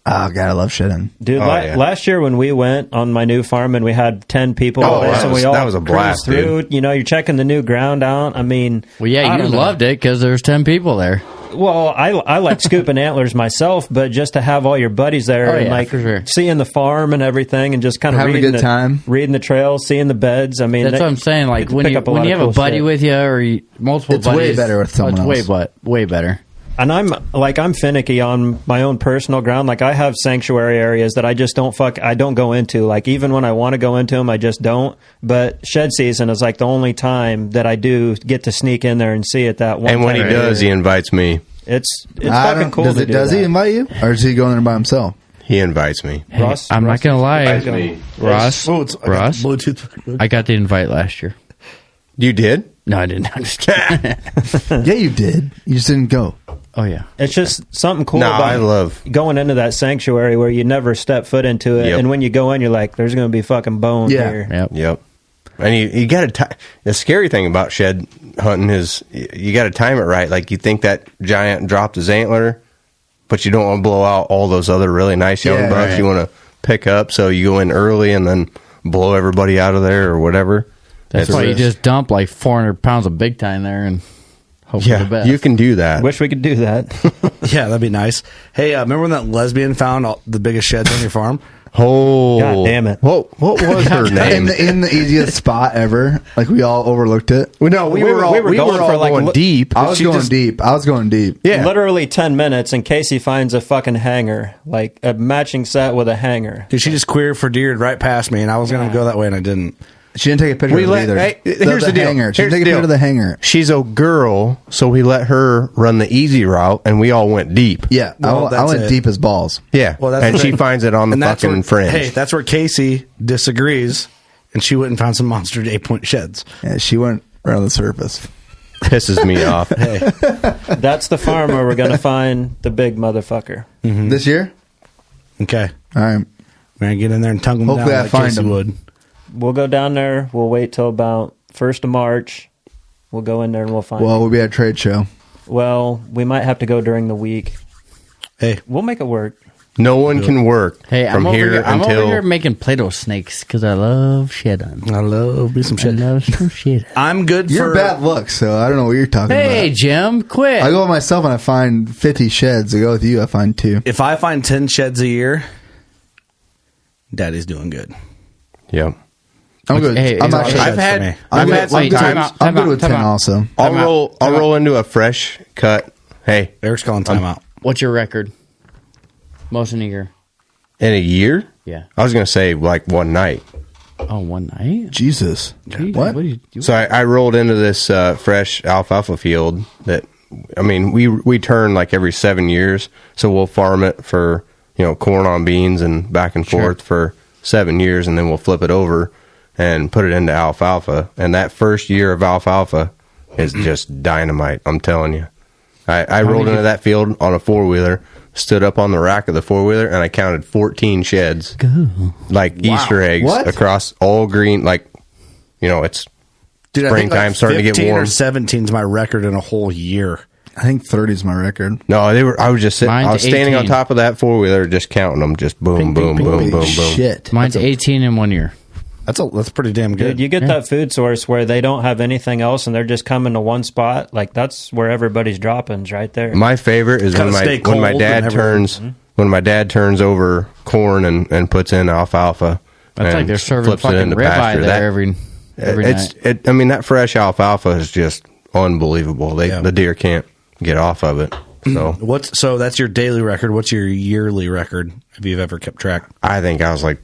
oh god, I love shitting, dude. Last year when we went on my new farm and we had 10 people, that was a blast, through. dude. You know, you're checking the new ground out. I mean, well, yeah, you loved it because there's 10 people there. Well, I like scooping antlers myself, but just to have all your buddies there and like seeing the farm and everything, and just kind of having a good time, reading the trails, seeing the beds. I mean, that's what I'm saying. Like when you have a buddy with you or multiple buddies, it's way better with someone else. Way better. And I'm finicky on my own personal ground. Like I have sanctuary areas that I just don't go into. Like even when I want to go into them, I just don't. But shed season is like the only time that I do get to sneak in there and see it that one. And when he does, he invites me. It's fucking cool. Does he invite you, or is he going there by himself? He invites me. Hey, Ross, I'm not gonna lie, Ross. Ross, Bluetooth. I got the invite last year. You did? No, I didn't. I'm just kidding. Yeah, you did. You just didn't go. Oh yeah, it's just something cool about I love going into that sanctuary where you never step foot into it, and when you go in, you're like, "There's going to be fucking bones here." Yep. And you got to. The scary thing about shed hunting is you got to time it right. Like you think that giant dropped his antler, but you don't want to blow out all those other really nice young bucks you want to pick up. So you go in early and then blow everybody out of there or whatever. That's why you just dump like 400 pounds of big time there and hope for the best. You can do that. Wish we could do that. Yeah, that'd be nice. Hey, remember when that lesbian found the biggest sheds on your farm? Oh, God damn it! What was her name? In the easiest spot ever. Like we all overlooked it. Well, no, we were all going deep. I was going deep. Yeah, literally 10 minutes in case he finds a fucking hanger, like a matching set with a hanger. Dude, she just queered for deer right past me, and I was going to go that way, and I didn't. She didn't take a picture of it either. Here's the deal. Hanger. She didn't take a picture of the hanger. She's a girl, so we let her run the easy route, and we all went deep. Yeah, I went deep as balls. Yeah, and she finds it on the fucking fringe. Hey, that's where Casey disagrees, and she went and found some monster 8-point sheds. Yeah, she went around the surface. Pisses me off. Hey, that's the farm where we're going to find the big motherfucker. Mm-hmm. This year? Okay. All right. We're going to get in there and tongue them down. Hopefully I find them. Would. We'll go down there. We'll wait till about 1st of March. We'll go in there and we'll find Well, we'll be at a trade show. Well, we might have to go during the week. Hey. We'll make it work. No one can work I'm from over here I'm until... over here making Play-Doh snakes because I love shit on. I love me some shit. I love some shit. I'm good for... You're bad luck, so I don't know what you're talking about. Hey, Jim, quit. I go with myself and I find 50 sheds. I go with you, I find 2. If I find 10 sheds a year, Daddy's doing good. Yep. I'm good. Hey, I'm actually. I've had some times. I'm good with 10 also. I'll roll into a fresh cut. Hey, Eric's calling timeout. What's your record? Most in a year. In a year? Yeah. I was going to say like one night. Oh, one night? Jesus. What? do you do? So I rolled into this fresh alfalfa field that, I mean, we turn like every 7 years. So we'll farm it for, corn on beans and back and forth for 7 years. And then we'll flip it over and put it into alfalfa. And that first year of alfalfa is just dynamite. I'm telling you. I rolled into that field on a 4-wheeler, stood up on the rack of the 4-wheeler, and I counted 14 sheds. Like Easter eggs across all green. Like, it's springtime, starting to get warm. 15 or 17 is my record in a whole year. I think 30 is my record. No, I was just sitting. I was standing on top of that 4-wheeler, just counting them. Just boom, boom, boom, boom, boom. Shit. Mine's 18 in 1 year. That's pretty damn good. Dude, you get that food source where they don't have anything else and they're just coming to one spot. Like, that's where everybody's droppings right there. My favorite is when my dad turns over corn and puts in alfalfa. That's like they're serving fucking ribeye there every night. I mean, that fresh alfalfa is just unbelievable. The deer can't get off of it. So that's your daily record. What's your yearly record, if you've ever kept track? I think I was like,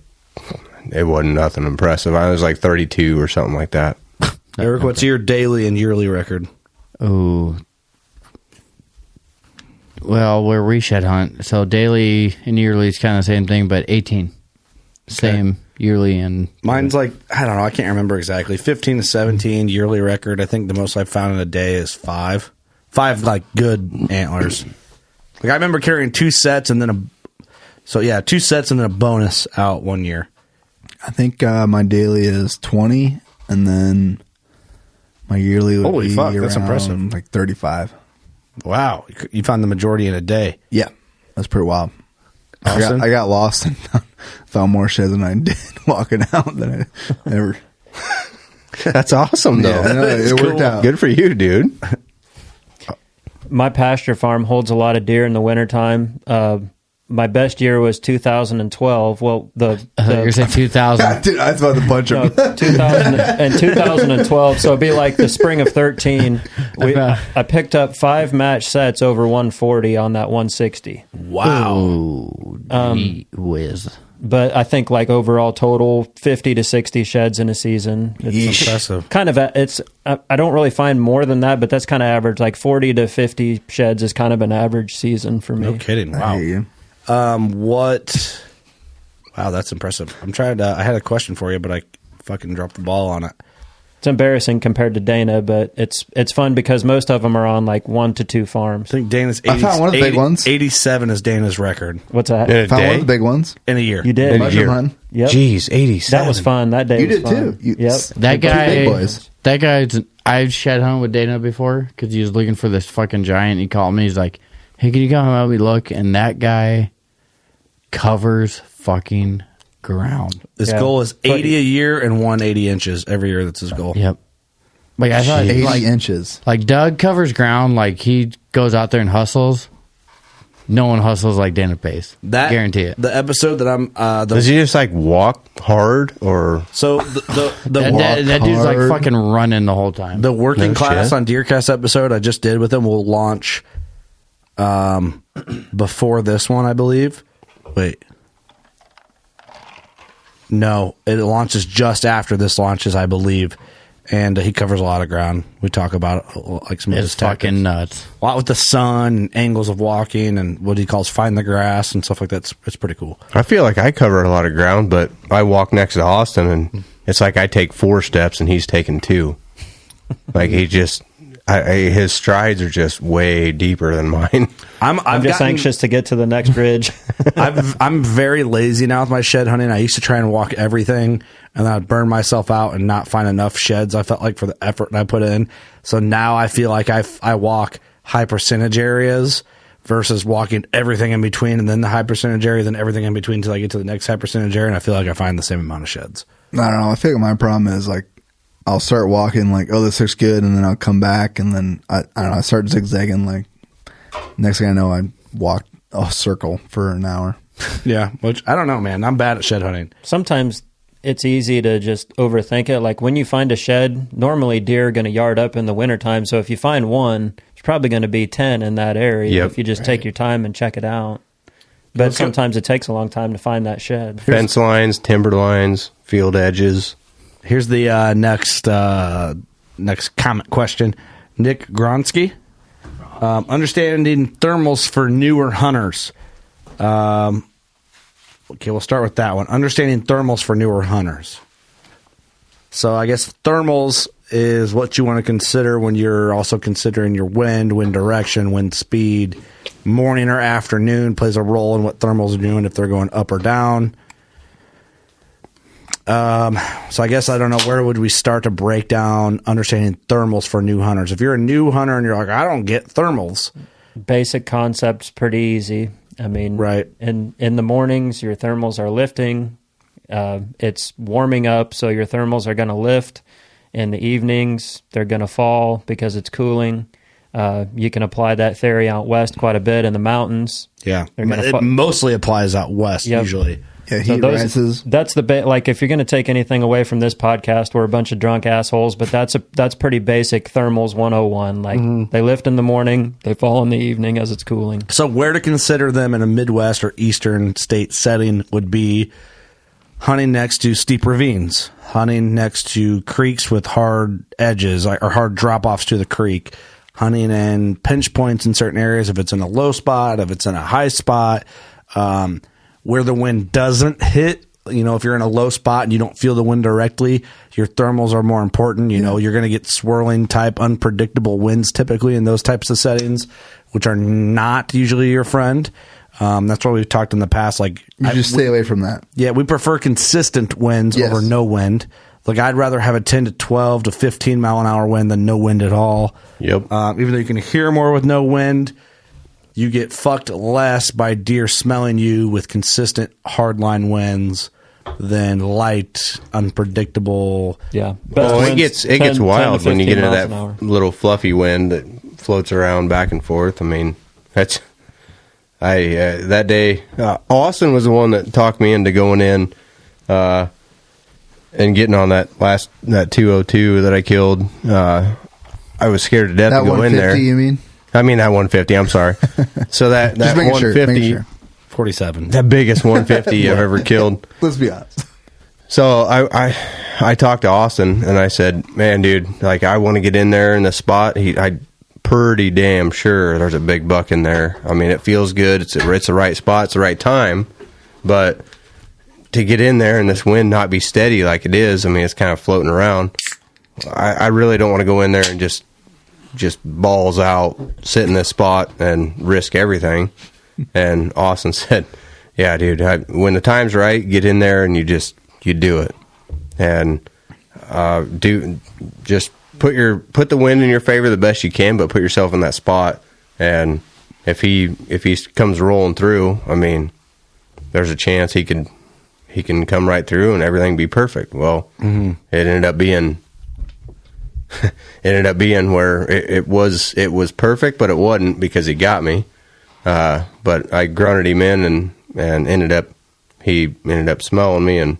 it wasn't nothing impressive. I was like 32 or something like that. Eric, what's your daily and yearly record? Oh, well, we're reshed hunt, so daily and yearly is kind of the same thing, but 18, same yearly and mine's like, I don't know, I can't remember exactly. 15 to 17 yearly record. I think the most I've found in a day is 5 like good antlers. Like I remember carrying 2 sets and then 2 sets and then a bonus out one year. I think my daily is 20, and then my yearly would be that's impressive. Like 35. Wow, you found the majority in a day. Yeah, that's pretty wild. I got lost and found more sheds than I did walking out than I ever. That's awesome, though. Yeah, it worked out. Good for you, dude. My pasture farm holds a lot of deer in the wintertime. My best year was 2012. Well, you're saying 2000. Dude, I was about to punch him. 2012. So it'd be like the spring of 13. I picked up 5 match sets over 140 on that 160. Wow. Whiz. But I think like overall total 50 to 60 sheds in a season. It's impressive. Kind of, I don't really find more than that, but that's kind of average. Like 40 to 50 sheds is kind of an average season for me. No kidding. Wow. I hear you. Wow, that's impressive. I had a question for you, but I fucking dropped the ball on it. It's embarrassing compared to Dana, but it's fun because most of them are on like 1 to 2 farms. I think Dana's 80, I found one of the big ones. 87 is Dana's record. What's that? I found one of the big ones. In a year. You did? In a year. Yep. Jeez, 87. That was fun. That day You was did fun. too. Yep. That guy's, I've shed hunt with Dana before because he was looking for this fucking giant. He called me. He's like, hey, can you come help me look? And that guy covers fucking ground. His goal is 80 a year and 180 inches every year. That's his goal. Yep. Like I thought, 80 inches. Like Doug covers ground. Like he goes out there and hustles. No one hustles like Dana Pace. Guarantee it. The episode that I'm. Does he just like walk hard or? So that dude's like fucking running the whole time. The working class on DeerCast episode I just did with him will launch before this one, I believe. Wait. No, it launches just after this launches, I believe. And he covers a lot of ground. We talk about like some of his tactics. Fucking nuts. A lot with the sun and angles of walking and what he calls find the grass and stuff like that. It's pretty cool. I feel like I cover a lot of ground, but I walk next to Austin and it's like I take 4 steps and he's taking 2. Like he just, his strides are just way deeper than mine. I'm just anxious to get to the next ridge. I'm very lazy now with my shed hunting. I used to try and walk everything, and then I'd burn myself out and not find enough sheds. I felt like for the effort I put in. So now I feel like I walk high percentage areas versus walking everything in between, and then the high percentage area, then everything in between until I get to the next high percentage area, and I feel like I find the same amount of sheds. I don't know. I think my problem is like I'll start walking like, oh, this looks good, and then I'll come back, and then I don't know. I start zigzagging. Like next thing I know, I walked a circle for an hour. Yeah, which I don't know, man. I'm bad at shed hunting. Sometimes it's easy to just overthink it. Like when you find a shed, normally deer are going to yard up in the wintertime. So if you find one, there's probably going to be 10 in that area if you just take your time and check it out. But sometimes it takes a long time to find that shed. Fence lines, timber lines, field edges. Here's the next comment question. Nick Gronsky. Understanding thermals for newer hunters. Okay, we'll start with that one. Understanding thermals for newer hunters. So I guess thermals is what you want to consider when you're also considering your wind direction, wind speed. Morning or afternoon plays a role in what thermals are doing, if they're going up or down. So I guess I don't know, where would we start to break down understanding thermals for new hunters? If you're a new hunter and you're like, I don't get thermals. Basic concept's pretty easy. I mean, right. In the mornings, your thermals are lifting. It's warming up, so your thermals are going to lift. In the evenings, they're going to fall because it's cooling. You can apply that theory out west quite a bit in the mountains. Yeah, it mostly applies out west usually. Yeah, heat rises. That's like if you're going to take anything away from this podcast, we're a bunch of drunk assholes, but that's pretty basic thermals 101. Like they lift in the morning, they fall in the evening as it's cooling. So where to consider them in a Midwest or Eastern state setting would be hunting next to steep ravines, hunting next to creeks with hard edges or hard drop-offs to the creek, hunting in pinch points in certain areas, if it's in a low spot, if it's in a high spot, where the wind doesn't hit. If you're in a low spot and you don't feel the wind directly, your thermals are more important. You're going to get swirling type, unpredictable winds typically in those types of settings, which are not usually your friend. That's why we've talked in the past. Like, you just stay away from that. Yeah, we prefer consistent winds over no wind. Like, I'd rather have a 10 to 12 to 15 mile an hour wind than no wind at all. Yep. Even though you can hear more with no wind, you get fucked less by deer smelling you with consistent hardline winds than light, unpredictable. Yeah. It gets wild when you get into that little fluffy wind that floats around back and forth. I mean, that day, Austin was the one that talked me into going in and getting on that 202 that I killed. I was scared to death to go in there. You mean? I mean that 150. I'm sorry. So that 150, 47, the biggest 150 I've ever killed. Let's be honest. So I talked to Austin and I said, "Man, dude, like I want to get in there in the spot." I pretty damn sure there's a big buck in there. I mean, it feels good. It's the right spot. It's the right time. But to get in there and this wind not be steady like it is, I mean, it's kind of floating around. I really don't want to go in there and just balls out, sit in this spot and risk everything. And Austin said, "Yeah, dude, when the time's right, get in there and you do it. And just put the wind in your favor the best you can, but put yourself in that spot. And if he comes rolling through, I mean, there's a chance he can come right through and everything be perfect." Well, it ended up being where it was perfect, but it wasn't because he got me. But I grunted him in and he ended up smelling me and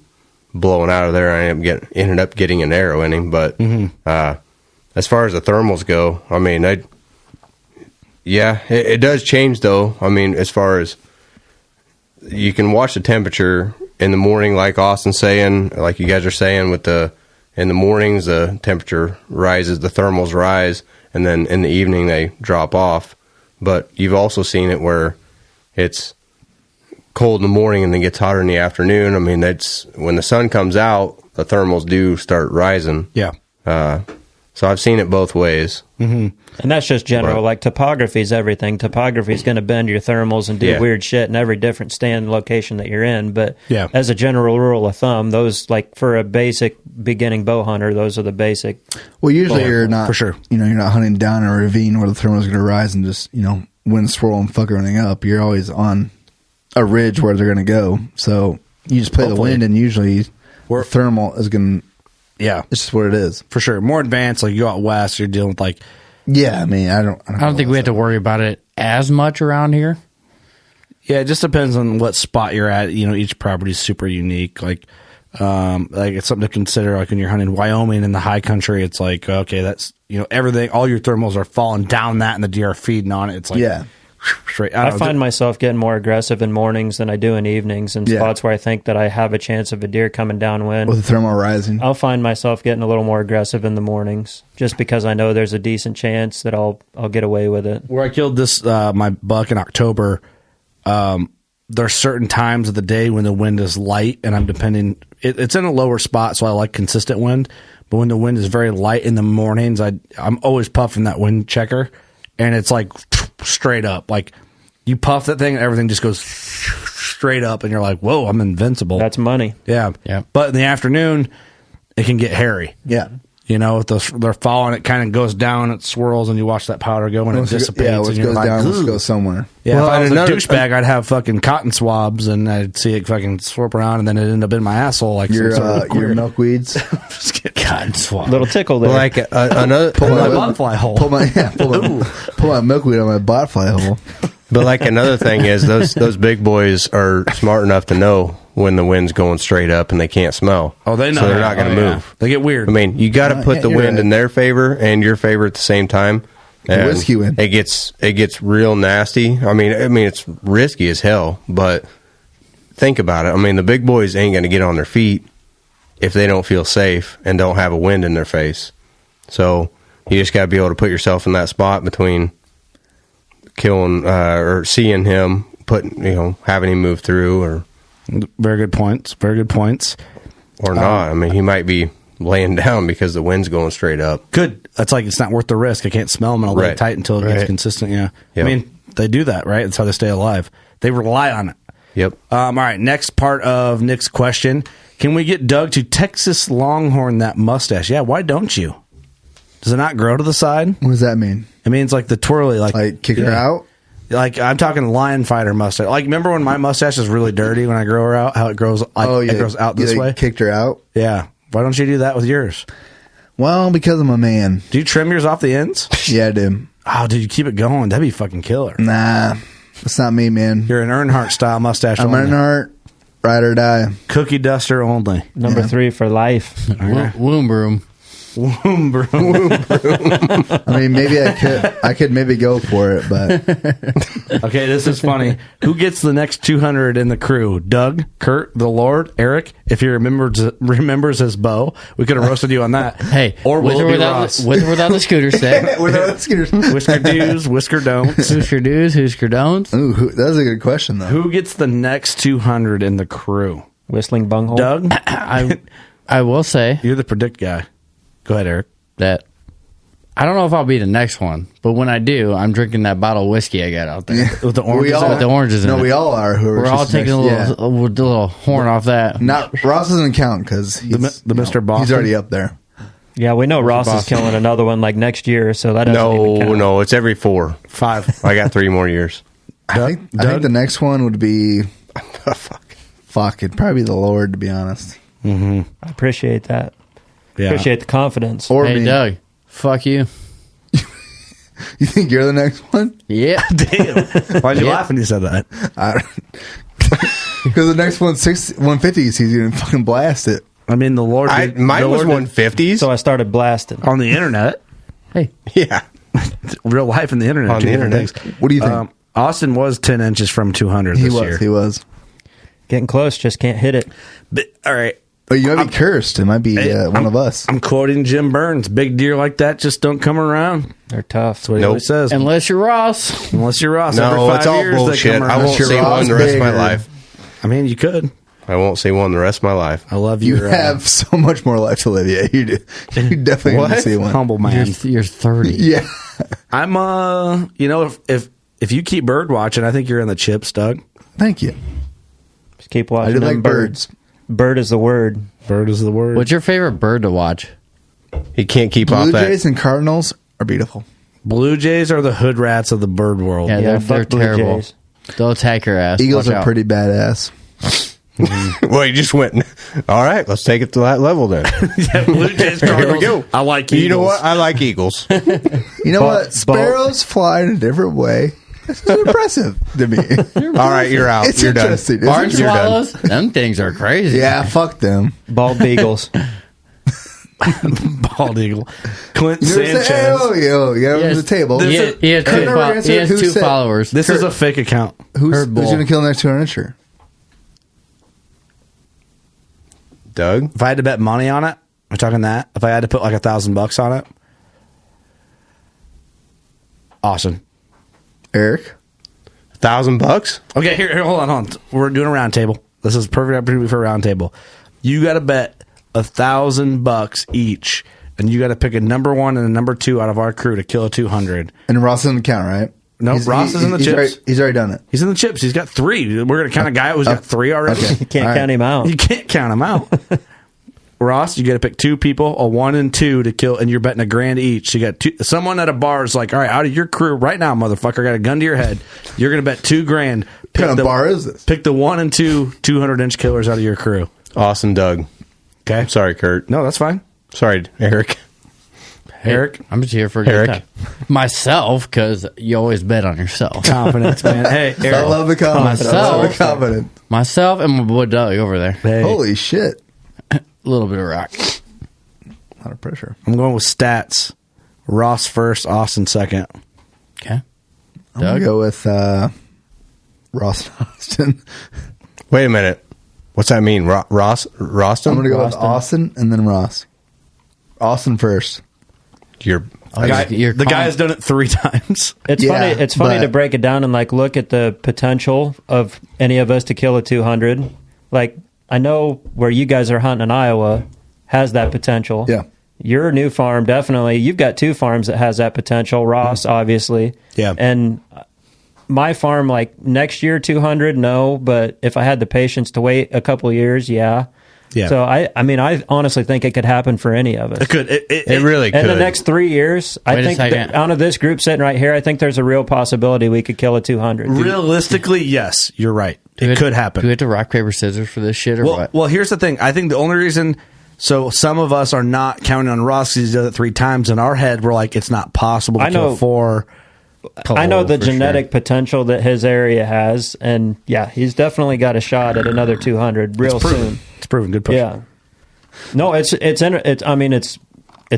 blowing out of there. I ended up getting an arrow in him. But as far as the thermals go, I mean, it does change though. I mean, as far as you can watch the temperature in the morning, like Austin's saying, like you guys are saying, in the mornings the temperature rises, the thermals rise, and then in the evening they drop off. But you've also seen it where it's cold in the morning and then gets hotter in the afternoon. I mean, that's when the sun comes out, the thermals do start rising. Yeah. So I've seen it both ways. And that's just general. Like topography is everything. Topography is going to bend your thermals and do weird shit in every different stand location that you're in. But as a general rule of thumb, those, like for a basic beginning bow hunter, those are the basic. Well, usually you're not, for sure. You're not hunting down a ravine where the thermal is going to rise and just, wind swirl and fuck everything up. You're always on a ridge where they're going to go. So you just play the wind, and usually the thermal is going to. Yeah, it's just what it is. For sure. More advanced, like you go out west, you're dealing with like. Yeah, I mean, I don't think we have to worry about it as much around here. Yeah, it just depends on what spot you're at. Each property is super unique. Like it's something to consider. Like when you're hunting Wyoming in the high country, it's like, okay, that's, everything, all your thermals are falling down that and the deer are feeding on it. It's like, straight. I find myself getting more aggressive in mornings than I do in evenings, in spots where I think that I have a chance of a deer coming downwind. With the thermal rising. I'll find myself getting a little more aggressive in the mornings, just because I know there's a decent chance that I'll get away with it. Where I killed this my buck in October, there's certain times of the day when the wind is light, and I'm depending. It's in a lower spot, so I like consistent wind. But when the wind is very light in the mornings, I'm always puffing that wind checker, and it's like straight up. Like you puff that thing, and everything just goes straight up, and you're like, "Whoa, I'm invincible." That's money. Yeah. But in the afternoon, it can get hairy. Yeah. You know, if they're falling, it kind of goes down, it swirls, and you watch that powder go and it dissipates. Yeah, once and it you're goes like, down, let's "Ooh." go somewhere. Yeah, Well, if I was and a another- douchebag, I'd have fucking cotton swabs, and I'd see it fucking swirl around, and then it'd end up in my asshole like Your some sort of your queer. milkweeds. Cotton swab. Little tickle there. Like another, Pull my my botfly hole. Pull my milkweed on my botfly hole. but like another thing is those big boys are smart enough to know when the wind's going straight up and they can't smell. Oh, they know. So they're not going to move. They get weird. I mean, you got to put the you're wind right. in their favor and your favor at the same time. And whiskey wind. It gets real nasty. I mean, it's risky as hell. But think about it. I mean, the big boys ain't going to get on their feet if they don't feel safe and don't have a wind in their face. So you just got to be able to put yourself in that spot between killing or seeing him, having him move through, or Very good points. Very good points. or not. I mean, he might be laying down because the wind's going straight up. Good. That's like it's not worth the risk. I can't smell them, and I'll lay it Right. tight until it gets Right. consistent. Yeah. Yep. I mean, they do that, right? That's how they stay alive. They rely on it. Yep. All right. Next part of Nick's question: can we get Doug to Texas Longhorn that mustache? Yeah. Why don't you? Does it not grow to the side? What does that mean? It means like the twirly, like kick her out. Like I'm talking lion fighter mustache. Like remember when my mustache is really dirty when I grow her out? How it grows? Like, it grows out this way. Kicked her out. Yeah. Why don't you do that with yours? Well, because I'm a man. Do you trim yours off the ends? Yeah, I do. Oh, dude, you keep it going. That'd be fucking killer. Nah, that's not me, man. You're an Earnhardt style mustache. I'm only. Earnhardt, ride or die. Cookie duster only. Number 3 for life. Womb room. Womb broom. I mean, maybe I could maybe go for it, but Okay, this is funny. Who gets the next 200 in the crew? Doug, Curt, the Lord, Eric? If he remembers his bow, we could have roasted you on that. Hey, or with will or it be without Ross? with or without the scooter set. without the scooters. Whisker do's, whisker don'ts. Whisker do's, whisker don'ts. Ooh, that's a good question though. Who gets the next 200 in the crew? Whistling bunghole. Doug, I will say you're the predict guy. Go ahead, Eric. that I don't know if I'll be the next one, but when I do, I'm drinking that bottle of whiskey I got out there With the oranges. with the oranges in it. No, we all are. We're all taking a little horn off that. Not Ross doesn't count because the Mr. Boston. he's already up there. Yeah, we know Ross is Boston. killing another one like next year, so that doesn't even count. No, it's every 4. 5. I got 3 more years. I think the next one would be fuck. It'd probably be the Lord, to be honest. Mm-hmm. I appreciate that. Yeah. Appreciate the confidence. Or Hey me. Doug, fuck you. You think you're the next one? Yeah. Damn. Why'd you laugh when you said that? Because the next one's 150s. He's gonna fucking blast it. I mean, the Lord. Mine was 150s. So I started blasting. On the internet. Hey. Yeah. Real life in the internet. On two the different internet. things. What do you think? Austin was 10 inches from 200 this year. He was. Getting close, just can't hit it. But, all right. But you might be cursed. It might be one of us. I'm quoting Jim Burns. Big deer like that just don't come around. They're tough. That's what he always says. Unless you're Ross. Unless you're Ross. Every No, 5 it's all years they bullshit. come I around. won't see one the rest of my life. I mean, you could. I won't see one the rest of my life. I love You your have so much more life to live. Yeah, you do. You definitely want to see one. humble man. You're 30. Yeah. I'm if you keep bird watching, I think you're in the chips, Doug. Thank you. Just keep I watching do them like birds. Bird is the word. Bird is the word. What's your favorite bird to watch? He can't keep Blue off that. Jays and Cardinals are beautiful. Blue Jays are the hood rats of the bird world. Yeah, they're fuck Blue terrible. Jays. They'll attack your ass. Eagles Watch are out. pretty badass. Well, you just went, all right, let's take it to that level then. Yeah, Blue Jays. Here we go. I like Eagles. You know what? I like Eagles. You know what? Sparrows fly in a different way. This is impressive to me. All right, you're out. It's You're done. interesting. Barn Isn't it? swallows? Them things are crazy. Yeah, fuck them. Bald beagles. Bald eagle. Clint You never Sanchez. say, oh, you got over the table. This He is- has Kurt never answered. Who two said- followers. This is a fake account. Who's Herd bull. going to kill the next 200 incher? Doug? If I had to bet money on it, we're talking that. If I had to put like $1,000 on it, Austin. Eric? $1,000? Okay, here, hold on. We're doing a round table. This is perfect opportunity for a round table. You got to bet $1,000 each, and you got to pick a number 1 and a number 2 out of our crew to kill a 200. And Ross doesn't count, right? No, Ross is in the chips. He's already done it. He's in the chips. He's got 3. We're going to count a guy who's got 3 already. Okay. You can't All count right. him out. You can't count him out. Ross, you got to pick 2 people, a 1 and 2 to kill, and you're betting $1,000 each. So you got someone at a bar is like, all right, out of your crew right now, motherfucker, got a gun to your head. You're going to bet $2,000. What kind of bar is this? Pick the 1 and 2 200-inch killers out of your crew. Austin, Doug. Okay. Sorry, Curt. No, that's fine. Sorry, Eric. Eric, I'm just here for a good time. Myself, because you always bet on yourself. Confidence, man. Hey, Eric. I love the confidence. Myself and my boy Doug over there. Hey. Holy shit. A little bit of rock. A lot of pressure. I'm going with stats. Ross first, Austin second. Okay. I'm going to go with Ross and Austin. Wait a minute. What's that mean? Roston? I'm going to go with Austin and then Ross. Austin first. The guy has done it 3 times. It's funny. It's funny to break it down and like look at the potential of any of us to kill a 200. Like I know where you guys are hunting in Iowa has that potential. Yeah. Your new farm definitely. You've got 2 farms that has that potential. Ross, obviously. Yeah. And my farm, like next year, 200, no. But if I had the patience to wait a couple of years, yeah. Yeah. So I mean, I honestly think it could happen for any of us. It could. It really could. In the next 3 years, I think out of this group sitting right here, I think there's a real possibility we could kill a 200. Realistically, yes, you're right. It could happen. Do we have to rock, paper, scissors for this shit or what? Well, here's the thing. I think the only reason, so some of us are not counting on Ross because he's done it 3 times. In our head, we're like, it's not possible to kill 4. I know the genetic potential that his area has, and yeah, he's definitely got a shot at another 200 real soon. It's proven. Good push. Yeah. No, it's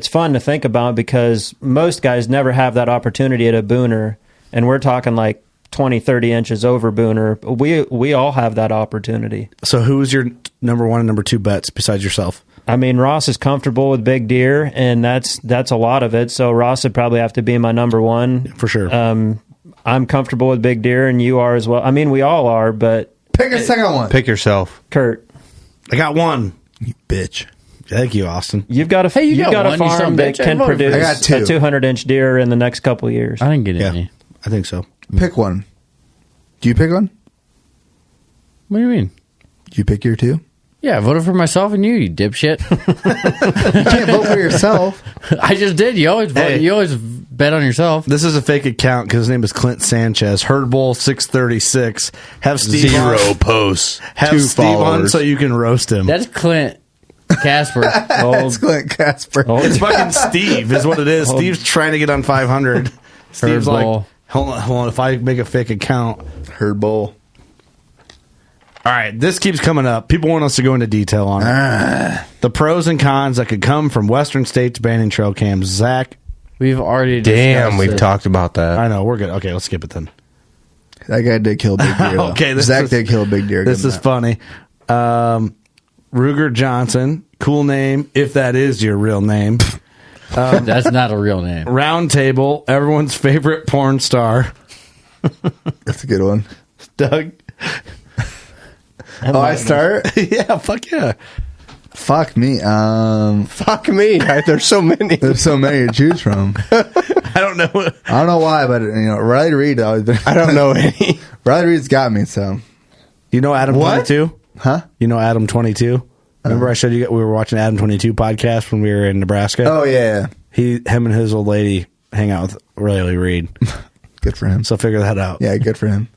fun to think about because most guys never have that opportunity at a booner, and we're talking like 20, 30 inches over booner. We all have that opportunity. So who's your number 1 and number 2 bets besides yourself? I mean, Ross is comfortable with big deer, and that's a lot of it. So Ross would probably have to be my number 1 for sure. I'm comfortable with big deer, and you are as well. I mean, we all are, but pick a second one. Pick yourself, Curt. I got 1. You bitch. Thank you, Austin. You've got a you got a one, farm that can produce I got 2. a 200-inch deer in the next couple of years. I didn't get any. I think so. Pick one. Do you pick one? What do you mean? Do you pick your 2? Yeah, I voted for myself and you dipshit. You can't vote for yourself. I just did. You always vote. You always bet on yourself. This is a fake account because his name is Clint Sanchez. Herd Bull 636. Have Steve 0 on. posts. Have 2 Steve followers. on so you can roast him. That's Clint Casper. That's Clint Casper. It's fucking Steve is what it is. Steve's trying to get on 500. Steve's like, hold on. If I make a fake account. Herd Bull. All right, this keeps coming up. People want us to go into detail on it. The pros and cons that could come from Western states banning trail cams. Zach, we've already we've talked about that. I know, we're good. Okay, let's skip it then. That guy did kill a big deer. Okay, Zach did kill a big deer. This is funny. Ruger Johnson, cool name, if that is your real name. That's not a real name. Round Table, everyone's favorite porn star. That's a good one. Doug. I start? Yeah, fuck yeah. Fuck me. Fuck me. There's so many. There's so many to choose from. I don't know. I don't know why, but Riley Reid. I don't know any. Riley Reid's got me. So you know Adam 22? Huh? You know Adam 22? Remember I showed you we were watching Adam 22 podcast when we were in Nebraska? Oh yeah. Him and his old lady hang out with Riley Reid. Good for him. So figure that out. Yeah, good for him.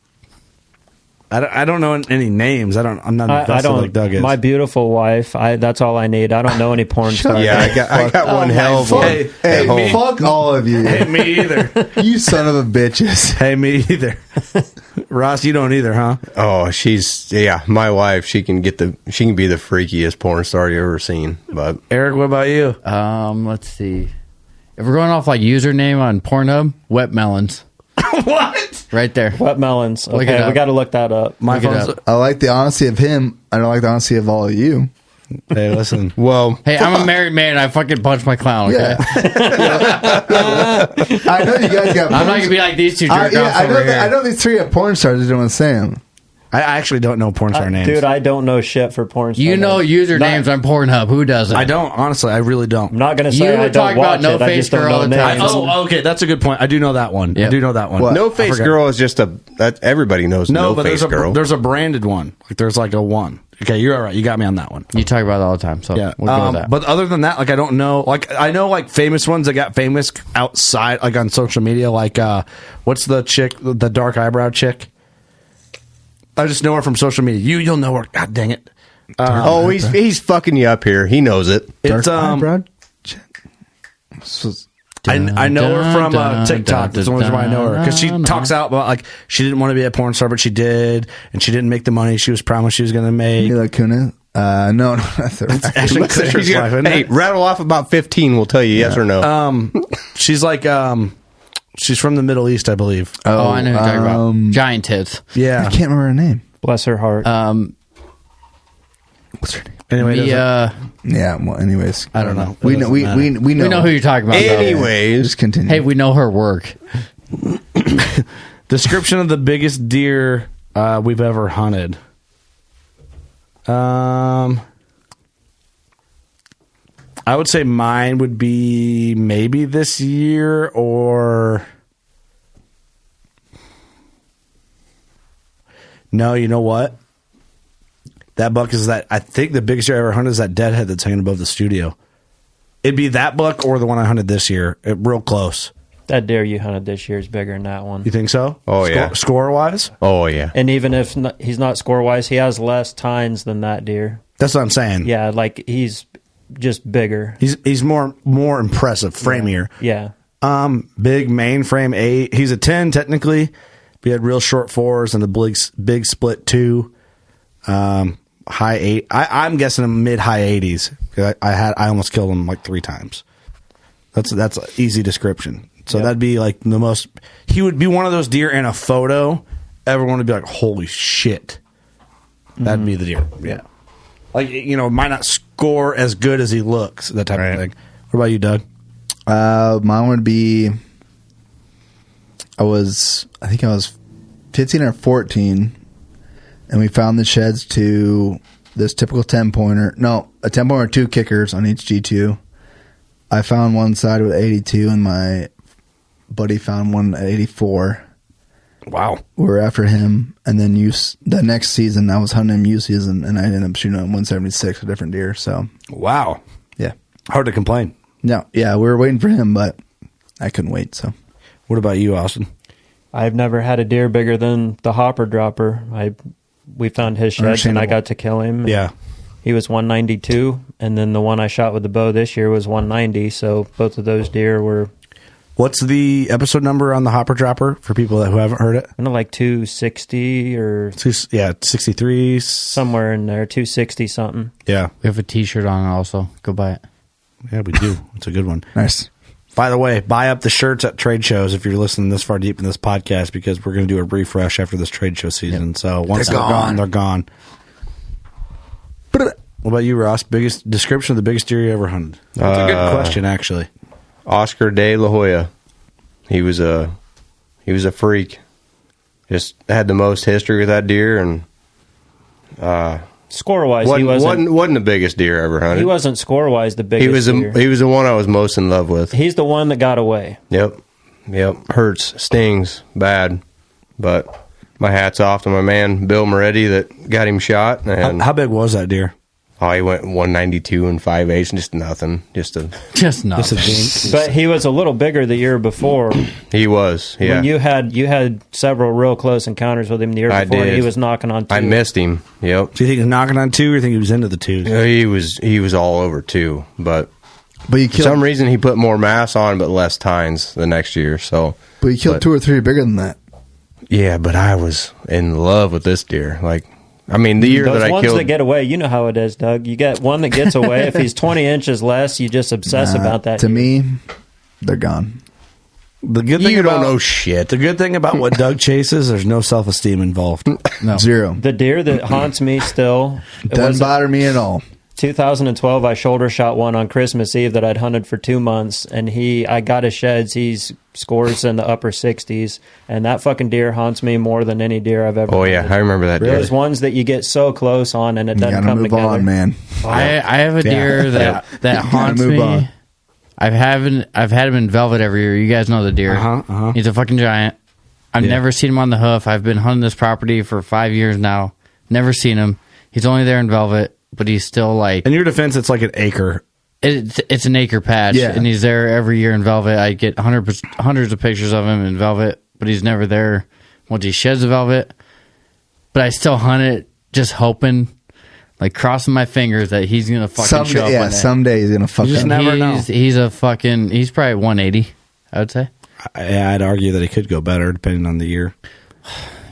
I don't know any names. I'm not invested like Doug is. My beautiful wife. That's all I need. I don't know any porn stars. Yeah, I got one hell of one. Hey, fuck all of you. Hey, me either. You son of a bitches. Hey, me either. Ross, you don't either, huh? Oh, my wife. She can be the freakiest porn star you ever seen. But Eric, what about you? Let's see. If we're going off like username on Pornhub, Wet Melons. What? Right there. Wet melons. Okay, we got to look that up. I like the honesty of him. I don't like the honesty of all of you. Hey, listen. Well, hey, I'm a married man. I fucking punched my clown. Okay? Yeah. I know you guys got. I'm not gonna be like these two jerk offs I over here. I know these 3 have porn stars. Doing Sam. I actually don't know porn star names. Dude, I don't know shit for porn star You know names. usernames on Pornhub. Who doesn't? I don't. Honestly, I really don't. I'm not going to say You I were don't talking watch about No it. I Face just don't Girl know all the time. names. Oh, okay. That's a good point. I do know that one. Yep. I do know that one. What? No Face Girl is just that everybody knows. No but Face Girl. there's a branded one. Like there's like a one. Okay, you're all right. You got me on that one. You talk about it all the time, so yeah. we'll go with that. But other than that, like I don't know. Like I know like famous ones that got famous outside, like on social media. Like what's the chick, the dark eyebrow chick? I just know her from social media. You'll know her. God dang it. He's fucking you up here. He knows it. It's eyebrow. I know her from TikTok. That's the only reason why I know her, because she talks out about like she didn't want to be a porn star, but she did, and she didn't make the money she was promised she was going to make. Mila Kunis? No, that's her. Ashton Kutcher's wife, isn't Hey, it? rattle off about 15. We'll tell you yes or no. She's like she's from the Middle East, I believe. Oh, I know who you're talking about. Giant tits. Yeah, I can't remember her name. Bless her heart. What's her name? Anyway, yeah. Well, anyways, I don't know. We know. We know who you're talking about. Anyways, just continue. Hey, we know her work. Description of the biggest deer we've ever hunted. I would say mine would be maybe this year or no. You know what? That buck is that. I think the biggest deer I ever hunted is that deadhead that's hanging above the studio. It'd be that buck or the one I hunted this year. Real close. That deer you hunted this year is bigger than that one. You think so? Oh, yeah. Score-wise? Oh, yeah. And even if he's not score-wise, he has less tines than that deer. That's what I'm saying. Yeah, like he's just bigger. He's more impressive, framier. Yeah. Big mainframe 8. He's a 10 technically. But he had real short 4s and a big split 2. High 8. I'm guessing a mid-high 80s. I almost killed him like 3 times. That's an easy description. So that'd be like the most. He would be one of those deer in a photo. Everyone would be like, "Holy shit!" That'd be the deer. Yeah, like might not score as good as he looks. That type of thing. What about you, Doug? Mine would be. I think I was 15 or 14, and we found the sheds to this typical 10-pointer. No, a 10-pointer, 2 kickers on each G2. I found one side with 82, and my buddy found one at 84. Wow. We were after him, and then the next season I was hunting him youth season, and I ended up shooting at 176, a different deer. So wow. Yeah. Hard to complain. No, yeah, we were waiting for him, but I couldn't wait. So, what about you, Austin? I've never had a deer bigger than the hopper dropper. We found his sheds, and I got to kill him. Yeah. He was 192, and then the one I shot with the bow this year was 190, so both of those deer were... What's the episode number on the hopper dropper for people who haven't heard it? I know, like 260 or... 63. Somewhere in there, 260 something. Yeah. We have a t-shirt on also. Go buy it. Yeah, we do. It's a good one. Nice. By the way, buy up the shirts at trade shows if you're listening this far deep in this podcast, because we're going to do a refresh after this trade show season. Yep. So once they're gone, they're gone. What about you, Ross? Biggest description of the biggest deer you ever hunted? That's a good question, actually. Oscar de la Hoya. He was a freak. Just had the most history with that deer, and score-wise, he wasn't the biggest deer I ever hunted. He wasn't score-wise the biggest deer. He was the one I was most in love with. He's the one that got away. Yep. Hurts, stings, bad. But my hat's off to my man Bill Moretti that got him shot. And how big was that deer? Oh, he went 192 and 5/8, and just nothing. Just nothing. Just a dink. But he was a little bigger the year before. He was, yeah. When you had several real close encounters with him the year before, and he was knocking on 2. I missed him, yep. Do you think he was knocking on 2, or do you think he was into the 2s? He was all over 2, but you for some reason he put more mass on but less tines the next year. So, but you killed 2 or 3 bigger than that. Yeah, but I was in love with this deer. Like, I mean, the year that I killed... Those ones that get away, you know how it is, Doug. You get one that gets away. If he's 20 inches less, you just obsess about that. To me, they're gone. The good thing you don't know shit. The good thing about what Doug chases, there's no self-esteem involved. No. 0. The deer that haunts me still... Doesn't bother me at all. 2012, I shoulder shot one on Christmas Eve that I'd hunted for 2 months, and I got his sheds. He's scores in the upper 60s, and that fucking deer haunts me more than any deer I've ever. Oh yeah, I remember that deer. There's ones that you get so close on, and it doesn't come together. On, man. I have a deer that haunts me. On. I've had him in velvet every year. You guys know the deer. He's a fucking giant. I've never seen him on the hoof. I've been hunting this property for 5 years now. Never seen him. He's only there in velvet, but he's still like. In your defense, it's like an acre. It's an acre patch, and he's there every year in velvet. I get hundreds of pictures of him in velvet, but he's never there once he sheds the velvet. But I still hunt it, just hoping, like crossing my fingers that he's gonna fucking show up. Yeah, someday he's gonna fuck. You just never know. He's probably 180. I would say. I'd argue that he could go better depending on the year.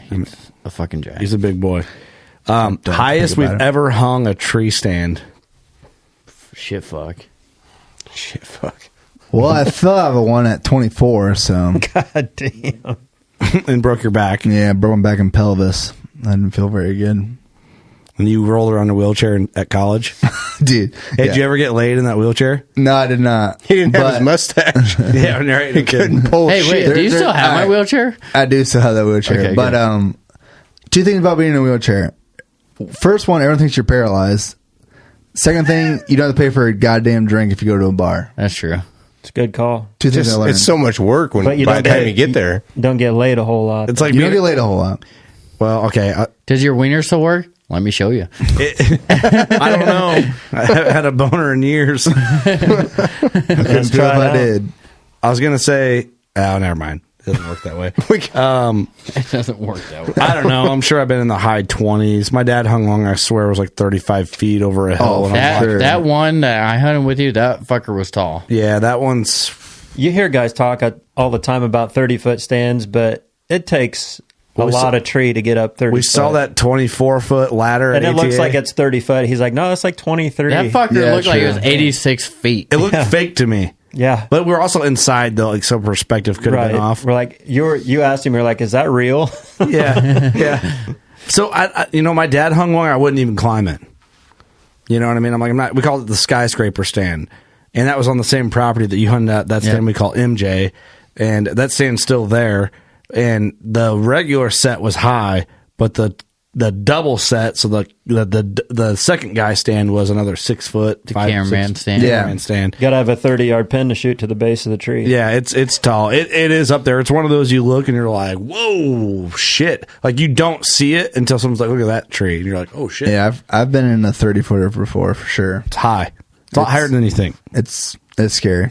He's a fucking jack. He's a big boy. Highest we've ever hung a tree stand. Shit fuck. Well, I thought of a one at 24, so. God damn. And broke your back. Yeah, broke my back and pelvis. I didn't feel very good. And you rolled around a wheelchair at college? Dude. Hey, did you ever get laid in that wheelchair? No, I did not. He didn't have his mustache. Yeah, right. He couldn't pull Hey, wait, shit. do you still have my wheelchair? I do still have that wheelchair. Okay, but good. two things about being in a wheelchair. First one, everyone thinks you're paralyzed. Second thing, you don't have to pay for a goddamn drink if you go to a bar. That's true. It's a good call. Two things I learned. It's so much work by the time you get there. Don't get laid a whole lot. It's like you don't get laid a whole lot. Well, okay. Does your wiener still work? Let me show you. I don't know. I haven't had a boner in years. Let's try it out. I did. I was going to say, oh, never mind. It doesn't work that way. It doesn't work that way. I don't know. I'm sure I've been in the high 20s. My dad hung long, I swear, was like 35 feet over a hill. That one that I hunted with you, that fucker was tall. Yeah, that one's... You hear guys talk all the time about 30-foot stands, but it takes a lot of tree to get up 30 We saw that 24-foot ladder and at it looks ATA. like it's 30 foot. He's like, no, that's like 23. That fucker looked like it was 86 feet. It looked fake to me. Yeah. But we're also inside, though, like some perspective could have been off. We're like, you asked him, you're like, is that real? Yeah. So, I my dad hung long, I wouldn't even climb it. You know what I mean? I'm like, we called it the skyscraper stand. And that was on the same property that you hunted at. That stand we call MJ. And that stand's still there. And the regular set was high, but the double set, so the second guy stand was another 6 foot. The cameraman stand. Cameraman stand. Got to have a 30-yard pin to shoot to the base of the tree. Yeah, it's tall. It is up there. It's one of those you look and you're like, whoa, shit. Like you don't see it until someone's like, look at that tree. And you're like, oh, shit. Yeah, I've been in a 30-footer before, for sure. It's high. It's a lot higher than you think. It's scary.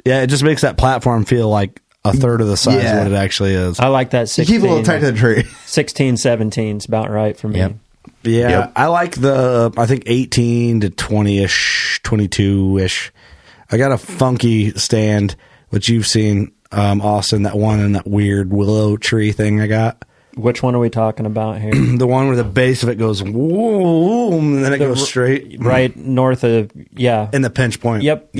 Yeah, it just makes that platform feel like a third of the size of what it actually is. I like that 16. You keep a little tight to the tree. 16, 17 is about right for me. Yep. Yeah, I like I think 18 to 20-ish, 22-ish. I got a funky stand, which you've seen, Austin, that one in that weird willow tree thing I got. Which one are we talking about here? The one where the base of it goes whoa, and then it goes straight. Right north of, in the pinch point. Yep.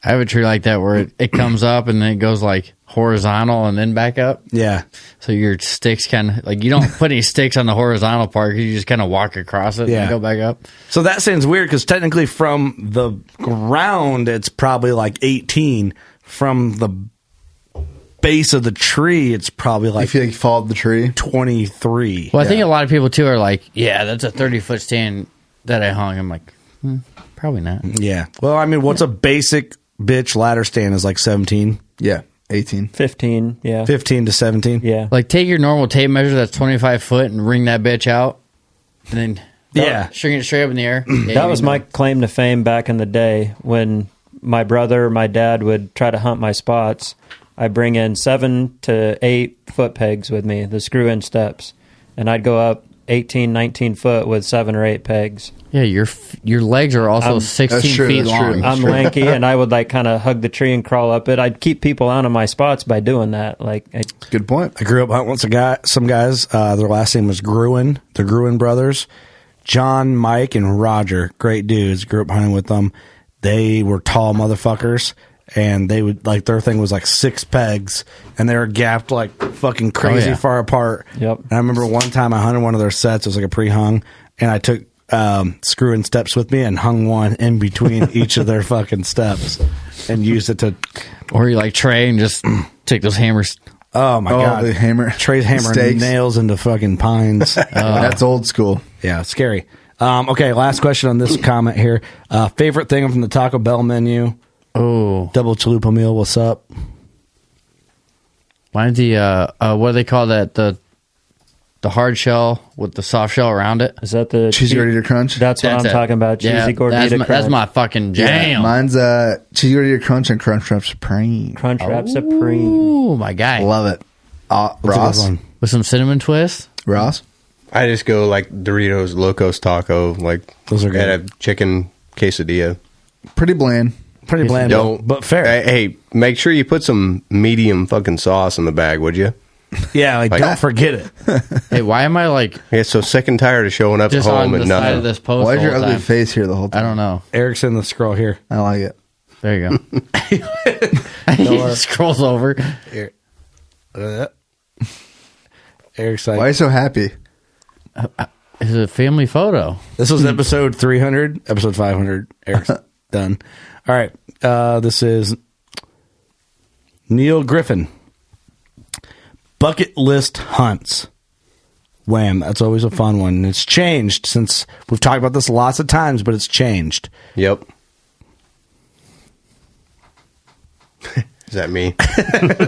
I have a tree like that where it comes up and then it goes like horizontal and then back up. Yeah. So your sticks kind of, like you don't put any sticks on the horizontal part. You just kind of walk across it and go back up. So that sounds weird because technically from the ground, it's probably like 18. From the base of the tree, it's probably like... You feel like you followed the tree? 23. Well, I think a lot of people too are like, yeah, that's a 30-foot stand that I hung. I'm like, probably not. Yeah. Well, I mean, what's a basic bitch ladder stand is like 17? Yeah. 18. 15, yeah. 15 to 17? Yeah. Like, take your normal tape measure that's 25 foot and ring that bitch out, and then string it straight up in the air. That was my claim to fame back in the day when my brother or my dad would try to hunt my spots. I bring in 7 to 8 foot pegs with me, the screw-in steps, and I'd go up 18, 19 foot with 7 or 8 pegs. Yeah, your legs are also 16 feet long. I'm lanky, and I would like kind of hug the tree and crawl up it. I'd keep people out of my spots by doing that. Good point. I grew up hunting with some guys. Their last name was Gruen, the Gruen brothers. John, Mike, and Roger, great dudes. Grew up hunting with them. They were tall motherfuckers. And they would, like, their thing was like 6 pegs, and they were gapped like fucking crazy far apart. Yep. And I remember one time I hunted one of their sets. It was like a pre-hung, and I took screw-in steps with me and hung one in between each of their fucking steps and used it to... Or you like Trey and just take those hammers. Oh, my God. The hammer. Trey's hammering Stakes. nails into fucking pines. That's old school. Yeah, scary. Okay, last question on this comment here. Favorite thing from the Taco Bell menu... Oh, double chalupa meal. What's up? Mine's the what do they call that? The the hard shell with the soft shell around it. Is that the cheesy gordita crunch? That's what I'm talking about. Cheesy gordita crunch. That's my fucking jam. Yeah, mine's cheesy gordita crunch and Crunchwrap Supreme. Crunchwrap Supreme. Ooh, my guy. Love it. Ross with some cinnamon twist. Ross. I just go like Doritos Locos Taco, like those are good. And a chicken quesadilla. Pretty bland. Pretty bland, but fair. Hey, make sure you put some medium fucking sauce in the bag, would you? Yeah, like don't forget it. Hey, why am I like? I get so sick and tired of showing up just at home on and the side nothing. of this post? Why is your the whole ugly time? face here the whole time? I don't know. Eric's in the scroll here. I like it. There you go. He scrolls over. Here. Eric's like, why are you so happy? It's a family photo. This was episode 300, episode 500. Eric's done. All right. This is Neil Griffin. Bucket list hunts. Wham. That's always a fun one. It's changed since we've talked about this lots of times, but it's changed. Yep. Is that me?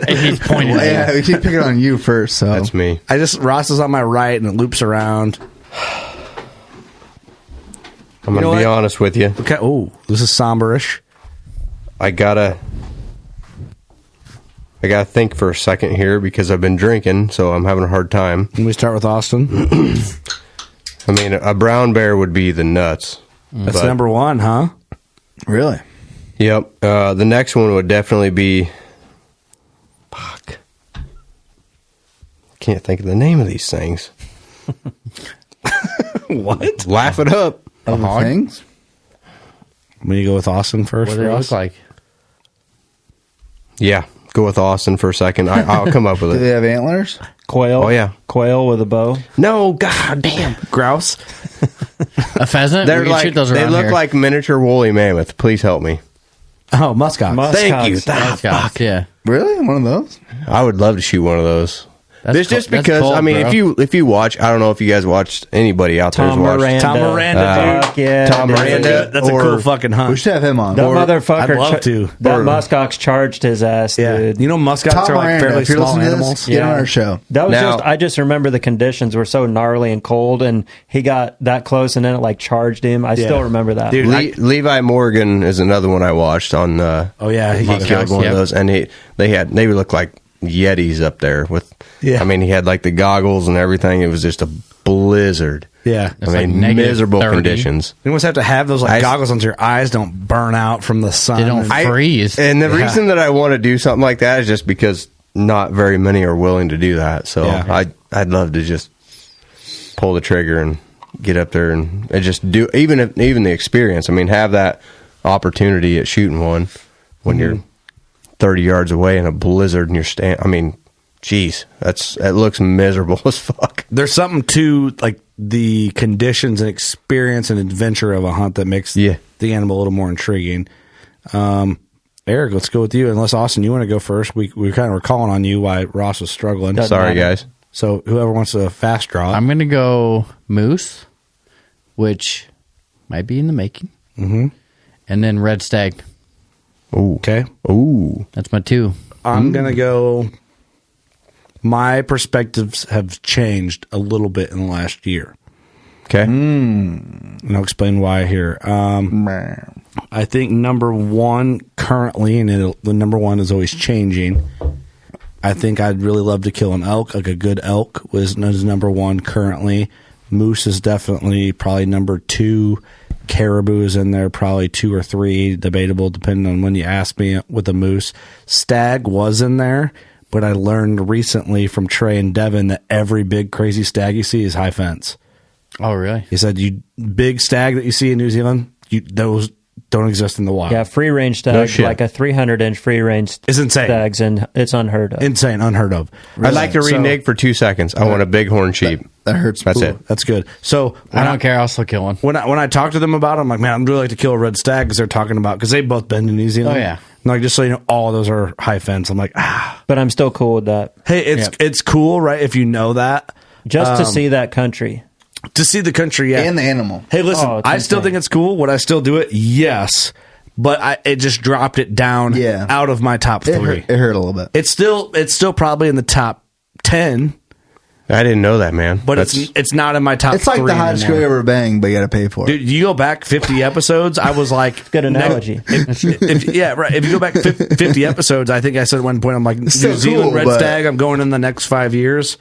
He's pointing. Well, yeah, we keep picking on you first. So that's me. Ross is on my right and it loops around. I'm going to be honest with you. Okay. Oh, this is somberish. I gotta think for a second here because I've been drinking, so I'm having a hard time. Can we start with Austin? I mean, a brown bear would be the nuts. That's number one, huh? Really? Yep. The next one would definitely be... Fuck. Can't think of the name of these things. What? Laugh it up. Other things? When you go with Austin first, What do they look like? Yeah. Go with Austin for a second. I'll come up with it. Do they have antlers? Quail. Oh, yeah. Quail with a bow. No, god damn. Grouse. A pheasant? They're We can like, shoot those they around look here. like miniature woolly mammoth. Please help me. Oh, muskox. Thank you. Muskox, yeah. Really? One of those? I would love to shoot one of those. That's Just that's because, cold, I mean, bro. if you watch, I don't know if you guys watched, anybody out there Tom has watched. Miranda. Tom Miranda, dude. Fuck yeah, Tom dude. Miranda. That's a cool fucking hunt. We should have him on. That motherfucker. I'd love to. That muskox charged his ass, Yeah. dude. You know, muskox Tom are like Miranda, fairly if you're small listening to this, animals. get on our show. That was Now- I just remember the conditions were so gnarly and cold, and he got that close, and then it like charged him. I still remember that. Dude, Levi Morgan is another one I watched on. Oh, yeah. He killed one of those, and they would look like Yetis up there with. Yeah. I mean, he had like the goggles and everything. It was just a blizzard. Yeah. I mean, like miserable -30. conditions. You almost have to have those like goggles on so your eyes don't burn out from the sun. They don't freeze. And the reason that I want to do something like that is just because not very many are willing to do that. So Yeah. I'd love to just pull the trigger and get up there and just do even the experience. I mean, have that opportunity at shooting one when you're 30 yards away in a blizzard and you're I mean, geez, it looks miserable as fuck. There's something to like the conditions and experience and adventure of a hunt that makes the animal a little more intriguing. Eric, let's go with you. Unless Austin, you want to go first? We kind of were calling on you while Ross was struggling. Sorry, guys. So whoever wants to fast draw, I'm going to go moose, which might be in the making, and then red stag. Ooh. Okay. Ooh. That's my two. I'm going to go. My perspectives have changed a little bit in the last year. Okay. And I'll explain why here. I think number one currently, and the number one is always changing. I think I'd really love to kill an elk, like a good elk is number one currently. Moose is definitely probably number two. Caribou is in there, probably 2 or 3, debatable depending on when you ask me with the moose. Stag was in there, but I learned recently from Trey and Devin that every big crazy stag you see is high fence. Oh, really? He said, "You big stag that you see in New Zealand, those don't exist in the wild." Yeah, free range stags, like a 300-inch free range is insane. Stags, and it's unheard of. Insane, unheard of. Really? I'd like to renege for 2 seconds. I want a bighorn sheep. That hurts. That's it. That's good. So I don't care. I'll still kill one. When I talk to them about it, I'm like, man, I'd really like to kill a red stag because they're talking about because they've both been to New Zealand. Oh, yeah. And like, just so you know, all of those are high fence. I'm like, but I'm still cool with that. Hey, it's cool, right? If you know that, just to see that country. To see the country, yeah. And the animal. Hey, listen, I still think it's cool. Would I still do it? Yes. But it just dropped it down out of my top 3. It hurt a little bit. It's still probably in the top 10. I didn't know that, man. But it's not in my top. It's like 3 the hottest anymore. grill you ever banged, but you got to pay for it. Dude, you go back 50 episodes, I was like... Good analogy. If you go back 50 episodes, I think I said at one point, I'm like, New Zealand red stag, I'm going in the next 5 years.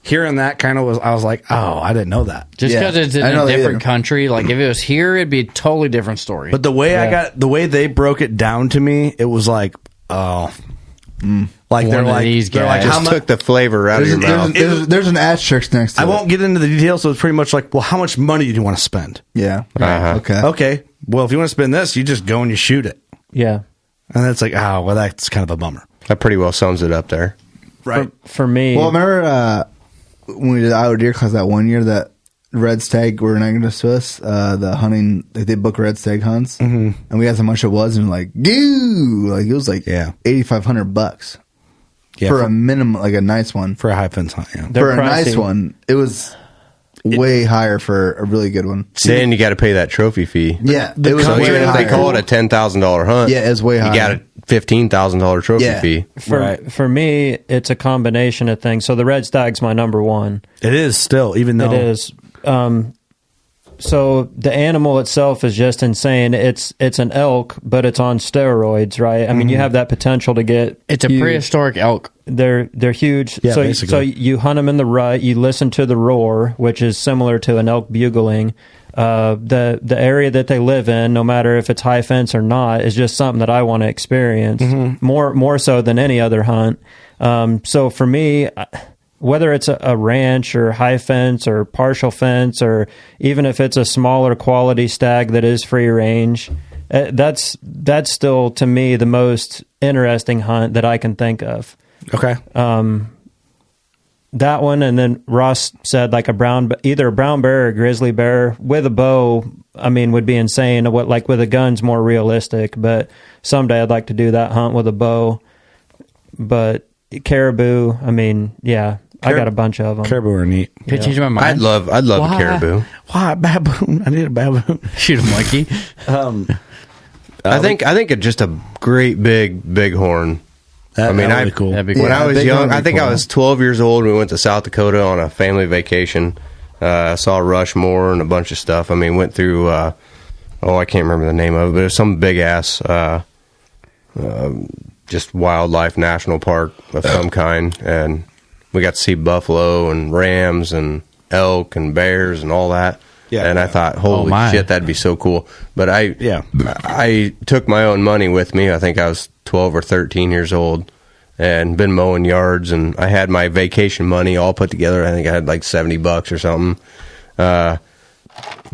Hearing that kind of was, I was like, oh, I didn't know that. Just because it's in a different country, like if it was here, it'd be a totally different story. But the way the way they broke it down to me, it was like, oh... Like they're like how much took the flavor out of your mouth. There's an asterisk next to it. I won't get into the details, so it's pretty much like, well, how much money do you want to spend? Yeah. Okay. Well, if you want to spend this, you just go and you shoot it. Yeah. And it's like, oh, well, that's kind of a bummer. That pretty well sums it up there. Right. For me. Well, remember when we did Iowa DeerCast that one year that red stag were next to us, the hunting, they book red stag hunts, and we asked how much it was, and like, goo! Like, it was like $8,500 for a minimum, like a nice one. For a high fence hunt, yeah. For a nice one, it was way higher for a really good one. Then you got to pay that trophy fee. Yeah. So even if they call it a $10,000 hunt, yeah, it's way higher. You got a $15,000 trophy fee. For me, it's a combination of things. So the red stag's my number one. It is still, even though... It is. So the animal itself is just insane. It's an elk, but it's on steroids, right? I mean, you have that potential to get... It's a prehistoric elk. They're huge. Yeah, so basically. you hunt them in the rut. You listen to the roar, which is similar to an elk bugling. The area that they live in, no matter if it's high fence or not, is just something that I want to experience more so than any other hunt. So for me, whether it's a ranch or high fence or partial fence, or even if it's a smaller quality stag that is free range, that's still to me the most interesting hunt that I can think of. Okay. That one, and then Ross said like either a brown bear or a grizzly bear with a bow. I mean, would be insane. What, like with a gun's more realistic, but someday I'd like to do that hunt with a bow. But caribou, I mean, yeah, I got a bunch of them. Caribou are neat. Can I change my mind? I'd love a caribou. Why baboon? I need a baboon. Shoot a monkey. I think it's just a great big horn. That'd be cool. When I was young, I think I was 12 years old. We went to South Dakota on a family vacation. Saw Rushmore and a bunch of stuff. I mean, went through, I can't remember the name of it, but it was some big ass, just wildlife national park of some kind. And we got to see buffalo and rams and elk and bears and all that. Yeah. And I thought, holy shit, that'd be so cool. But I took my own money with me. I think I was 12 or 13 years old and been mowing yards, and I had my vacation money all put together. I think I had like $70 or something.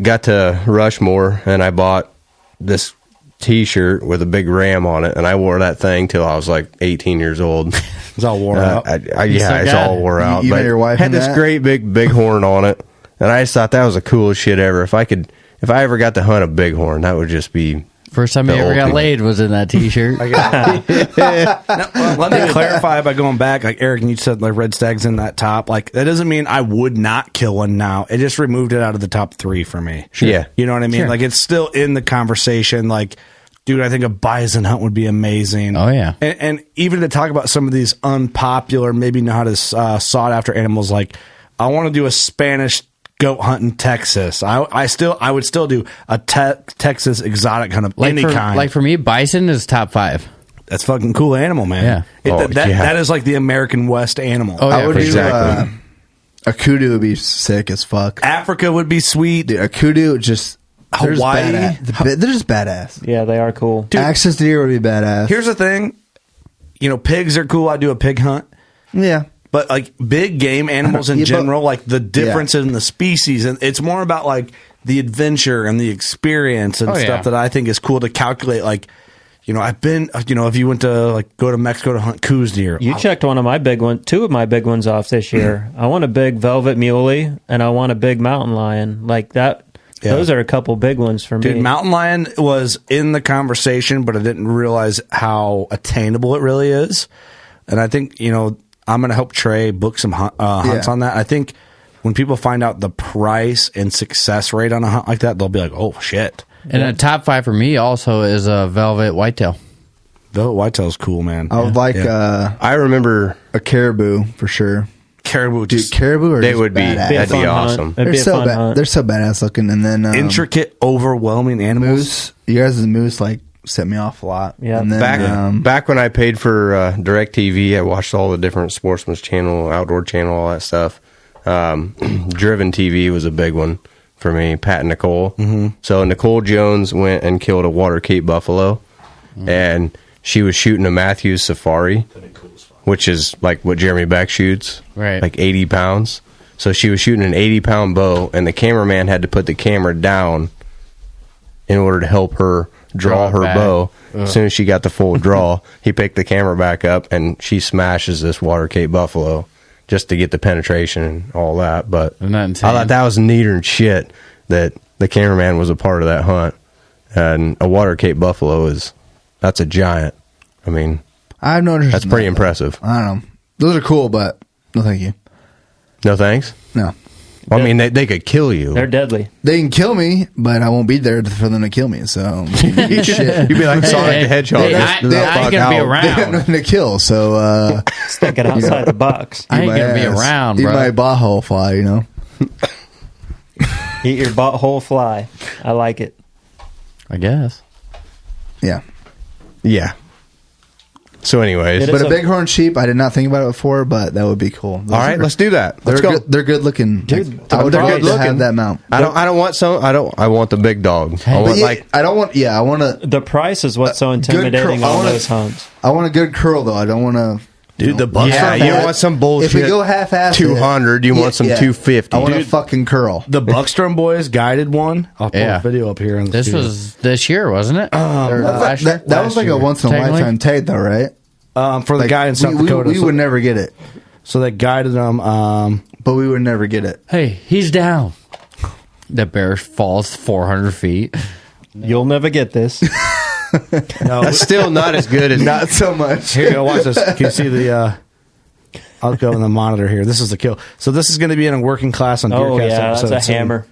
Got to Rushmore, and I bought this T-shirt with a big ram on it, and I wore that thing till I was like 18 years old. It's all wore out. It's all wore out. You but met your wife had in this that? great big horn on it, and I just thought that was the coolest shit ever. If I ever got to hunt a bighorn, that would just be first time you ever got laid was in that T-shirt. Now, let me clarify by going back. Like Eric, and you said like red stag's in that top. Like that doesn't mean I would not kill one now. It just removed it out of the top 3 for me. Sure. Yeah, you know what I mean. Sure. Like it's still in the conversation. Like, dude, I think a bison hunt would be amazing. Oh yeah, and even to talk about some of these unpopular, maybe not as sought after animals. Like I want to do a Spanish goat hunt in Texas. I would still do a Texas exotic hunt of any kind. Like for me, bison is top 5. That's fucking cool animal, man. Yeah. That is like the American West animal. Oh, yeah, I would exactly. do a kudu would be sick as fuck. Africa would be sweet. Dude, a kudu just Hawaii. They're just badass. Yeah, they are cool. Dude, Axis deer would be badass. Here's the thing. Pigs are cool. I do a pig hunt. Yeah. But like big game animals in general, like the difference in the species, and it's more about like the adventure and the experience and stuff that I think is cool to calculate. Like, I've been, if you went to like go to Mexico to hunt coos deer, you checked two of my big ones off this year. I want a big velvet muley and I want a big mountain lion like that. Yeah. Those are a couple big ones for me. Dude, mountain lion was in the conversation, but I didn't realize how attainable it really is. And I think, I'm going to help Trey book some hunts on that. I think when people find out the price and success rate on a hunt like that, they'll be like, oh, shit. And a top 5 for me also is a velvet whitetail. Velvet whitetail is cool, man. I would like I remember a caribou for sure. caribou. Dude, caribou are They would be. badass. That'd be awesome. They're so badass looking. And then intricate, overwhelming animals. Moose. You guys' moose like set me off a lot. Yeah. And then, Back when I paid for DirecTV, I watched all the different Sportsman's Channel, Outdoor Channel, all that stuff. Driven TV was a big one for me. Pat and Nicole. Mm-hmm. So Nicole Jones went and killed a water Cape buffalo, and she was shooting a Matthews Safari, which is like what Jeremy Beck shoots, right? Like 80 pounds. So she was shooting an 80-pound bow, and the cameraman had to put the camera down in order to help her draw her bow. As soon as she got the full draw, he picked the camera back up, and she smashes this water Cape buffalo just to get the penetration and all that. But I thought that was neater than shit that the cameraman was a part of that hunt. And a water Cape buffalo that's a giant. I mean, I've noticed that's pretty impressive. I don't know. Those are cool, but no thank you. No thanks? No. Well, I mean, they could kill you. They're deadly. They can kill me, but I won't be there for them to kill me. So shit. You'd be like Sonic the Hedgehog. I ain't gonna be They around. got nothing to kill, so stick it outside the box. I ain't gonna be around, Eat bro. my butthole fly, you know. Eat your butthole fly. I like it. I guess. Yeah. Yeah. So anyways. But a bighorn sheep, I did not think about it before, but that would be cool. Those All right, let's do that. Let's they're go. Good, they're good looking. Dude, I would they're love good to looking. have that mount. I don't want some. I want the big dog. I want I don't want. Yeah, I want to. The price is what's so intimidating on those hunts. I want a good curl though. I don't want to. Dude, the bucks. Yeah, you want some bullshit. If we go half-assed, 200. You want some 250. I want a Dude, fucking curl. The Buckstrom boys guided one. I'll pull a video up here. This was this year, wasn't it? That was like a once in a lifetime tag, though, right? For the guy in South Dakota. We would never get it. So they guided them. But we would never get it. Hey, he's down. The bear falls 400 feet. You'll never get this. No, that's still not as good as. Not so much. Here, go watch this. Can you see the? I'll go in the monitor here. This is the kill. So this is going to be in a working class on DeerCast. Oh yeah, episode that's a hammer.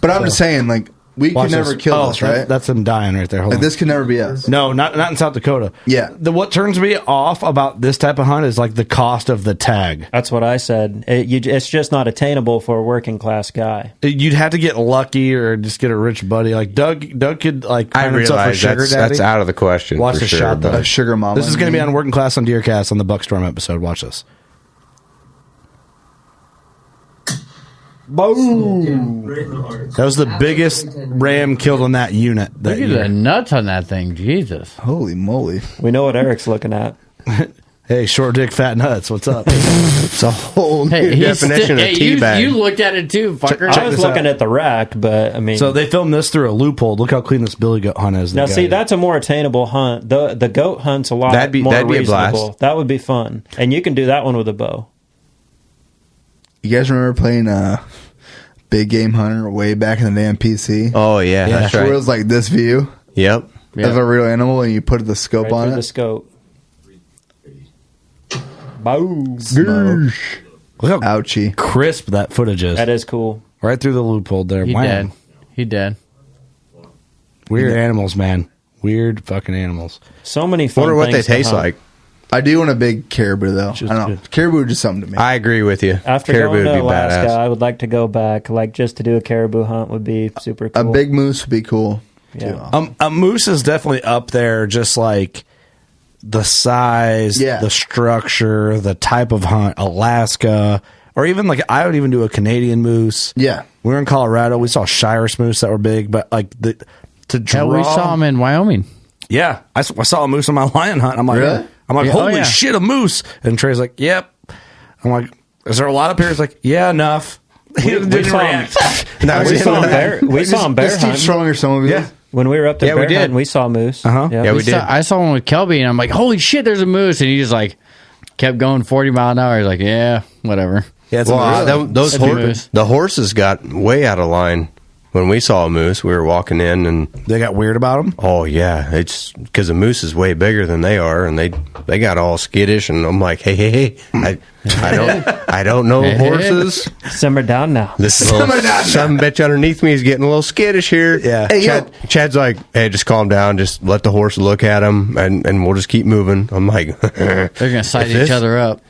But I'm just saying, like, we could never kill this, right? That's them dying right there. Hold Like, on. this could never be us. No, not in South Dakota. Yeah. What turns me off about this type of hunt is like the cost of the tag. That's what I said. It's just not attainable for a working class guy. You'd have to get lucky or just get a rich buddy. Like Doug could like. I find himself a realize sugar daddy. that's out of the question. Watch for the sure, shot though. but- A sugar mama. This is going to be on Working Class on DeerCast on the Buckstorm episode. Watch this. Boom! That was the biggest ram killed on that unit. That Look at year. the nuts on that thing. Jesus. Holy moly. We know what Eric's looking at. Hey, short dick, fat nuts. What's up? It's a whole new Hey, definition of teabag. you looked at it too, fucker. I was looking at the rack, but I mean, So they filmed this through a Leupold. Look how clean this billy goat hunt is. now see that's a more attainable hunt. The goat hunt's a lot That'd be more a blast. reasonable. That would be fun, and you can do that one with a bow. You guys remember playing Big Game Hunter way back in the damn PC? Oh yeah, that's Where right. it was like this view Yep. of a real animal, and you put the scope Right on through it. the scope. Boom! Smoke. Look how Ouchie. crisp that footage is. That is cool. Right through the Leupold there. He Wham. dead. He dead. Weird animals, man. Weird fucking animals. So many fun Wonder what they things to taste hunt. like. I do want a big caribou, though. I don't know. Caribou is just something to me. I agree with you. After Caribou going to would be Alaska, badass. I would like to go back, like just to do a caribou hunt would be super A cool. big moose would be cool. Yeah. A moose is definitely up there, just like the size, Yeah. the structure, the type of hunt. Alaska, or even like I would even do a Canadian moose. Yeah. We were in Colorado. We saw Shires moose that were big, but like to draw. Yeah, we saw him in Wyoming. Yeah, I saw a moose on my lion hunt. I'm like, Really? Yeah. holy Oh, yeah. shit, a moose! And Trey's like, yep. I'm like, is there a lot up here? He's like, yeah, enough. He We didn't saw him. react. We saw him bear. We saw him bear Just Steve hunting. Strong or some of you. Yeah. When we were up there Yeah, we bear did. hunting, we saw moose. Uh-huh. Yeah. Yeah, we did. I saw one with Kelby, and I'm like, holy shit, there's a moose. And he just like kept going 40 mile an hour. He's like, yeah, whatever. Yeah, it's Well, those That's a moose. the horses got way out of line when we saw a moose. We were walking in, and they got weird about him. oh yeah, it's because the moose is way bigger than they are, and they got all skittish. And I'm like, hey, I don't know horses. Simmer down now. This little some bitch underneath me is getting a little skittish here. Yeah. Hey, Chad's like, hey, just calm down. Just let the horse look at him, and we'll just keep moving. I'm like, They're going to size each other up.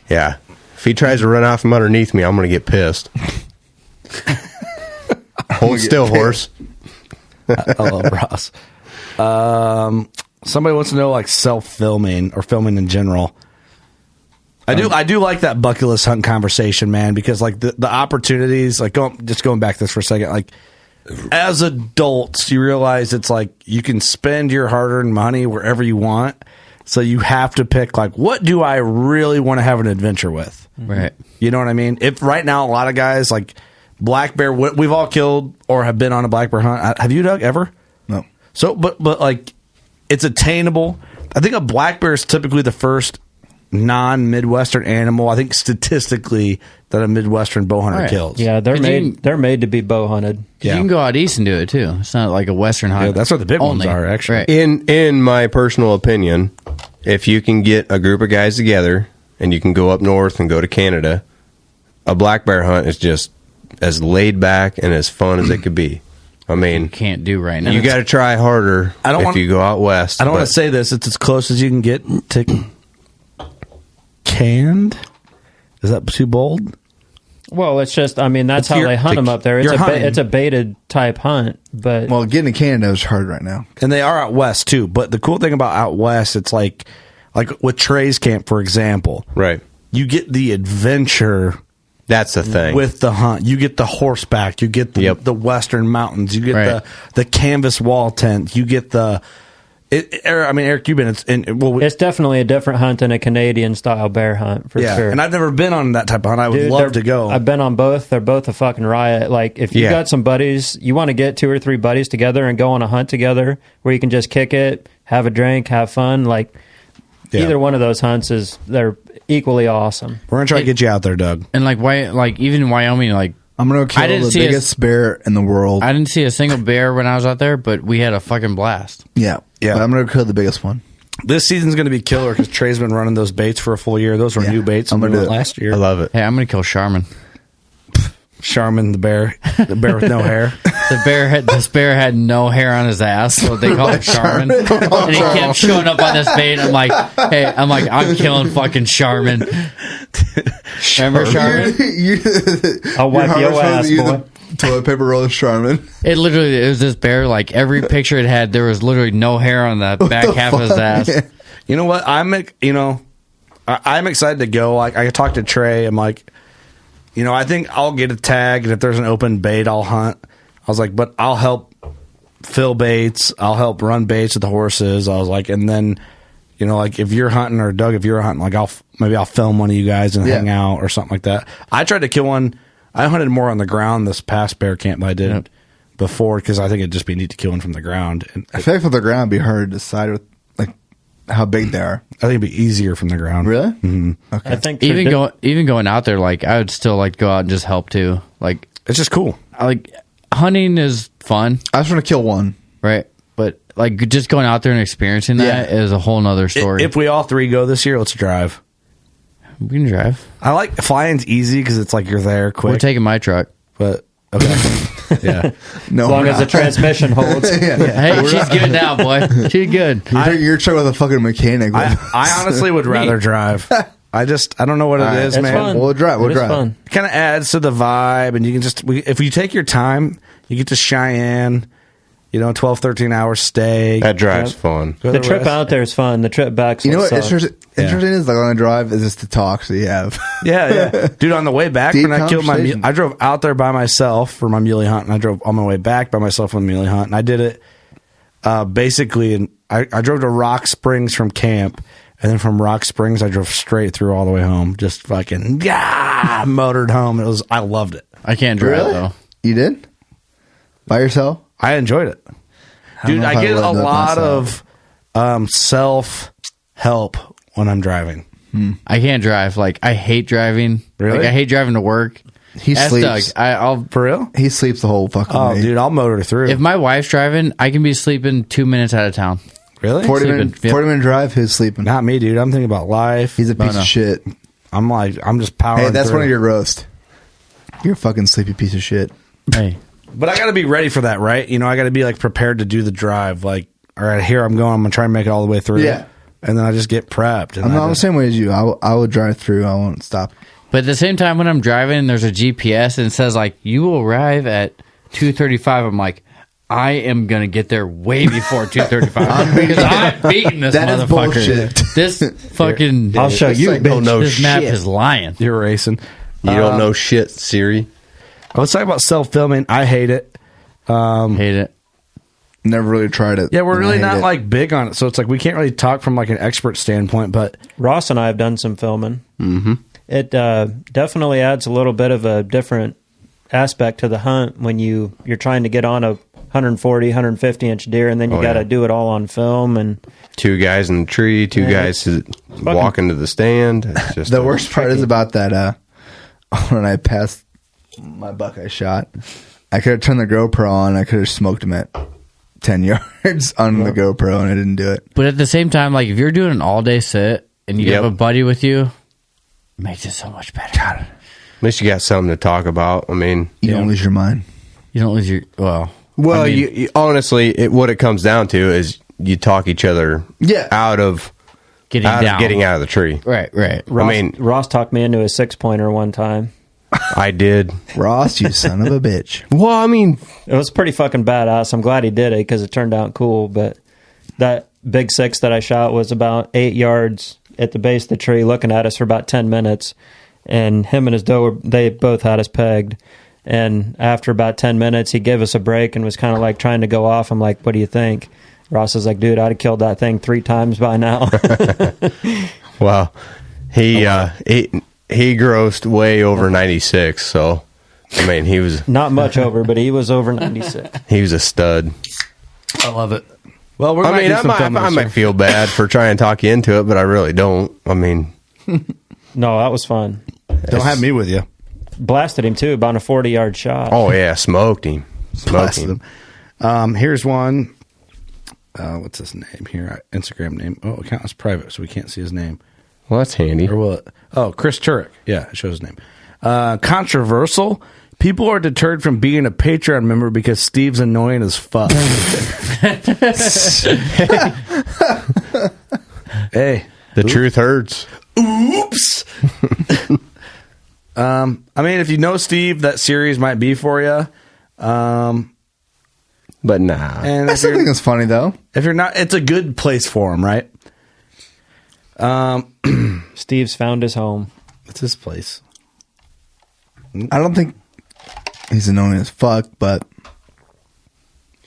yeah. If he tries to run out from underneath me, I'm going to get pissed. Hold still, horse. I love Ross. Somebody wants to know like self-filming or filming in general. I do like that bucket list hunt conversation, man, because like the opportunities, like going back to this for a second, like as adults, you realize it's like you can spend your hard-earned money wherever you want. So you have to pick like, what do I really want to have an adventure with? Right. You know what I mean? If right now a lot of guys like black bear, we've all killed or have been on a black bear hunt. Have you, Doug, ever? No. So, but like it's attainable. I think a black bear is typically the first non-Midwestern animal, I think statistically, that a Midwestern bow hunter kills. Yeah, they're made to be bow hunted. You can go out east and do it too. It's not like a Western hunt. Yeah, that's what the big ones are, actually. Right. In my personal opinion, if you can get a group of guys together and you can go up north and go to Canada, a black bear hunt is just as laid back and as fun as it could be. I mean, you can't do right now. You got to try harder if you go out west. I don't want to say this. It's as close as you can get to canned. Is that too bold? Well, it's just, I mean, that's how they hunt them up there. It's a baited type hunt, but well, getting to Canada is hard right now, and they are out west too. But the cool thing about out west, it's like with Trey's camp, for example, right? You get the adventure. That's the thing with the hunt. You get the horseback. You get the Western mountains. You get the canvas wall tent. You get the. I mean, Eric, you've been. It's definitely a different hunt than a Canadian style bear hunt for sure. And I've never been on that type of hunt. I would love to go. I've been on both. They're both a fucking riot. Like if you got some buddies, you want to get 2 or 3 buddies together and go on a hunt together where you can just kick it, have a drink, have fun. Like either one of those hunts they're equally awesome. We're gonna try to get you out there, Doug. And even in Wyoming, like. I'm going to kill the biggest bear in the world. I didn't see a single bear when I was out there, but we had a fucking blast. Yeah. But I'm going to kill the biggest one. This season's going to be killer because Trey's been running those baits for a full year. Those were new baits. I'm going to do it last year. I love it. Hey, I'm going to kill Charmin. Charmin, the bear with no hair. This bear had no hair on his ass, so they call him Charmin. And he kept showing up on this bait. I'm killing fucking Charmin. Remember Charmin? I'll wipe your ass, boy. Toilet paper roll of Charmin. It was this bear. Like every picture it had, there was literally no hair on the back half of his ass. You know what? I'm excited to go. Like I talked to Trey. I'm like, I think I'll get a tag, and if there's an open bait, I'll hunt. I was like, but I'll help fill baits. I'll help run baits with the horses. I was like, and then, like if you're hunting, or Doug, if you're hunting, like I'll film one of you guys and hang out or something like that. I tried to kill one. I hunted more on the ground this past bear camp than I did before because I think it'd just be neat to kill one from the ground. And I feel like from the ground, it'd be hard to decide with how big they are. I think it'd be easier from the ground. Really? Mm-hmm. Okay. I think even going out there, like I would still like to go out and just help too. Like it's just cool. Hunting is fun. I just want to kill one, right? But like just going out there and experiencing that is a whole nother story. If we all 3 go this year, let's drive. We can drive. I like flying's easy because it's like you're there quick. We're taking my truck, but okay. Yeah. No, as long as the transmission holds. Hey, she's good now, boy. She's good. You're trying with a fucking mechanic. I honestly would rather drive. I don't know what it is, man. Fun. We'll drive. It kind of adds to the vibe, and you can just if you take your time, you get to Cheyenne. 12, 13 hours stay. That drive's fun. The trip out there is fun. The trip back. What interesting is like on a drive is just the talks that you have. Yeah. Dude, on the way back when I killed I drove out there by myself for my muley hunt, and I drove on my way back by myself on the muley hunt, and I did it basically. And I drove to Rock Springs from camp, and then from Rock Springs I drove straight through all the way home. Just fucking motored home. I loved it. I can't drive though. You did? By yourself? I enjoyed it. Dude, I get a lot of self-help when I'm driving. I can't drive. Like, I hate driving. Really? Like, I hate driving to work. He sleeps. Doug, for real? He sleeps the whole fucking way. Dude, I'll motor through. If my wife's driving, I can be sleeping 2 minutes out of town. Really? 40-minute drive, who's sleeping? Not me, dude. I'm thinking about life. He's a piece of shit. I'm just powering Hey, that's through. one of your roast. You're a fucking sleepy piece of shit. Hey. But I got to be ready for that, right? I got to be like prepared to do the drive. Like, all right, here I'm going. I'm going to try and make it all the way through. Yeah. And then I just get prepped. And I'm not the same way as you. I will drive through. I won't stop. But at the same time, when I'm driving and there's a GPS and it says, like, you will arrive at 2:35, I'm like, I am going to get there way before 2:35 because I'm beating this That is motherfucker. bullshit. This fucking... I'll show you, bitch. This map is lying. You're racing. You don't know shit, Siri. Let's talk about self-filming. I hate it. Hate it. Never really tried it. Yeah, we're and I really hate not it. like big on it, so it's like we can't really talk from like an expert standpoint. But Ross and I have done some filming. Mm-hmm. It definitely adds a little bit of a different aspect to the hunt when you're trying to get on a 140, 150 inch deer, and then you got to do it all on film. And 2 guys in the tree, 2 guys walking to the stand. It's just The worst part is about that. When I passed my buck I shot, I could have turned the GoPro on. I could have smoked him at 10 yards on the GoPro, and I didn't do it. But at the same time, like, if you're doing an all-day sit and you have a buddy with you, it makes it so much better. At least you got something to talk about. I mean, You don't lose your mind. You don't lose your... Well, I mean, you honestly, what it comes down to is you talk each other out of getting out of the tree. Right. Ross talked me into a 6-pointer one time. I did. Ross, you son of a bitch. Well, I mean, it was pretty fucking badass. I'm glad he did it because it turned out cool. But that big 6 that I shot was about 8 yards at the base of the tree, looking at us for about 10 minutes. And him and his doe, they both had us pegged. And after about 10 minutes, he gave us a break and was kind of like trying to go off. I'm like, what do you think? Ross was like, dude, I'd have killed that thing 3 times by now. Well, he grossed way over 96, so I mean, he was not much over, but he was over 96. He was a stud. I love it. Well, we're I might feel bad for trying to talk you into it, but I really don't. I mean, no, that was fun. Don't have me with you. Blasted him too, about a 40-yard shot. Oh yeah, smoked him. Blasted him. Here's one. What's his name here? Instagram name. Oh, account is private, so we can't see his name. Well, that's handy. Or will it? Oh, Chris Turek. Yeah, it shows his name. Controversial. People are deterred from being a Patreon member because Steve's annoying as fuck. Hey, the truth hurts. Oops. I mean, if you know Steve, that series might be for you. But nah. And I still think it's funny though. If you're not, it's a good place for him, right? Steve's found his home. It's his place. I don't think he's annoying as fuck, but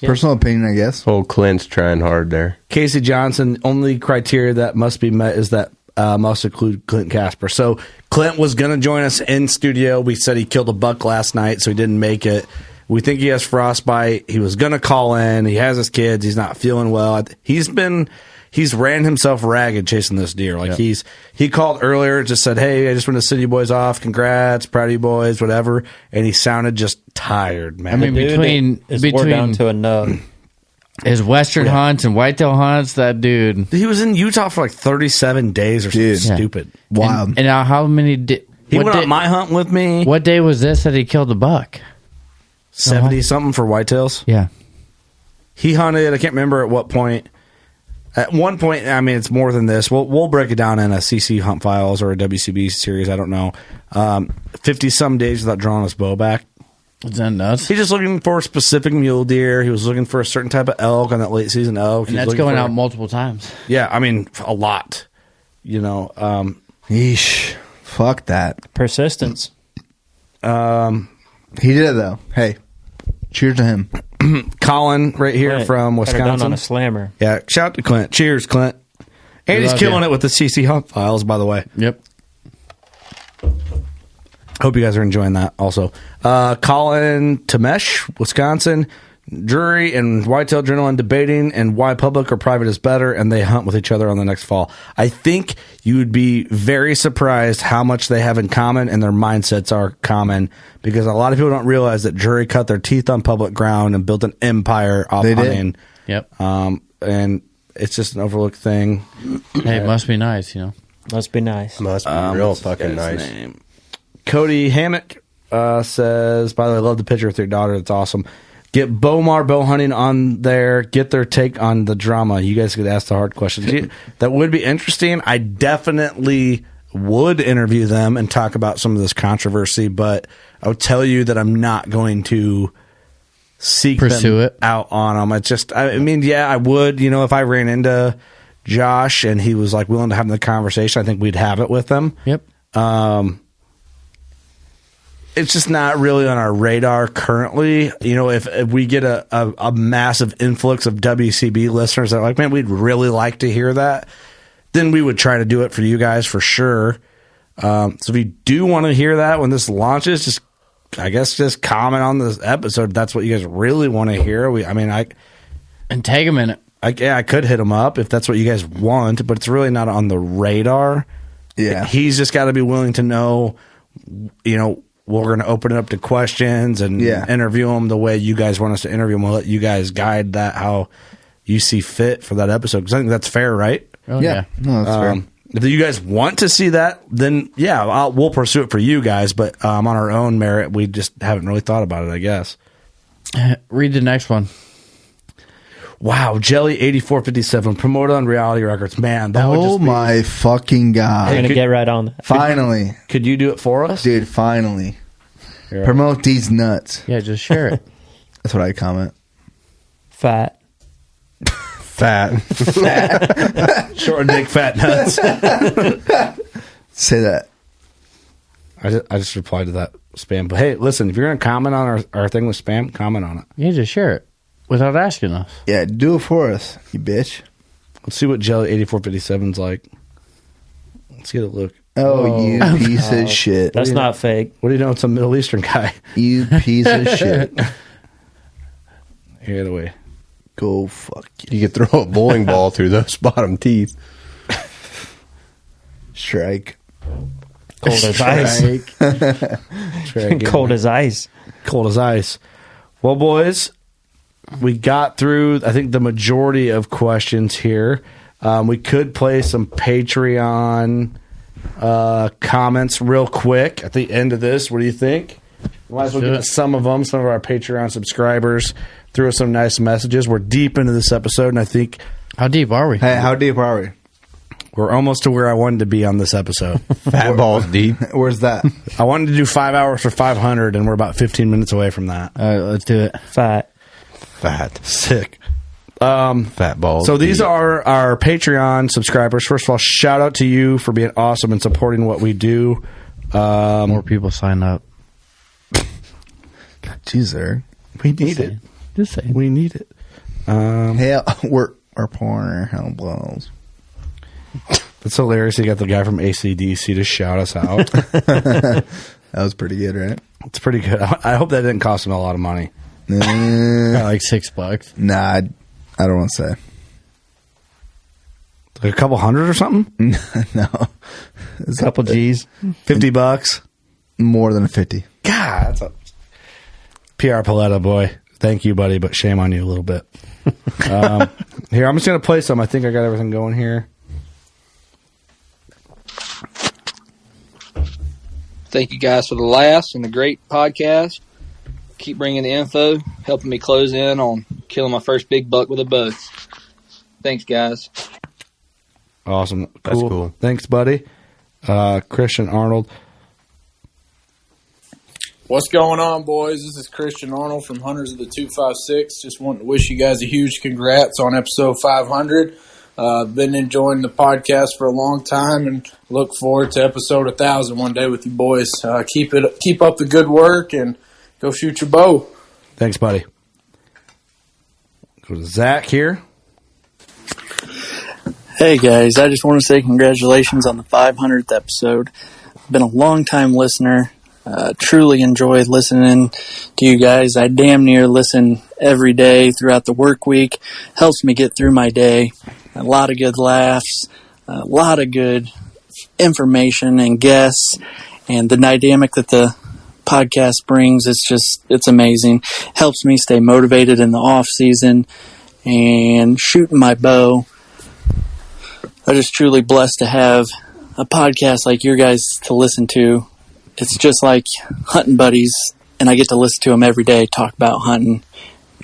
personal opinion, I guess. Old Clint's trying hard there. Casey Johnson, only criteria that must be met is that must include Clint Casper. So Clint was going to join us in studio. We said he killed a buck last night, so he didn't make it. We think he has frostbite. He was going to call in. He has his kids. He's not feeling well. He's ran himself ragged chasing this deer. Like he called earlier, just said, "Hey, I just want to send you boys off. Congrats, proud of you boys, whatever." And he sounded just tired, man. I mean, between down to a nub. His Western hunts and whitetail hunts, that dude. He was in Utah for like 37 days or something stupid. Wild. And now how many... He went on my hunt with me. What day was this that he killed the buck? 70-something for whitetails? Yeah. He hunted, I can't remember at what point. At one point, I mean, it's more than this. We'll break it down in a CC Hunt Files or a WCB series, I don't know. 50-some days without drawing his bow back. Is that nuts? He's just looking for a specific mule deer. He was looking for a certain type of elk on that late season elk. And that's going out multiple times. Yeah, I mean, a lot. You know. Yeesh. Fuck that. Persistence. He did it, though. Hey, cheers to him. Colin right here from Wisconsin. Done on a slammer. Yeah, shout out to Clint. Cheers, Clint. And he's killing it with the CC Hunt Files, by the way. Yep. Hope you guys are enjoying that also. Colin Tamesh, Wisconsin. Jury and whitetail adrenaline debating and why public or private is better, and they hunt with each other on the next fall. I think you would be very surprised how much they have in common and their mindsets are common, because a lot of people don't realize that Jury cut their teeth on public ground and built an empire off hunting. Yep. And it's just an overlooked thing. Hey, it must be nice, you know. Must be nice. Must be real fucking nice. Name. Cody Hammock says, by the way, I love the picture with your daughter. That's awesome. Get Bomar bow hunting on there. Get their take on the drama. You guys could ask the hard questions. That would be interesting. I definitely would interview them and talk about some of this controversy, but I would tell you that I'm not going to pursue it out on them. It's just, I mean, yeah, I would, if I ran into Josh and he was like willing to have the conversation, I think we'd have it with them. Yep. It's just not really on our radar currently. If we get a massive influx of WCB listeners that are like, man, we'd really like to hear that, then we would try to do it for you guys for sure. So if you do want to hear that when this launches, just comment on this episode. If that's what you guys really want to hear. And tag them in it. I could hit him up if that's what you guys want, but it's really not on the radar. Yeah. He's just got to be willing to know, we're going to open it up to questions and interview them the way you guys want us to interview them. We'll let you guys guide that how you see fit for that episode. Because I think that's fair, right? Oh, yeah. No, that's fair. If you guys want to see that, then we'll pursue it for you guys. But on our own merit, we just haven't really thought about it, I guess. Read the next one. Wow, Jelly 8457 promoted on Reality Records. Man, that would just be... my fucking God. I'm going to get right on that. Finally. Could you do it for us? Dude, finally. Here. Promote these nuts. Yeah, just share it. That's what I comment. Fat. Short dick, fat nuts. Say that. I just replied to that spam. But hey, listen, if you're going to comment on our thing with spam, comment on it. Yeah, just share it without asking us. Yeah, do it for us, you bitch. Let's see what Jelly 8457's like. Let's get a look. Oh, you piece of shit. That's not fake. What do you know? It's a Middle Eastern guy. You piece of shit. Here, the way. Go fuck you. You could throw a bowling ball through those bottom teeth. Strike. Cold as ice. Cold as ice. Cold as ice. Well, boys, we got through, I think, the majority of questions here. We could play some Patreon comments real quick at the end of this. What do you think? We might as well get to some of them. Some of our Patreon subscribers threw us some nice messages. We're deep into this episode, and I think... How deep are we? Hey, how deep are we? We're almost to where I wanted to be on this episode. Fat balls deep. Where's that? I wanted to do 5 hours for 500, and we're about 15 minutes away from that. All right, let's do it. Fat. Sick. Fat balls. So these are our Patreon subscribers. First of all, shout out to you for being awesome and supporting what we do. More people sign up. Jeez, Eric. We need it. Just saying. We need it. Hey, we're pouring our hell blows. That's hilarious. You got the guy from ACDC to shout us out. That was pretty good, right? It's pretty good. I hope that didn't cost him a lot of money. Like $6. Nah, I don't want to say. Like a couple hundred or something? No. A couple G's. $50. More than a 50. God, that's a PR Paletta, boy. Thank you, buddy, but shame on you a little bit. Here, I'm just going to play some. I think I got everything going here. Thank you guys for the laughs and the great podcast. Keep bringing the info, helping me close in on killing my first big buck with a bow. Thanks, guys. Awesome. Cool. That's cool. Thanks, buddy. Christian Arnold. What's going on, boys? This is Christian Arnold from Hunters of the 256. Just wanting to wish you guys a huge congrats on episode 500. Been enjoying the podcast for a long time and look forward to episode 1000 one day with you boys. Keep up the good work and go shoot your bow. Thanks, buddy. Go to Zach here. Hey guys, I just want to say congratulations on the 500th episode. I've been a long time listener. Truly enjoy listening to you guys. I damn near listen every day throughout the work week. Helps me get through my day. A lot of good laughs, a lot of good information and guests, and the dynamic that the podcast brings, it's amazing. Helps me stay motivated in the off season and shooting my bow. I'm just truly blessed to have a podcast like your guys to listen to. It's just like hunting buddies, and I get to listen to them every day talk about hunting.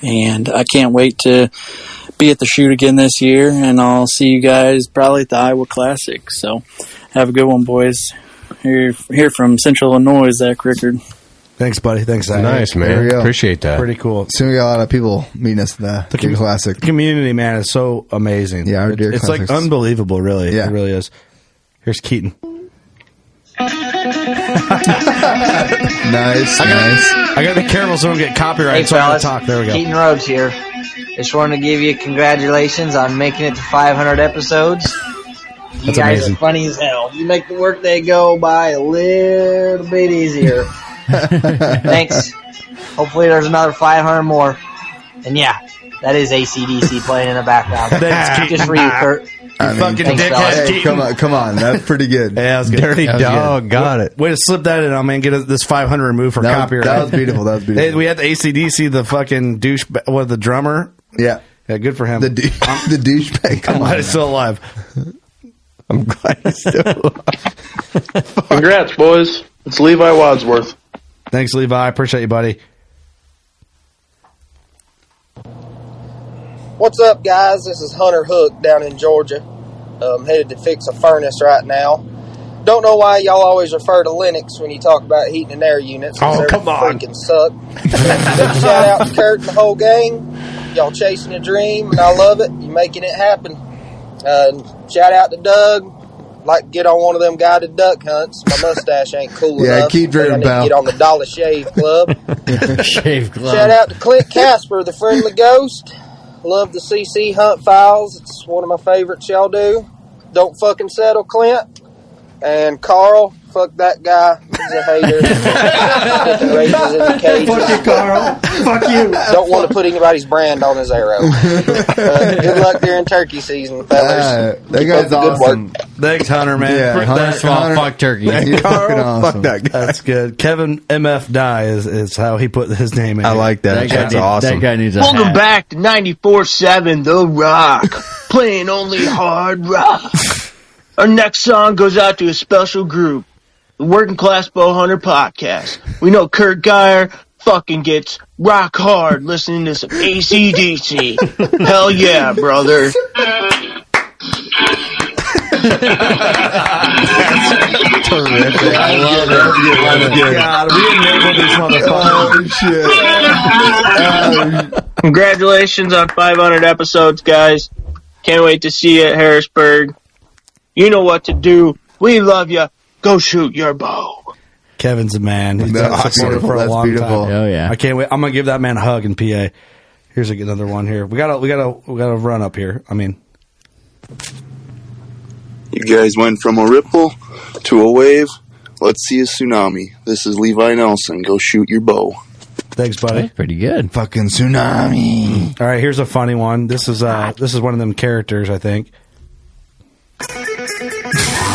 And I can't wait to be at the shoot again this year, and I'll see you guys probably at the Iowa Classic. So Have a good one, boys. Here from Central Illinois, Zach Rickard. Thanks, buddy. Thanks, Zach. Nice, man. There we go. Appreciate that. Pretty cool. Soon we got a lot of people meeting us in the Deer Classic. The community, man, is so amazing. Yeah, our Deer it's Classics. like unbelievable, really. Yeah. It really is. Here's Keaton. Nice. I got to be careful so I don't get copyright. Hey, so I fellas. talk. There we go. Keaton Rhodes here. Just wanted to give you congratulations on making it to 500 episodes. You That's guys amazing. are funny as hell. You make the workday go by a little bit easier. Thanks. Hopefully there's another 500 more. And yeah, that is AC/DC playing in the background. Just for you, Curt. Fucking Thanks, dickhead. fellas. Hey, come on. That's pretty good. Yeah, that was good. Dirty That was dog, good. got it. Way to slip that in, man. Get this 500 removed for copyright. That was beautiful. Hey, we had the AC/DC, the fucking douche, the drummer. Yeah. Yeah, good for him. The douchebag. Come I'm on. glad he's still alive. I'm glad he's still alive. Congrats, boys. It's Levi Wadsworth. Thanks, Levi. Appreciate you, buddy. What's up, guys? This is Hunter Hook down in Georgia. Headed to fix a furnace right now. Don't know why y'all always refer to Linux when you talk about heating and air units. Oh, come on. Freaking suck. Big shout out to Curt and the whole gang. Y'all chasing a dream, and I love it. You making it happen. Shout out to Doug. Like to get on one of them guided duck hunts. My mustache ain't cool Yeah, enough. keep dreaming, I need to pal. get on the Dollar Shave Club. Shave club. Shout out to Clint Casper, the friendly ghost. Love the CC Hunt Files. It's one of my favorites y'all do. Don't fucking settle, Clint. And Carl, fuck that guy. He's a hater. Sticking razors in the cages. Fuck you, Carl. Fuck you. Don't want to put anybody's brand on his arrow. Good luck during turkey season, fellas. That Keep guy's up the good awesome. work. Thanks, Hunter, man. Yeah, Frick Hunter- that. First of all, fuck turkey. He's fucking awesome. Fuck that guy. That's good. Kevin MF Die is how he put his name in. I like that. That's awesome. That guy needs a Welcome hat. back to 94.7 The Rock, playing only hard rock. Our next song goes out to a special group, the Working Class Bowhunter Podcast. We know Kurt Geyer fucking gets rock hard listening to some AC/DC. Hell yeah, brother. Terrific. I love it. God, we enabled these motherfuckers. Oh, shit. Congratulations on 500 episodes, guys. Can't wait to see you at Harrisburg. You know what to do. We love you. Go shoot your bow. Kevin's a man. He's That's been supported beautiful. for a That's long beautiful. time. Oh, yeah. I can't wait. I'm gonna give that man a hug in PA. Here's another one here. We got a run up here. I mean, You guys went from a ripple to a wave. Let's see a tsunami. This is Levi Nelson. Go shoot your bow. thanks, buddy. That's pretty good. Fucking tsunami. All right, here's a funny one. This is one of them characters, I think.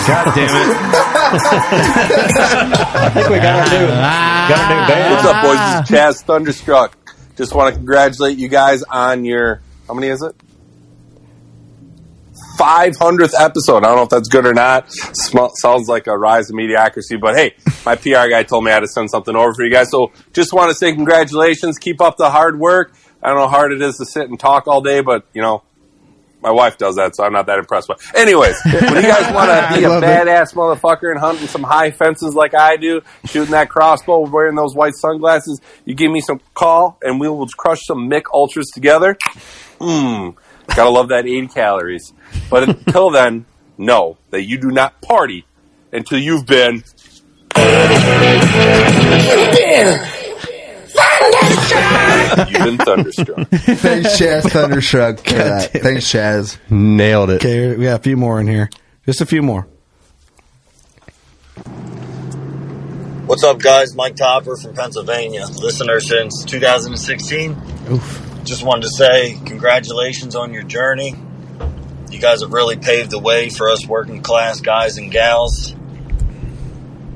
God damn it! I think we got our new band. What's up, boys? This is Chaz Thunderstruck. Just want to congratulate you guys on your, how many is it? 500th episode. I don't know if that's good or not. Sounds like a rise of mediocrity, but hey, my PR guy told me I had to send something over for you guys. So just want to say congratulations. Keep up the hard work. I don't know how hard it is to sit and talk all day, but you know, my wife does that, so I'm not that impressed. But anyways, when you guys want to be a badass motherfucker and hunting some high fences like I do, shooting that crossbow, wearing those white sunglasses, you give me some call, and we will crush some Mick Ultras together. Gotta love that 80 calories. But until then, know that you do not party until you've been... You've been thunderstruck. Thanks, Chaz Thunderstruck. For that. Thanks, Chaz. Nailed it. Okay, we got a few more in here. Just a few more. What's up, guys? Mike Topper from Pennsylvania. Listener since 2016. Just wanted to say congratulations on your journey. You guys have really paved the way for us working class guys and gals.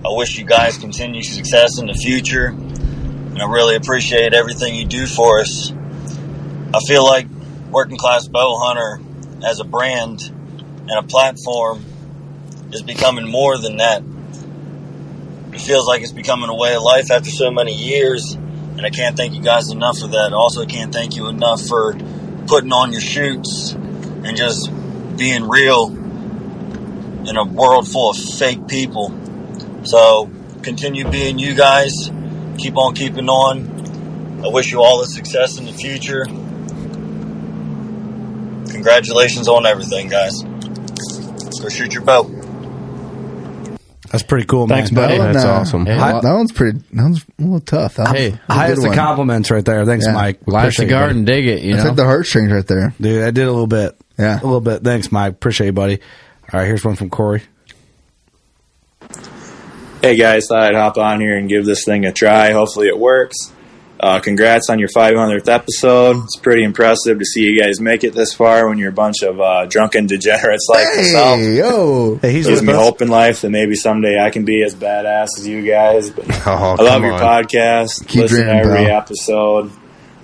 I wish you guys continued success in the future. And I really appreciate everything you do for us. I feel like Working Class Bow Hunter as a brand and a platform is becoming more than that. It feels like it's becoming a way of life after so many years, and I can't thank you guys enough for that. I also can't thank you enough for putting on your shoots and just being real in a world full of fake people. So continue being you guys. Keep on keeping on. I wish you all the success in the future. Congratulations on everything, guys. Go shoot your bow. That's pretty cool, man. Thanks, buddy. That's awesome. That one's a little tough. Highest of compliments right there. Thanks, Mike. Light the garden, dig it. It's like the heartstrings right there. Dude, I did a little bit. Yeah. A little bit. Thanks, Mike. Appreciate you, buddy. All right, here's one from Corey. Hey, guys. Thought I'd hop on here and give this thing a try. Hopefully it works. Congrats on your 500th episode. It's pretty impressive to see you guys make it this far when you're a bunch of drunken degenerates like yourself. Hey, gives me hope in life that maybe someday I can be as badass as you guys. But I love your podcast. Keep Listen to dreaming, every bro. episode.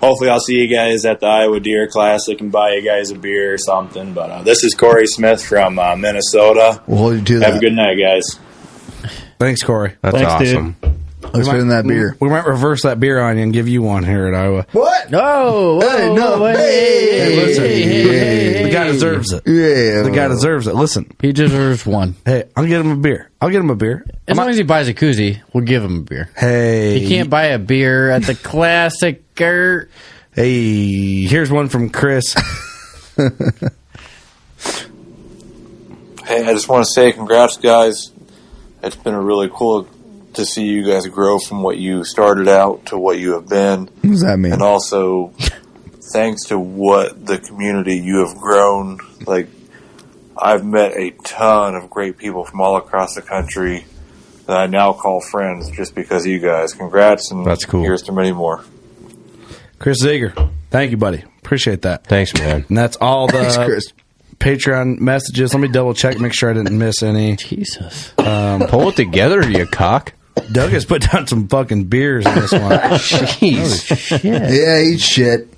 Hopefully I'll see you guys at the Iowa Deer Classic and buy you guys a beer or something. But this is Corey Smith from Minnesota. We'll hold you to Have that. a good night, guys. Thanks, Corey. That's awesome. Dude. Let's put in that beer. We might reverse that beer on you and give you one here at Iowa. What? No. Hey, no. Hey, listen. The guy deserves it. Yeah. The guy deserves it. Listen. He deserves one. Hey, I'll get him a beer. As long as he buys a koozie, we'll give him a beer. Hey. He can't buy a beer at the Classic. Hey, here's one from Chris. Hey, I just want to say congrats, guys. It's been a really cool to see you guys grow from what you started out to what you have been. What does that mean? And also, thanks to what the community you have grown. Like, I've met a ton of great people from all across the country that I now call friends just because of you guys. Congrats, and that's cool. Here's to many more. Chris Zager. Thank you, buddy. Appreciate that. Thanks, man. And that's all the Thanks, Chris. Patreon messages. Let me double check, make sure I didn't miss any. Jesus. Pull it together, you cock. Doug has put down some fucking beers in this one. Jeez. Shit. Yeah, eat shit.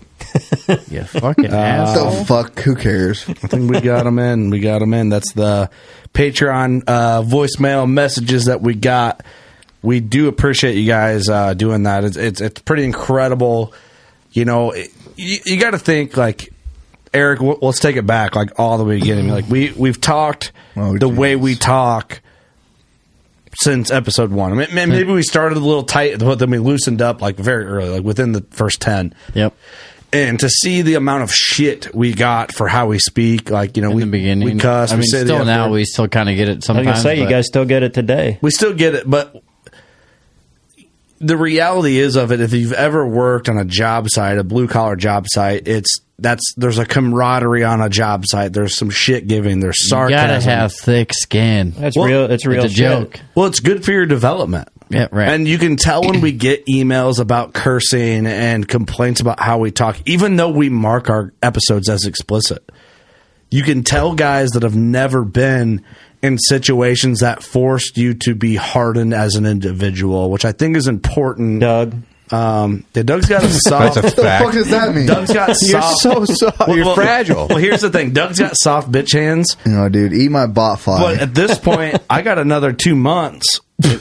You fucking asshole. The fuck? Who cares? I think we got them in. That's the Patreon voicemail messages that we got. We do appreciate you guys doing that. It's pretty incredible. You know, you got to think, like, Eric, let's take it back, like, all the way beginning. Like, we've talked way we talk since episode 1. I mean, maybe we started a little tight, but then we loosened up, like, very early, like, within the first 10. Yep. And to see the amount of shit we got for how we speak, like, you know, in the beginning, we cuss. I mean, we say still the now F-word. we still kind of get it I sometimes. was going to say, you guys still get it today. We still get it, but the reality is of it, if you've ever worked on a job site, a blue-collar job site, there's a camaraderie on a job site. There's some shit giving. There's sarcasm. You gotta have thick skin. It's real. It's real a joke. Well, it's good for your development. Yeah, right. And you can tell when we get emails about cursing and complaints about how we talk, even though we mark our episodes as explicit. You can tell guys that have never been in situations that forced you to be hardened as an individual, which I think is important. Doug. Doug's got a soft. That's a fact. What the fuck does that mean? Doug's got soft. You're so soft. You're fragile. Well, here's the thing. Doug's got soft bitch hands. You know, dude, eat my Botfly. But at this point, I got another 2 months.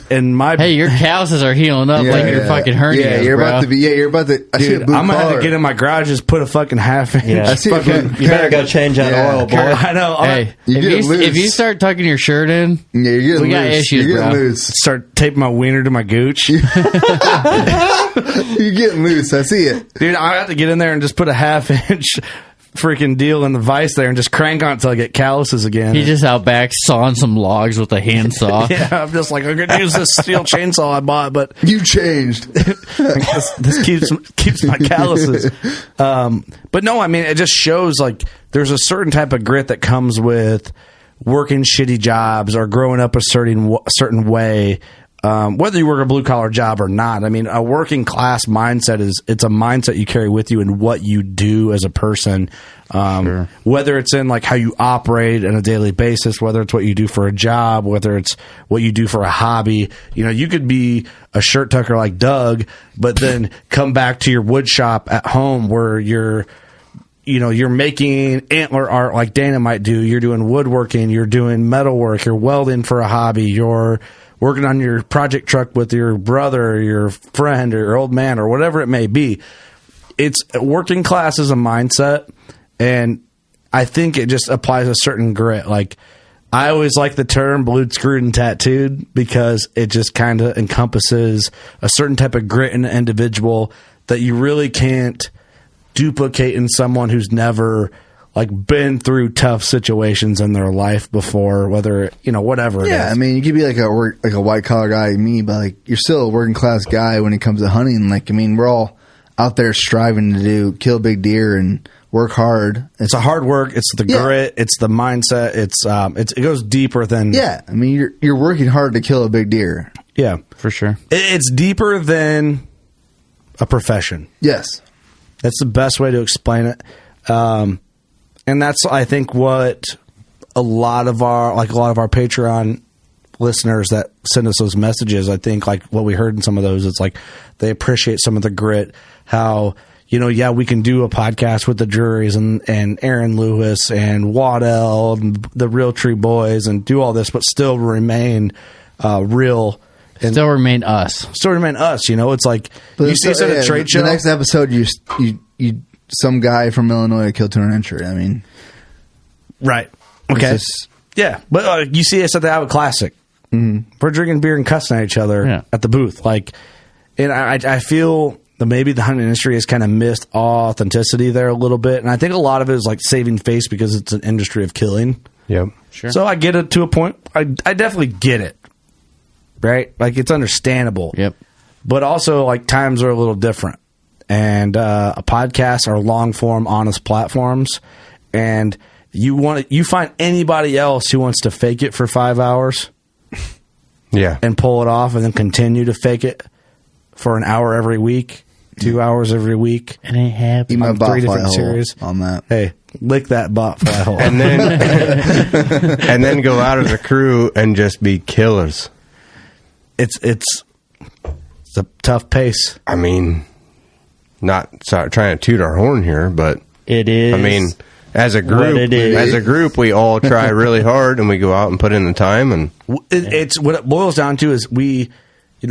And hey, your calluses are healing up like your fucking hernias. Yeah, you're bro. about to be. Yeah, you're about to. I see a Dude, blue I'm gonna have collar. to get in my garage, just put a fucking half inch. Yeah. I see a fucking, blue- You better go change that oil, boy. I know. Hey, You get loose. if you start tucking your shirt in, Yeah, you're getting we got loose. issues, You're getting bro. loose. Start taping my wiener to my gooch. You're getting loose. I see it. Dude, I have to get in there and just put a half inch freaking deal in the vise there and just crank on it until I get calluses again. He just out back sawing some logs with a handsaw. Yeah, I'm just like, I'm gonna use this steel chainsaw I bought, but You changed. this keeps my calluses. But no, I mean, it just shows like there's a certain type of grit that comes with working shitty jobs or growing up a certain way. Whether you work a blue collar job or not, I mean, a working class mindset it's a mindset you carry with you in what you do as a person. Sure. Whether it's in like how you operate on a daily basis, whether it's what you do for a job, whether it's what you do for a hobby. You know, you could be a shirt tucker like Doug, but then come back to your wood shop at home where you're making antler art like Dana might do. You're doing woodworking. You're doing metalwork. You're welding for a hobby. You're working on your project truck with your brother or your friend or your old man or whatever it may be. It's working class is a mindset, and I think it just applies a certain grit. Like I always like the term blued, screwed, and tattooed because it just kind of encompasses a certain type of grit in an individual that you really can't duplicate in someone who's never like been through tough situations in their life before, whether, whatever it is. Yeah, I mean, you could be like a white collar guy like me, but like you're still a working class guy when it comes to hunting. Like, I mean, we're all out there striving to kill big deer and work hard. It's a hard work. It's the grit. It's the mindset. It goes deeper than. Yeah, I mean, you're working hard to kill a big deer. Yeah, for sure. It's deeper than a profession. Yes, that's the best way to explain it. And that's, I think, what a lot of our Patreon listeners that send us those messages, I think, like what we heard in some of those, it's like they appreciate some of the grit, how, we can do a podcast with the Drury's and Aaron Lewis and Waddell and the Real Tree Boys and do all this, but still remain real. And still remain us. It's like, you see us at a trade show. The next episode, you some guy from Illinois killed 200 entry. I mean, right? Okay, but you see us at the Abbott Classic. Mm-hmm. We're drinking beer and cussing at each other at the booth. Like, and I feel that maybe the hunting industry has kind of missed authenticity there a little bit, and I think a lot of it is like saving face because it's an industry of killing. Yep, sure. So I get it to a point. I definitely get it. Right, like it's understandable. Yep, but also like times are a little different. And a podcast are long form, honest platforms, and you find anybody else who wants to fake it for 5 hours, and pull it off, and then continue to fake it for an hour every week, 2 hours every week, and it happens. On 3 different hole series on that. Hey, lick that Botfly Hole, and then go out as a crew and just be killers. It's a tough pace. I mean. Not trying to toot our horn here, but it is. I mean, as a group, we all try really hard, and we go out and put in the time. And it's what it boils down to is we,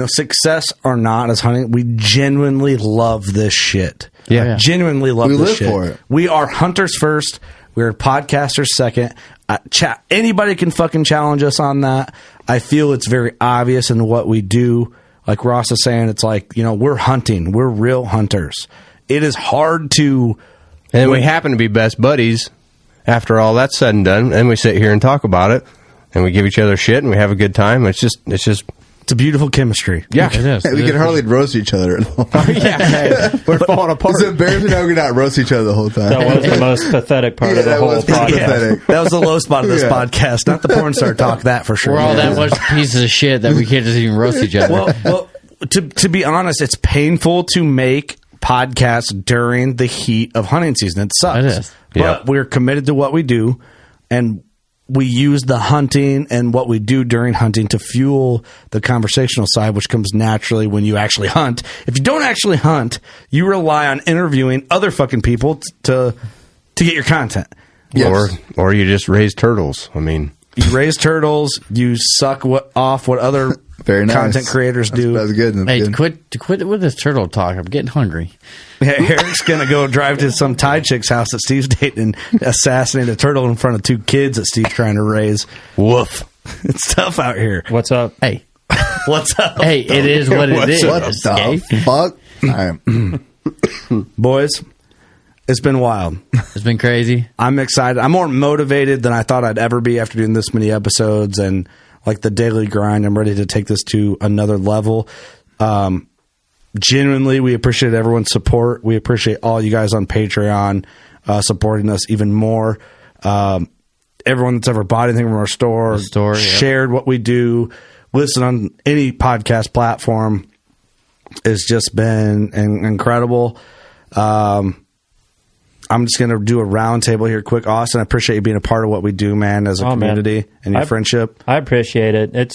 success or not as hunting, we genuinely love this shit. Yeah, genuinely love this shit. We live for it. We are hunters first. We're podcasters second. Anybody can fucking challenge us on that. I feel it's very obvious in what we do. Like Ross is saying, it's like, we're hunting. We're real hunters. It is hard to... And we happen to be best buddies after all that's said and done. And we sit here and talk about it. And we give each other shit and we have a good time. It's a beautiful chemistry. Yeah, it is. We can hardly roast each other. We're falling apart. It's embarrassing how we not roast each other the whole time. That was the most pathetic part of the whole podcast. That was the low spot of this podcast, not the porn star talk, that for sure. We're all that much pieces of shit that we can't just even roast each other. Well, to be honest, it's painful to make podcasts during the heat of hunting season. It sucks. It is. But we're committed to what we do, and we use the hunting and what we do during hunting to fuel the conversational side, which comes naturally when you actually hunt. If you don't actually hunt, you rely on interviewing other fucking people to get your content. Yes. Or you just raise turtles. I mean, you raise turtles. You suck off what other content creators do. That's good. Hey, quit with this turtle talk. I'm getting hungry. Yeah, Eric's going to go drive to some Thai chick's house that Steve's dating and assassinate a turtle in front of 2 kids that Steve's trying to raise. Woof. It's tough out here. What's up? Hey. What's up? Hey, it is what it is. What the fuck? All right. Boys, it's been wild. It's been crazy. I'm excited. I'm more motivated than I thought I'd ever be after doing this many episodes and like the daily grind. I'm ready to take this to another level. Genuinely, we appreciate everyone's support. We appreciate all you guys on Patreon supporting us even more. Everyone that's ever bought anything from our store, shared what we do, listened on any podcast platform. It's just been incredible. I'm just going to do a roundtable here quick. Austin, I appreciate you being a part of what we do, man, as a community and your friendship. I appreciate it.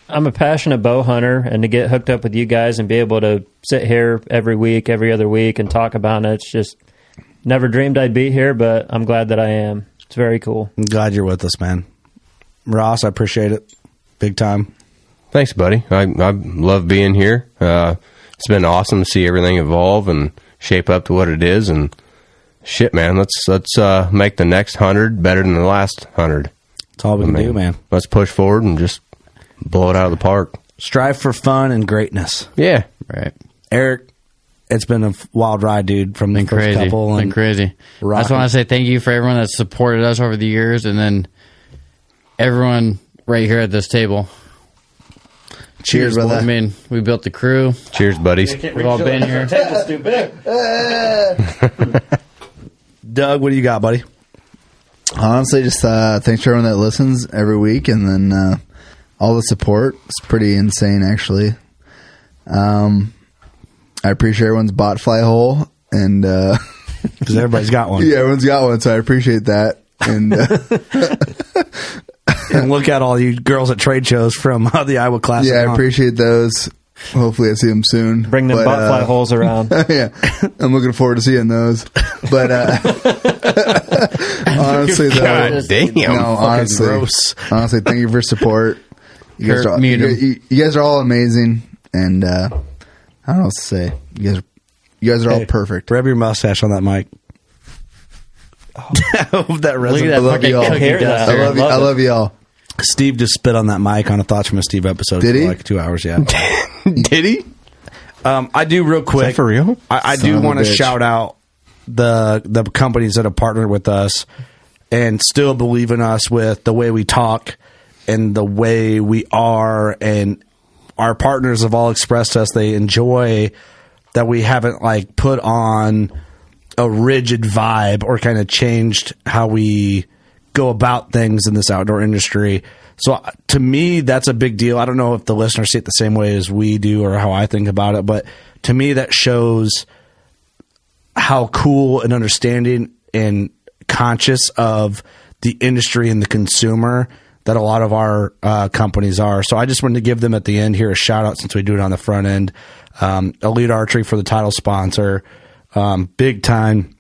I'm a passionate bow hunter, and to get hooked up with you guys and be able to sit here every week, every other week, and talk about it, it's just never dreamed I'd be here, but I'm glad that I am. It's very cool. I'm glad you're with us, man. Ross, I appreciate it. Big time. Thanks, buddy. I love being here. It's been awesome to see everything evolve and shape up to what it is, and shit, man, let's make the next 100 better than the last 100. That's all we can do, man. Let's push forward and just blow it out of the park. Strive for fun and greatness. Yeah. Right. Eric, it's been a wild ride, dude, from the first crazy. couple. Been crazy. I just want to say thank you for everyone that's supported us over the years, and then everyone right here at this table. Cheers, brother. I mean, we built the crew. Cheers, buddies. We've all been here. Doug, what do you got, buddy? Honestly, just thanks to everyone that listens every week, and then all the support. It's pretty insane, actually. I appreciate everyone's Botfly Hole, and because everybody's got one. Yeah, everyone's got one, so I appreciate that. And and look at all you girls at trade shows from the Iowa Classic. Yeah, I appreciate those. Hopefully, I see them soon. Bring them Botfly holes around. Yeah, I'm looking forward to seeing those. But honestly, though, God damn, no, honestly, gross. Honestly, thank you for support. You guys are all amazing, and I don't know what to say. You guys are all perfect. Rub your mustache on that mic. I hope that resonates. I love you all. I love you all. Steve just spit on that mic on a Thoughts from a Steve episode. Did he? For like 2 hours, yeah. Did he? I do real quick. Is that for real? I do want to shout out the companies that have partnered with us and still believe in us with the way we talk and the way we are. And our partners have all expressed to us they enjoy that we haven't like put on a rigid vibe or kind of changed how we go about things in this outdoor industry. So to me, that's a big deal. I don't know if the listeners see it the same way as we do or how I think about it, but to me, that shows how cool and understanding and conscious of the industry and the consumer that a lot of our companies are. So I just wanted to give them at the end here a shout out since we do it on the front end. Elite Archery for the title sponsor, Big Tine,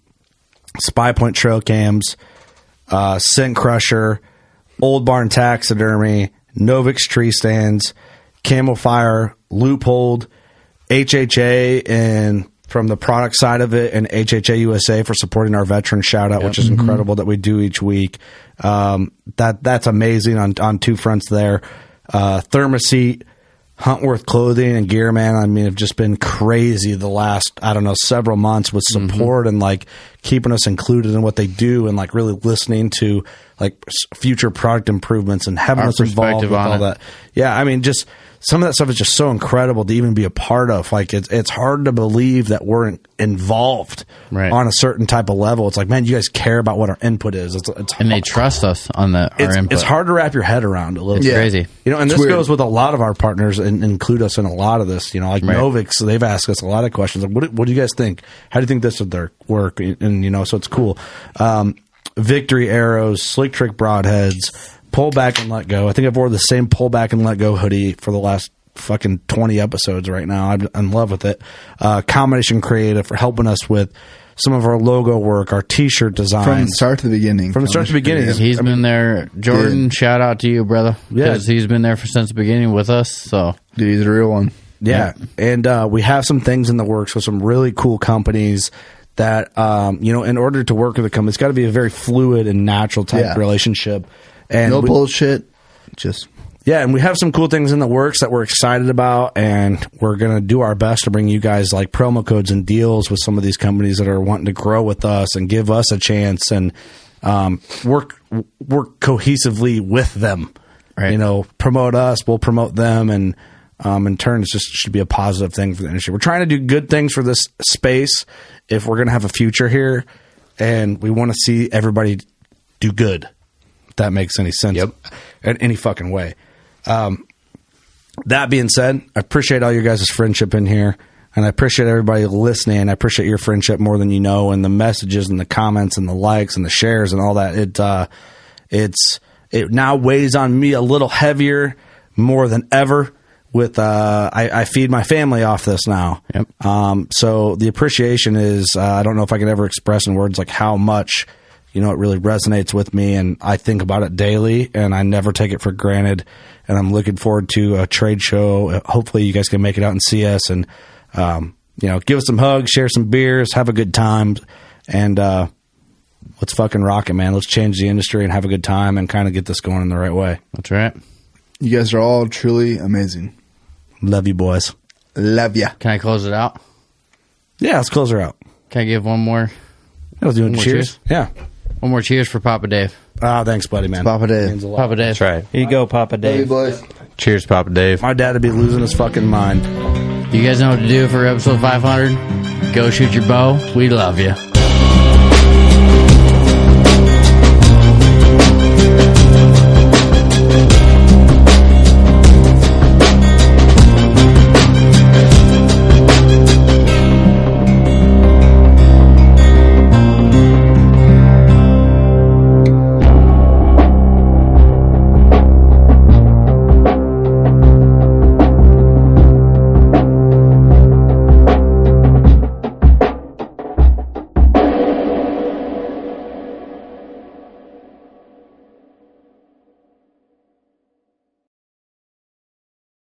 Spy Point Trail Cams, Scent Crusher, Old Barn Taxidermy, Novix Tree Stands, Camo Fire, Leupold, HHA, and from the product side of it, and HHA USA for supporting our veteran shout out, which is incredible that we do each week. That's amazing on two fronts there. ThermaSeat, Huntworth Clothing and Gear, man, I mean, have just been crazy the last, I don't know, several months with support and like keeping us included in what they do and like really listening to like future product improvements and having us involved with all that. Yeah, I mean, just some of that stuff is just so incredible to even be a part of. Like it's hard to believe that we're involved on a certain type of level. It's like, man, you guys care about what our input is. And they trust us on our input. It's hard to wrap your head around a little bit. Crazy. You know, and this goes with a lot of our partners and include us in a lot of this. You know, like Novix, they've asked us a lot of questions. Like, what do you guys think? How do you think this would work? And, you know, so it's cool. Victory arrows, Slick Trick broadheads, pull back and let go. I think I've worn the same pull back and let go hoodie for the last fucking 20 episodes right now. I'm in love with it. Combination Creative for helping us with some of our logo work, our t-shirt designs. From the start to the beginning. From the start to the beginning. He's been there. Jordan, shout out to you, brother. Because he's been there since the beginning with us. So, dude, he's a real one. Yeah. And we have some things in the works with some really cool companies that, you know, in order to work with a company, it's got to be a very fluid and natural type relationship. And no bullshit. Just and we have some cool things in the works that we're excited about, and we're gonna do our best to bring you guys like promo codes and deals with some of these companies that are wanting to grow with us and give us a chance and work cohesively with them. Right. You know, promote us, we'll promote them, and in turn, it just should be a positive thing for the industry. We're trying to do good things for this space if we're gonna have a future here, and we want to see everybody do good. That makes any sense in any fucking way. That being said, I appreciate all your guys' friendship in here, and I appreciate everybody listening. I appreciate your friendship more than you know, and the messages and the comments and the likes and the shares and all that. It now weighs on me a little heavier more than ever. With I feed my family off this now. So the appreciation is I don't know if I can ever express in words like how much. You know, it really resonates with me, and I think about it daily, and I never take it for granted. And I'm looking forward to a trade show. Hopefully, you guys can make it out and see us, and you know, give us some hugs, share some beers, have a good time, and let's fucking rock it, man. Let's change the industry and have a good time and kind of get this going in the right way. That's right. You guys are all truly amazing. Love you, boys. Love ya. Can I close it out? Yeah, let's close her out. Can I give one more? I was doing cheers. Yeah. One more cheers for Papa Dave. Thanks, buddy, man. Papa Dave. Means a lot. Papa Dave. That's right. Here you go, Papa Dave. Boys. Cheers, Papa Dave. My dad would be losing his fucking mind. You guys know what to do for episode 500? Go shoot your bow. We love you.